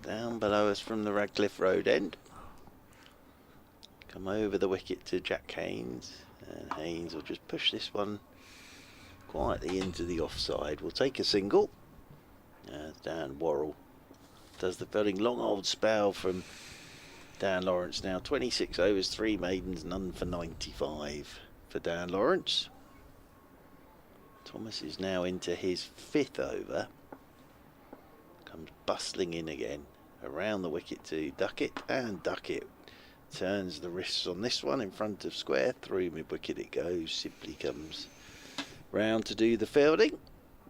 G: down below us from the Radcliffe Road end. Come over the wicket to Jack Haynes, and Haynes will just push this one quietly into the offside. We'll take a single. Dan Worrell does the filling. Long old spell from Dan Lawrence now. 26 overs, 3 maidens, none for 95 for Dan Lawrence. Thomas is now into his 5th over. Comes bustling in again. around the wicket to Ducket, and Ducket turns the wrists on this one in front of square. Through mid-wicket it goes, simply comes round to do the fielding.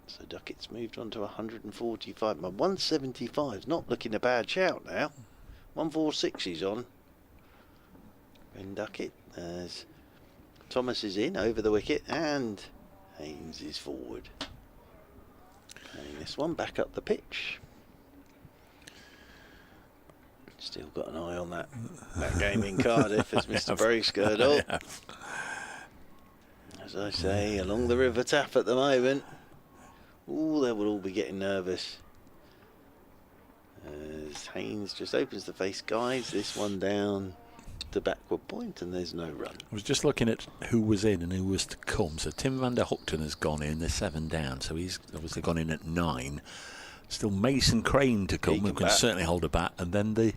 G: So Duckett's moved on to 145. My 175 is not looking a bad shout now. 146 he's on. And Ducket, as Thomas is in over the wicket, and Haynes is forward. And this one back up the pitch. Still got an eye on that game in Cardiff as Mr. Bracegirdle. As I say, along the River Tap at the moment. Ooh, they will all be getting nervous. As Haynes just opens the face, guides this one down the backward point, and there's no run.
B: I was just looking at who was in and who was to come. So Tim van der Hoogten has gone in, they're 7 down, so he's obviously gone in at 9. Still Mason Crane to come, who can certainly hold a bat, and then the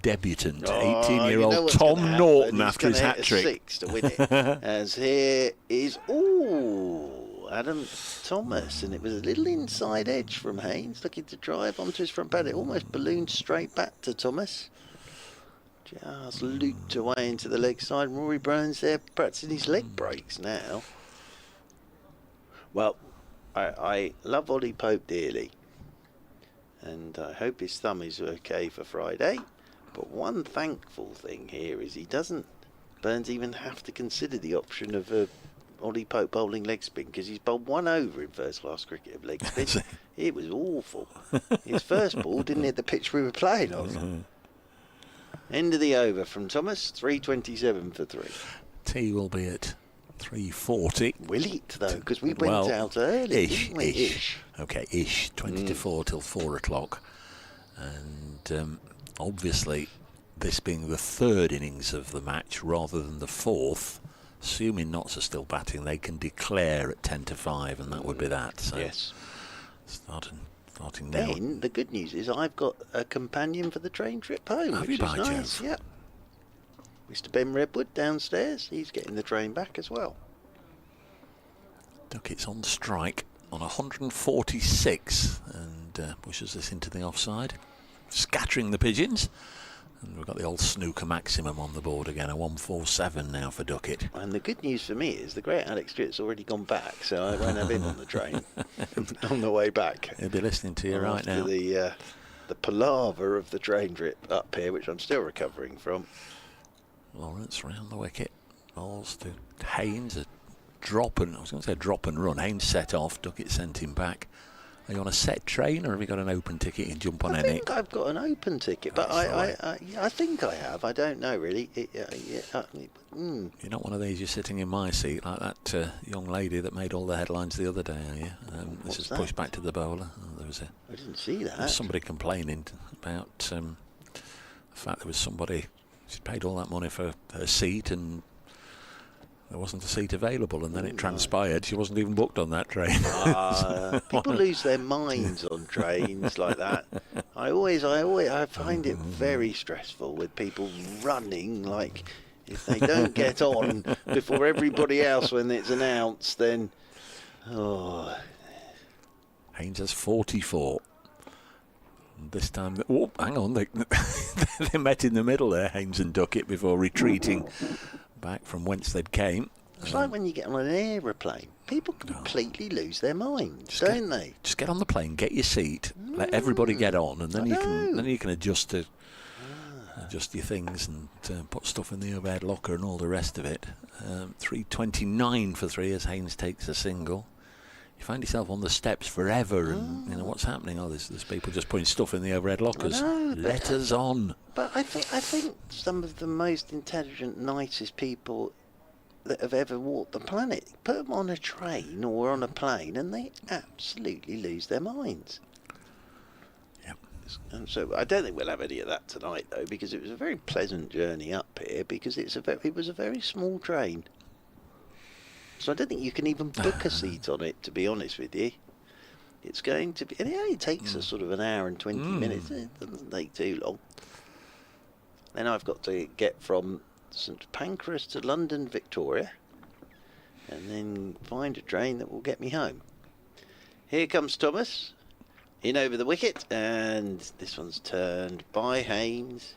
B: debutant, 18-year-old Tom Norton after his hat-trick.
G: 6 to win it. As here is, Adam Thomas, and it was a little inside edge from Haynes, looking to drive onto his front pad. It almost ballooned straight back to Thomas. Just looped away into the leg side. Rory Burns there practicing his leg breaks now. Well, I love Ollie Pope dearly, and I hope his thumb is okay for Friday. But one thankful thing here is Burns even have to consider the option of Ollie Pope bowling leg spin, because he's bowled 1 over in first class cricket of leg spin. It was awful. His first ball didn't hit the pitch we were playing on. End of the over from Thomas, 3:27 for 3.
B: Tea will be at 3:40.
G: Will it though? Because we went out early, didn't we?
B: Ish. Okay, ish. 20 to 4 till 4 o'clock. And obviously, this being the 3rd innings of the match rather than the 4th, assuming Notts are still batting, they can declare at 10 to 5, and that would be that. So
G: yes.
B: Starting now.
G: Then the good news is I've got a companion for the train trip home,
B: Have
G: which
B: you,
G: is
B: by
G: nice.
B: Jove?
G: Yep. Mr. Ben Redwood downstairs. He's getting the train back as well.
B: Duckett's on strike on 146 and pushes this into the offside, scattering the pigeons. And we've got the old snooker maximum on the board again, a 147 now for Ducket.
G: And the good news for me is the great Alex Stewart's already gone back, so I won't have him on the train on the way back.
B: He'll be listening to you right now.
G: The palaver of the train trip up here, which I'm still recovering from.
B: Lawrence round the wicket, balls to Haynes, I was going to say drop and run. Haynes set off, Ducket sent him back. Are you on a set train, or have you got an open ticket and jump on any?
G: I think I've got an open ticket, but I think I have. I don't know really.
B: You're not one of these. You're sitting in my seat like that young lady that made all the headlines the other day, are you? This is pushed back to the bowler.
G: I didn't see that.
B: There was somebody complaining about the fact there was somebody. She paid all that money for her seat and there wasn't a seat available, and then it transpired she wasn't even booked on that train.
G: People lose their minds on trains like that. I find it very stressful with people running, like if they don't get on before everybody else when it's announced, then
B: Haynes has 44. This time, hang on, they met in the middle there, Haynes and Ducket, before retreating back from whence they'd came.
G: It's like when you get on an aeroplane. People completely lose their minds, don't they?
B: Just get on the plane, get your seat, let everybody get on, and then you can adjust your things and put stuff in the overhead locker and all the rest of it. 3:29 for 3 as Haynes takes a single. You find yourself on the steps forever, and you know what's happening. There's people just putting stuff in the overhead lockers. Let us on.
G: But I think some of the most intelligent, nicest people that have ever walked the planet, put them on a train or on a plane, and they absolutely lose their minds.
B: Yep.
G: And so I don't think we'll have any of that tonight, though, because it was a very pleasant journey up here. Because it was a very small train. So I don't think you can even book a seat on it, to be honest with you. It's going to be, and it only takes us sort of an hour and 20 minutes. It doesn't take too long. Then I've got to get from St Pancras to London Victoria, and then find a train that will get me home. Here comes Thomas. in over the wicket, and this one's turned by Haynes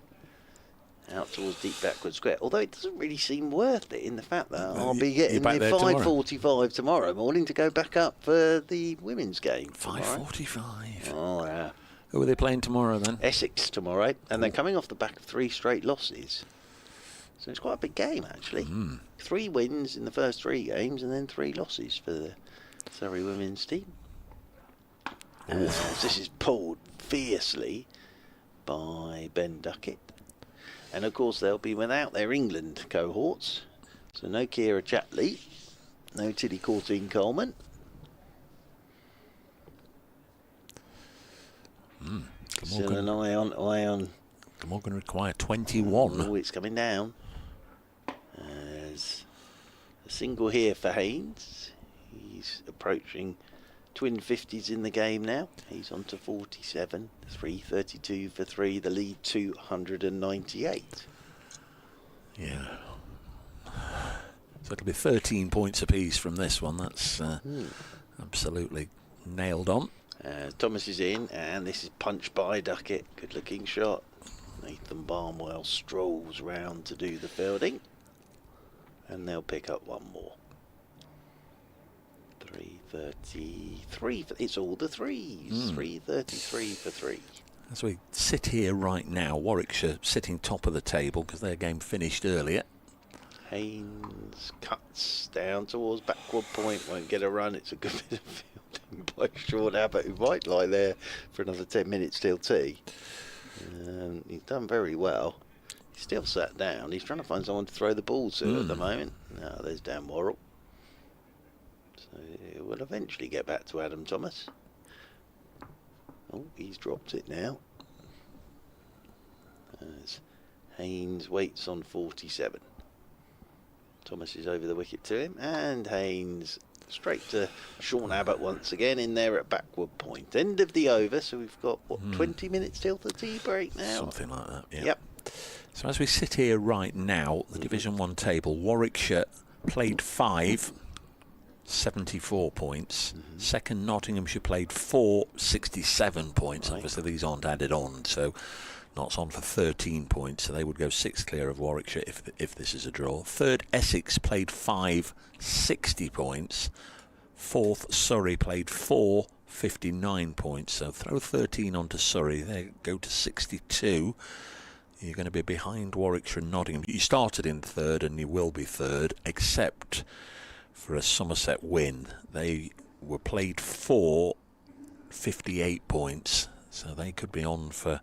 G: out towards deep backward square. Although it doesn't really seem worth it in the fact that I'll be getting the 5:45 tomorrow morning to go back up for the women's game.
B: 5:45.
G: Oh yeah.
B: Who are they playing tomorrow then?
G: Essex tomorrow, and they're coming off the back of 3 straight losses. So it's quite a big game actually. 3 wins in the first 3 games, and then 3 losses for the Surrey women's team. This is pulled fiercely by Ben Ducket. And of course they'll be without their England cohorts. So no Kira Chatley, no Tilly Courtine-Coleman. Still an eye on.
B: Glamorgan require 21.
G: Oh, it's coming down. There's a single here for Haynes. He's approaching twin 50s in the game now. He's on to 47, 332 for 3, the lead 298.
B: Yeah. So it'll be 13 points apiece from this one. That's absolutely nailed on.
G: Thomas is in, and this is punched by Ducket. Good looking shot. Nathan Barnwell strolls round to do the fielding, and they'll pick up one more. 333. It's all the threes. 333 for 3.
B: As we sit here right now, Warwickshire sitting top of the table because their game finished earlier.
G: Haynes cuts down towards backward point, won't get a run. It's a good bit of fielding by Sean Abbott, who might lie there for another 10 minutes till tea. He's done very well. He's still sat down. He's trying to find someone to throw the ball to at the moment. No, there's Dan Worrell. So it will eventually get back to Adam Thomas. Oh, he's dropped it now. As Haynes waits on 47. Thomas is over the wicket to him, and Haynes straight to Sean Abbott once again in there at backward point. End of the over, so we've got, what, 20 minutes till the tea break now?
B: Something like that, yeah.
G: Yep.
B: So as we sit here right now, the Division 1 table, Warwickshire played 5, 74 points. Second, Nottinghamshire played 4, 67 points. Right. Obviously, these aren't added on, so Notts on for 13 points, so they would go 6 clear of Warwickshire if this is a draw. Third, Essex played 5, 60 points. Fourth, Surrey played 4, 59 points. So throw 13 onto Surrey, they go to 62. You're going to be behind Warwickshire and Nottingham. You started in third, and you will be third, except for a Somerset win. They were played 4, 58 points, so they could be on for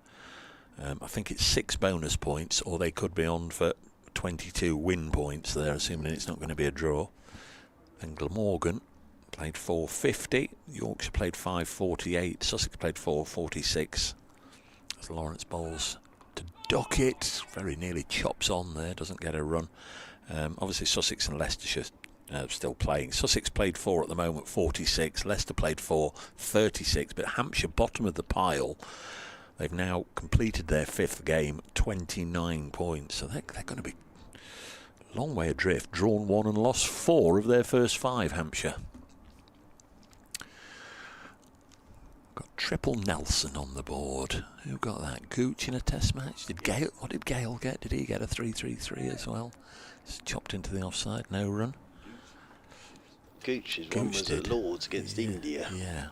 B: I think it's 6 bonus points, or they could be on for 22 win points there, assuming it's not going to be a draw. Then Glamorgan played 450, Yorkshire played 548, Sussex played 446. As Lawrence bowls to Ducket, very nearly chops on there, doesn't get a run. Obviously Sussex and Leicestershire still playing. Sussex played 4 at the moment, 46. Leicester played 4, 36. But Hampshire, bottom of the pile, they've now completed their 5th game, 29 points. So they're going to be a long way adrift. Drawn 1 and lost 4 of their first 5, Hampshire. Got triple Nelson on the board. Who got that? Gooch in a test match? What did Gale get? Did he get a 3-3-3 as well? It's chopped into the offside, no run.
G: Gooch's one was at Lords against India.
B: Yeah.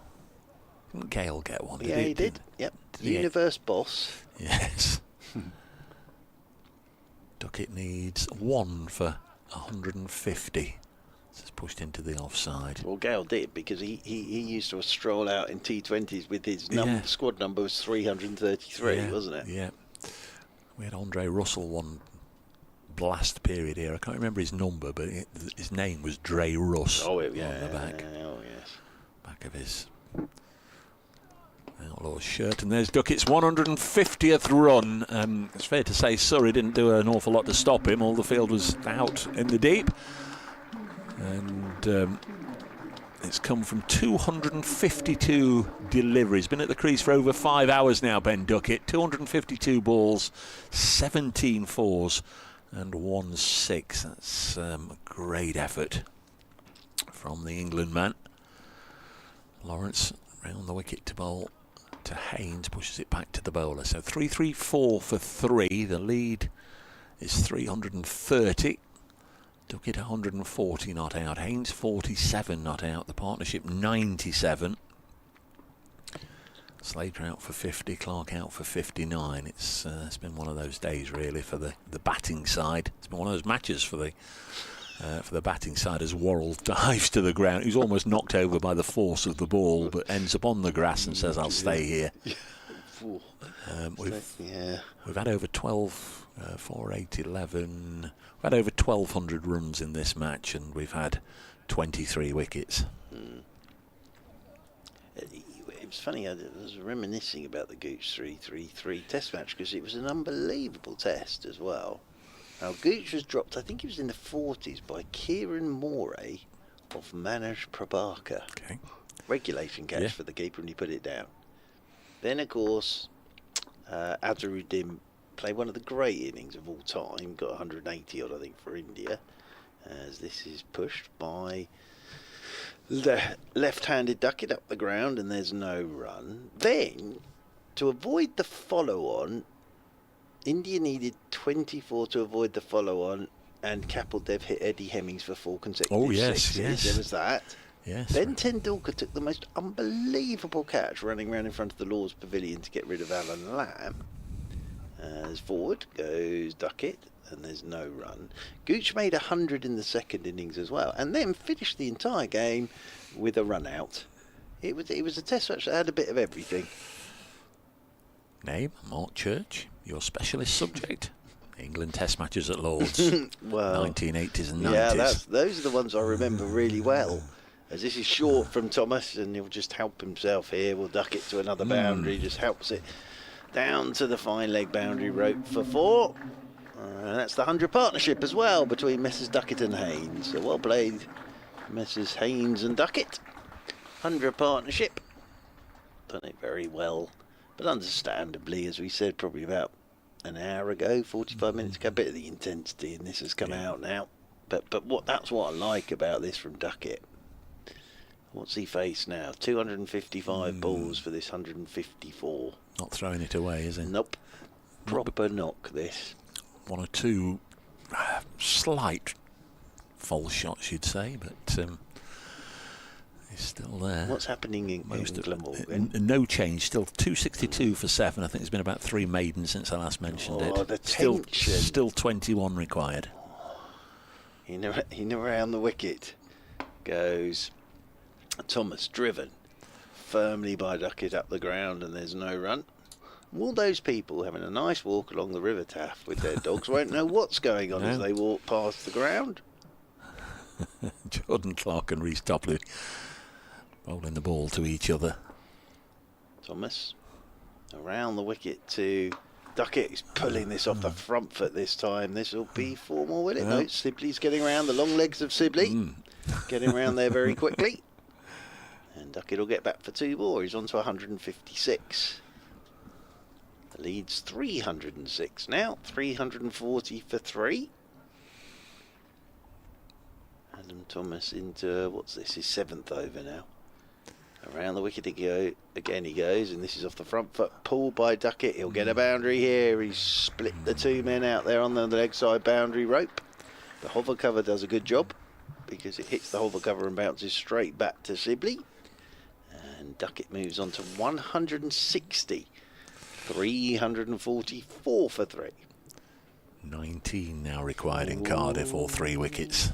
B: Didn't Gale get one?
G: Yeah, he did. Yep. Universe boss.
B: Yes. Ducket needs 1 for 150. It's pushed into the offside.
G: Well, Gale did, because he used to stroll out in T20s with his squad number was 333, wasn't it?
B: Yeah. We had Andre Russell one blast period here. I can't remember his number, but his name was Dre Russ on the back.
G: Oh, yes.
B: Back of his outlaw shirt. And there's Duckett's 150th run. It's fair to say Surrey didn't do an awful lot to stop him. All the field was out in the deep. And it's come from 252 deliveries. Been at the crease for over 5 hours now, Ben Ducket. 252 balls, 17 fours and 1 6. That's a great effort from the England man. Lawrence round the wicket to bowl to Haynes, pushes it back to the bowler. So 3-3-4 for 3. The lead is 330. Ducket 140 not out. Haynes 47 not out. The partnership 97. Slater out for 50. Clark out for 59. It's been one of those days really for the batting side. It's been one of those matches for the batting side as Worrell dives to the ground. He's almost knocked over by the force of the ball, but ends up on the grass and says, "I'll stay here." We've had over 12, 4, 8, 11. We've had over 1,200 runs in this match, and we've had 23 wickets.
G: It was funny, I was reminiscing about the Gooch 3-3-3 test match because it was an unbelievable test as well. Now, Gooch was dropped, I think he was in the 40s, by Kieran Moray of Manoj Prabhakar.
B: Okay.
G: Regulation catch for the keeper, and he put it down. Then, of course, Azharuddin played one of the great innings of all time, got 180 odd, I think, for India, as this is pushed by the left-handed Ducket up the ground, and there's no run. Then, to avoid the follow-on, India needed 24 to avoid the follow-on, and Kapil Dev hit Eddie Hemmings for 4 consecutive sixes. There was that.
B: Yes.
G: Then Tendulkar took the most unbelievable catch running around in front of the Lord's Pavilion to get rid of Alan Lamb. As forward goes Ducket, and there's no run. Gooch made 100 in the second innings as well, and then finished the entire game with a run out. It was a test match that had a bit of everything.
B: Name, Mark Church, your specialist subject. England test matches at Lord's.
G: Well,
B: 1980s and 90s.
G: Yeah, those are the ones I remember really well. As this is short from Thomas, and he'll just help himself here. We'll duck it to another boundary, just helps it down to the fine leg boundary rope for 4. That's the 100 partnership as well between Messrs Ducket and Haynes. So well played, Messrs Haynes and Ducket. 100 partnership. Done it very well. But understandably, as we said probably about an hour ago, 45 minutes ago, a bit of the intensity in this has come out now. But that's what I like about this from Ducket. What's he faced now? 255 balls for this 154.
B: Not throwing it away, is he?
G: Nope. Proper knock, this.
B: 1 or 2 slight false shots, you'd say, but he's still there.
G: What's happening in Glamorgan?
B: No change. Still 262 for 7. I think there's been about 3 maidens since I last mentioned it.
G: The tension.
B: Still 21 required.
G: In around the wicket goes Thomas, driven firmly by Ducket up the ground, and there's no run. All those people having a nice walk along the River Taff with their dogs won't know what's going on as they walk past the ground.
B: Jordan Clark and Reece Topley bowling the ball to each other.
G: Thomas around the wicket to Ducket. He's pulling this off the front foot this time. This will be 4 more, will it? No, Sibley's getting around the long legs of Sibley. Getting around there very quickly. And Ducket will get back for 2 more. He's on to 156. The lead's 306 now. 340 for 3. Adam Thomas into, what's this, his 7th over now. Around the wicket again he goes, and this is off the front foot, pulled by Ducket. He'll get a boundary here. He's split the 2 men out there on the leg side boundary rope. The hover cover does a good job because it hits the hover cover and bounces straight back to Sibley. And Ducket moves on to 160. 344 for 3.
B: 19 now required in Cardiff, all 3 wickets.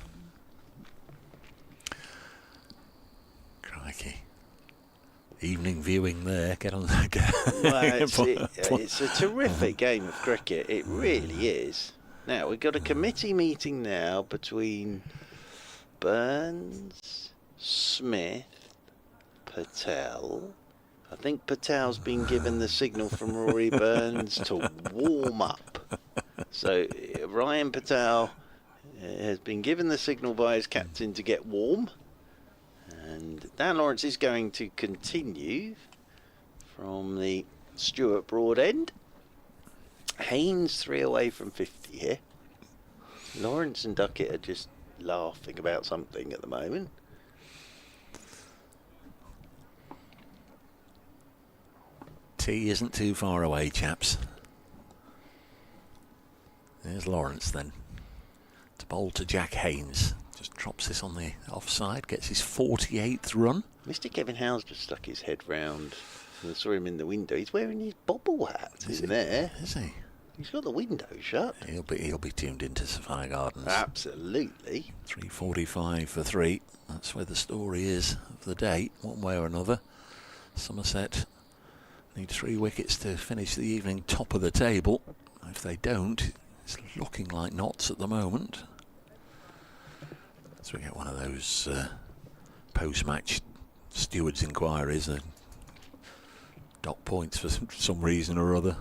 B: Crikey. Evening viewing there. Get on that.
G: It's a terrific game of cricket. It really is. Now, we've got a committee meeting now between Burns, Smith, Patel. I think Patel's been given the signal from Rory Burns to warm up. So Ryan Patel has been given the signal by his captain to get warm. And Dan Lawrence is going to continue from the Stuart Broad end. Haynes 3 away from 50 here. Lawrence and Ducket are just laughing about something at the moment.
B: Tea isn't too far away, chaps. There's Lawrence then. To bowl to Jack Haynes. Just drops this on the offside, gets his 48th run.
G: Mr. Kevin Howes just stuck his head round. I saw him in the window. He's wearing his bobble hat in there.
B: Is he?
G: He's got the window shut.
B: He'll be tuned into Sapphire Gardens.
G: Absolutely.
B: 3:45 for 3. That's where the story is of the day, one way or another. Somerset need 3 wickets to finish the evening top of the table. If they don't, it's looking like Notts at the moment. So we get one of those post-match stewards' inquiries and dot points for some reason or other.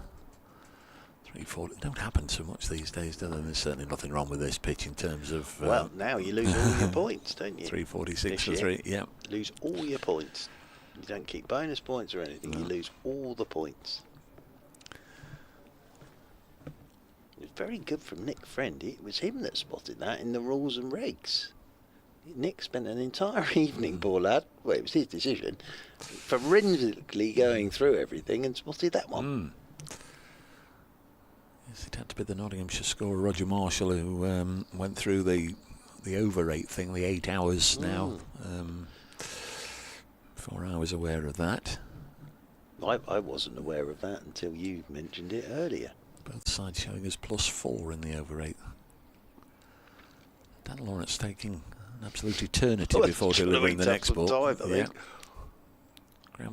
B: 3-4 don't happen so much these days, do they? There's certainly nothing wrong with this pitch in terms of.
G: Well, now you lose all your points, don't you?
B: 3:46 for 3. Yeah.
G: You lose all your points. You don't keep bonus points or anything. No. You lose all the points. It was very good from Nick Friend. It was him that spotted that in the rules and regs. Nick spent an entire evening, poor lad, well, it was his decision, forensically going through everything and spotted that one.
B: Yes, it had to be the Nottinghamshire scorer, Roger Marshall, who went through the over rate thing, the 8 hours now. Before I was aware of that.
G: I wasn't aware of that until you mentioned it earlier.
B: Both sides showing us +4 in the over rate. Dan Lawrence taking an absolute eternity before delivering the next ball. Ground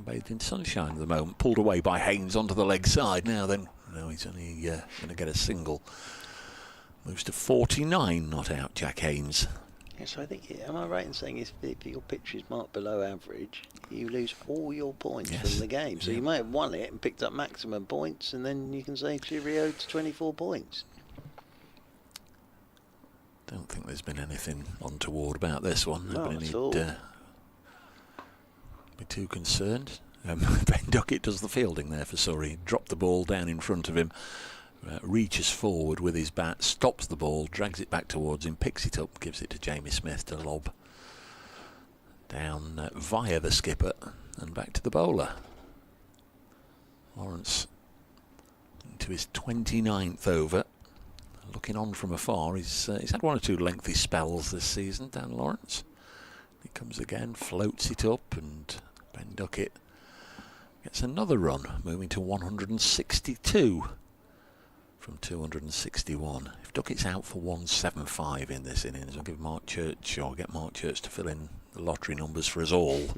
B: bathed in sunshine at the moment. Pulled away by Haynes onto the leg side. Now then, no, he's only going to get a single. Moves to 49, not out, Jack Haynes.
G: Yes, I think, am I right in saying if your pitch is marked below average, you lose all your points from the game? So you may have won it and picked up maximum points, and then you can say cheerio to 24 points.
B: Don't think there's been anything untoward about this one.
G: Not
B: Nobody
G: at all.
B: Be too concerned. Ben Ducket does the fielding there for Surrey. Dropped the ball down in front of him, reaches forward with his bat, stops the ball, drags it back towards him, picks it up, gives it to Jamie Smith to lob down via the skipper and back to the bowler. Lawrence into his 29th over. Looking on from afar, he's had 1 or 2 lengthy spells this season, Dan Lawrence. He comes again, floats it up, and Ben Ducket gets another run, moving to 162 from 261. If Duckett's out for 175 in this innings, I'll give Mark Church, or get Mark Church to fill in the lottery numbers for us all,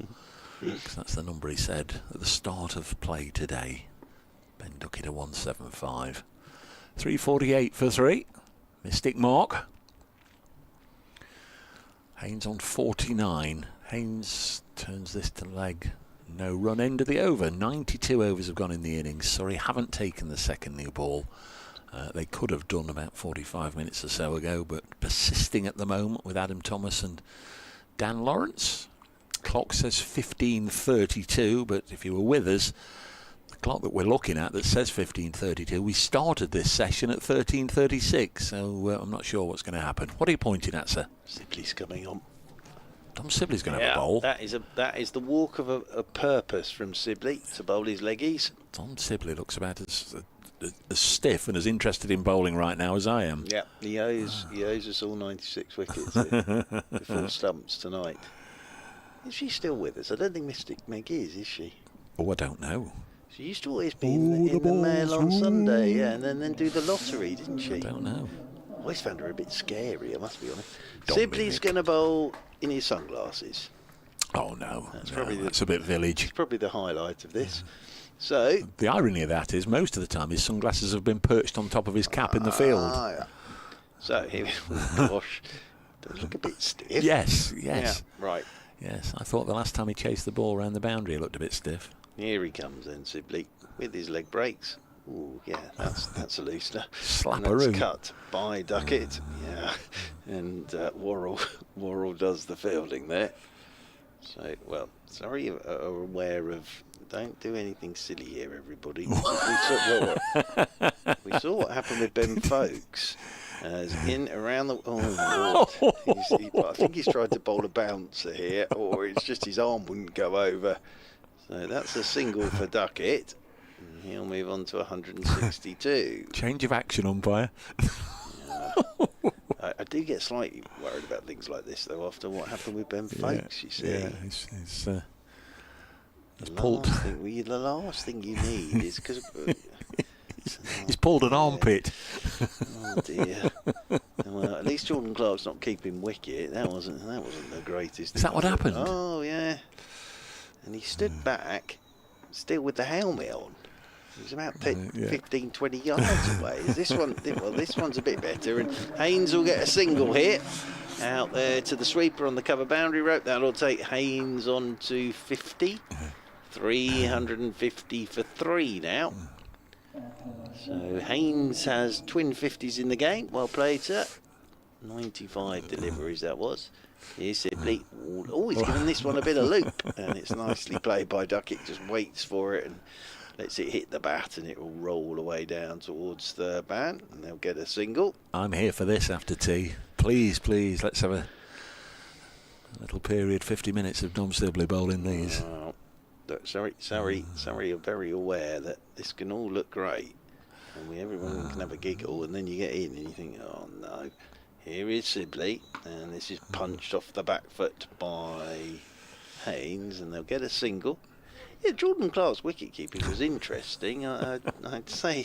B: because that's the number he said at the start of play today. Ben Ducket at 175. 3:48 for 3. Mystic mark. Haynes on 49. Haynes turns this to leg. No run, end of the over. 92 overs have gone in the innings. Surrey haven't taken the second new ball. They could have done about 45 minutes or so ago, but persisting at the moment with Adam Thomas and Dan Lawrence. Clock says 15:32, but if you were with us, the clock that we're looking at that says 15:32, we started this session at 13:36, so I'm not sure what's going to happen. What are you pointing at, sir?
G: Sibley's coming on.
B: Tom Sibley's going to have a bowl.
G: That is the walk of a purpose from Sibley to bowl his leggies.
B: Tom Sibley looks about as stiff and as interested in bowling right now as I am.
G: Yeah, he owes us all 96 wickets before stumps tonight. Is she still with us? I don't think Mystic Meg is she?
B: Oh, I don't know.
G: She used to always be in the Mail on Sunday, yeah, and then do the lottery, didn't she?
B: I don't know.
G: I always found her a bit scary, I must be honest. Sibley's going to bowl in his sunglasses.
B: Oh, no. That's a bit village.
G: It's probably the highlight of this. So
B: the irony of that is most of the time his sunglasses have been perched on top of his cap in the field.
G: Yeah. So here, oh gosh, does look a bit stiff.
B: Yes.
G: Yeah, right.
B: Yes, I thought the last time he chased the ball around the boundary it looked a bit stiff.
G: Here he comes then, Sibley, with his leg breaks. Oh yeah, that's a loosener.
B: Slapperoo.
G: That's cut by Ducket. Yeah, and Worrell does the fielding there. So, well, sorry, are aware of. Don't do anything silly here, everybody. We saw what happened with Ben Folkes. In around the. Oh, Lord. I think he's tried to bowl a bouncer here, or it's just his arm wouldn't go over. So that's a single for Ducket. He'll move on to 162.
B: Change of action, umpire.
G: I do get slightly worried about things like this, though, after what happened with Ben Folkes, you see.
B: Yeah, he's
G: The
B: pulled.
G: last thing you need is because
B: He's pulled an armpit.
G: Oh dear. Well, at least Jordan Clark's not keeping wicket. That wasn't the greatest.
B: Is that what happened?
G: Oh yeah. And he stood back, still with the helmet on. He was about 15, 20 yards away. This one's a bit better. And Haynes will get a single here. Out there to the sweeper on the cover boundary rope. That'll take Haynes on to 50. 350 for 3 now. So Haynes has twin 50s in the game. Well played, sir. 95 deliveries that was. Here's Sibley. Oh, he's given this one a bit of loop. And it's nicely played by Ducket. Just waits for it and lets it hit the bat, and it will roll away down towards the man, and they'll get a single.
B: I'm here for this after tea. Please, let's have a little period, 50 minutes of Dom Sibley bowling these.
G: Surrey are very aware that this can all look great, and everyone can have a giggle, and then you get in and you think, oh no. Here is Sibley, and this is punched off the back foot by Haynes, and they'll get a single. Yeah, Jordan Clark's wicket keeping was interesting. I'd say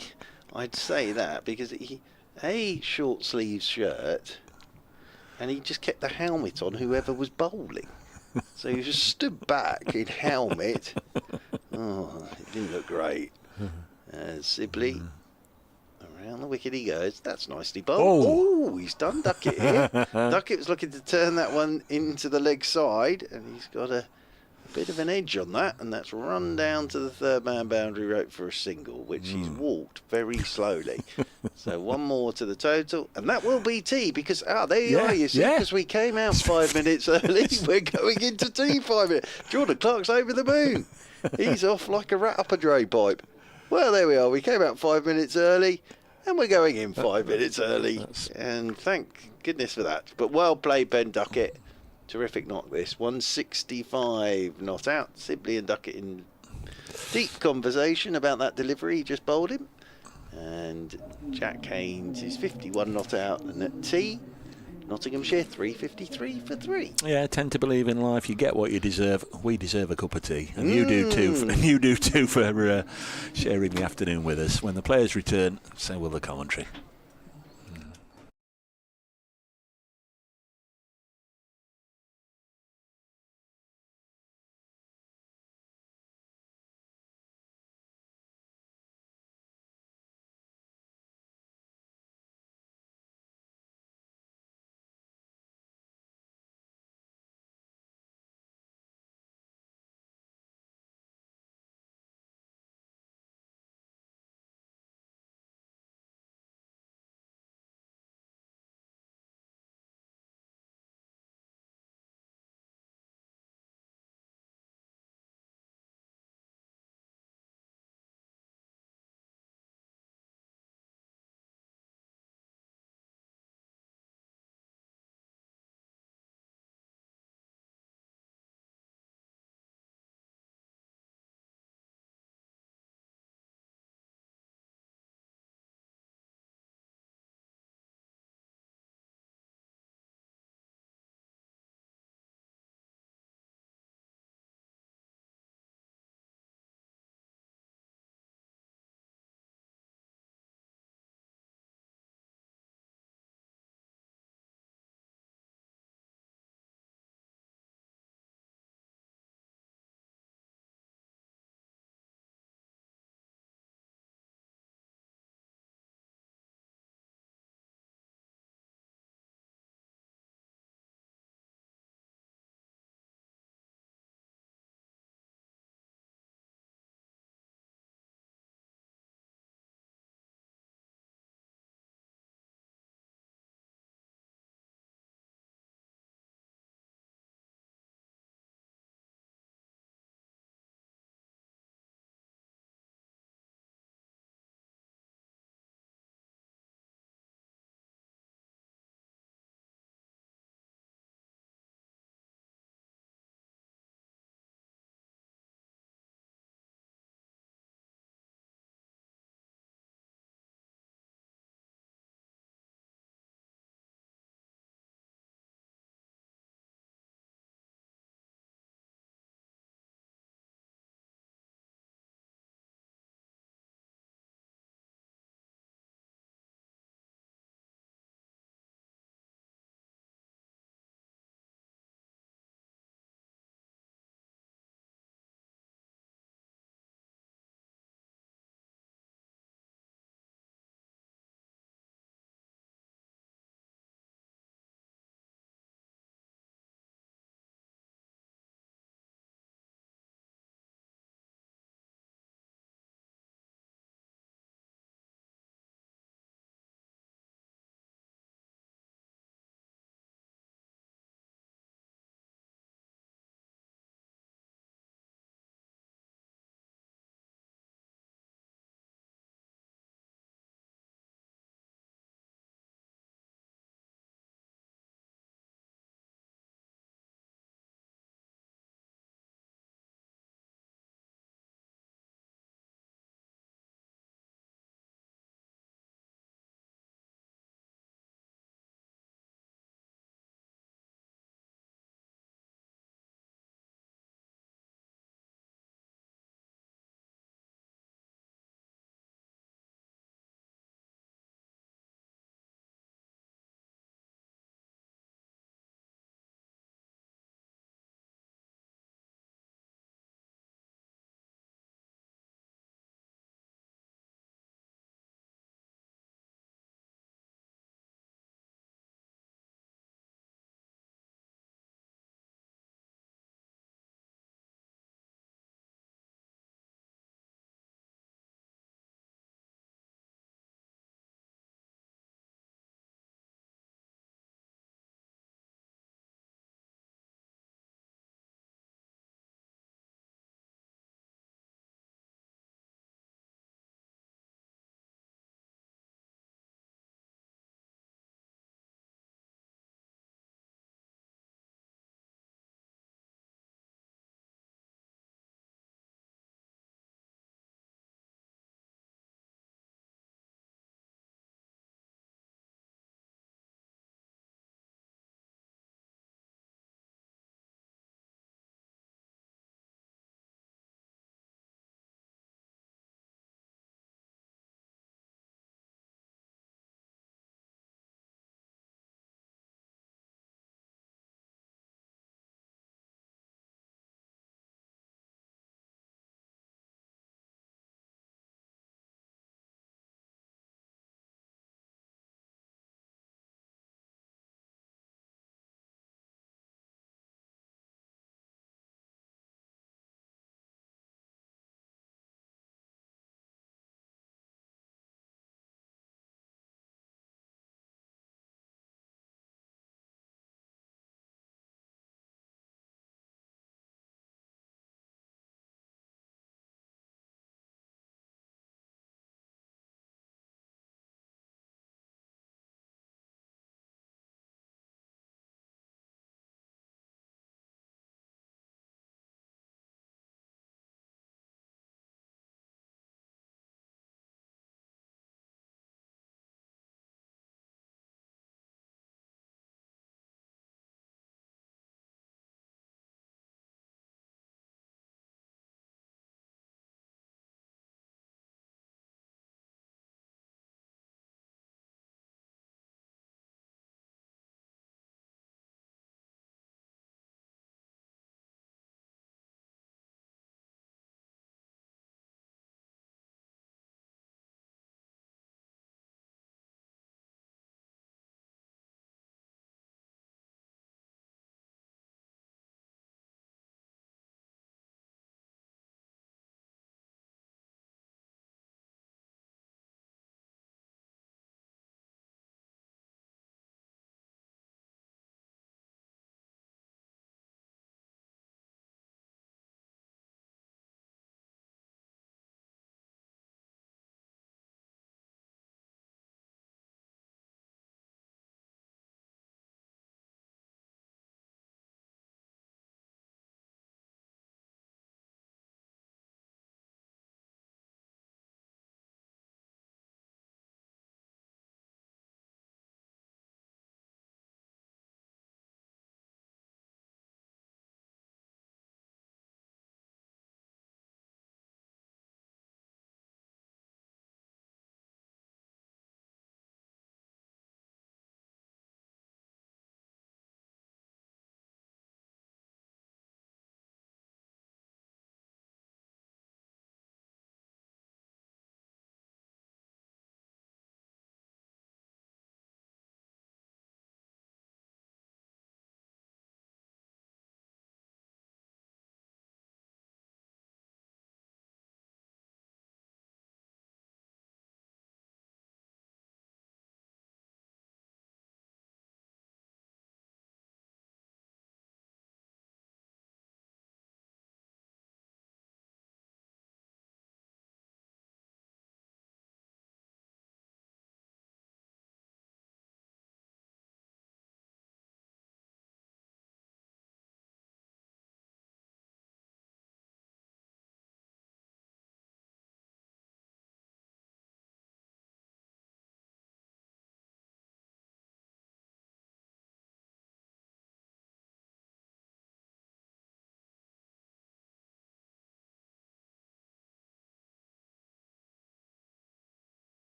G: that because he short sleeves shirt, and he just kept the helmet on whoever was bowling. So he just stood back in helmet. Oh, it didn't look great. Sibley around the wicket he goes. That's nicely bowled. Oh, he's done Ducket here. Ducket was looking to turn that one into the leg side, and he's got a bit of an edge on that, and that's run down to the third man boundary rope for a single, which he's walked very slowly. So one more to the total, and that will be tea, because there you are, you see, because we came out 5 minutes early. We're going into tea 5 minutes. Jordan Clark's over the moon. He's off like a rat up a drain pipe. Well, there we are. We came out 5 minutes early, and we're going in 5 minutes early, and thank goodness for that. But well played, Ben Ducket. Terrific knock this. 165 not out. Sibley and Ducket in deep conversation about that delivery. He just bowled him. And Jack Haynes is 51 not out. And at tea, Nottinghamshire 353 for 3.
B: Yeah, I tend to believe in life you get what you deserve. We deserve a cup of tea. And you do too. And you do too for sharing the afternoon with us. When the players return, so will the commentary.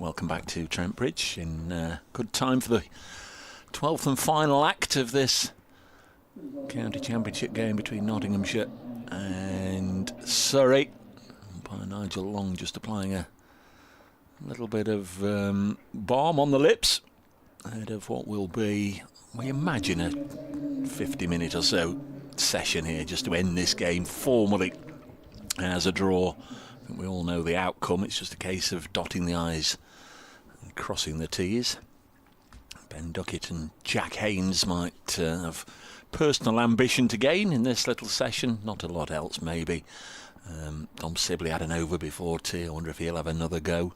B: welcome back to Trent Bridge in good time for the 12th and final act of this county championship game between Nottinghamshire and Surrey. Umpire Nigel Long just applying a little bit of balm on the lips ahead of what will be, we imagine, a 50-minute or so session here just to end this game formally as a draw. I think we all know the outcome. It's just a case of dotting the I's and crossing the T's. Ben Ducket and Jack Haynes might have personal ambition to gain in this little session. Not a lot else, maybe. Dom Sibley had an over before tea. I wonder if he'll have another go.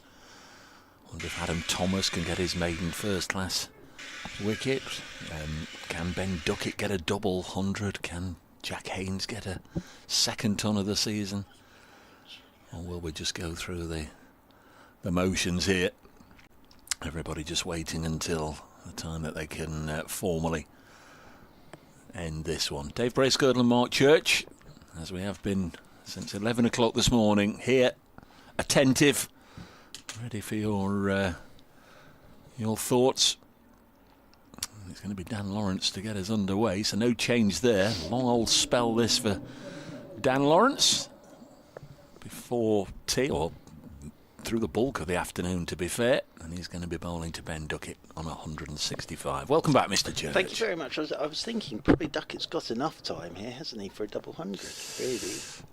B: I wonder if Adam Thomas can get his maiden first-class wicket. Can Ben Ducket get a double 100? Can Jack Haynes get a second ton of the season? Or will we just go through the motions here? Everybody just waiting until the time that they can formally end this one. Dave Bracegirdle and Mark Church, as we have been since 11 o'clock this morning, here, attentive, ready for your thoughts. It's going to be Dan Lawrence to get us underway, so no change there. Long old spell this for Dan Lawrence before tea, or through the bulk of the afternoon, to be fair, and he's going to be bowling to Ben Ducket on 165. Welcome back, Mr. Church.
G: Thank you very much. I was thinking probably Duckett's got enough time here, hasn't he, for a double 100? Really?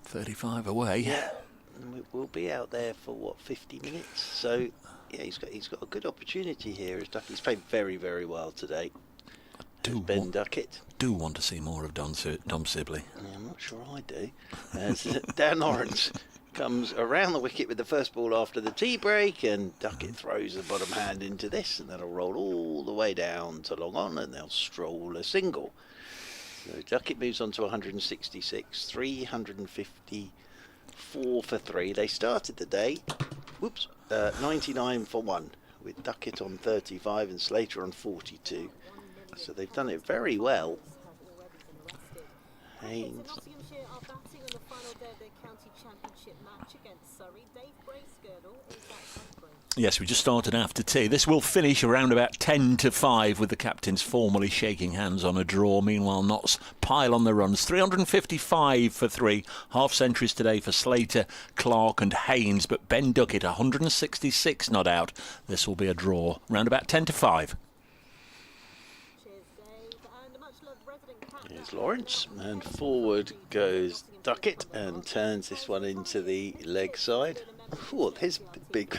B: 35 away.
G: Yeah. And we'll be out there for what, 50 minutes? So yeah, he's got a good opportunity here. As Duckett's played very, very well today. Ben Ducket.
B: Do want to see more of Dom Sibley.
G: Yeah, I'm not sure I do. Dan Lawrence comes around the wicket with the first ball after the tea break, and Ducket throws the bottom hand into this, and that'll roll all the way down to long on, and they'll stroll a single. So Ducket moves on to 166, 354 for 3. They started the day, 99 for 1, with Ducket on 35 and Slater on 42. So they've done it very well. Haynes.
H: Nottinghamshire are batting in the final day of their county championship match against Surrey. Dave Bracegirdle is at Trent Bridge.
B: Yes, we just started after tea. This will finish around about 10 to 5 with the captains formally shaking hands on a draw. Meanwhile, Notts pile on the runs. 355 for 3. Half centuries today for Slater, Clark and Haynes. But Ben Ducket, 166 not out. This will be a draw. Round about 10 to 5.
G: Here's Lawrence, and forward goes Ducket and turns this one into the leg side. Oh, there's big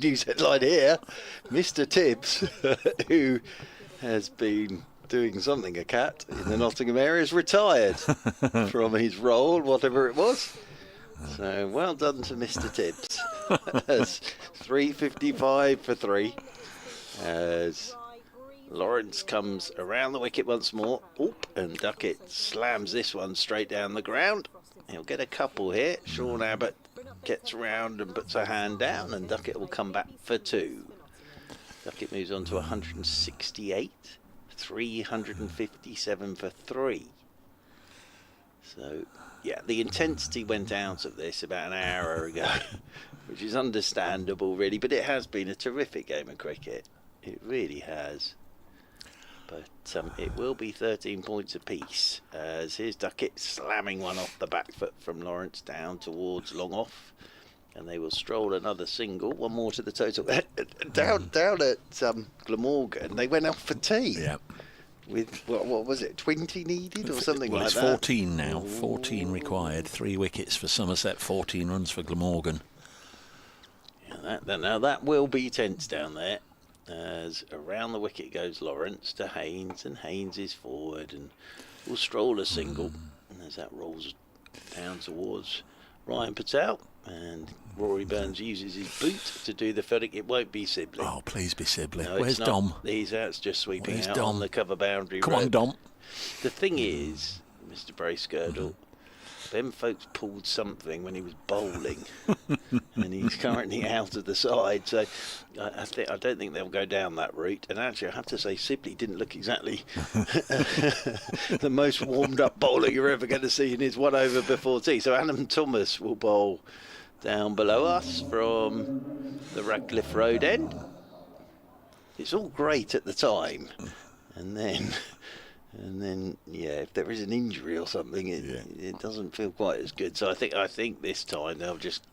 G: news headline here. Mr. Tibbs, who has been doing something a cat in the Nottingham area, is retired from his role, whatever it was. So well done to Mr. Tibbs. As 355 for 3. As Lawrence comes around the wicket once more. Oop, and Ducket slams this one straight down the ground. He'll get a couple here. Sean Abbott gets round and puts a hand down, and Ducket will come back for 2. Ducket moves on to 168, 357 for 3. So, yeah, the intensity went out of this about an hour ago, which is understandable, really, but it has been a terrific game of cricket. It really has. But it will be 13 points apiece, as here's Ducket slamming one off the back foot from Lawrence down towards long off, and they will stroll another single, one more to the total. down at Glamorgan, they went off for tea.
B: Yeah.
G: With what was it, 20 needed or something like that?
B: Well, it's 14 now. 14 required. 3 wickets for Somerset, 14 runs for Glamorgan.
G: Yeah, now that will be tense down there. As around the wicket goes Lawrence to Haynes, and Haynes is forward and will stroll a single, and as that rolls down towards Ryan Patel, and Rory Burns uses his boot to do the footing. It won't be Sibley.
B: Oh, please be Sibley.
G: No,
B: Where's Dom?
G: He's out just sweeping
B: Where's
G: out
B: Dom?
G: on the cover boundary.
B: Come on, Dom.
G: The thing is, Mr. Bracegirdle, Ben Folks pulled something when he was bowling, and he's currently out of the side. So I don't think they'll go down that route. And actually, I have to say, Sibley didn't look exactly the most warmed up bowler you're ever going to see in his 1 over before tea. So Adam Thomas will bowl down below us from the Radcliffe Road end. It's all great at the time, and then yeah, if there is an injury or something, it doesn't feel quite as good. So I think this time they'll just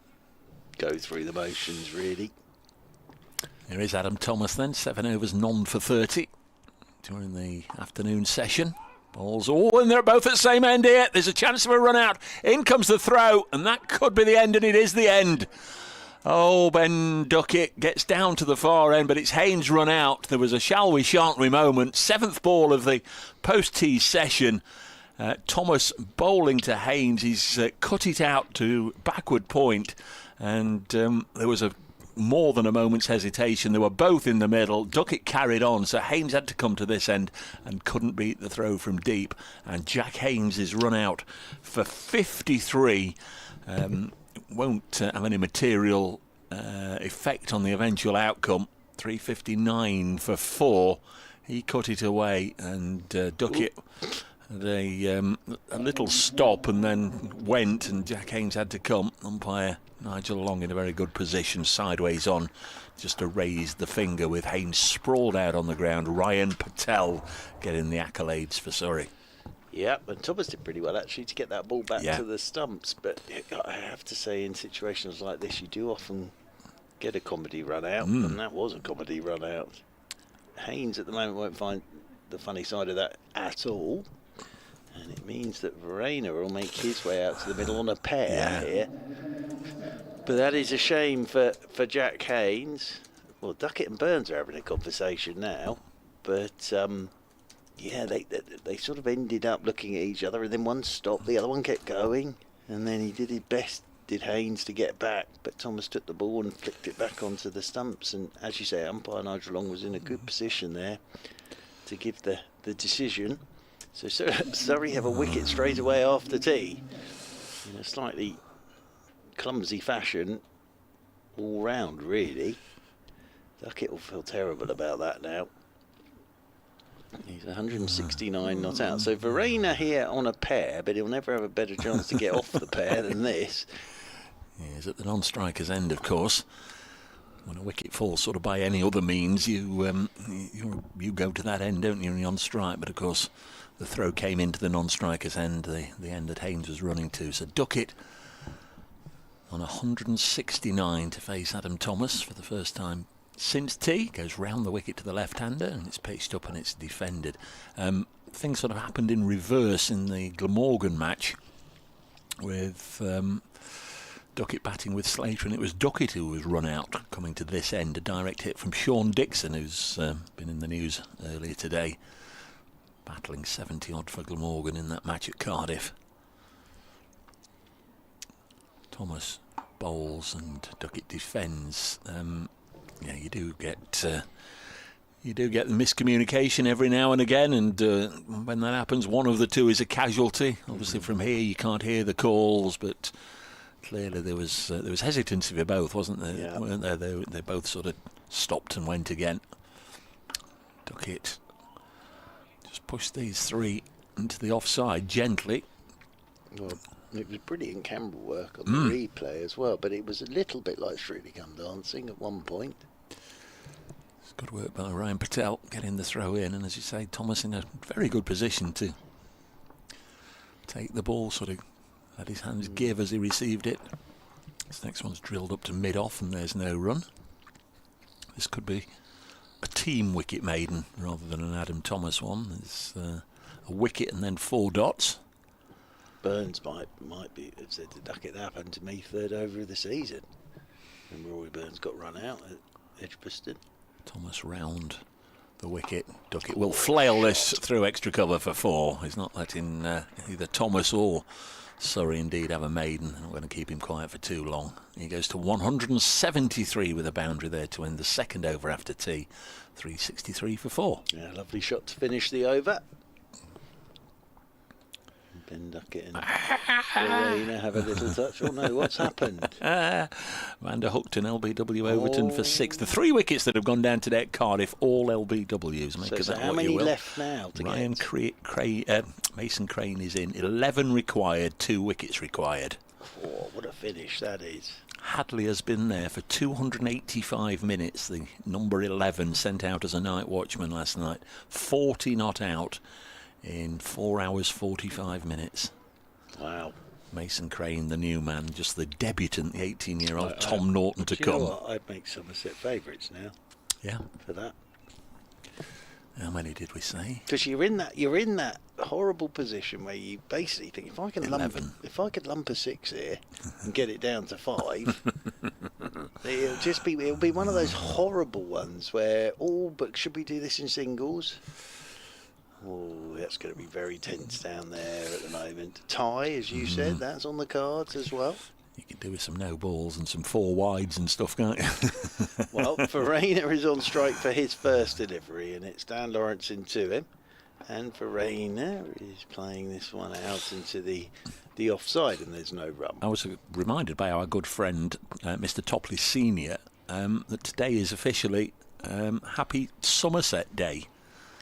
G: go through the motions, really.
B: Here is Adam Thomas then, 7 overs, none for 30 during the afternoon session. Balls, and they're both at the same end here. There's a chance of a run out. In comes the throw, and that could be the end, and it is the end. Oh, Ben Ducket gets down to the far end, but it's Haynes run out. There was a shall we, shan't we moment. 7th ball of the post-tee session. Thomas bowling to Haynes. He's cut it out to backward point, and there was more than a moment's hesitation. They were both in the middle. Ducket carried on, so Haynes had to come to this end and couldn't beat the throw from deep. And Jack Haynes is run out for 53. Won't have any material effect on the eventual outcome. 359 for 4. He cut it away, and Ducket had a little stop and then went, and Jack Haynes had to come. Umpire Nigel Long in a very good position, sideways on, just to raise the finger with Haynes sprawled out on the ground. Ryan Patel getting the accolades for Surrey.
G: Yeah, and Thomas did pretty well actually to get that ball back to the stumps. But I have to say, in situations like this, you do often get a comedy run out, and that was a comedy run out. Haynes at the moment won't find the funny side of that at all. And it means that Verena will make his way out to the middle on a pair here. But that is a shame for Jack Haynes. Well, Ducket and Burns are having a conversation now. But, yeah, they sort of ended up looking at each other, and then one stopped, the other one kept going. And then he did his best, did Haynes, to get back. But Thomas took the ball and flicked it back onto the stumps. And as you say, umpire Nigel Long was in a good position there to give the decision. So Surrey have a wicket straight away after tea in a slightly clumsy fashion all round, really. Ducket will feel terrible about that now. He's 169 not out. So Verena here on a pair, but he'll never have a better chance to get off the pair than this.
B: He's at the non-striker's end, of course. When a wicket falls sort of by any other means, you go to that end, don't you, when you're on strike. But of course, the throw came into the non-striker's end, the end that Haynes was running to. So Ducket on 169 to face Adam Thomas for the first time since tea. Goes round the wicket to the left-hander, and it's pitched up and it's defended. Things sort of happened in reverse in the Glamorgan match with Ducket batting with Slater, and it was Ducket who was run out coming to this end. A direct hit from Sean Dixon, who's been in the news earlier today, battling 70-odd for Glamorgan in that match at Cardiff. Thomas bowls and Ducket defends. Yeah, you do get the miscommunication every now and again, and when that happens, one of the two is a casualty. Obviously, from here you can't hear the calls, but clearly there was hesitancy for both, wasn't there?
G: Yeah.
B: Weren't there? They both sort of stopped and went again. Ducket just pushed these three into the offside gently.
G: Well, it was brilliant camera work on the replay as well, but it was a little bit like Strictly Come Dancing at one point.
B: It's good work by Ryan Patel getting the throw in, and as you say, Thomas in a very good position to take the ball, sort of let his hands give as he received it. This next one's drilled up to mid-off, and there's no run. This could be a team wicket maiden rather than an Adam Thomas one. There's a wicket and then 4 dots.
G: Burns might be, have said to Ducket, that happened to me 3rd over of the season. And Rory Burns got run out at Edgbaston.
B: Thomas round the wicket. Ducket will flail this through extra cover for 4. He's not letting either Thomas or Surrey indeed have a maiden. I'm going to keep him quiet for too long. He goes to 173 with a boundary there to end the 2nd over after tea. 363 for 4.
G: Yeah, lovely shot to finish the over. Ben Ducket and Verena have a little touch. Oh no, what's happened?
B: Vander Hooked and LBW Overton for 6. The 3 wickets that have gone down today at Cardiff, all LBWs. Make of that
G: how
B: what
G: many
B: you will.
G: left now to
B: Ryan
G: get?
B: Mason Crane is in. 11 required, 2 wickets required.
G: Oh, what a finish that is.
B: Hadley has been there for 285 minutes, the number 11 sent out as a night watchman last night. 40 not out in 4 hours 45 minutes.
G: Wow.
B: Mason Crane, the new man, just the debutant, the 18-year-old Tom Norton to come.
G: You know what? I'd make Somerset favourites now.
B: Yeah.
G: For that.
B: How many did we say?
G: Because you're in that horrible position where you basically think, if I could lump a 6 here and get it down to 5, it'll be one of those horrible ones where but should we do this in singles? Oh, that's going to be very tense down there at the moment. Tie, as you said, that's on the cards as well.
B: You can do with some no balls and some 4 wides and stuff, can't you?
G: Well, Verena is on strike for his first delivery, and it's Dan Lawrence into him. And Verena is playing this one out into the offside, and there's no run.
B: I was reminded by our good friend, Mr. Topley Senior, that today is officially Happy Somerset Day.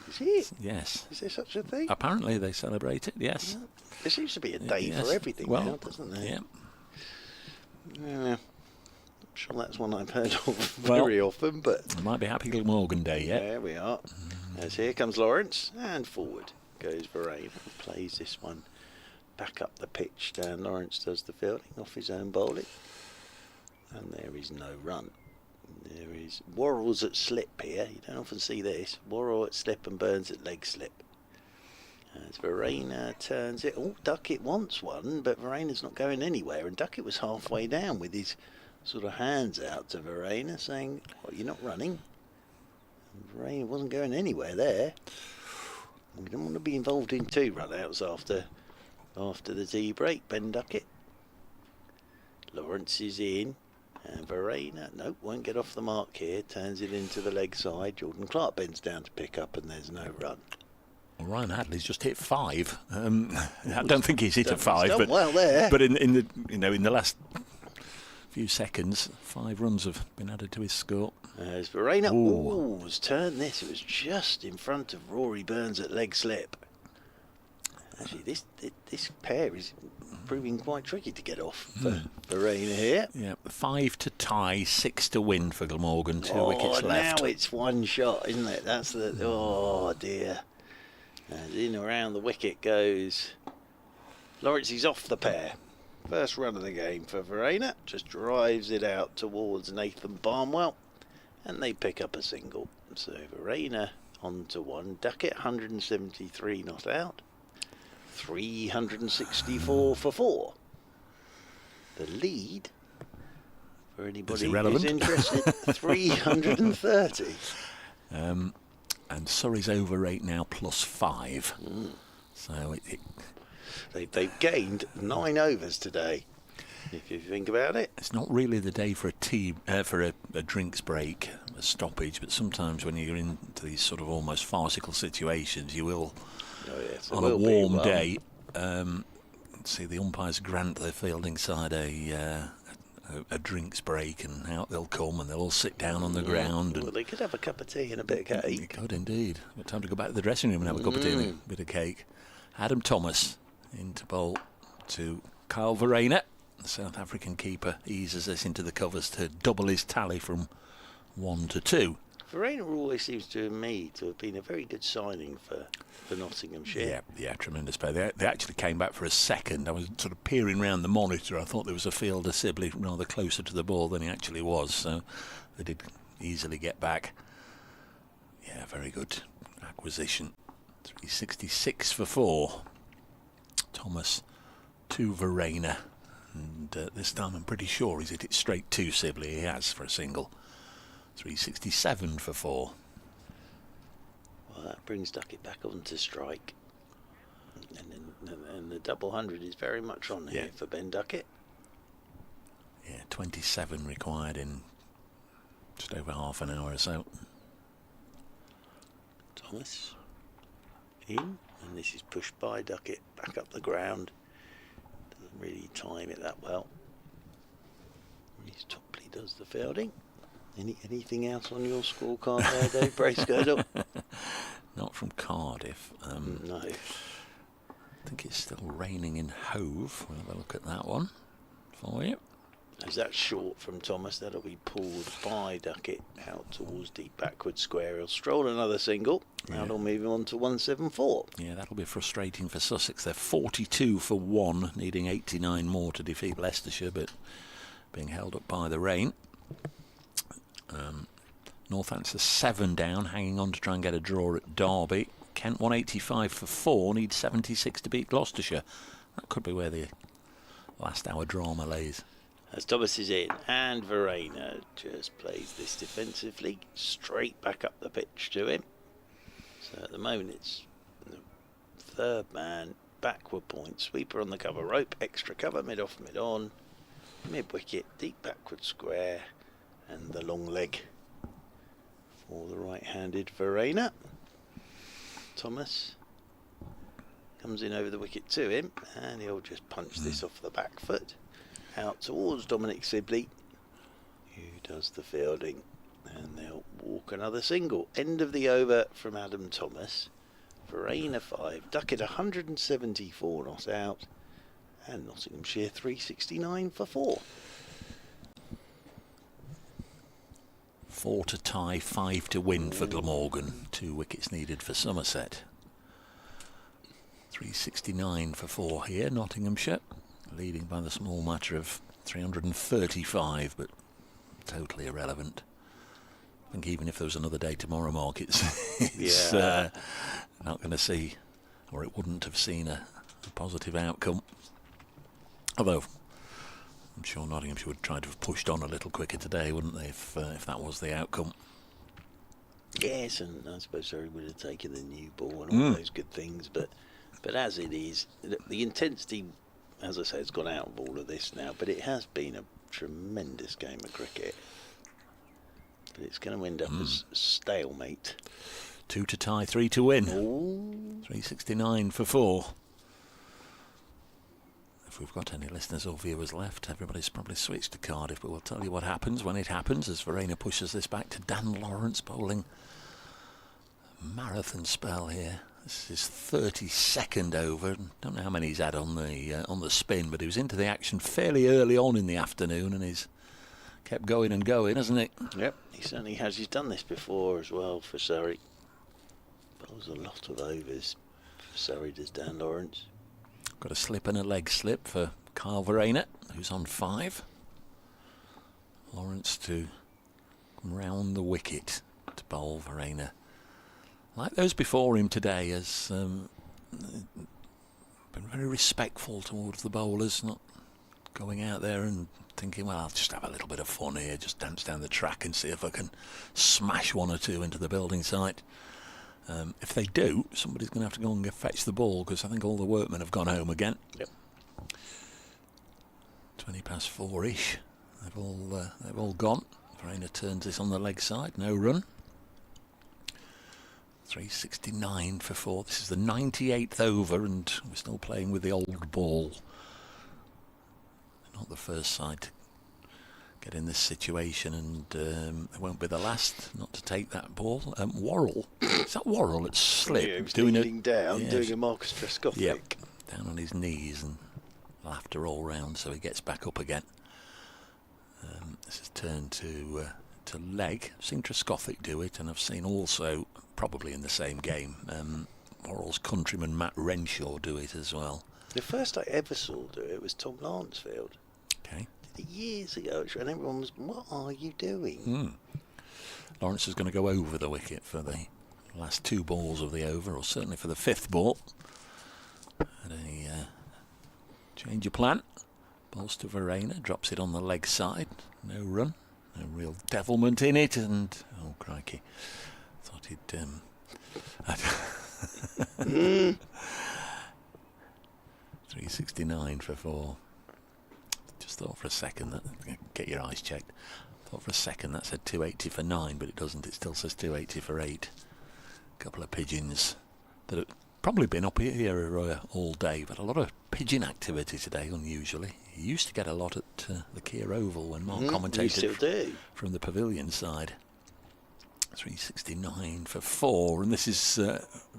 G: Is it?
B: Yes.
G: Is there such a thing?
B: Apparently they celebrate it, yes.
G: There seems to be a day for everything now, doesn't there?
B: Yeah.
G: I'm sure that's one I've heard of very often, but...
B: It might be Happy Glamorgan Day, yeah.
G: There we are. As here comes Lawrence, and forward goes Verena. Plays this one back up the pitch. Dan Lawrence does the fielding off his own bowling. And there is no run. There is Worrell's at slip here. You don't often see this. Worrell at slip and Burns at leg slip. As Verena turns it. Oh, Ducket wants one, but Verena's not going anywhere. And Ducket was halfway down with his sort of hands out to Verena, saying, "Well, you're not running." And Verena wasn't going anywhere there. We don't want to be involved in 2 run-outs after the tea break. Ben Ducket. Lawrence is in. And Verena, nope, won't get off the mark here. Turns it into the leg side. Jordan Clark bends down to pick up, and there's no run.
B: Well, Ryan Hadley's just hit 5. I don't think he's hit a 5,
G: but well there.
B: But in the last few seconds, 5 runs have been added to his score.
G: As Verena has turned this, it was just in front of Rory Burns at leg slip. Actually, this pair is proving quite tricky to get off for Verena here.
B: Yeah, 5 to tie, 6 to win for Glamorgan. 2 wickets left.
G: Now it's 1 shot, isn't it? That's the oh dear. And in around the wicket goes Lawrence. He's off the pair. First run of the game for Verena. Just drives it out towards Nathan Barnwell, and they pick up a single. So Verena on to 1. Ducket 173 not out. 364 for 4. The lead, for anybody who's interested, 330.
B: And Surrey's over rate now +5. So
G: they've gained 9 overs today. If you think about it,
B: it's not really the day for a drinks break, a stoppage. But sometimes when you're into these sort of almost farcical situations, you will. On a warm day, see the umpires grant their fielding side a drinks break, and out they'll come and they'll all sit down on the ground.
G: Well, they could have a cup of tea and a bit of cake.
B: They could indeed. Got time to go back to the dressing room and have a cup of tea and a bit of cake. Adam Thomas into bowl to Kyle Verena. The South African keeper eases this into the covers to double his tally from 1 to 2.
G: Verena always seems to me to have been a very good signing for Nottinghamshire.
B: Yeah, tremendous player. They actually came back for a second. I was sort of peering around the monitor. I thought there was a fielder Sibley rather closer to the ball than he actually was. So they did easily get back. Yeah, very good acquisition. 366 for 4. Thomas to Verena. And this time I'm pretty sure he's hit it straight to Sibley. He has for a single. 367 for 4.
G: Well, that brings Ducket back onto strike. And the double 100 is very much on here for Ben Ducket.
B: Yeah, 27 required in just over half an hour or so.
G: Thomas in, and this is pushed by Ducket back up the ground. Doesn't really time it that well. He's Topley does the fielding. Anything else on your scorecard there, Dave Bracegirdle?
B: Not from Cardiff.
G: No.
B: I think it's still raining in Hove. We'll have a look at that one for you.
G: As that's short from Thomas, that'll be pulled by Ducket out towards deep backward square. He'll stroll another single. Now it'll move him on to 174.
B: Yeah, that'll be frustrating for Sussex. They're 42 for 1, needing 89 more to defeat Leicestershire, but being held up by the rain. Northampton's 7 down, hanging on to try and get a draw at Derby. Kent 185 for 4, needs 76 to beat Gloucestershire. That could be where the last hour drama lays.
G: As Thomas is in, and Verena just plays this defensively, straight back up the pitch to him. So at the moment it's the third man, backward point, sweeper on the cover rope, extra cover, mid off, mid on, mid wicket, deep backward square, and the long leg for the right-handed Verena. Thomas comes in over the wicket to him, and he'll just punch this off the back foot out towards Dominic Sibley, who does the fielding, and they'll walk another single. End of the over from Adam Thomas. Verena 5, Ducket 174 not out, and Nottinghamshire 369 for 4.
B: 4 to tie, 5 to win for Glamorgan. 2 wickets needed for Somerset. 369 for 4 here, Nottinghamshire, leading by the small matter of 335, but totally irrelevant. I think even if there was another day tomorrow, Mark, it's not going to see, or it wouldn't have seen a positive outcome. Although I'm sure Nottinghamshire would try to have pushed on a little quicker today, wouldn't they, if that was the outcome?
G: Yes, and I suppose Surrey would have taken the new ball and all those good things, but as it is, the intensity, as I say, has gone out of all of this now, but it has been a tremendous game of cricket. But it's going to end up as stalemate.
B: 2 to tie, 3 to win.
G: Ooh.
B: 369 for 4. If we've got any listeners or viewers left, everybody's probably switched to Cardiff, but we'll tell you what happens when it happens as Verena pushes this back to Dan Lawrence, bowling a marathon spell here. This is his 32nd over. Don't know how many he's had on the spin, but he was into the action fairly early on in the afternoon, and he's kept going and going, hasn't he?
G: Yep, he certainly has. He's done this before as well for Surrey. Bowls a lot of overs for Surrey, does Dan Lawrence.
B: Got a slip and a leg slip for Kyle Verena, who's on 5. Lawrence to come round the wicket to bowl Verena. Like those before him today, has been very respectful towards the bowlers, not going out there and thinking, well, I'll just have a little bit of fun here, just dance down the track and see if I can smash 1 or 2 into the building site. If they do, somebody's going to have to go and fetch the ball, because I think all the workmen have gone home again.
G: Yep.
B: 20 past 4-ish. They've all gone. Verena turns this on the leg side, no run. 369 for 4. This is the 98th over, and we're still playing with the old ball. Not the first side to get in this situation, and it won't be the last not to take that ball. Worrell, is that Worrell at slip?
G: Yeah, he was kneeling down, doing a Marcus Trescothic.
B: Yep, down on his knees, and laughter all round, so he gets back up again. This is turned to leg. I've seen Trescothic do it, and I've seen also, probably in the same game, Worrell's countryman Matt Renshaw do it as well.
G: The first I ever saw do it was Tom Lansfield.
B: Okay.
G: Did it years ago, and everyone was, what are you doing?
B: Lawrence is going to go over the wicket for the last 2 balls of the over, or certainly for the 5th ball. And a change of plan. Balls to Verena, drops it on the leg side. No run, no real devilment in it, and oh crikey, thought he'd 369 for 4. Just thought for a second that, get your eyes checked. Thought for a second that said 280 for 9, but it doesn't. It still says 280 for 8. A couple of pigeons that have probably been up here all day, but a lot of pigeon activity today, unusually. You used to get a lot at the Kia Oval when Mark commentated from the pavilion side. 369 for 4, and this is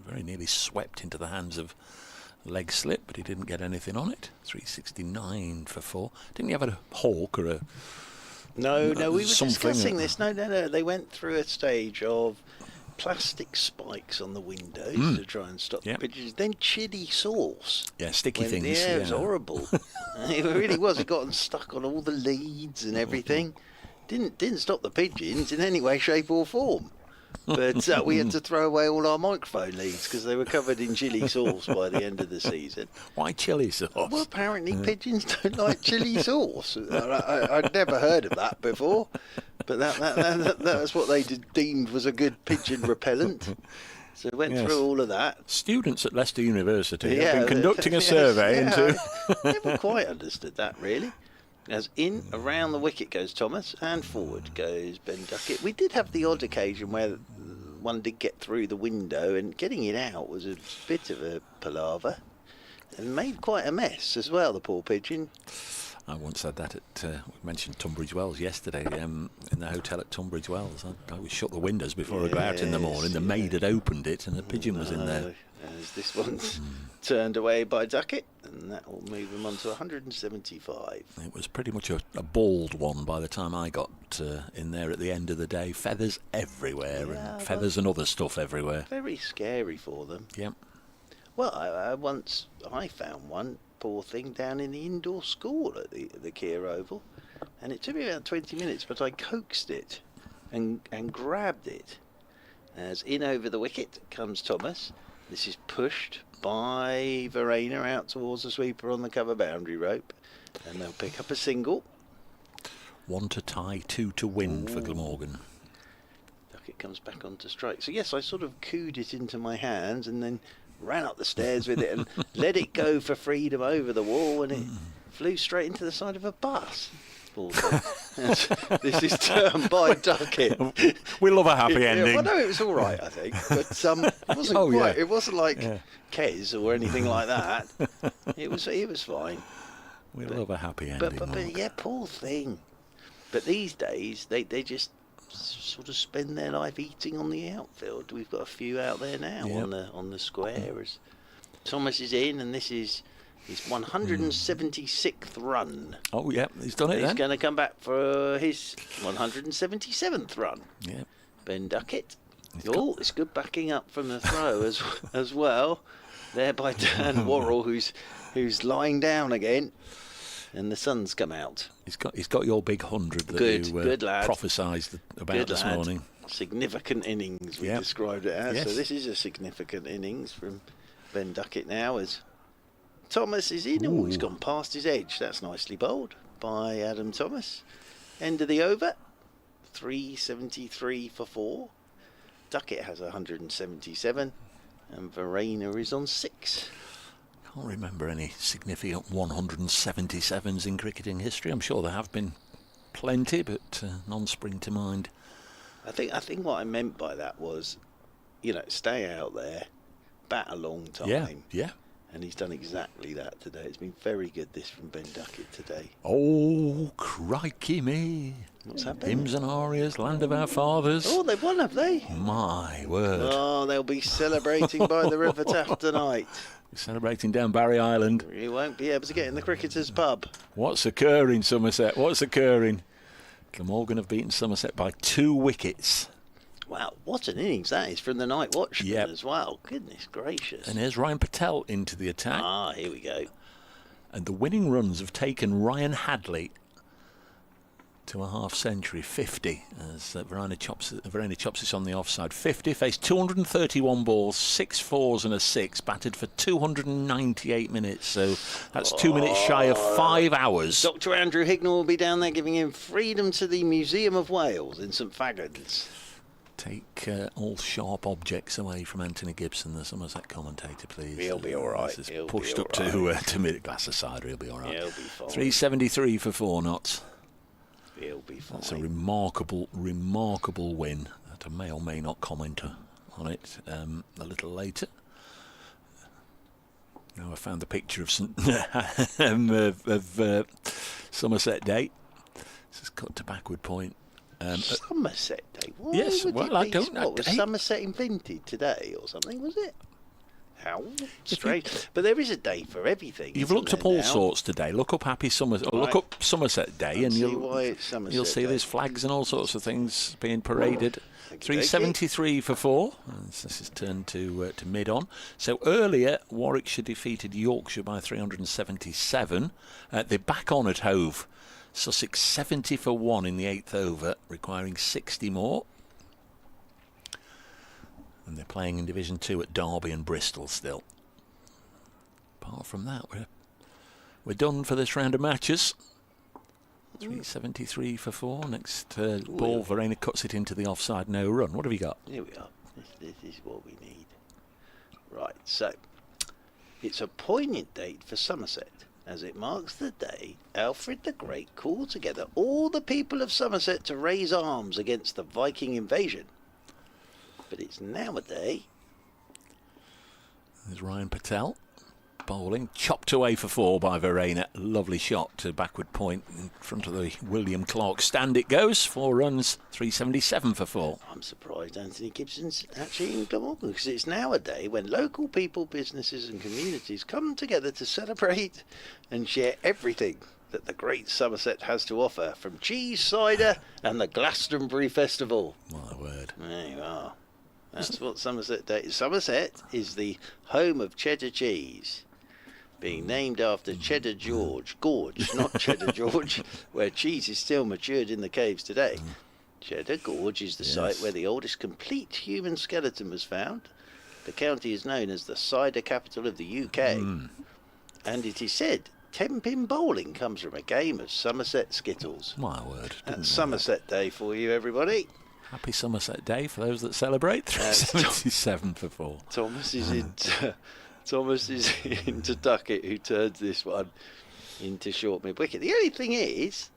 B: very nearly swept into the hands of leg slip, but he didn't get anything on it. 369 for 4. Didn't he have a hawk or a...
G: No, we were
B: something
G: discussing this. No. They went through a stage of plastic spikes on the windows to try and stop the pigeons. Then chili sauce.
B: Yeah, sticky things.
G: Yeah, it was horrible. It really was. It got stuck on all the leads and everything. Didn't stop the pigeons in any way, shape or form. But we had to throw away all our microphone leads because they were covered in chili sauce by the end of the season.
B: Why chili sauce?
G: Well, apparently pigeons don't like chili sauce. I'd never heard of that before, but that was what they deemed was a good pigeon repellent. So we went through all of that.
B: Students at Leicester University have been conducting a survey into...
G: Never quite understood that, really. As in, around the wicket goes Thomas, and forward goes Ben Ducket. We did have the odd occasion where one did get through the window, and getting it out was a bit of a palaver, and made quite a mess as well, the poor pigeon.
B: I once had that at, we mentioned Tunbridge Wells yesterday, in the hotel at Tunbridge Wells. I would shut the windows before I go out in the morning. The maid had opened it and the pigeon was in there.
G: As this one's turned away by Ducket, and that will move him on to 175.
B: It was pretty much a bald one by the time I got in there at the end of the day. Feathers everywhere, and feathers and other stuff everywhere.
G: Very scary for them.
B: Yep.
G: Well, once I found one, poor thing, down in the indoor school at the Keir Oval, and it took me about 20 minutes, but I coaxed it and grabbed it. As in over the wicket comes Thomas. This is pushed by Verena out towards the sweeper on the cover boundary rope, and they'll pick up a single.
B: 1 to tie, 2 to win for Glamorgan.
G: Ducket comes back onto strike. So yes, I sort of cooed it into my hands and then ran up the stairs with it and let it go for freedom over the wall, and it flew straight into the side of a bus. This is termed by Ducket.
B: We love a happy ending.
G: Well, no, it was all right, I think, but it wasn't It wasn't like Kez or anything like that. It was fine.
B: We love a happy ending.
G: But yeah, poor thing. But these days, they just sort of spend their life eating on the outfield. We've got a few out there now on the square. As Thomas is in, and this is his 176th run.
B: Oh, yeah, he's done it then.
G: He's going to come back for his 177th run.
B: Yeah.
G: Ben Ducket. It's good backing up from the throw as well. There by Dan Worrell, who's lying down again. And the sun's come out.
B: He's got your big 100 that you prophesied about this morning.
G: Significant innings, we described it as. Yes. So this is a significant innings from Ben Ducket now as Thomas is in. Oh, he's gone past his edge. That's nicely bowled by Adam Thomas. End of the over. 373 for 4. Ducket has 177. And Verena is on 6.
B: Can't remember any significant 177s in cricketing history. I'm sure there have been plenty, but none spring to mind.
G: I think what I meant by that was, stay out there, bat a long time.
B: Yeah.
G: And he's done exactly that today. It's been very good, this from Ben Ducket today.
B: Oh, crikey me.
G: What's happened?
B: Hymns and arias, land of our fathers.
G: Oh, they've won, have they?
B: My word.
G: Oh, they'll be celebrating by the River Taff tonight.
B: Celebrating down Barry Island.
G: You won't be able to get in the cricketers' pub.
B: What's occurring, Somerset? What's occurring? Glamorgan have beaten Somerset by 2 wickets.
G: Wow, what an innings that is from the night watchman as well. Goodness gracious.
B: And here's Ryan Patel into the attack.
G: Ah, here we go.
B: And the winning runs have taken Ryan Hadley to a half century, 50, as Verena chops this on the offside. 50, faced 231 balls, 6 fours and a 6, batted for 298 minutes, so that's 2 minutes shy of 5 hours.
G: Dr. Andrew Hignall will be down there giving him freedom to the Museum of Wales in St Fagans.
B: Take all sharp objects away from Anthony Gibson, the Somerset commentator, please.
G: He'll be all right.
B: This is pushed up to mid-glass of cider. He'll be all right.
G: He'll be fine.
B: 373 for 4 knots.
G: He'll be fine.
B: That's a remarkable win. That I may or may not comment on it a little later. Now I found the picture of Somerset Day. This is cut to backward point.
G: Somerset Day? Why
B: yes,
G: would
B: well, I don't know.
G: What, was Somerset invented today or something, was it? How strange. But there is a day for everything.
B: You've
G: isn't
B: looked up
G: there
B: all
G: now?
B: sorts today. Look up Happy Somerset, or look up Somerset Day, and
G: See why it's Somerset
B: you'll see
G: Day.
B: there's flags and all sorts of things being paraded.
G: Okey-dokey.
B: 373 for 4. This is turned to mid on. So earlier, Warwickshire defeated Yorkshire by 377. They're back on at Hove. Sussex 70 for 1 in the 8th over, requiring 60 more. And they're playing in Division 2 at Derby and Bristol still. Apart from that, we're done for this round of matches. 373 for 4. Next ball, Verena cuts it into the offside, no run. What have you got?
G: Here we are. This is what we need. Right, so it's a poignant date for Somerset, as it marks the day Alfred the Great called together all the people of Somerset to raise arms against the Viking invasion. But it's now a day.
B: There's Ryan Patel bowling, chopped away for 4 by Verena. Lovely shot to backward point in front of the William Clark stand. It goes 4 runs, 377 for 4.
G: I'm surprised Anthony Gibson's actually in Glamorgan, because it's now a day when local people, businesses and communities come together to celebrate and share everything that the great Somerset has to offer, from cheese, cider and the Glastonbury Festival.
B: My word.
G: There you are. That's what Somerset Day is. Somerset is the home of cheddar cheese, being named after Cheddar Gorge, not Cheddar George, where cheese is still matured in the caves today. Cheddar Gorge is the site where the oldest complete human skeleton was found. The county is known as the cider capital of the UK. And it is said 10-pin bowling comes from a game of Somerset Skittles.
B: My word.
G: That's Somerset Day for you, everybody.
B: Happy Somerset Day for those that celebrate. 377 for 4.
G: Thomas is into Ducket, who turns this one into short mid-wicket. The only thing is,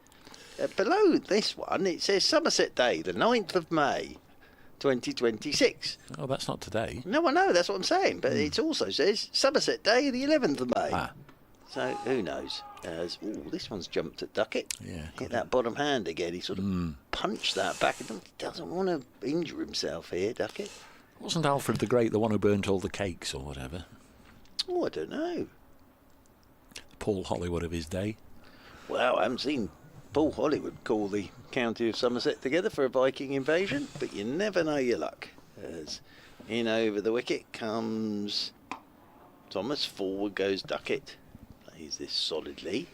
G: below this one, it says Somerset Day, the 9th of May, 2026.
B: Oh, that's not today.
G: No, I know, that's what I'm saying. But it also says Somerset Day, the 11th of May. So, who knows? This one's jumped at Ducket.
B: Yeah.
G: Hit that bottom hand again. He sort of punched that back. He doesn't want to injure himself here, Ducket.
B: Wasn't Alfred the Great the one who burnt all the cakes or whatever?
G: Oh, I don't know.
B: Paul Hollywood of his day.
G: Well, I haven't seen Paul Hollywood call the county of Somerset together for a Viking invasion, but you never know your luck. As in over the wicket comes Thomas, forward goes Ducket. Plays this solidly.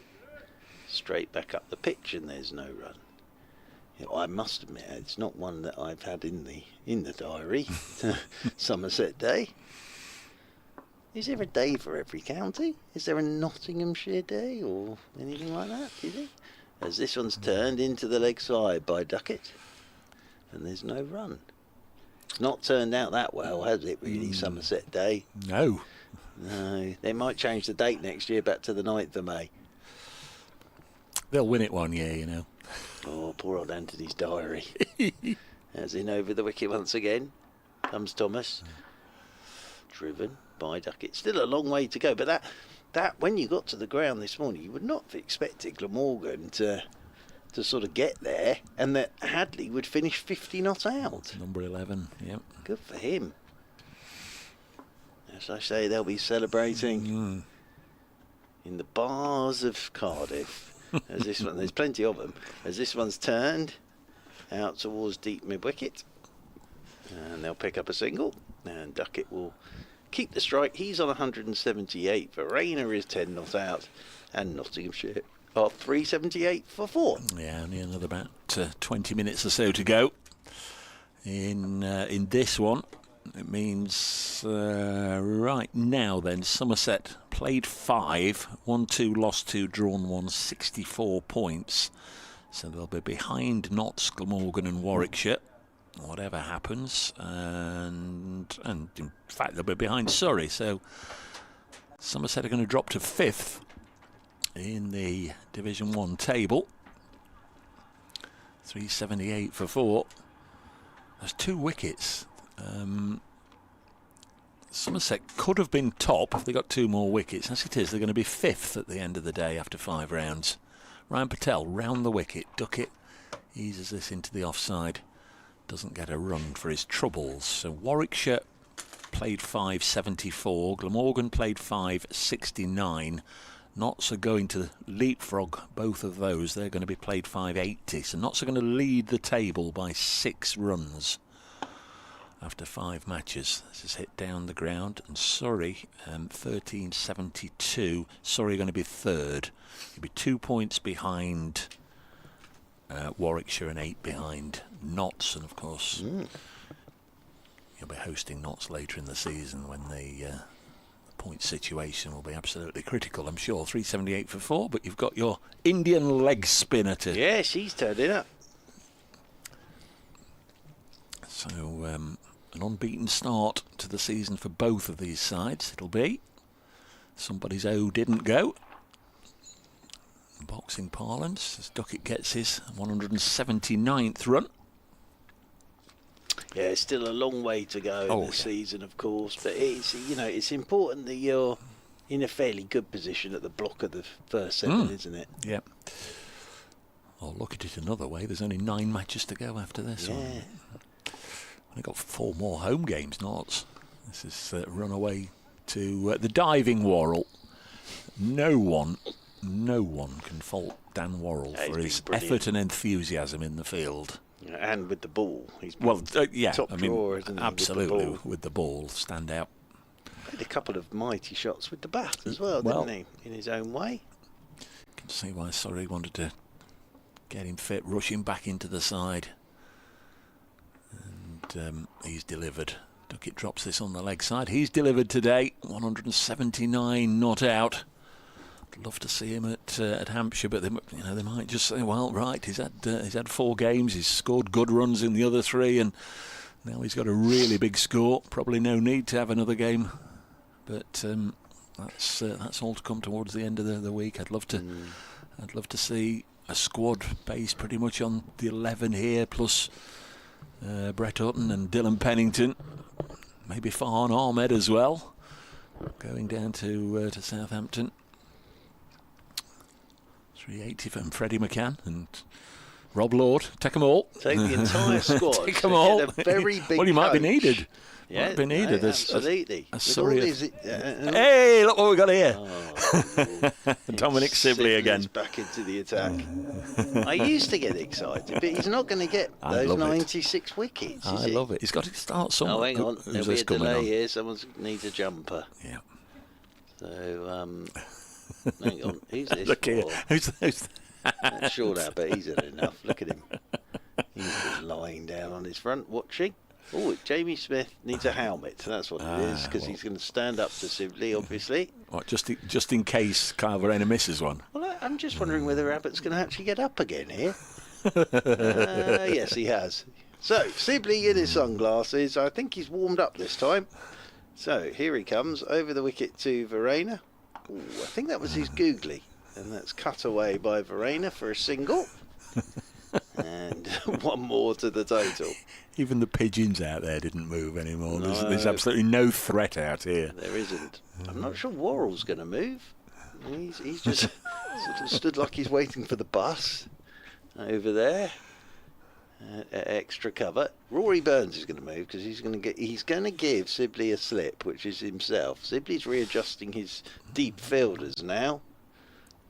G: Straight back up the pitch, and there's no run. I must admit, it's not one that I've had in the diary. Somerset Day. Is there a day for every county? Is there a Nottinghamshire Day or anything like that, do you think? As this one's turned into the leg side by Ducket, and there's no run. It's not turned out that well, has it, really, Somerset Day?
B: No.
G: No. They might change the date next year back to the 9th of May.
B: They'll win it one year, you know.
G: Oh, poor old Anthony's diary. As in over the wicket once again comes Thomas. Driven by Ducket. Still a long way to go, but that when you got to the ground this morning, you would not have expected Glamorgan to sort of get there, and that Hadley would finish 50 not out.
B: Number 11, yep.
G: Good for him. As I say, they'll be celebrating in the bars of Cardiff. As this one, there's plenty of them. As this one's turned out towards deep mid-wicket, and they'll pick up a single, and Ducket will keep the strike. He's on 178. Verena is 10 not out, and Nottinghamshire are 378 for 4.
B: Yeah, only another about 20 minutes or so to go in this one. It means right now then Somerset played 5, 1-2, lost 2, drawn 1, 64 points. So they'll be behind Notts, Glamorgan and Warwickshire, whatever happens, and in fact they'll be behind Surrey. So Somerset are going to drop to 5th in the Division 1 table. 378 for 4. There's 2 wickets. Somerset could have been top if they got 2 more wickets. As it is, they're going to be 5th at the end of the day after 5 rounds. Ryan Patel round the wicket. Ducket eases this into the offside. Doesn't get a run for his troubles. So Warwickshire played 5.74. Glamorgan played 5.69. Notts are going to leapfrog both of those. They're going to be played 5.80. So Notts are going to lead the table by 6 runs after 5 matches. This is hit down the ground. And Surrey, 13.72. Surrey are going to be third. You'll be 2 points behind Warwickshire and 8 behind Notts. And of course, you'll be hosting Notts later in the season when the point situation will be absolutely critical, I'm sure. 378 for 4, but you've got your Indian leg spinner to...
G: Yeah, she's turning up.
B: So, an unbeaten start to the season for both of these sides, it'll be. Somebody's O didn't go. In boxing parlance, as Ducket gets his 179th run.
G: Yeah, it's still a long way to go in the season, of course, but it's, you know, it's important that you're in a fairly good position at the block of the first 7, isn't it?
B: Yeah. Well, look at it another way. There's only 9 matches to go after this one. Only got 4 more home games, Notts. This is run away to the diving Worrell. No one can fault Dan Worrell for his effort and enthusiasm in the field.
G: And with the ball. He's top drawer, isn't he,
B: absolutely, with the ball, stand out.
G: Had a couple of mighty shots with the bat as well, didn't he, in his own way?
B: You can see why Surrey wanted to get him fit, rush him back into the side. And he's delivered. Ducket drops this on the leg side. He's delivered today. 179 not out. I'd love to see him at Hampshire, but they might just say, well, right, he's had 4 games, he's scored good runs in the other 3, and now he's got a really big score. Probably no need to have another game, but that's all to come towards the end of the week. I'd love to see a squad based pretty much on the 11 here, plus Brett Hutton and Dylan Pennington, maybe Farhan Ahmed as well, going down to Southampton. 380 from Freddie McCann and Rob Lord. Take them all.
G: Take the entire squad.
B: Take them all.
G: A very big
B: well, you might be
G: coach.
B: needed.
G: Yeah,
B: might be needed.
G: Absolutely.
B: Hey, look what we got here. Dominic Sibley again.
G: Back into the attack. I used to get excited, but he's not going to get those 96 wickets.
B: I love it. He's got to start somewhere.
G: Oh, hang on. There'll be a delay here. Someone needs a jumper.
B: Yeah.
G: So, hang on. Who's this?
B: Look here. Who's
G: Sure that, but he's had enough. Look at him. He's just lying down on his front watching. Oh, Jamie Smith needs a helmet. That's what it is, because he's going to stand up to Sibley, obviously.
B: What, just in case Kyle Verena misses one?
G: Well, I'm just wondering whether Abbott's going to actually get up again here. Yes, he has. So, Sibley in his sunglasses. I think he's warmed up this time. So, here he comes, over the wicket to Verena. Ooh, I think that was his googly. And that's cut away by Verena for a single. And 1 more to the total.
B: Even the pigeons out there didn't move anymore. No. There's absolutely no threat out here.
G: There isn't. I'm not sure Worrell's going to move. He's just sort of stood like he's waiting for the bus over there. Extra cover. Rory Burns is going to move because he's going to give Sibley a slip, which is himself. Sibley's readjusting his deep fielders now.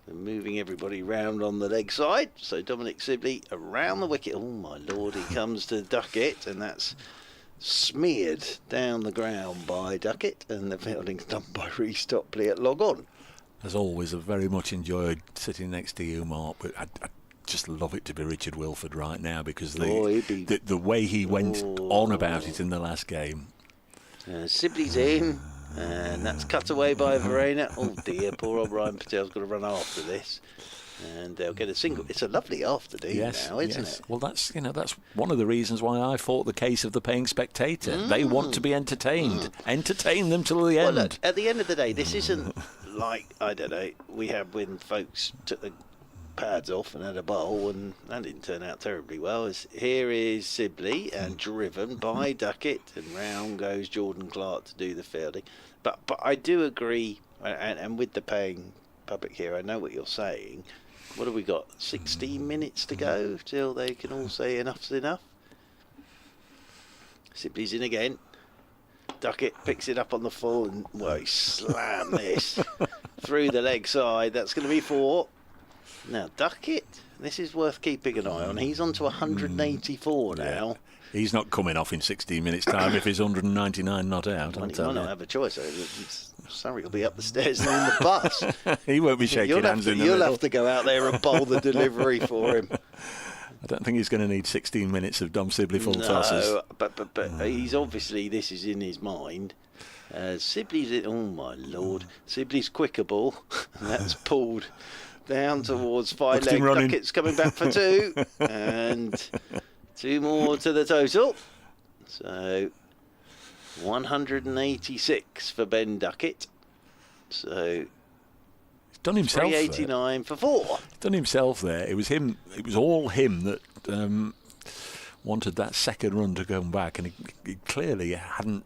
G: They're moving everybody round on the leg side. So Dominic Sibley around the wicket. Oh my lord, he comes to Ducket, and that's smeared down the ground by Ducket, and the fielding's done by Rhys Topley at log on.
B: As always, I've very much enjoyed sitting next to you, Mark, but I just love it to be Richard Wilford right now, because the way he went on about it in the last game.
G: Sibley's in. And that's cut away by Verena. Oh dear, poor old Ryan Patel's got to run after this, and they'll get a single. It's a lovely afternoon now, isn't it?
B: Well, that's one of the reasons why I fought the case of the paying spectator. They want to be entertained. Entertain them till the end.
G: Well, look, at the end of the day, this isn't like, I don't know, we had when folks took the pads off and had a bowl, and that didn't turn out terribly well. Here is Sibley, and driven by Ducket, and round goes Jordan Clark to do the fielding. But I do agree, and with the paying public here, I know what you're saying. What have we got? 16 minutes to go till they can all say enough's enough. Sibley's in again. Ducket picks it up on the full and, well, he slammed this through the leg side. That's going to be 4. Now, Ducket, this is worth keeping an eye on. He's on to 184 now.
B: He's not coming off in 16 minutes' time if he's 199 not out.
G: Well, he might not have a choice. Surrey will be up the stairs and in the bus.
B: He won't be shaking hands in the middle.
G: You'll have to go out there and bowl the delivery for him.
B: I don't think he's going to need 16 minutes of Dom Sibley full tosses.
G: No, but he's obviously, this is in his mind. Sibley's, oh my lord, Sibley's quicker ball, and that's pulled down towards 5 leg. Ducket's coming back for 2, and 2 more to the total. So 186 for Ben Ducket. So
B: he's done himself
G: 389 for 4.
B: He's done himself there. It was him. It was all him that wanted that second run to go back, and he clearly hadn't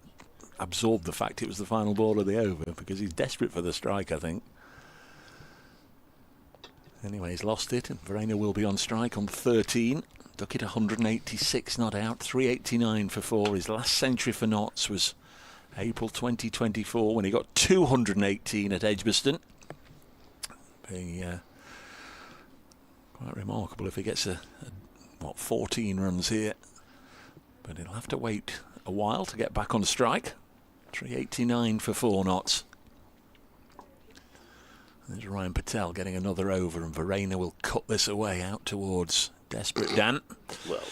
B: absorbed the fact it was the final ball of the over, because he's desperate for the strike, I think. Anyway, he's lost it, and Verena will be on strike on 13. Ducket 186 not out, 389 for 4. His last century for Notts was April 2024 when he got 218 at Edgbaston. Be quite remarkable if he gets 14 runs here. But he'll have to wait a while to get back on strike. 389 for 4 Notts. There's Ryan Patel getting another over, and Verena will cut this away out towards desperate Dan.
G: Well,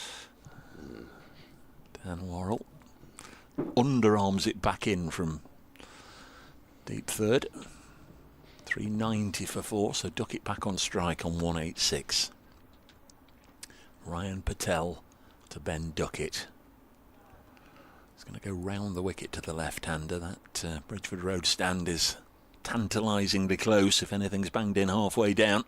B: Dan Worrell underarms it back in from deep third. 390 for 4, so Ducket back on strike on 186. Ryan Patel to Ben Ducket. He's going to go round the wicket to the left-hander. That Bridgeford Road stand is tantalisingly close if anything's banged in halfway down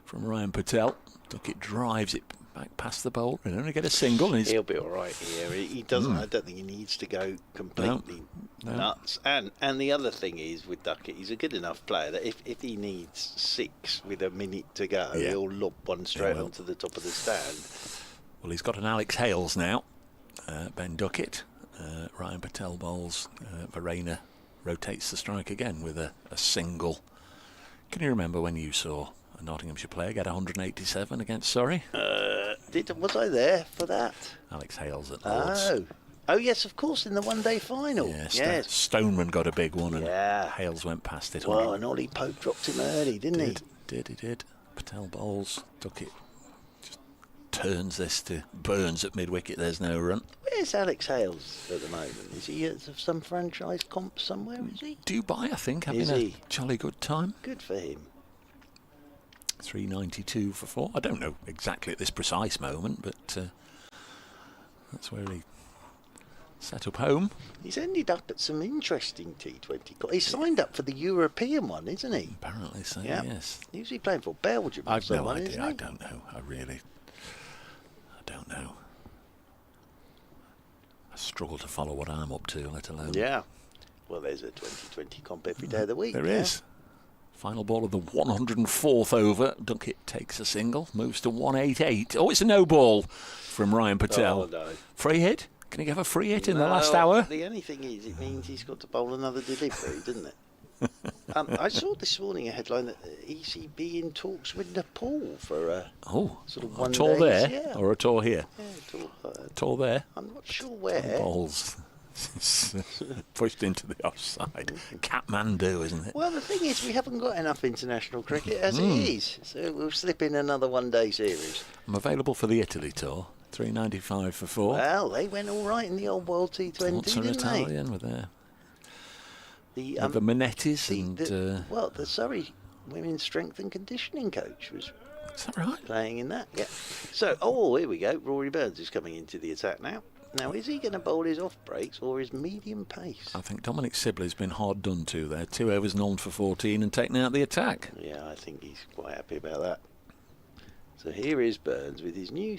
B: from Ryan Patel. Ducket drives it back past the bowl. He'll only get a single. And
G: he'll be all right here. He doesn't. I don't think he needs to go completely nuts. And the other thing is with Ducket, he's a good enough player that if he needs 6 with a minute to go, he'll lob one straight onto the top of the stand.
B: Well, he's got an Alex Hales now. Ben Ducket. Ryan Patel bowls. Verena rotates the strike again with a single. Can you remember when you saw a Nottinghamshire player get 187 against Surrey?
G: Was I there for that?
B: Alex Hales at Lords.
G: Oh yes, of course, in the one-day final.
B: Yes. Stoneman got a big one, and Hales went past it.
G: Well, and Ollie Pope dropped him early, didn't he?
B: He did. Patel bowls. Ducket just turns this to Burns at mid-wicket. There's no run.
G: Where's Alex Hales at the moment? Is he at some franchise comp somewhere, is he?
B: Dubai, I think, having a jolly good time.
G: Good for him.
B: 392 for 4. I don't know exactly at this precise moment, but that's where he set up home.
G: He's ended up at some interesting T20. He's signed up for the European one, isn't he?
B: Apparently so, yes.
G: Who's he playing for? Belgium?
B: I've no idea. I don't know. I don't know. I struggle to follow what I'm up to, let alone...
G: Yeah. Well, there's a 2020 comp every day of the week.
B: There is. Final ball of the 104th over. Ducket takes a single, moves to 188. Oh, it's a no ball from Ryan Patel.
G: Oh, no.
B: Free hit? Can he have a free hit in the last hour?
G: The only thing is, it means he's got to bowl another delivery, doesn't it? I saw this morning a headline that ECB in talks with Nepal for a sort of 1 day.
B: A tour there or a tour here?
G: Yeah,
B: tour there.
G: I'm not sure where.
B: Balls pushed into the offside. Kathmandu, isn't it?
G: Well, the thing is, we haven't got enough international cricket as it is, so we'll slip in another 1 day series.
B: I'm available for the Italy tour. 395 for 4.
G: Well, they went all right in the old World T20, didn't
B: Italian
G: they?
B: With the Manettis
G: the Surrey women's strength and conditioning coach was playing in that. Yeah. So, here we go. Rory Burns is coming into the attack now. Now, is he going to bowl his off breaks or his medium pace?
B: I think Dominic Sibley's been hard done to there. 2 overs none for 14 and taken out the attack.
G: Yeah, I think he's quite happy about that. So here is Burns with his new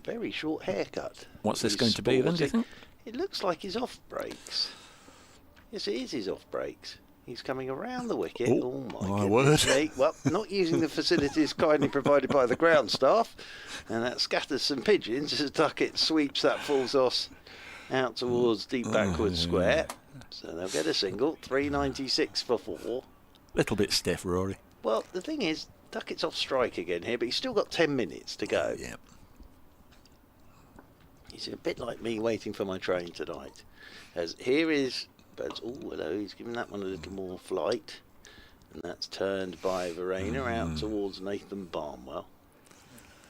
G: very short haircut.
B: What's this going to be then, do you think?
G: It looks like his off breaks. Yes, it is his off breaks. He's coming around the wicket. Oh my
B: word.
G: Well, not using the facilities kindly provided by the ground staff. And that scatters some pigeons as Ducket sweeps that full toss out towards deep backward square. So they'll get a single. 396 for 4.
B: Little bit stiff, Rory.
G: Well, the thing is, Duckett's off strike again here, but he's still got 10 minutes to go.
B: Yep.
G: He's a bit like me waiting for my train tonight. As here is Burns. Oh, hello. He's giving that one a little more flight. And that's turned by Verena out towards Nathan Barnwell.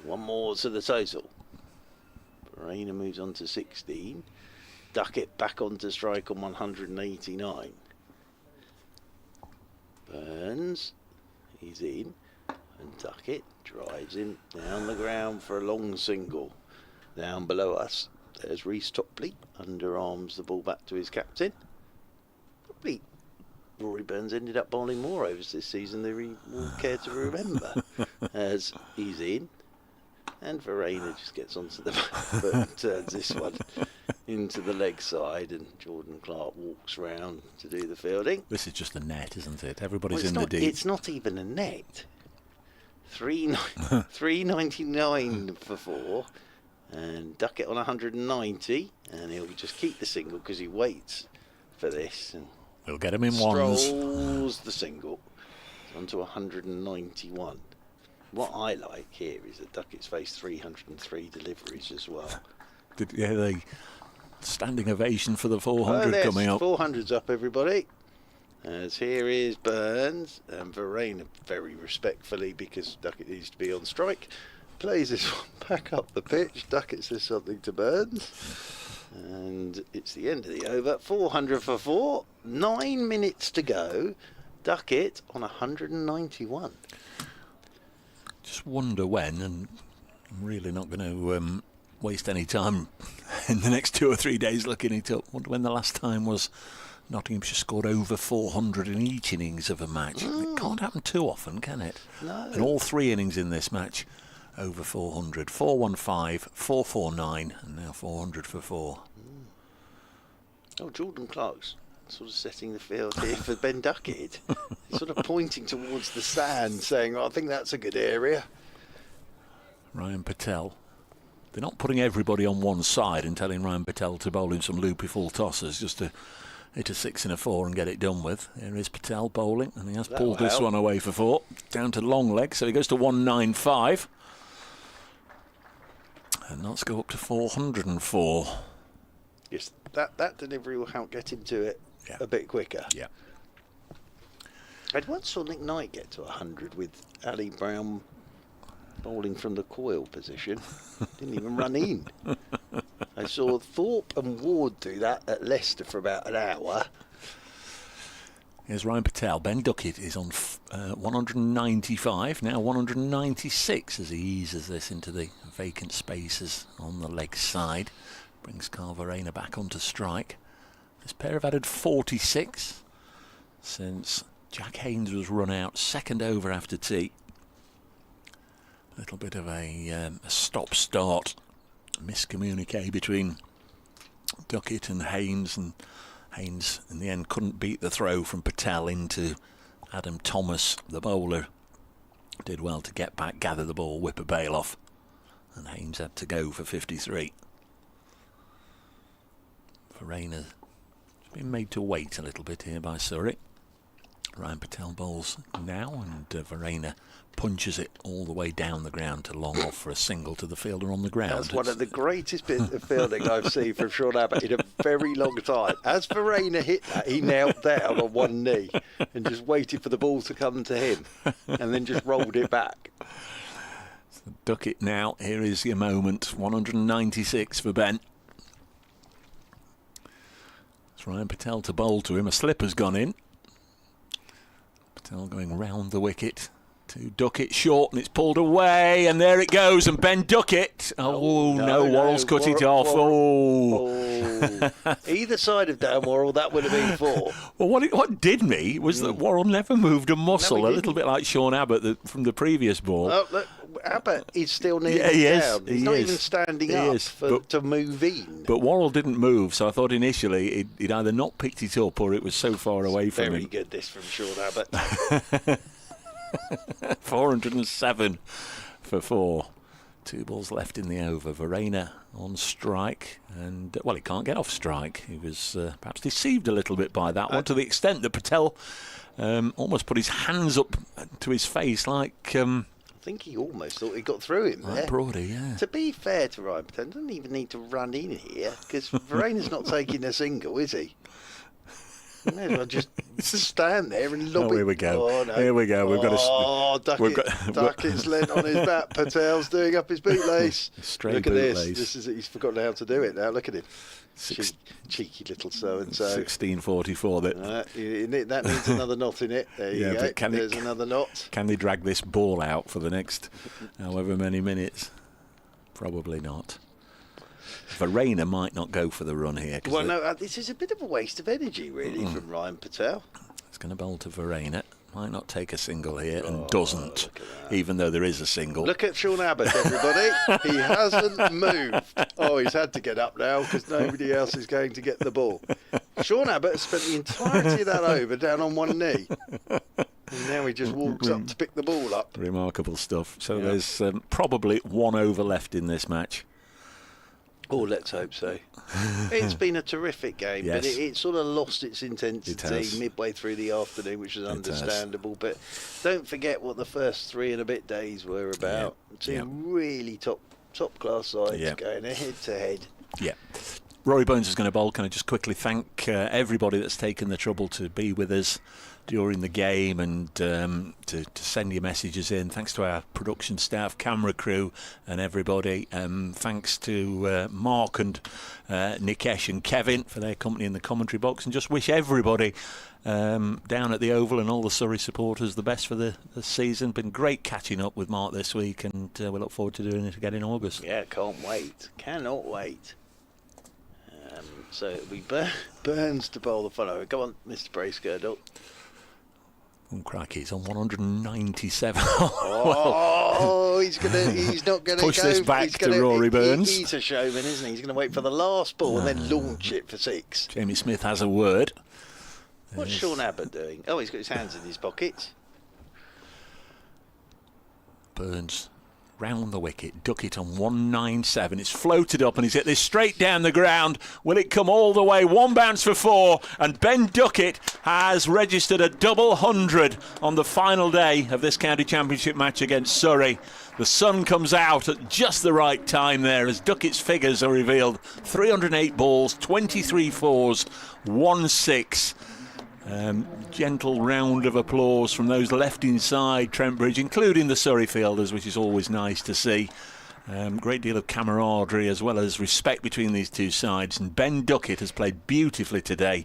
G: One more to the total. Verena moves on to 16. Ducket back onto strike on 189. Burns, he's in. And Ducket drives him down the ground for a long single. Down below us, there's Reece Topley. Underarms the ball back to his captain. Probably Rory Burns ended up bowling more overs this season than he will care to remember. As he's in. And Verena just gets onto the back foot and turns this one into the leg side, and Jordan Clark walks round to do the fielding.
B: This is just a net, isn't it? Everybody's
G: Well,
B: in the deep.
G: It's not even a net. 399 for 4. And Ducket on 190. And he'll just keep the single because he waits for this. And
B: We'll get him in ones.
G: strolls the single. It's on to 191. What I like here is that Duckett's faced 303 deliveries as well.
B: Yeah, the standing ovation for the 400 coming up.
G: 400's up, everybody. As here is Burns, and Verena very respectfully, because Ducket needs to be on strike, plays this one back up the pitch. Ducket says something to Burns, and it's the end of the over. 400 for 4, 9 minutes to go. Ducket on 191.
B: Just wonder when, and I'm really not going to waste any time in the next 2 or 3 days looking it up. Wonder when the last time was Nottinghamshire scored over 400 in each innings of a match. It can't happen too often, can it?
G: No.
B: And all 3 innings in this match over 400. 415, 449, and now 400 for 4.
G: Oh, Jordan Clark's sort of setting the field here for Ben Ducket. He's sort of pointing towards the sand, saying, oh, I think that's a good area.
B: Ryan Patel. They're not putting everybody on one side and telling Ryan Patel to bowl in some loopy full tossers just to hit a 6 and a 4 and get it done with. Here is Patel bowling, and he has pulled this one away for 4. Down to long leg, so he goes to 195. And let's go up to 404.
G: Yes, that delivery will help get him to it a bit quicker.
B: Yeah.
G: I once saw Nick Knight get to 100 with Ali Brown bowling from the coil position. Didn't even run in. I saw Thorpe and Ward do that at Leicester for about an hour.
B: Here's Ryan Patel. Ben Ducket is on 195, now 196 as he eases this into the vacant spaces on the leg side. Brings Carl Verena back onto strike. This pair have added 46 since Jack Haynes was run out second over after tea. A little bit of a stop-start miscommunique between Ducket and Haynes in the end couldn't beat the throw from Patel into Adam Thomas, the bowler. Did well to get back, gather the ball, whip a bail off, and Haynes had to go for 53. Verena's been made to wait a little bit here by Surrey. Ryan Patel bowls now, and Verena punches it all the way down the ground to long off for a single to the fielder on the ground.
G: That's one of the greatest bits of fielding I've seen from Sean Abbott in a very long time. As Verena hit that, he knelt down on one knee and just waited for the ball to come to him, and then just rolled it back.
B: So Ducket now, here is your moment. 196 for Ben. It's Ryan Patel to bowl to him. A slip has gone in. Patel going round the wicket to Ducket short, and it's pulled away, and there it goes, and Ben Ducket. Oh, no, Worrell's cut it off.
G: Either side of Dan Worrell, that would have been 4.
B: Well, what did me was that Worrell never moved a muscle,
G: No,
B: a
G: he
B: little bit like Sean Abbott from the previous ball.
G: Oh, look, Abbott is still nearly down. He's not even standing up to move in.
B: But Worrell didn't move, so I thought initially he'd either not picked it up or it was so far away from him.
G: Very good, this from Sean Abbott.
B: 407 for 4. 2 balls left in the over. Verena on strike, and well, he can't get off strike. He was perhaps deceived a little bit by that one, to the extent that Patel almost put his hands up to his face, like
G: I think he almost thought he got through him there.
B: like Brody, yeah.
G: To be fair to Ryan Patel, doesn't even need to run in here because Verena's not taking a single, is he? You may as well just stand there and lob it.
B: Here we go.
G: Oh, no.
B: Here we go. We've got
G: Ducket's leant on his bat. Patel's doing up his bootlace.
B: Straight
G: Look at
B: bootlace.
G: this. He's forgotten how to do it now. Look at him. Cheeky little so-and-so.
B: 16:44.
G: That needs another knot in it. There you go. There's another knot.
B: Can they drag this ball out for the next however many minutes? Probably not. Verena might not go for the run here.
G: Well, no, this is a bit of a waste of energy, really, from Ryan Patel.
B: It's going to bowl to Verena. Might not take a single here, and doesn't, even though there is a single.
G: Look at Sean Abbott, everybody. He hasn't moved. Oh, he's had to get up now because nobody else is going to get the ball. Sean Abbott has spent the entirety of that over down on one knee. And now he just walks up to pick the ball up.
B: Remarkable stuff. So there's probably 1 over left in this match.
G: Oh, let's hope so. It's been a terrific game,
B: Yes.
G: but it sort of lost its
B: It
G: intensity
B: has.
G: midway through the afternoon, which was understandable. But don't forget what the first 3 and a bit days were about. Two really top class sides going head to head.
B: Yeah. Rory Burns is going to bowl. Can I just quickly thank everybody that's taken the trouble to be with us during the game and to send your messages in. Thanks to our production staff, camera crew and everybody. Thanks to Mark and Nikesh and Kevin for their company in the commentary box, and just wish everybody down at the Oval and all the Surrey supporters the best for the season. Been great catching up with Mark this week, and we look forward to doing it again in August.
G: Yeah, can't wait. Cannot wait. So it'll be Burns to bowl the follow. Come on, Mr. Bracegirdle.
B: Oh, crikey, he's on 197.
G: Oh, he's not going to
B: push this back to Rory Burns.
G: He's a showman, isn't he? He's going to wait for the last ball and then launch it for 6.
B: Jamie Smith has a word.
G: What's Sean Abbott doing? Oh, he's got his hands in his pockets.
B: Burns round the wicket. Ducket on 197. It's floated up and he's hit this straight down the ground. Will it come all the way? 1 bounce for 4. And Ben Ducket has registered a double 100 on the final day of this county championship match against Surrey. The sun comes out at just the right time there as Duckett's figures are revealed. 308 balls, 23 fours, 1 6. Gentle round of applause from those left inside Trent Bridge, including the Surrey fielders, which is always nice to see. Great deal of camaraderie as well as respect between these two sides. And Ben Ducket has played beautifully today.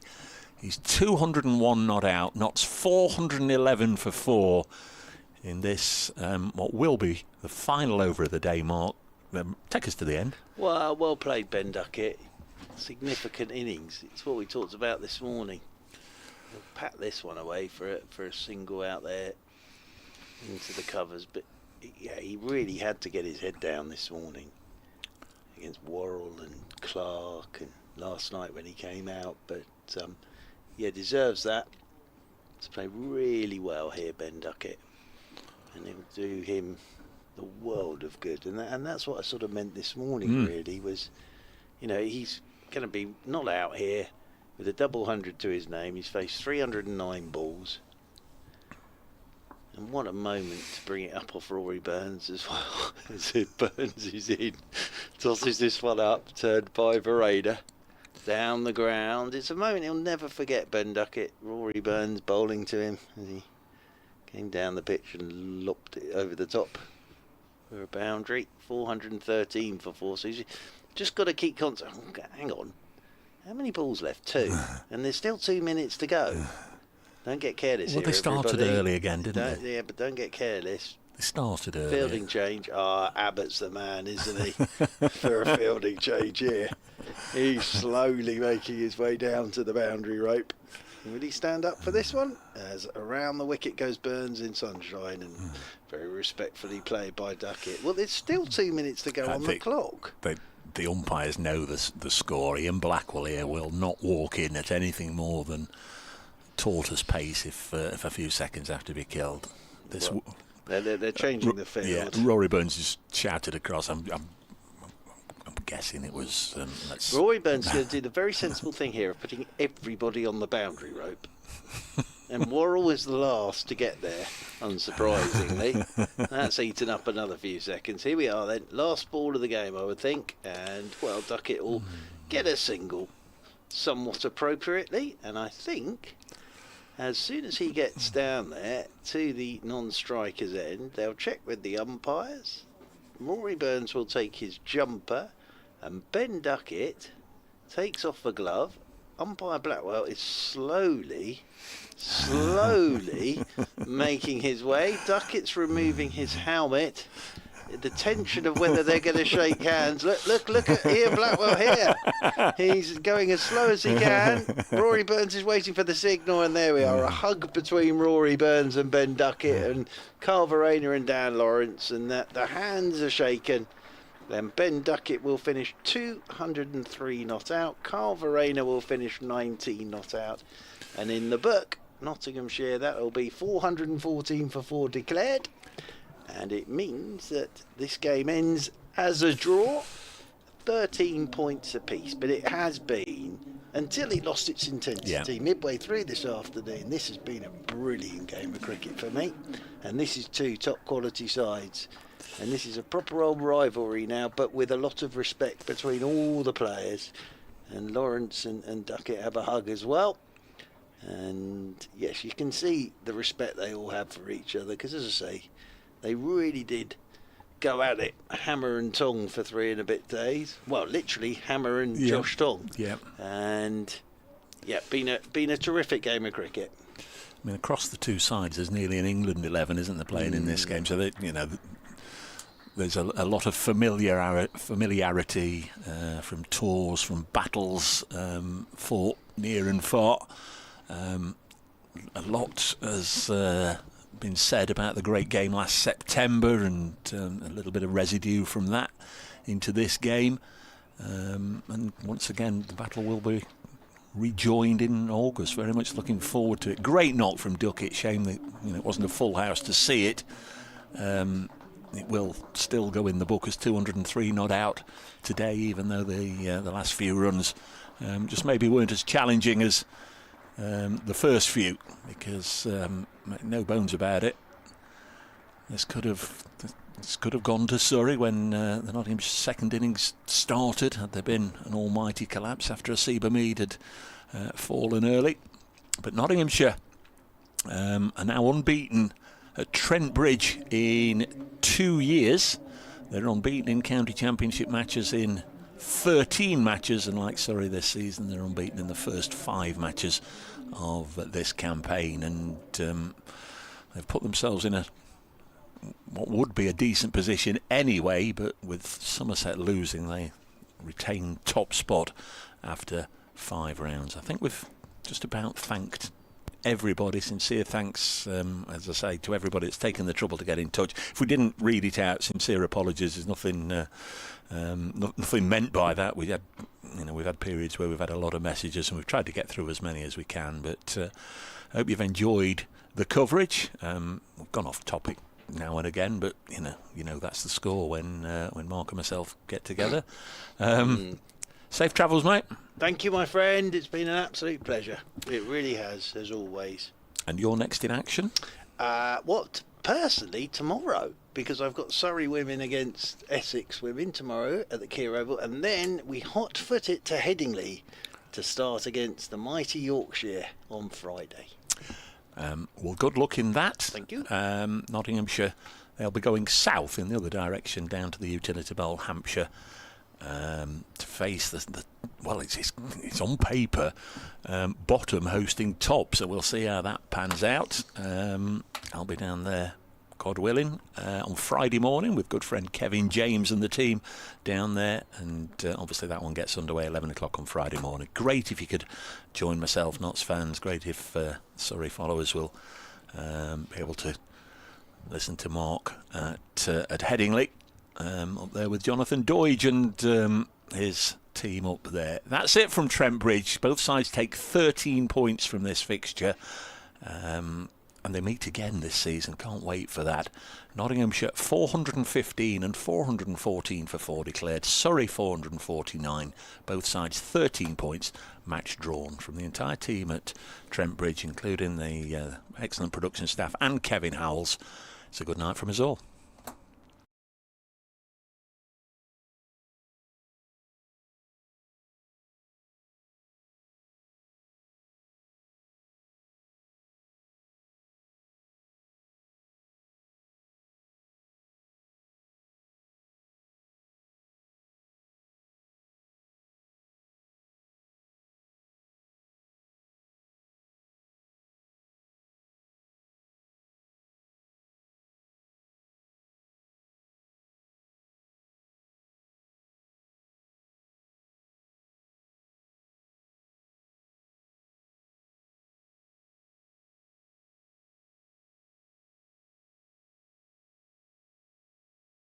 B: He's 201 not out, knots 411 for 4 in this, what will be the final over of the day, Mark. Take us to the end.
G: Well played, Ben Ducket. Significant innings. It's what we talked about this morning. We'll pat this one away for a single out there into the covers, but yeah, he really had to get his head down this morning against Worrell and Clark and last night when he came out. But yeah, deserves that. To play really well here, Ben Ducket, and it will do him the world of good. And that's what I sort of meant this morning. Really was, you know, he's going to be not out here with a double 100 to his name. He's faced 309 balls. And what a moment to bring it up off Rory Burns as well. As Burns is in, tosses this one up, turned by Verena, down the ground. It's a moment he'll never forget, Ben Ducket. Rory Burns bowling to him as he came down the pitch and lopped it over the top for a boundary. 413 for 4. So he's just got to keep constant. Hang on. How many balls left? 2. And there's still 2 minutes to go. Don't get careless here,
B: They started
G: everybody.
B: early again, didn't they?
G: Yeah, but don't get careless.
B: They started early.
G: Fielding change. Abbott's the man, isn't he? For a fielding change here. He's slowly making his way down to the boundary rope. Will he stand up for this one? As around the wicket goes Burns in sunshine, and very respectfully played by Ducket. Well, there's still 2 minutes to go on the clock.
B: The umpires know the score. Ian Blackwell here will not walk in at anything more than tortoise pace if a few seconds have to be killed.
G: They're changing the field.
B: Yeah, Rory Burns just shouted across. I'm guessing it was.
G: Rory Burns is going to do the very sensible thing here of putting everybody on the boundary rope. And Worrell is the last to get there, unsurprisingly. That's eaten up another few seconds. Here we are then, last ball of the game, I would think. And, well, Ducket will get a single somewhat appropriately. And I think as soon as he gets down there to the non-striker's end, they'll check with the umpires. Rory Burns will take his jumper, and Ben Ducket takes off the glove. Umpire Blackwell is slowly making his way. Duckett's removing his helmet. The tension of whether they're going to shake hands. Look at here, Blackwell here. He's going as slow as he can. Rory Burns is waiting for the signal, and there we are. A hug between Rory Burns and Ben Ducket, and Carl Verena and Dan Lawrence, and the hands are shaken. Then Ben Ducket will finish 203 not out. Carl Verena will finish 19 not out. And in the book, Nottinghamshire, that will be 414 for 4 declared. And it means that this game ends as a draw, 13 points apiece. But it has been, until it lost its intensity, midway through this afternoon, this has been a brilliant game of cricket for me. And this is two top quality sides. And this is a proper old rivalry now, but with a lot of respect between all the players. And Lawrence and Ducket have a hug as well. And yes, you can see the respect they all have for each other, because as I say, they really did go at it hammer and tong for 3 and a bit days. Well, literally hammer and Josh Tong.
B: Yeah. And
G: been a terrific game of cricket.
B: I mean, across the two sides, there's nearly an England 11, isn't there, playing in this game? So there's a lot of familiarity from tours, from battles fought near and far. A lot has been said about the great game last September, and a little bit of residue from that into this game. And once again, the battle will be rejoined in August. Very much looking forward to it. Great knock from Ducket. Shame that it wasn't a full house to see it. It will still go in the book as 203 not out today, even though the last few runs just maybe weren't as challenging as the first few, because no bones about it, this could have gone to Surrey when the Nottinghamshire second innings started, had there been an almighty collapse after Asiba Mead had fallen early. But Nottinghamshire are now unbeaten at Trent Bridge in 2 years. They're unbeaten in county championship matches in 13 matches, and like Surrey this season, they're unbeaten in the first 5 matches of this campaign, and they've put themselves in what would be a decent position anyway, but with Somerset losing, they retain top spot after 5 rounds. I think we've just about thanked everybody. Sincere thanks, as I say, to everybody that's taken the trouble to get in touch. If we didn't read it out, sincere apologies. There's nothing meant by that. We've had periods where we've had a lot of messages, and we've tried to get through as many as we can. But I hope you've enjoyed the coverage. We've gone off topic now and again, but you know that's the score when Mark and myself get together. Safe travels, mate.
G: Thank you, my friend. It's been an absolute pleasure. It really has, as always.
B: And you're next in action?
G: Personally, tomorrow, because I've got Surrey women against Essex women tomorrow at the Keir Oval, and then we hot-foot it to Headingley to start against the mighty Yorkshire on Friday.
B: Well, good luck in that.
G: Thank you.
B: Nottinghamshire, they'll be going south in the other direction down to the Utility Bowl, Hampshire, to face it's on paper bottom hosting top, so we'll see how that pans out. I'll be down there, God willing, on Friday morning with good friend Kevin James and the team down there, and obviously that one gets underway 11 o'clock on Friday morning. Great if you could join myself, Notts fans. Great if Surrey followers will be able to listen to Mark at Headingley, up there with Jonathan Doidge and his team up there. That's it from Trent Bridge. Both sides take 13 points from this fixture. and they meet again this season. Can't wait for that. Nottinghamshire 415 and 414 for 4 declared. Surrey 449. Both sides 13 points. Match drawn. From the entire team at Trent Bridge, including the excellent production staff and Kevin Howells, it's a good night from us all.